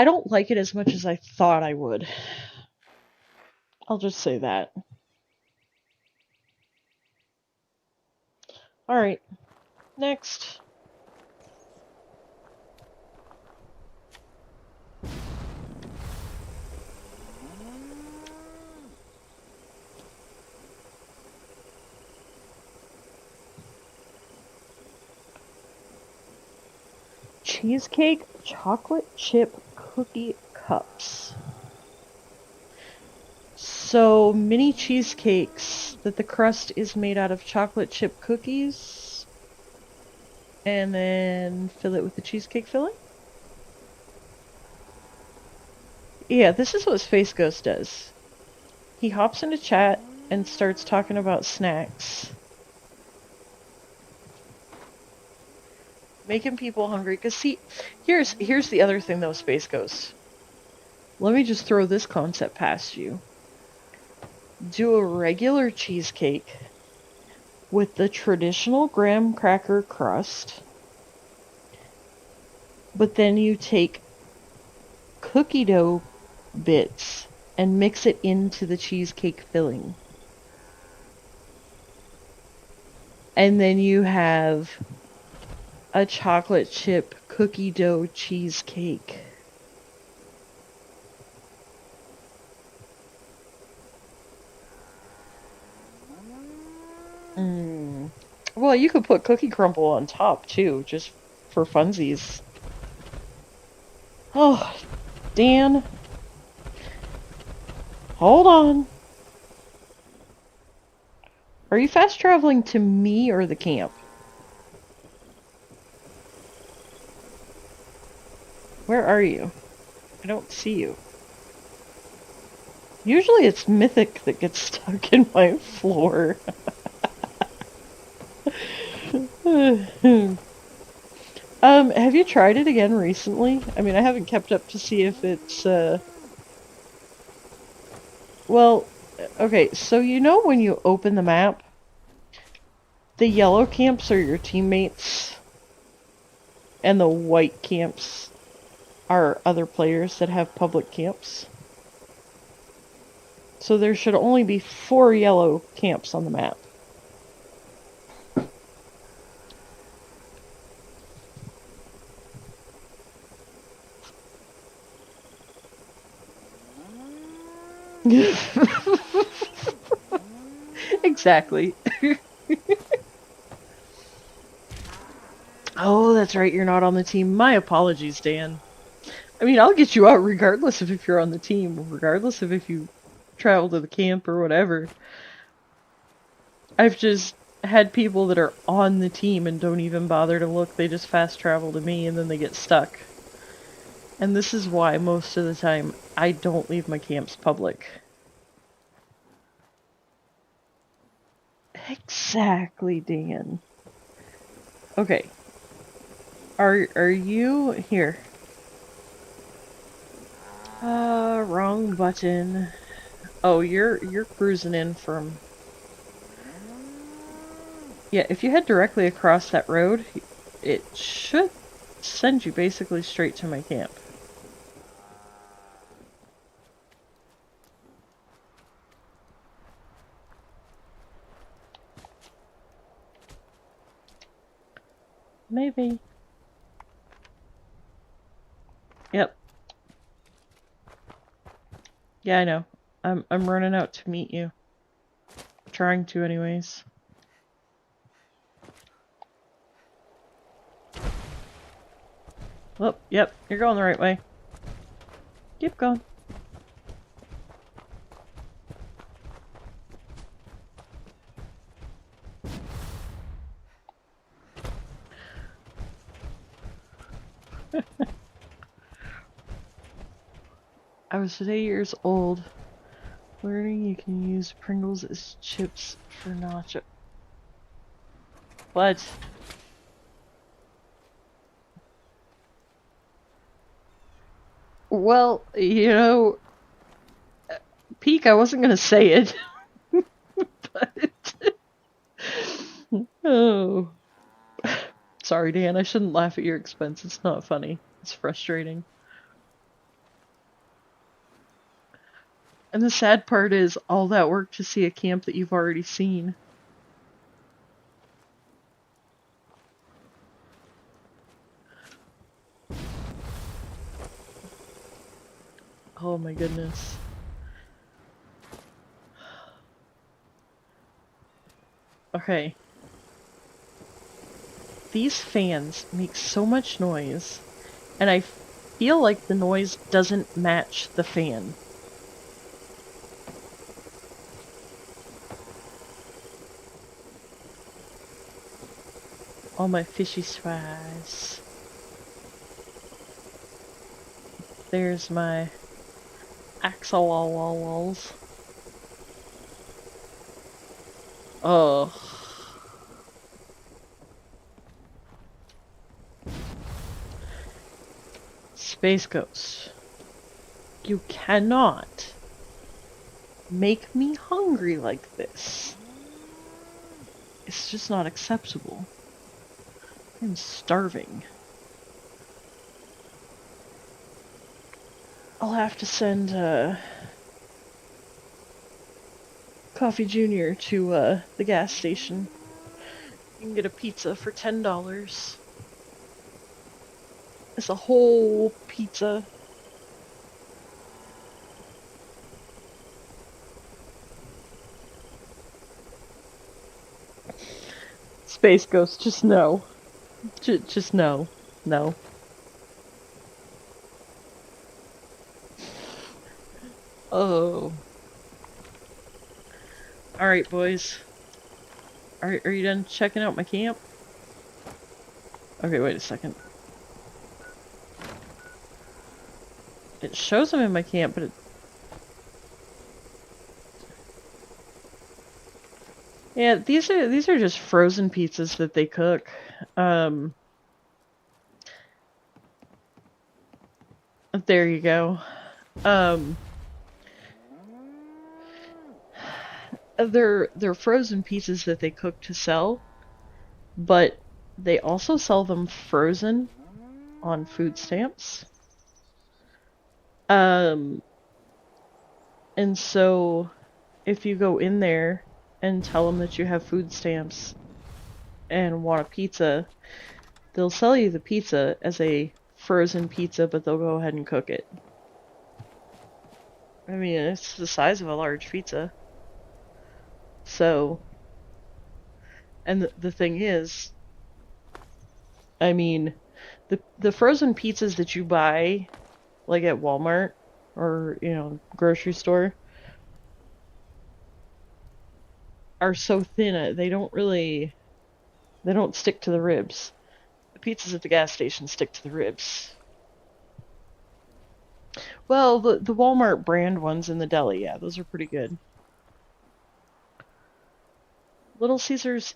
don't like it as much as I thought I would. I'll just say that. Alright, next. Cheesecake chocolate chip cookie cups. So, mini cheesecakes that the crust is made out of chocolate chip cookies, and then fill it with the cheesecake filling? Yeah, this is what Space Ghost does. He hops into chat and starts talking about snacks. Making people hungry, cause see, here's the other thing though, Space Ghost. Let me just throw this concept past you. Do a regular cheesecake with the traditional graham cracker crust, but then you take cookie dough bits and mix it into the cheesecake filling. And then you have a chocolate chip cookie dough cheesecake. Well, you could put cookie crumble on top too, just for funsies. Oh, Dan. Hold on. Are you fast traveling to me or the camp? Where are you? I don't see you. Usually it's Mythic that gets stuck in my floor. Have you tried it again recently? I mean, I haven't kept up to see if it's, Well, okay, so you know when you open the map, the yellow camps are your teammates, and the white camps are other players that have public camps. So there should only be 4 yellow camps on the map. Exactly. Oh, that's right, you're not on the team. My apologies, Dan. I mean, I'll get you out regardless of if you're on the team, regardless of if you travel to the camp or whatever. I've just had people that are on the team and don't even bother to look. They just fast travel to me and then they get stuck. And this is why most of the time I don't leave my camps public. Exactly, Dan. Okay. Are you here? Wrong button. Oh, you're cruising in from... Yeah, if you head directly across that road, it should send you basically straight to my camp. Maybe. Yep. Yeah, I know. I'm running out to meet you. Trying to anyways. Oh, yep, you're going the right way. Keep going. I was today years old, learning you can use Pringles as chips for nacho. What? Well, you know, Peek, I wasn't gonna say it. But... Oh. Sorry, Dan, I shouldn't laugh at your expense. It's not funny. It's frustrating. And the sad part is all that work to see a camp that you've already seen. Oh my goodness. Okay. These fans make so much noise, and I feel like the noise doesn't match the fan. All my fishy fries. There's my axolotls. Oh. Space Ghost. You cannot make me hungry like this. It's just not acceptable. I'm starving. I'll have to send Coffee Jr. to the gas station. You can get a pizza for $10. It's a whole pizza. Space Ghost, just no. Just no. No. Oh. Alright, boys. Are you done checking out my camp? Okay, wait a second. It shows them in my camp, but it... Yeah, these are just frozen pizzas that they cook. There you go. They're frozen pizzas that they cook to sell, but they also sell them frozen on food stamps. And so if you go in there and tell them that you have food stamps and want a pizza, they'll sell you the pizza as a frozen pizza, but they'll go ahead and cook it. I mean, it's the size of a large pizza. So, and the thing is, I mean, the frozen pizzas that you buy, like at Walmart or, you know, grocery store, are so thin, they don't stick to the ribs. The pizzas at the gas station stick to the ribs. Well, the Walmart brand ones in the deli, yeah, those are pretty good. Little Caesars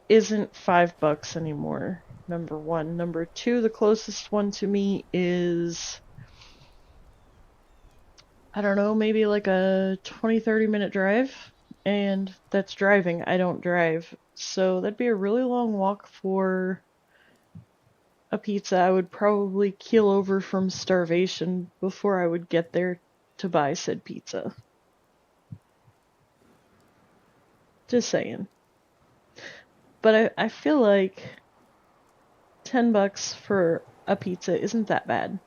isn't $5 anymore, number one. Number two, the closest one to me is, I don't know, maybe like a 20-30 minute drive. And that's driving. I don't drive. So that'd be a really long walk for a pizza. I would probably keel over from starvation before I would get there to buy said pizza. Just saying. But I feel like $10 for a pizza isn't that bad.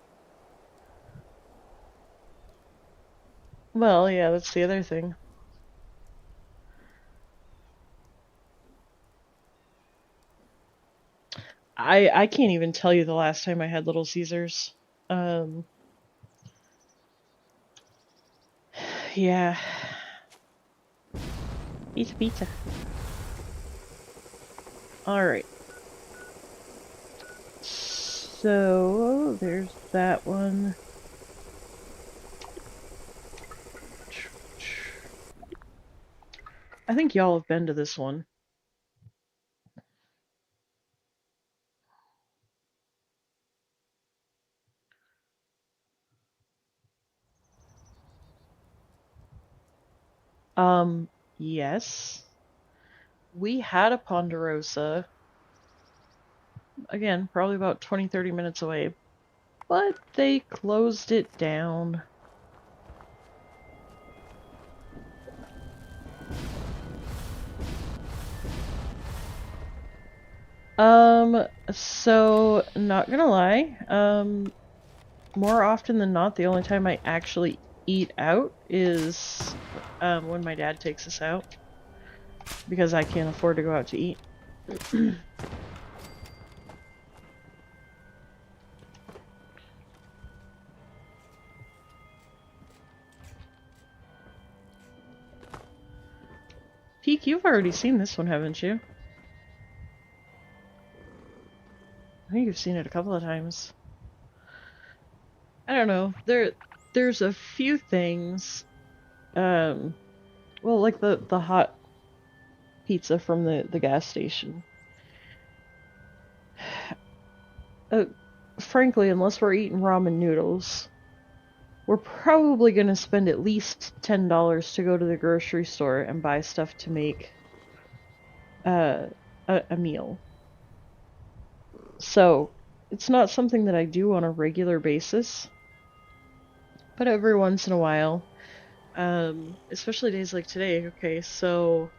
Well, yeah, that's the other thing. I can't even tell you the last time I had Little Caesars. Yeah. Pizza. Alright. So, there's that one. I think y'all have been to this one. Yes. We had a Ponderosa. Again, probably about 20-30 minutes away. But they closed it down. So, not gonna lie, more often than not, the only time I actually eat out is, when my dad takes us out. Because I can't afford to go out to eat. Peek, you've already seen this one, haven't you? I think you've seen it a couple of times. I don't know. There's a few things. Well, like the hot pizza from the gas station. Frankly, unless we're eating ramen noodles, we're probably gonna spend at least $10 to go to the grocery store and buy stuff to make a meal. So, it's not something that I do on a regular basis, but every once in a while, especially days like today. Okay, so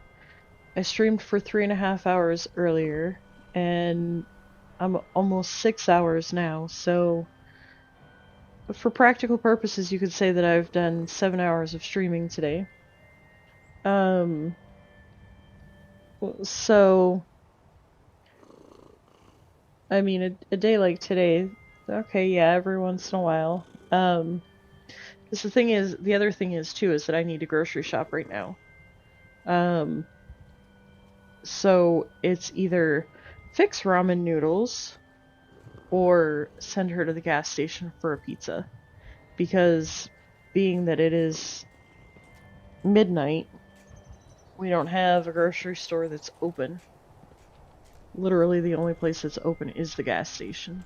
I streamed for 3.5 hours earlier, and I'm almost 6 hours now, so for practical purposes, you could say that I've done 7 hours of streaming today. So, I mean, a day like today, okay, yeah, every once in a while. Because the other thing is, too, is that I need to grocery shop right now. So it's either fix ramen noodles or send her to the gas station for a pizza. Because being that it is midnight, we don't have a grocery store that's open. Literally the only place that's open is the gas station.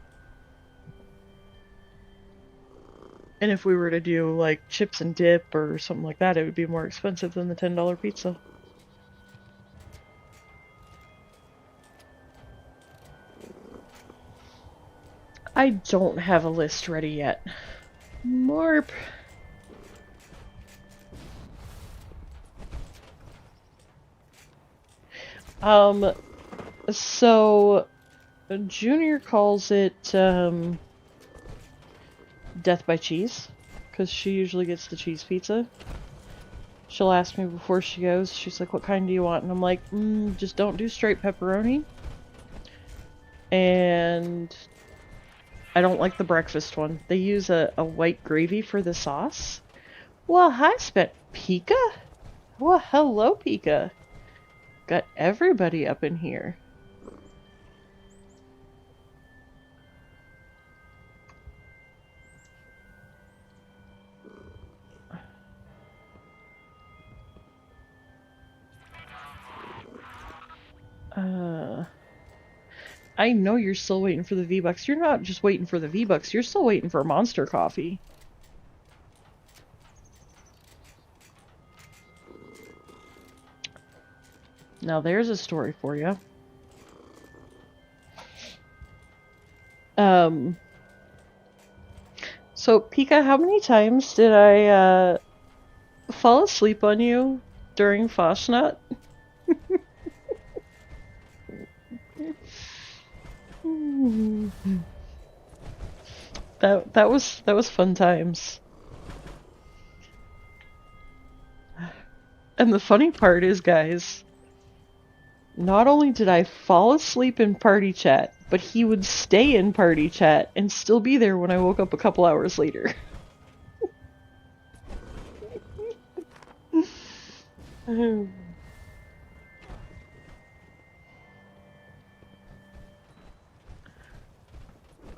And if we were to do like chips and dip or something like that, it would be more expensive than the $10 pizza. I don't have a list ready yet. Morp. So Junior calls it death by cheese, because she usually gets the cheese pizza. She'll ask me before she goes, she's like, what kind do you want? And I'm like, just don't do straight pepperoni. And I don't like the breakfast one. They use a white gravy for the sauce. Well, hi, Pika? Well, hello, Pika. Got everybody up in here. I know you're still waiting for the V-Bucks. You're not just waiting for the V-Bucks, you're still waiting for Monster Coffee. Now there's a story for you. So Pika, how many times did I fall asleep on you during Foshnut? That was fun times. And the funny part is, guys, not only did I fall asleep in party chat, but he would stay in party chat and still be there when I woke up a couple hours later.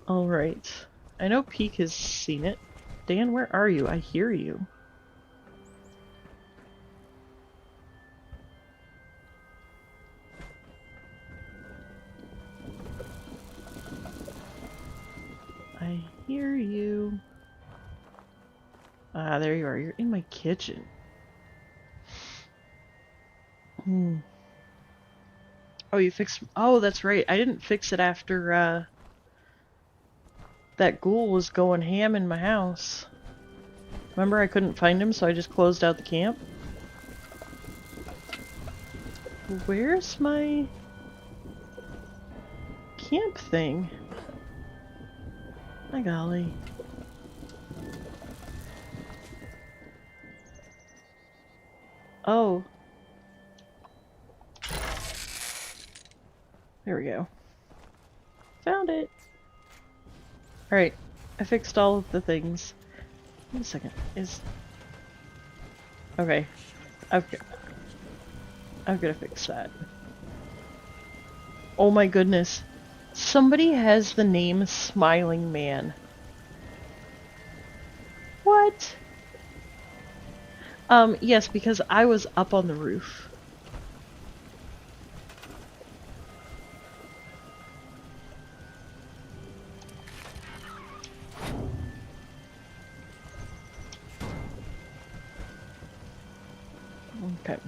Alright. I know Peek has seen it. Dan, where are you? I hear you. I hear you. Ah, there you are. You're in my kitchen. Oh, you fixed... Oh, that's right. I didn't fix it after, that ghoul was going ham in my house. Remember, I couldn't find him, so I just closed out the camp? Where's my... camp thing? My golly. Oh. There we go. Found it. Alright. I fixed all of the things. Wait a second. Okay. I've got to fix that. Oh my goodness. Somebody has the name Smiling Man. What? Yes, because I was up on the roof. Okay.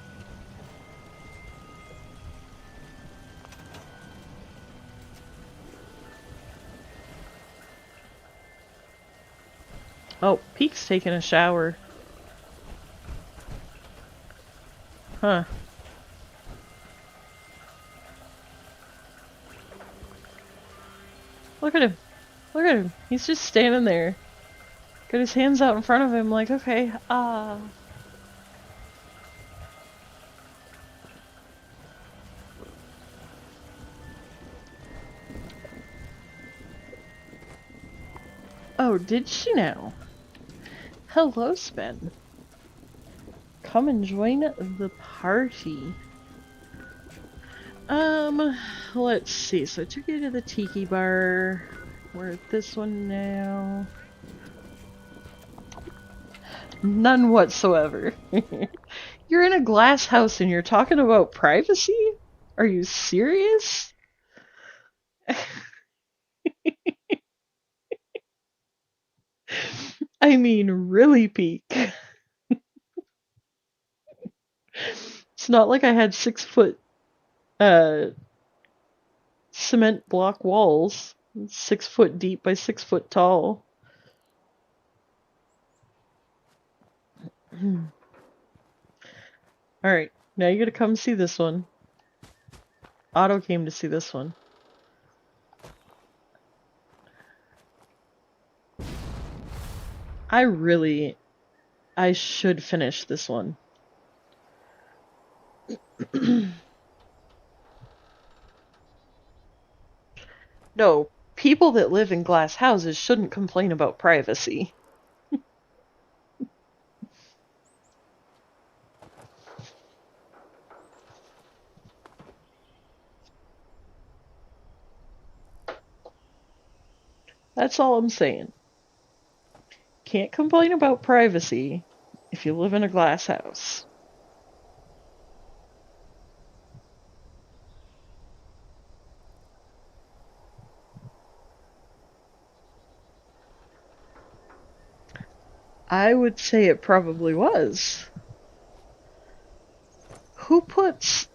Oh, Peek's taking a shower. Huh. Look at him. Look at him. He's just standing there. Got his hands out in front of him like, okay, Oh, did she now? Hello, Sven. Come and join the party. Let's see. So I took you to the tiki bar. We're at this one now. None whatsoever. You're in a glass house and you're talking about privacy? Are you serious? I mean, really peak. It's not like I had 6-foot cement block walls, 6 foot deep by 6 foot tall. Alright, now you gotta come see this one. Otto came to see this one. I should finish this one. No, people that live in glass houses shouldn't complain about privacy. That's all I'm saying. Can't complain about privacy if you live in a glass house. I would say it probably was. Who puts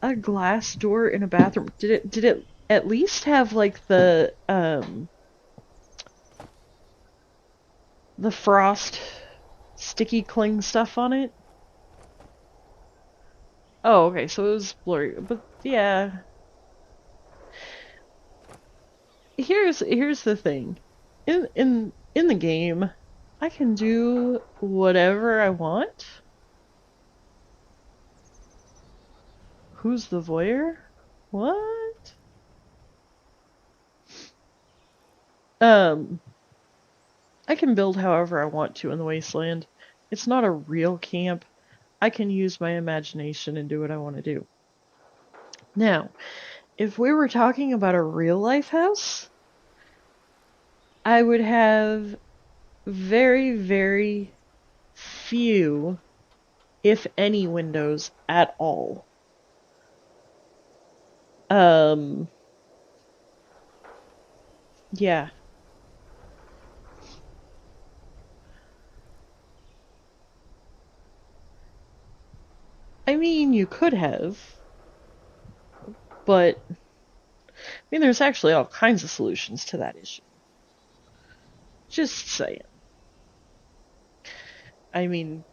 a glass door in a bathroom? Did it at least have like the frost sticky cling stuff on it? Oh, okay, so it was blurry, but yeah. Here's the thing. In the game, I can do whatever I want. Who's the voyeur? What? I can build however I want to in the wasteland. It's not a real camp. I can use my imagination and do what I want to do. Now, if we were talking about a real life house, I would have very, very few, if any, windows at all. Yeah. I mean, you could have, but I mean, there's actually all kinds of solutions to that issue. Just saying. I mean,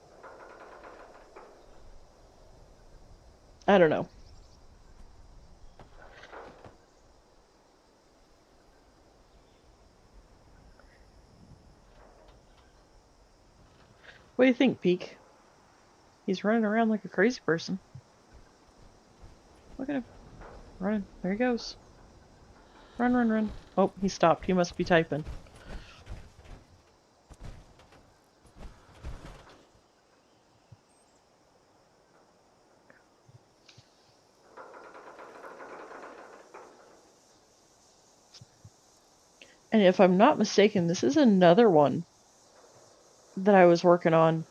I don't know. What do you think, Peak? He's running around like a crazy person. Look at him. Running. There he goes. Run, run, run. Oh, he stopped. He must be typing. And if I'm not mistaken, this is another one that I was working on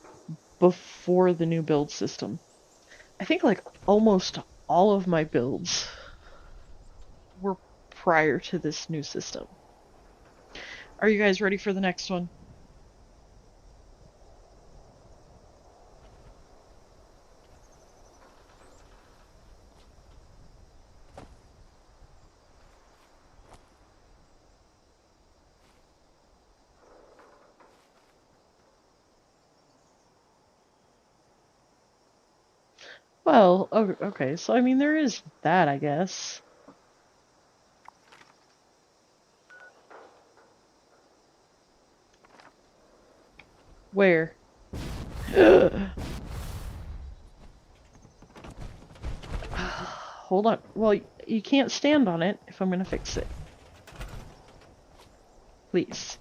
before the new build system. I think like almost all of my builds were prior to this new system. Are you guys ready for the next one? Well, okay, so I mean, there is that, I guess. Where? Hold on. Well, you can't stand on it if I'm gonna fix it. Please.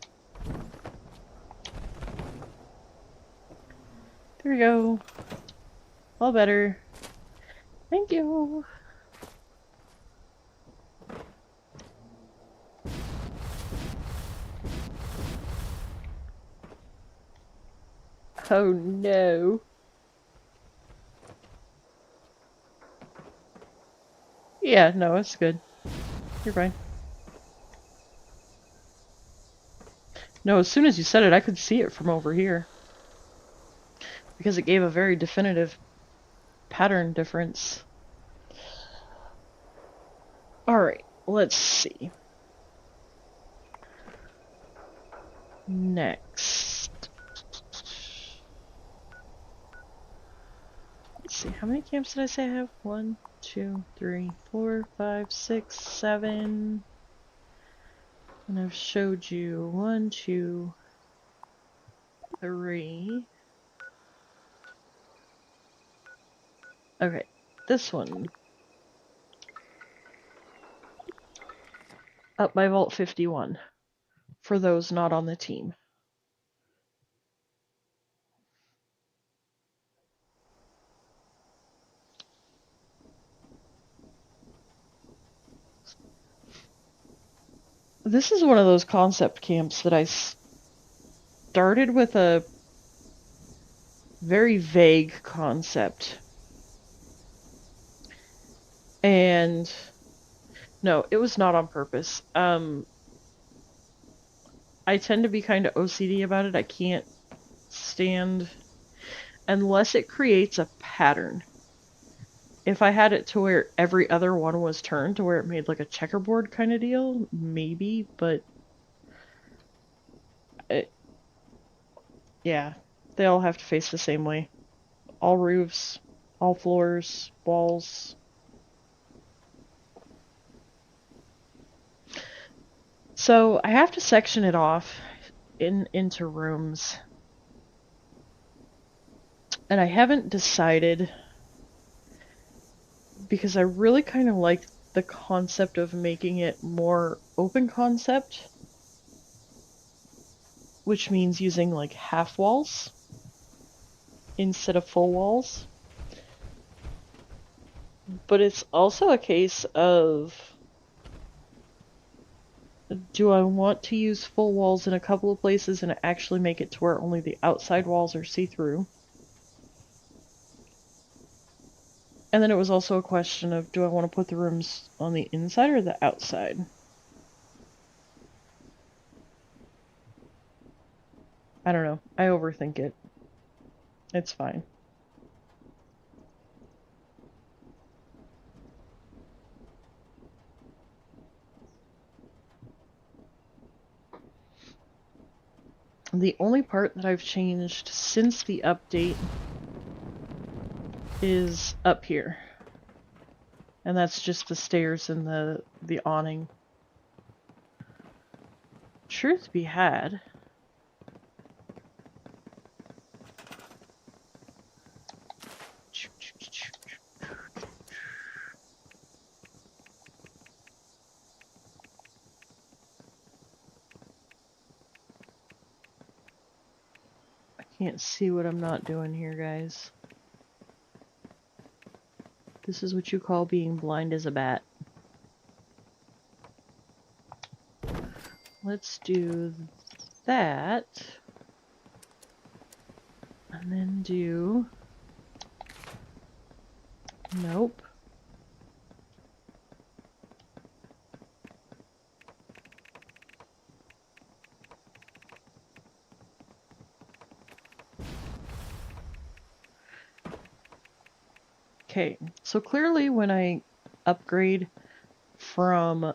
There we go. All better. Thank you. Oh no. Yeah, no, it's good. You're fine. No, as soon as you said it, I could see it from over here. Because it gave a very definitive pattern difference. Alright, let's see. Next. Let's see, how many camps did I say I have? 1, 2, 3, 4, 5, 6, 7. And I've showed you 1, 2, 3. Okay, this one. Up by Vault 51. For those not on the team. This is one of those concept camps that I started with a very vague concept. And no, it was not on purpose. I tend to be kind of OCD about it. I can't stand unless it creates a pattern. If I had it to where every other one was turned to where it made like a checkerboard kind of deal, maybe, but yeah, they all have to face the same way. All roofs, all floors, walls. So I have to section it off into rooms. And I haven't decided because I really kind of like the concept of making it more open concept, which means using like half walls instead of full walls. But it's also a case of, do I want to use full walls in a couple of places and actually make it to where only the outside walls are see-through? And then it was also a question of, do I want to put the rooms on the inside or the outside? I don't know. I overthink it. It's fine. The only part that I've changed since the update is up here. And that's just the stairs and the awning. Truth be had, I can't see what I'm not doing here, guys. This is what you call being blind as a bat. Let's do that. And then do... Nope. Okay, so clearly when I upgrade from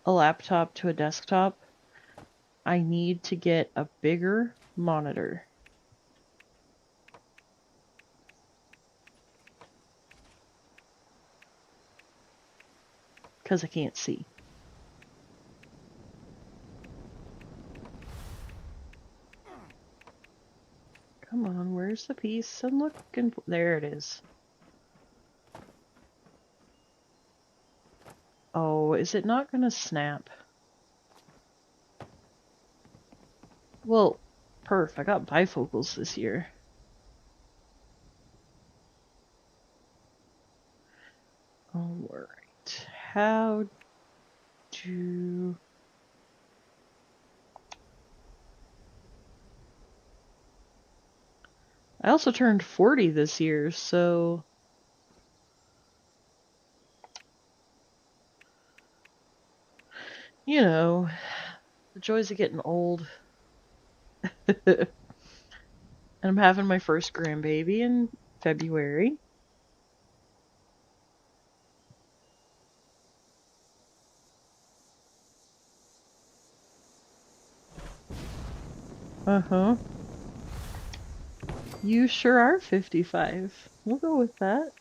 a laptop to a desktop, I need to get a bigger monitor. Because I can't see. Come on, where's the piece? I'm looking for... There it is. Oh, is it not gonna snap? Well, perf, I got bifocals this year. Alright, how do... I also turned 40 this year, so... You know, the joys of getting old. And I'm having my first grandbaby in February. Uh-huh. You sure are 55. We'll go with that.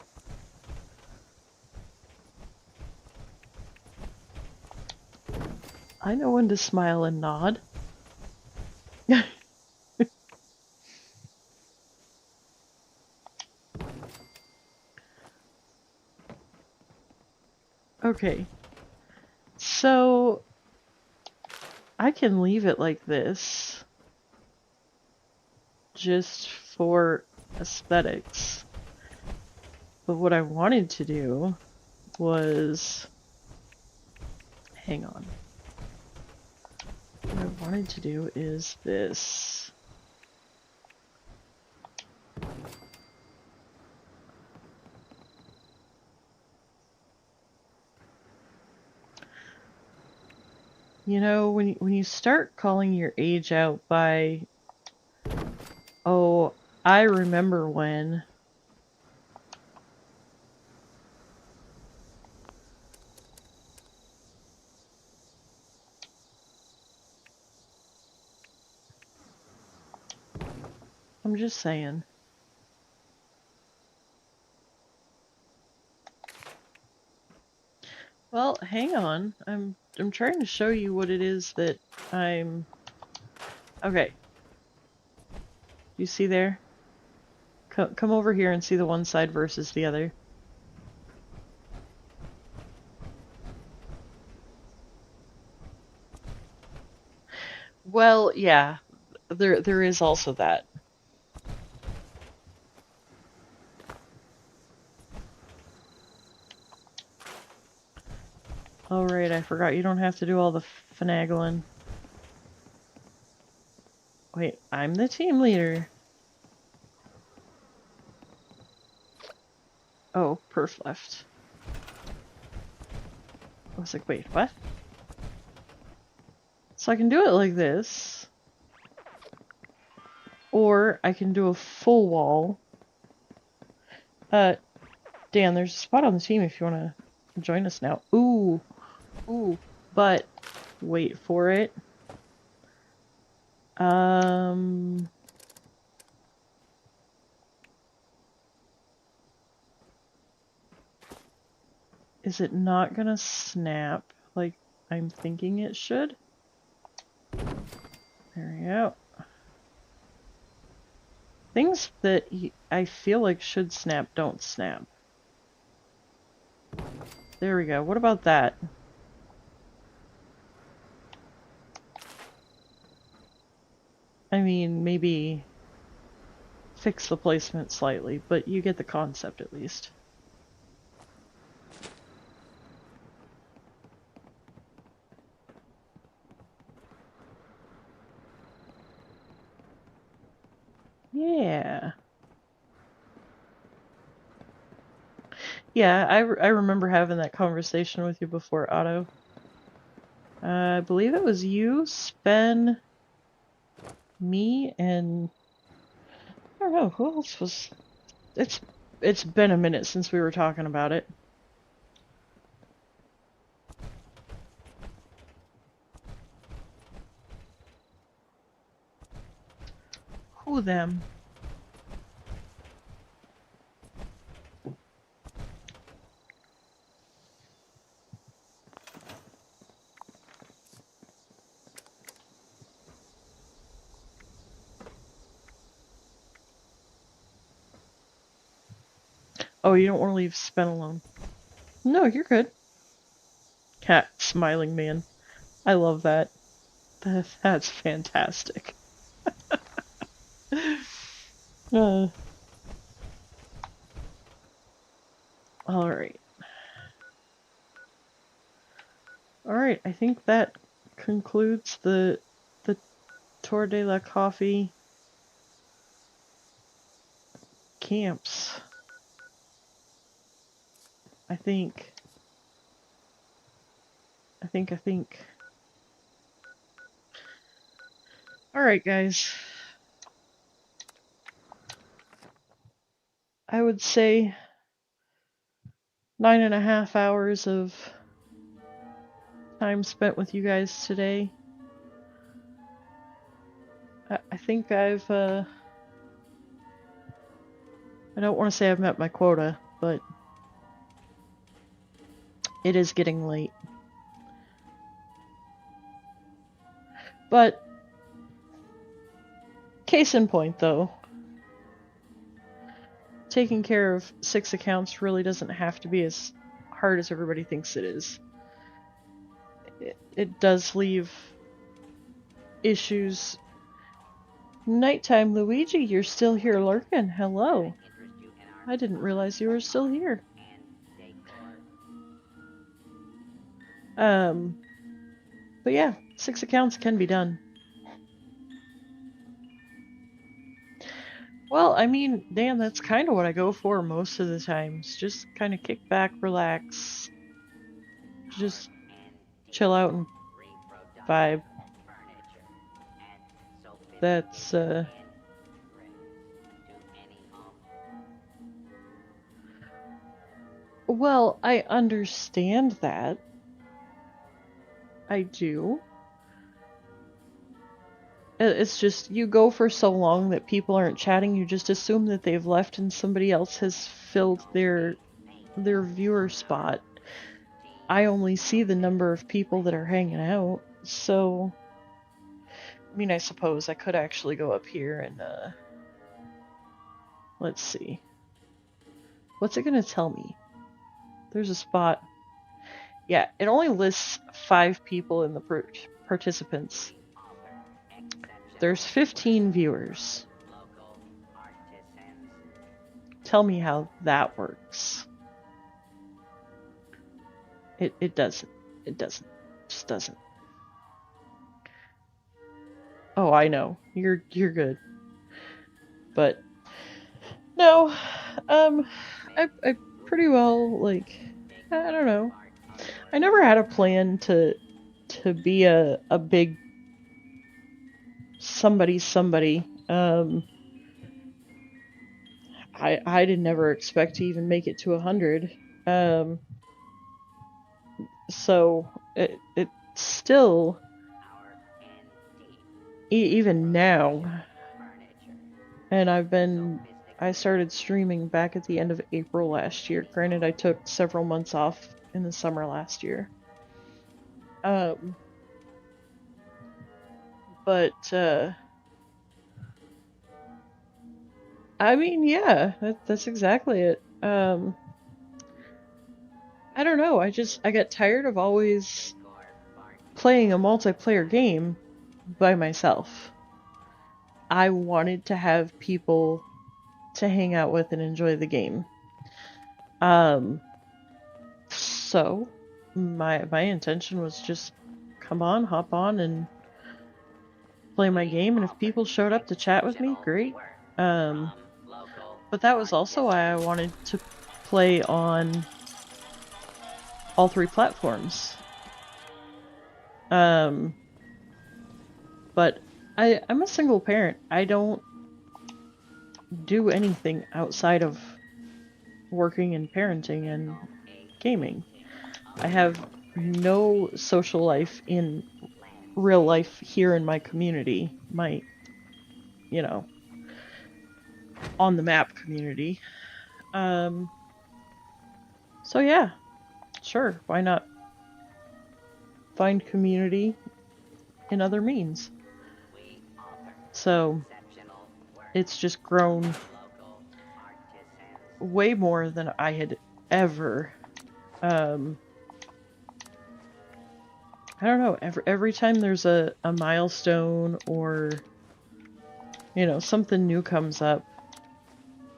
I know when to smile and nod. Okay. So I can leave it like this just for aesthetics. But what I wanted to do was, hang on. What I wanted to do is this. You know, when you start calling your age out by, oh, I remember when. I'm just saying. Well, hang on. I'm trying to show you what it is that I'm. Okay. You see there? Come over here and see the one side versus the other. Well, yeah. There is also that. Oh right, I forgot you don't have to do all the finagling. Wait, I'm the team leader. Oh, perf left. I was like, wait, what? So I can do it like this. Or I can do a full wall. Dan, there's a spot on the team if you want to join us now. Ooh. Ooh. But, wait for it. Is it not gonna snap like I'm thinking it should? There we go. Things that I feel like should snap don't snap. There we go. What about that? I mean, maybe fix the placement slightly, but you get the concept at least. Yeah. Yeah, I remember having that conversation with you before, Otto. I believe it was you, Spen, me, and I don't know, who else was... It's been a minute since we were talking about it. Who them? Oh, you don't want to leave Spen alone. No, you're good. Cat smiling man. I love that. That's fantastic. Alright. Alright, I think that concludes the Tour de la Coffee camps. I think. Alright, guys. I would say 9.5 hours of time spent with you guys today. I think I don't want to say I've met my quota, but it is getting late. But, case in point though, taking care of 6 accounts really doesn't have to be as hard as everybody thinks it is. It does leave issues. Nighttime Luigi, you're still here lurking. Hello. I didn't realize you were still here. But yeah, 6 accounts can be done. Well, I mean, damn, that's kind of what I go for most of the times. Just kind of kick back, relax, just chill out and vibe. That's, well, I understand that. I do. It's just, you go for so long that people aren't chatting, you just assume that they've left and somebody else has filled their viewer spot. I only see the number of people that are hanging out, so... I mean, I suppose I could actually go up here and, let's see. What's it gonna tell me? There's a spot. Yeah, it only lists 5 people in the participants. There's 15 viewers. Tell me how that works. It doesn't. It doesn't. It just doesn't. Oh, I know. You're good. But no, I pretty well, like, I don't know. I never had a plan to be a big somebody. I did never expect to even make it to 100. So it still, even now, and I started streaming back at the end of April last year. Granted, I took several months off in the summer last year. But, I mean, yeah, that's exactly it. I don't know, I got tired of always playing a multiplayer game by myself. I wanted to have people to hang out with and enjoy the game. So my intention was just hop on and play my game, and if people showed up to chat with me, great. But that was also why I wanted to play on all 3 platforms. But I'm a single parent. I don't do anything outside of working and parenting and gaming. I have no social life in real life here in my community. My, you know, on the map community. So yeah, sure, why not find community in other means? So it's just grown way more than I had ever, I don't know, every time there's a milestone or, you know, something new comes up,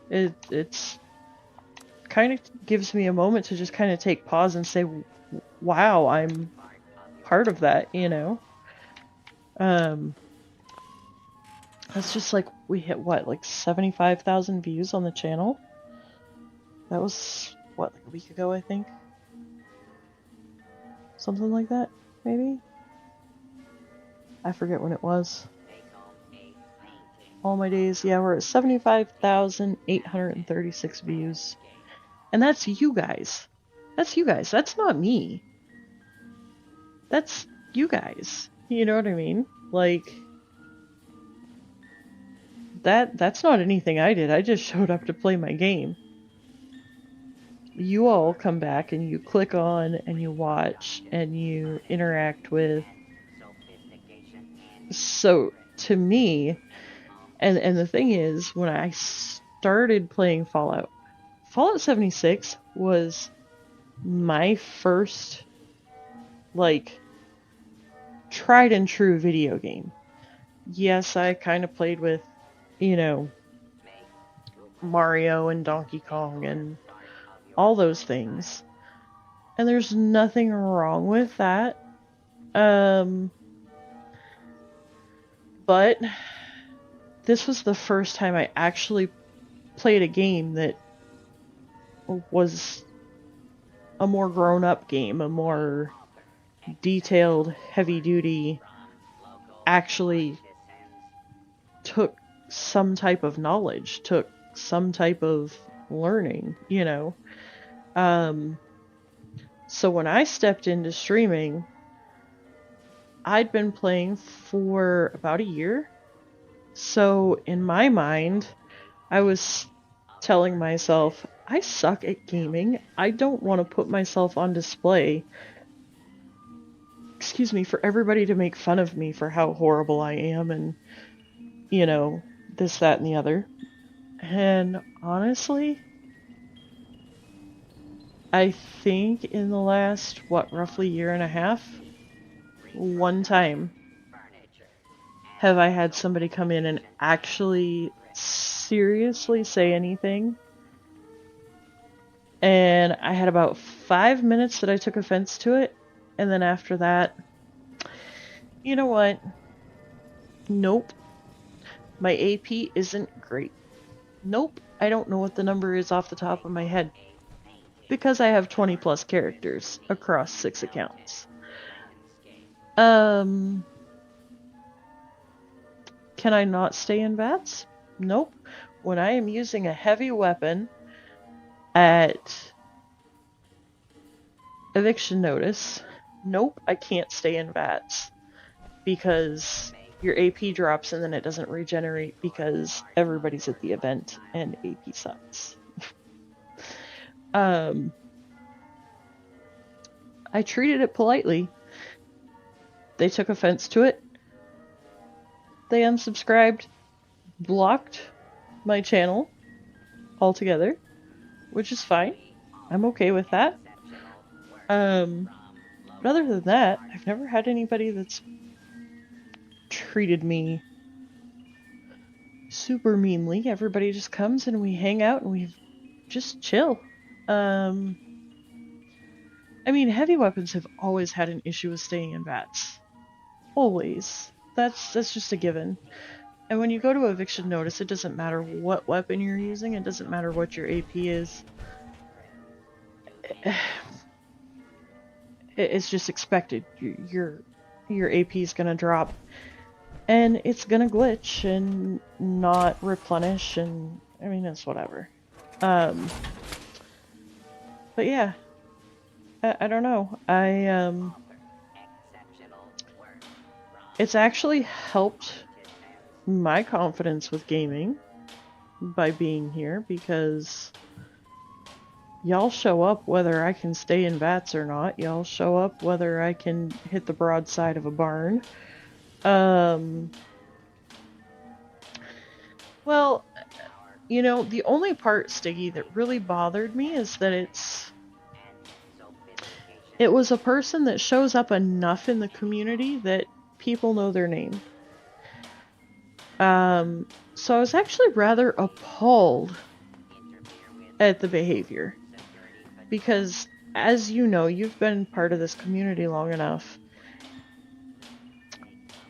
it's kind of gives me a moment to just kind of take pause and say, wow, I'm part of that, you know? That's just like, we hit what, like 75,000 views on the channel? That was, what, like a week ago, I think? Something like that, maybe? I forget when it was. all my days. Yeah, we're at 75,836 views. And that's you guys. That's you guys. That's not me. That's you guys. You know what I mean? Like, that's not anything I did. I just showed up to play my game. You all come back and you click on and you watch and you interact with. So to me, and the thing is, when I started playing Fallout 76 was my first, like, tried and true video game. Yes, I kind of played with, you know, Mario and Donkey Kong and all those things. And there's nothing wrong with that. But this was the first time I actually played a game that was a more grown-up game, a more detailed, heavy-duty, actually took some type of knowledge, took some type of learning, you know. So when I stepped into streaming, I'd been playing for about a year. So in my mind, I was telling myself, I suck at gaming. I don't want to put myself on display, excuse me, for everybody to make fun of me for how horrible I am and, you know, this, that, and the other. And honestly, I think in the last, roughly year and a half, one time have I had somebody come in and actually seriously say anything. And I had about 5 minutes that I took offense to it. And then after that, you know what? Nope. My AP isn't great. Nope. I don't know what the number is off the top of my head. Because I have 20 plus characters across 6 accounts. Can I not stay in VATS? Nope. When I am using a heavy weapon at eviction notice, nope, I can't stay in VATS. Because your AP drops and then it doesn't regenerate because everybody's at the event and AP sucks. I treated it politely. They took offense to it. They unsubscribed, blocked my channel altogether, which is fine. I'm okay with that. But other than that, I've never had anybody that's treated me super meanly. Everybody just comes and we hang out and we just chill. I mean, heavy weapons have always had an issue with staying in VATS. Always. That's just a given. And when you go to eviction notice, it doesn't matter what weapon you're using, it doesn't matter what your AP is. It's just expected. Your AP is gonna drop. And it's gonna glitch and not replenish, and I mean, it's whatever. But yeah. I don't know. It's actually helped my confidence with gaming by being here, because y'all show up whether I can stay in VATS or not. Y'all show up whether I can hit the broadside of a barn. Well, you know, the only part, Stiggy, that really bothered me is that it was a person that shows up enough in the community that people know their name. So I was actually rather appalled at the behavior. Because, as you know, you've been part of this community long enough.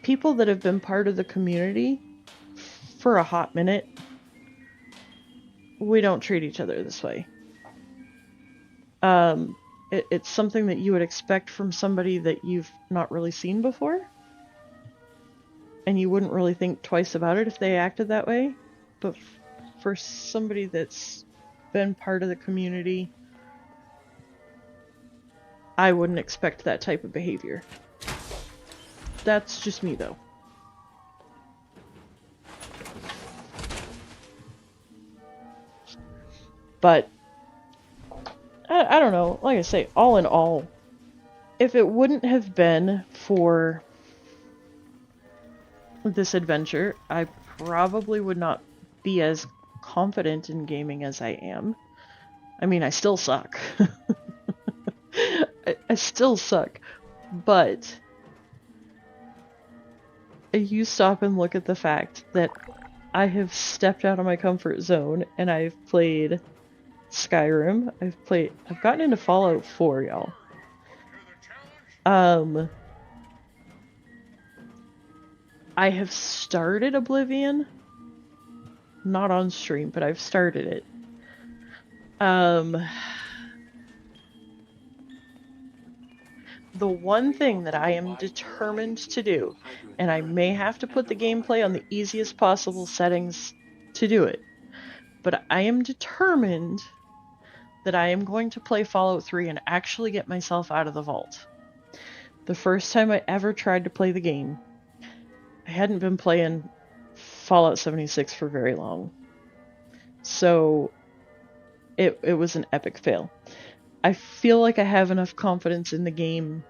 People that have been part of the community for a hot minute, we don't treat each other this way. It's something that you would expect from somebody that you've not really seen before. and you wouldn't really think twice about it if they acted that way. But for somebody that's been part of the community, I wouldn't expect that type of behavior. That's just me, though. But I don't know. Like I say, all in all, if it wouldn't have been for this adventure, I probably would not be as confident in gaming as I am. I mean, I still suck. I still suck. But you stop and look at the fact that I have stepped out of my comfort zone and I've played Skyrim. I've gotten into Fallout 4, y'all. I have started Oblivion. Not on stream, but I've started it. The one thing that I am determined to do, and I may have to put the gameplay on the easiest possible settings to do it, but I am determined that I am going to play Fallout 3 and actually get myself out of the vault. The first time I ever tried to play the game, I hadn't been playing Fallout 76 for very long. So it was an epic fail. I feel like I have enough confidence in the game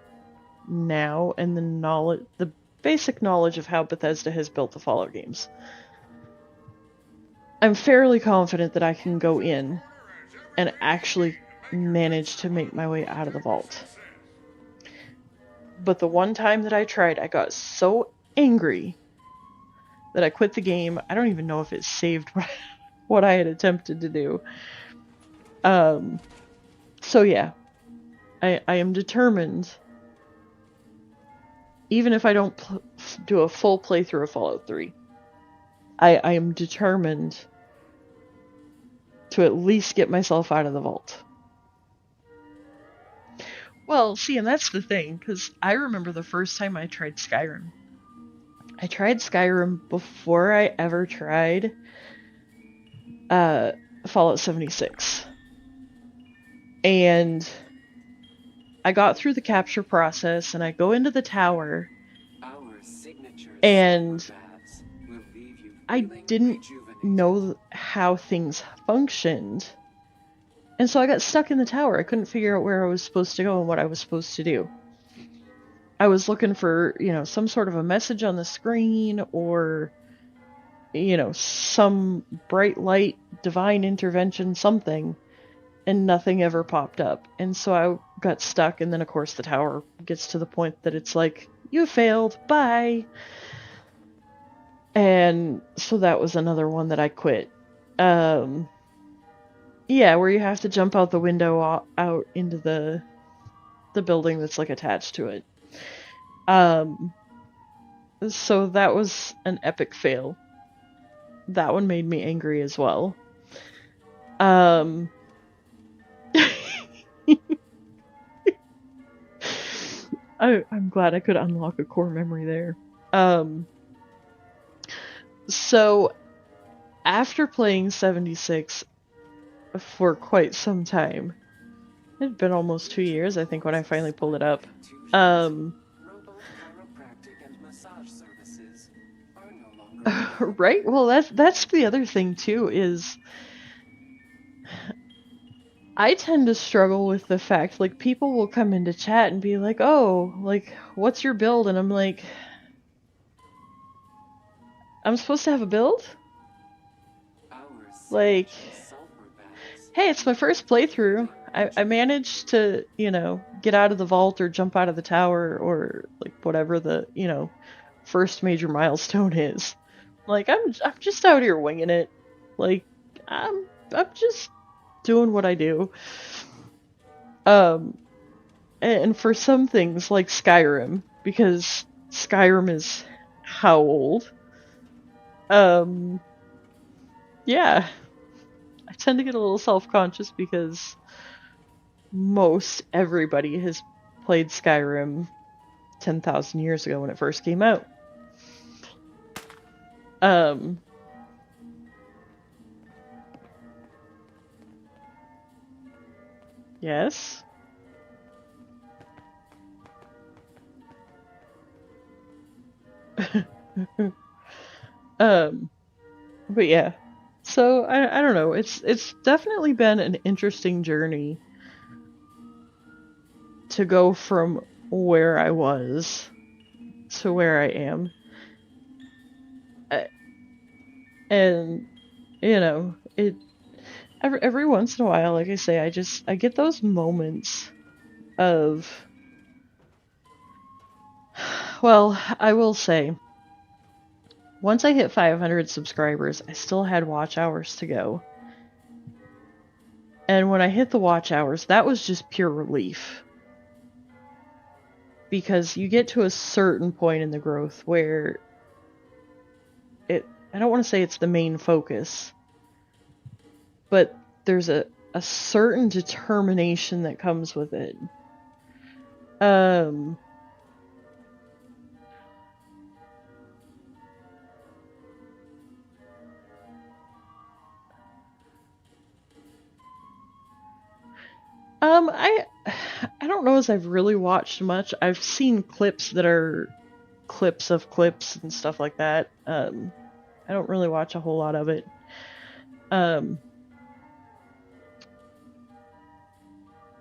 now and the basic knowledge of how Bethesda has built the Fallout games. I'm fairly confident that I can go in and actually manage to make my way out of the vault. But the one time that I tried, I got so angry that I quit the game. I don't even know if it saved what I had attempted to do. So yeah, I am determined, even if I don't do a full playthrough of Fallout 3, I am determined to at least get myself out of the vault. Well, see, and that's the thing, because I remember the first time I tried Skyrim. I tried Skyrim before I ever tried Fallout 76. And I got through the capture process, and I go into the tower, and I didn't know how things functioned. And so I got stuck in the tower. I couldn't figure out where I was supposed to go and what I was supposed to do. I was looking for, some sort of a message on the screen or, some bright light, divine intervention, something, and nothing ever popped up. And so I got stuck, and then of course the tower gets to the point that it's like, you failed, bye! And so that was another one that I quit. Yeah, where you have to jump out the window out into the building that's like attached to it. So that was an epic fail. That one made me angry as well. I'm glad I could unlock a core memory there. So after playing 76 for quite some time, it had been almost 2 years, I think, when I finally pulled it up. Right? Well, that's the other thing too, is I tend to struggle with the fact, like, people will come into chat and be like, oh, like, what's your build? And I'm like, I'm supposed to have a build? Like, hey, it's my first playthrough. I managed to, get out of the vault or jump out of the tower or, like, whatever the, first major milestone is. Like, I'm just out here winging it. Like, I'm just doing what I do. And for some things, like Skyrim, because Skyrim is how old? Yeah. I tend to get a little self-conscious because most everybody has played Skyrim 10,000 years ago when it first came out. Um, yes. But yeah. So I don't know. It's definitely been an interesting journey to go from where I was to where I am. And you know, every once in a while, like I say, I get those moments of, well, I will say, once I hit 500 subscribers, I still had watch hours to go. And when I hit the watch hours, that was just pure relief. Because you get to a certain point in the growth where I don't want to say it's the main focus, but there's a certain determination that comes with it. I don't know as I've really watched much. I've seen clips that are clips of clips and stuff like that. I don't really watch a whole lot of it.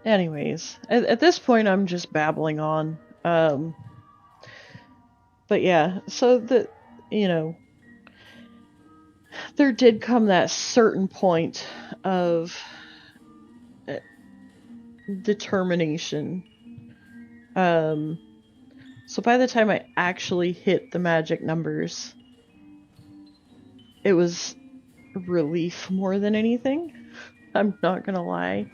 Anyways, at this point I'm just babbling on. But yeah, so there did come that certain point of determination. So by the time I actually hit the magic numbers, it was relief more than anything. I'm not gonna lie.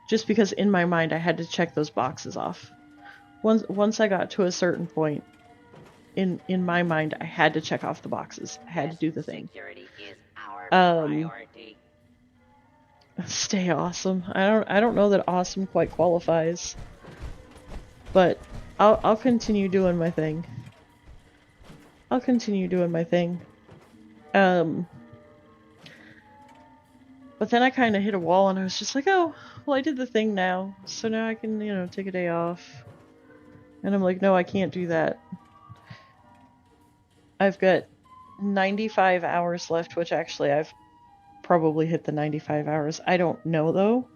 Just because in my mind I had to check those boxes off. Once I got to a certain point, in my mind I had to check off the boxes. I had to do the thing. Stay awesome. I don't know that awesome quite qualifies, but I'll continue doing my thing. I'll continue doing my thing. But then I kind of hit a wall and I was just like, oh, well, I did the thing now, so now I can, take a day off. And I'm like, no, I can't do that. I've got 95 hours left, which actually I've probably hit the 95 hours. I don't know, though,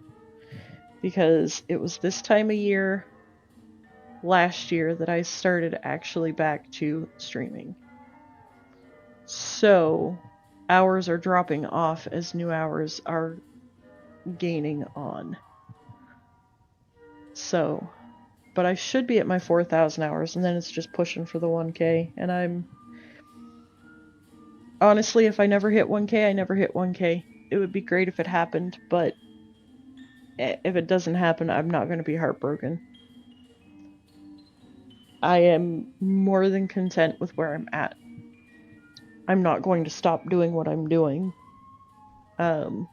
because it was this time of year last year that I started actually back to streaming. So hours are dropping off as new hours are gaining on. So, but I should be at my 4,000 hours, and then it's just pushing for the 1K, and I'm... Honestly, if I never hit 1K, I never hit 1K. It would be great if it happened, but if it doesn't happen, I'm not going to be heartbroken. I am more than content with where I'm at. I'm not going to stop doing what I'm doing. I'll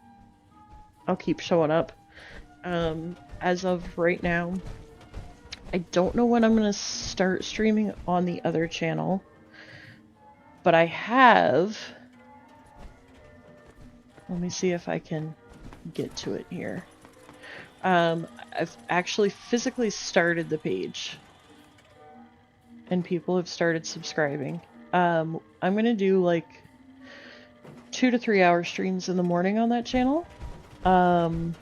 keep showing up. As of right now, I don't know when I'm going to start streaming on the other channel, but I have... Let me see if I can get to it here. I've actually physically started the page, and people have started subscribing. I'm gonna do like 2 to 3 hour streams in the morning on that channel. And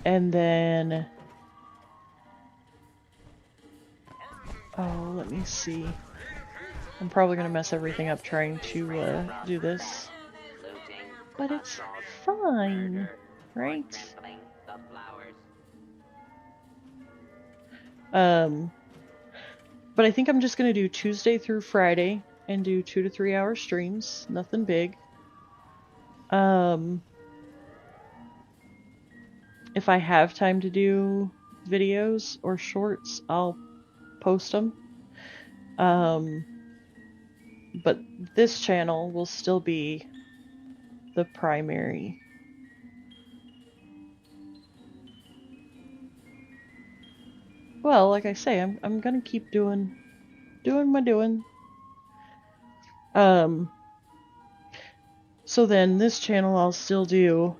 then... Oh, let me see. I'm probably gonna mess everything up trying to do this. But it's fine, right? But I think I'm just gonna do Tuesday through Friday and do 2 to 3 hour streams. Nothing big. If I have time to do videos or shorts, I'll post them. But this channel will still be the primary. Well, like I say, I'm gonna keep doing doing my doing. So then this channel I'll still do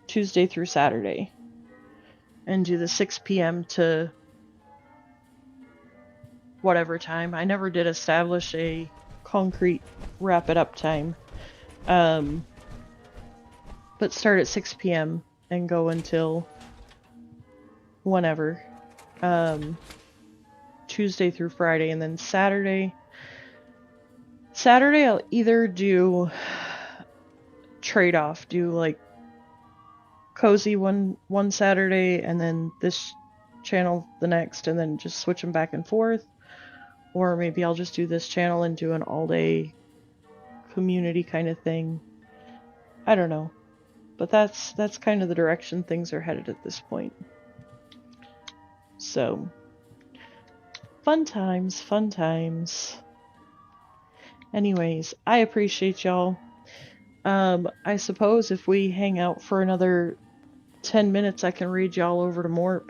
Tuesday through Saturday. And do the 6 p.m. to whatever time. I never did establish a concrete wrap it up time. But start at 6 p.m. and go until whenever. Tuesday through Friday, and then Saturday I'll either do trade-off, do like cozy one Saturday and then this channel the next, and then just switch them back and forth, or maybe I'll just do this channel and do an all-day community kind of thing. I don't know, but that's kind of the direction things are headed at this point. So fun times. Anyways, I appreciate y'all. I suppose if we hang out for another 10 minutes, I can read y'all over to Morp.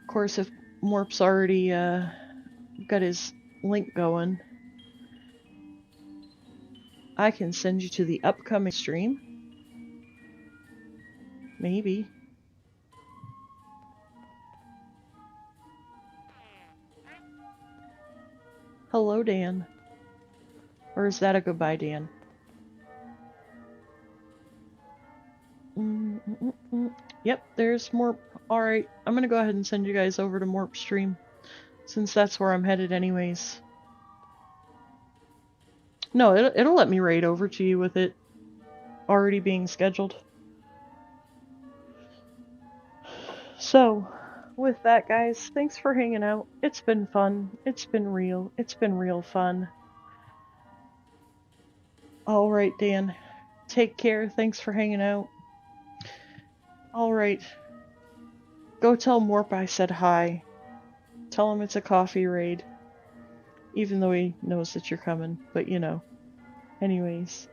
Of course, if Morp's already got his link going, I can send you to the upcoming stream. Maybe. Hello, Dan. Or is that a goodbye, Dan? Yep, there's Morp. Alright, I'm gonna go ahead and send you guys over to Morp's stream, since that's where I'm headed anyways. No, it'll let me raid over to you with it already being scheduled. So, with that, guys, thanks for hanging out. It's been fun. It's been real. It's been real fun. Alright, Dan. Take care. Thanks for hanging out. Alright. Go tell Morp I said hi. Tell him it's a coffee raid. Even though he knows that you're coming. But, you know. Anyways.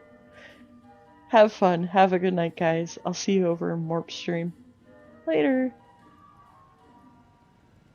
Have fun. Have a good night, guys. I'll see you over in Morp's stream. Later.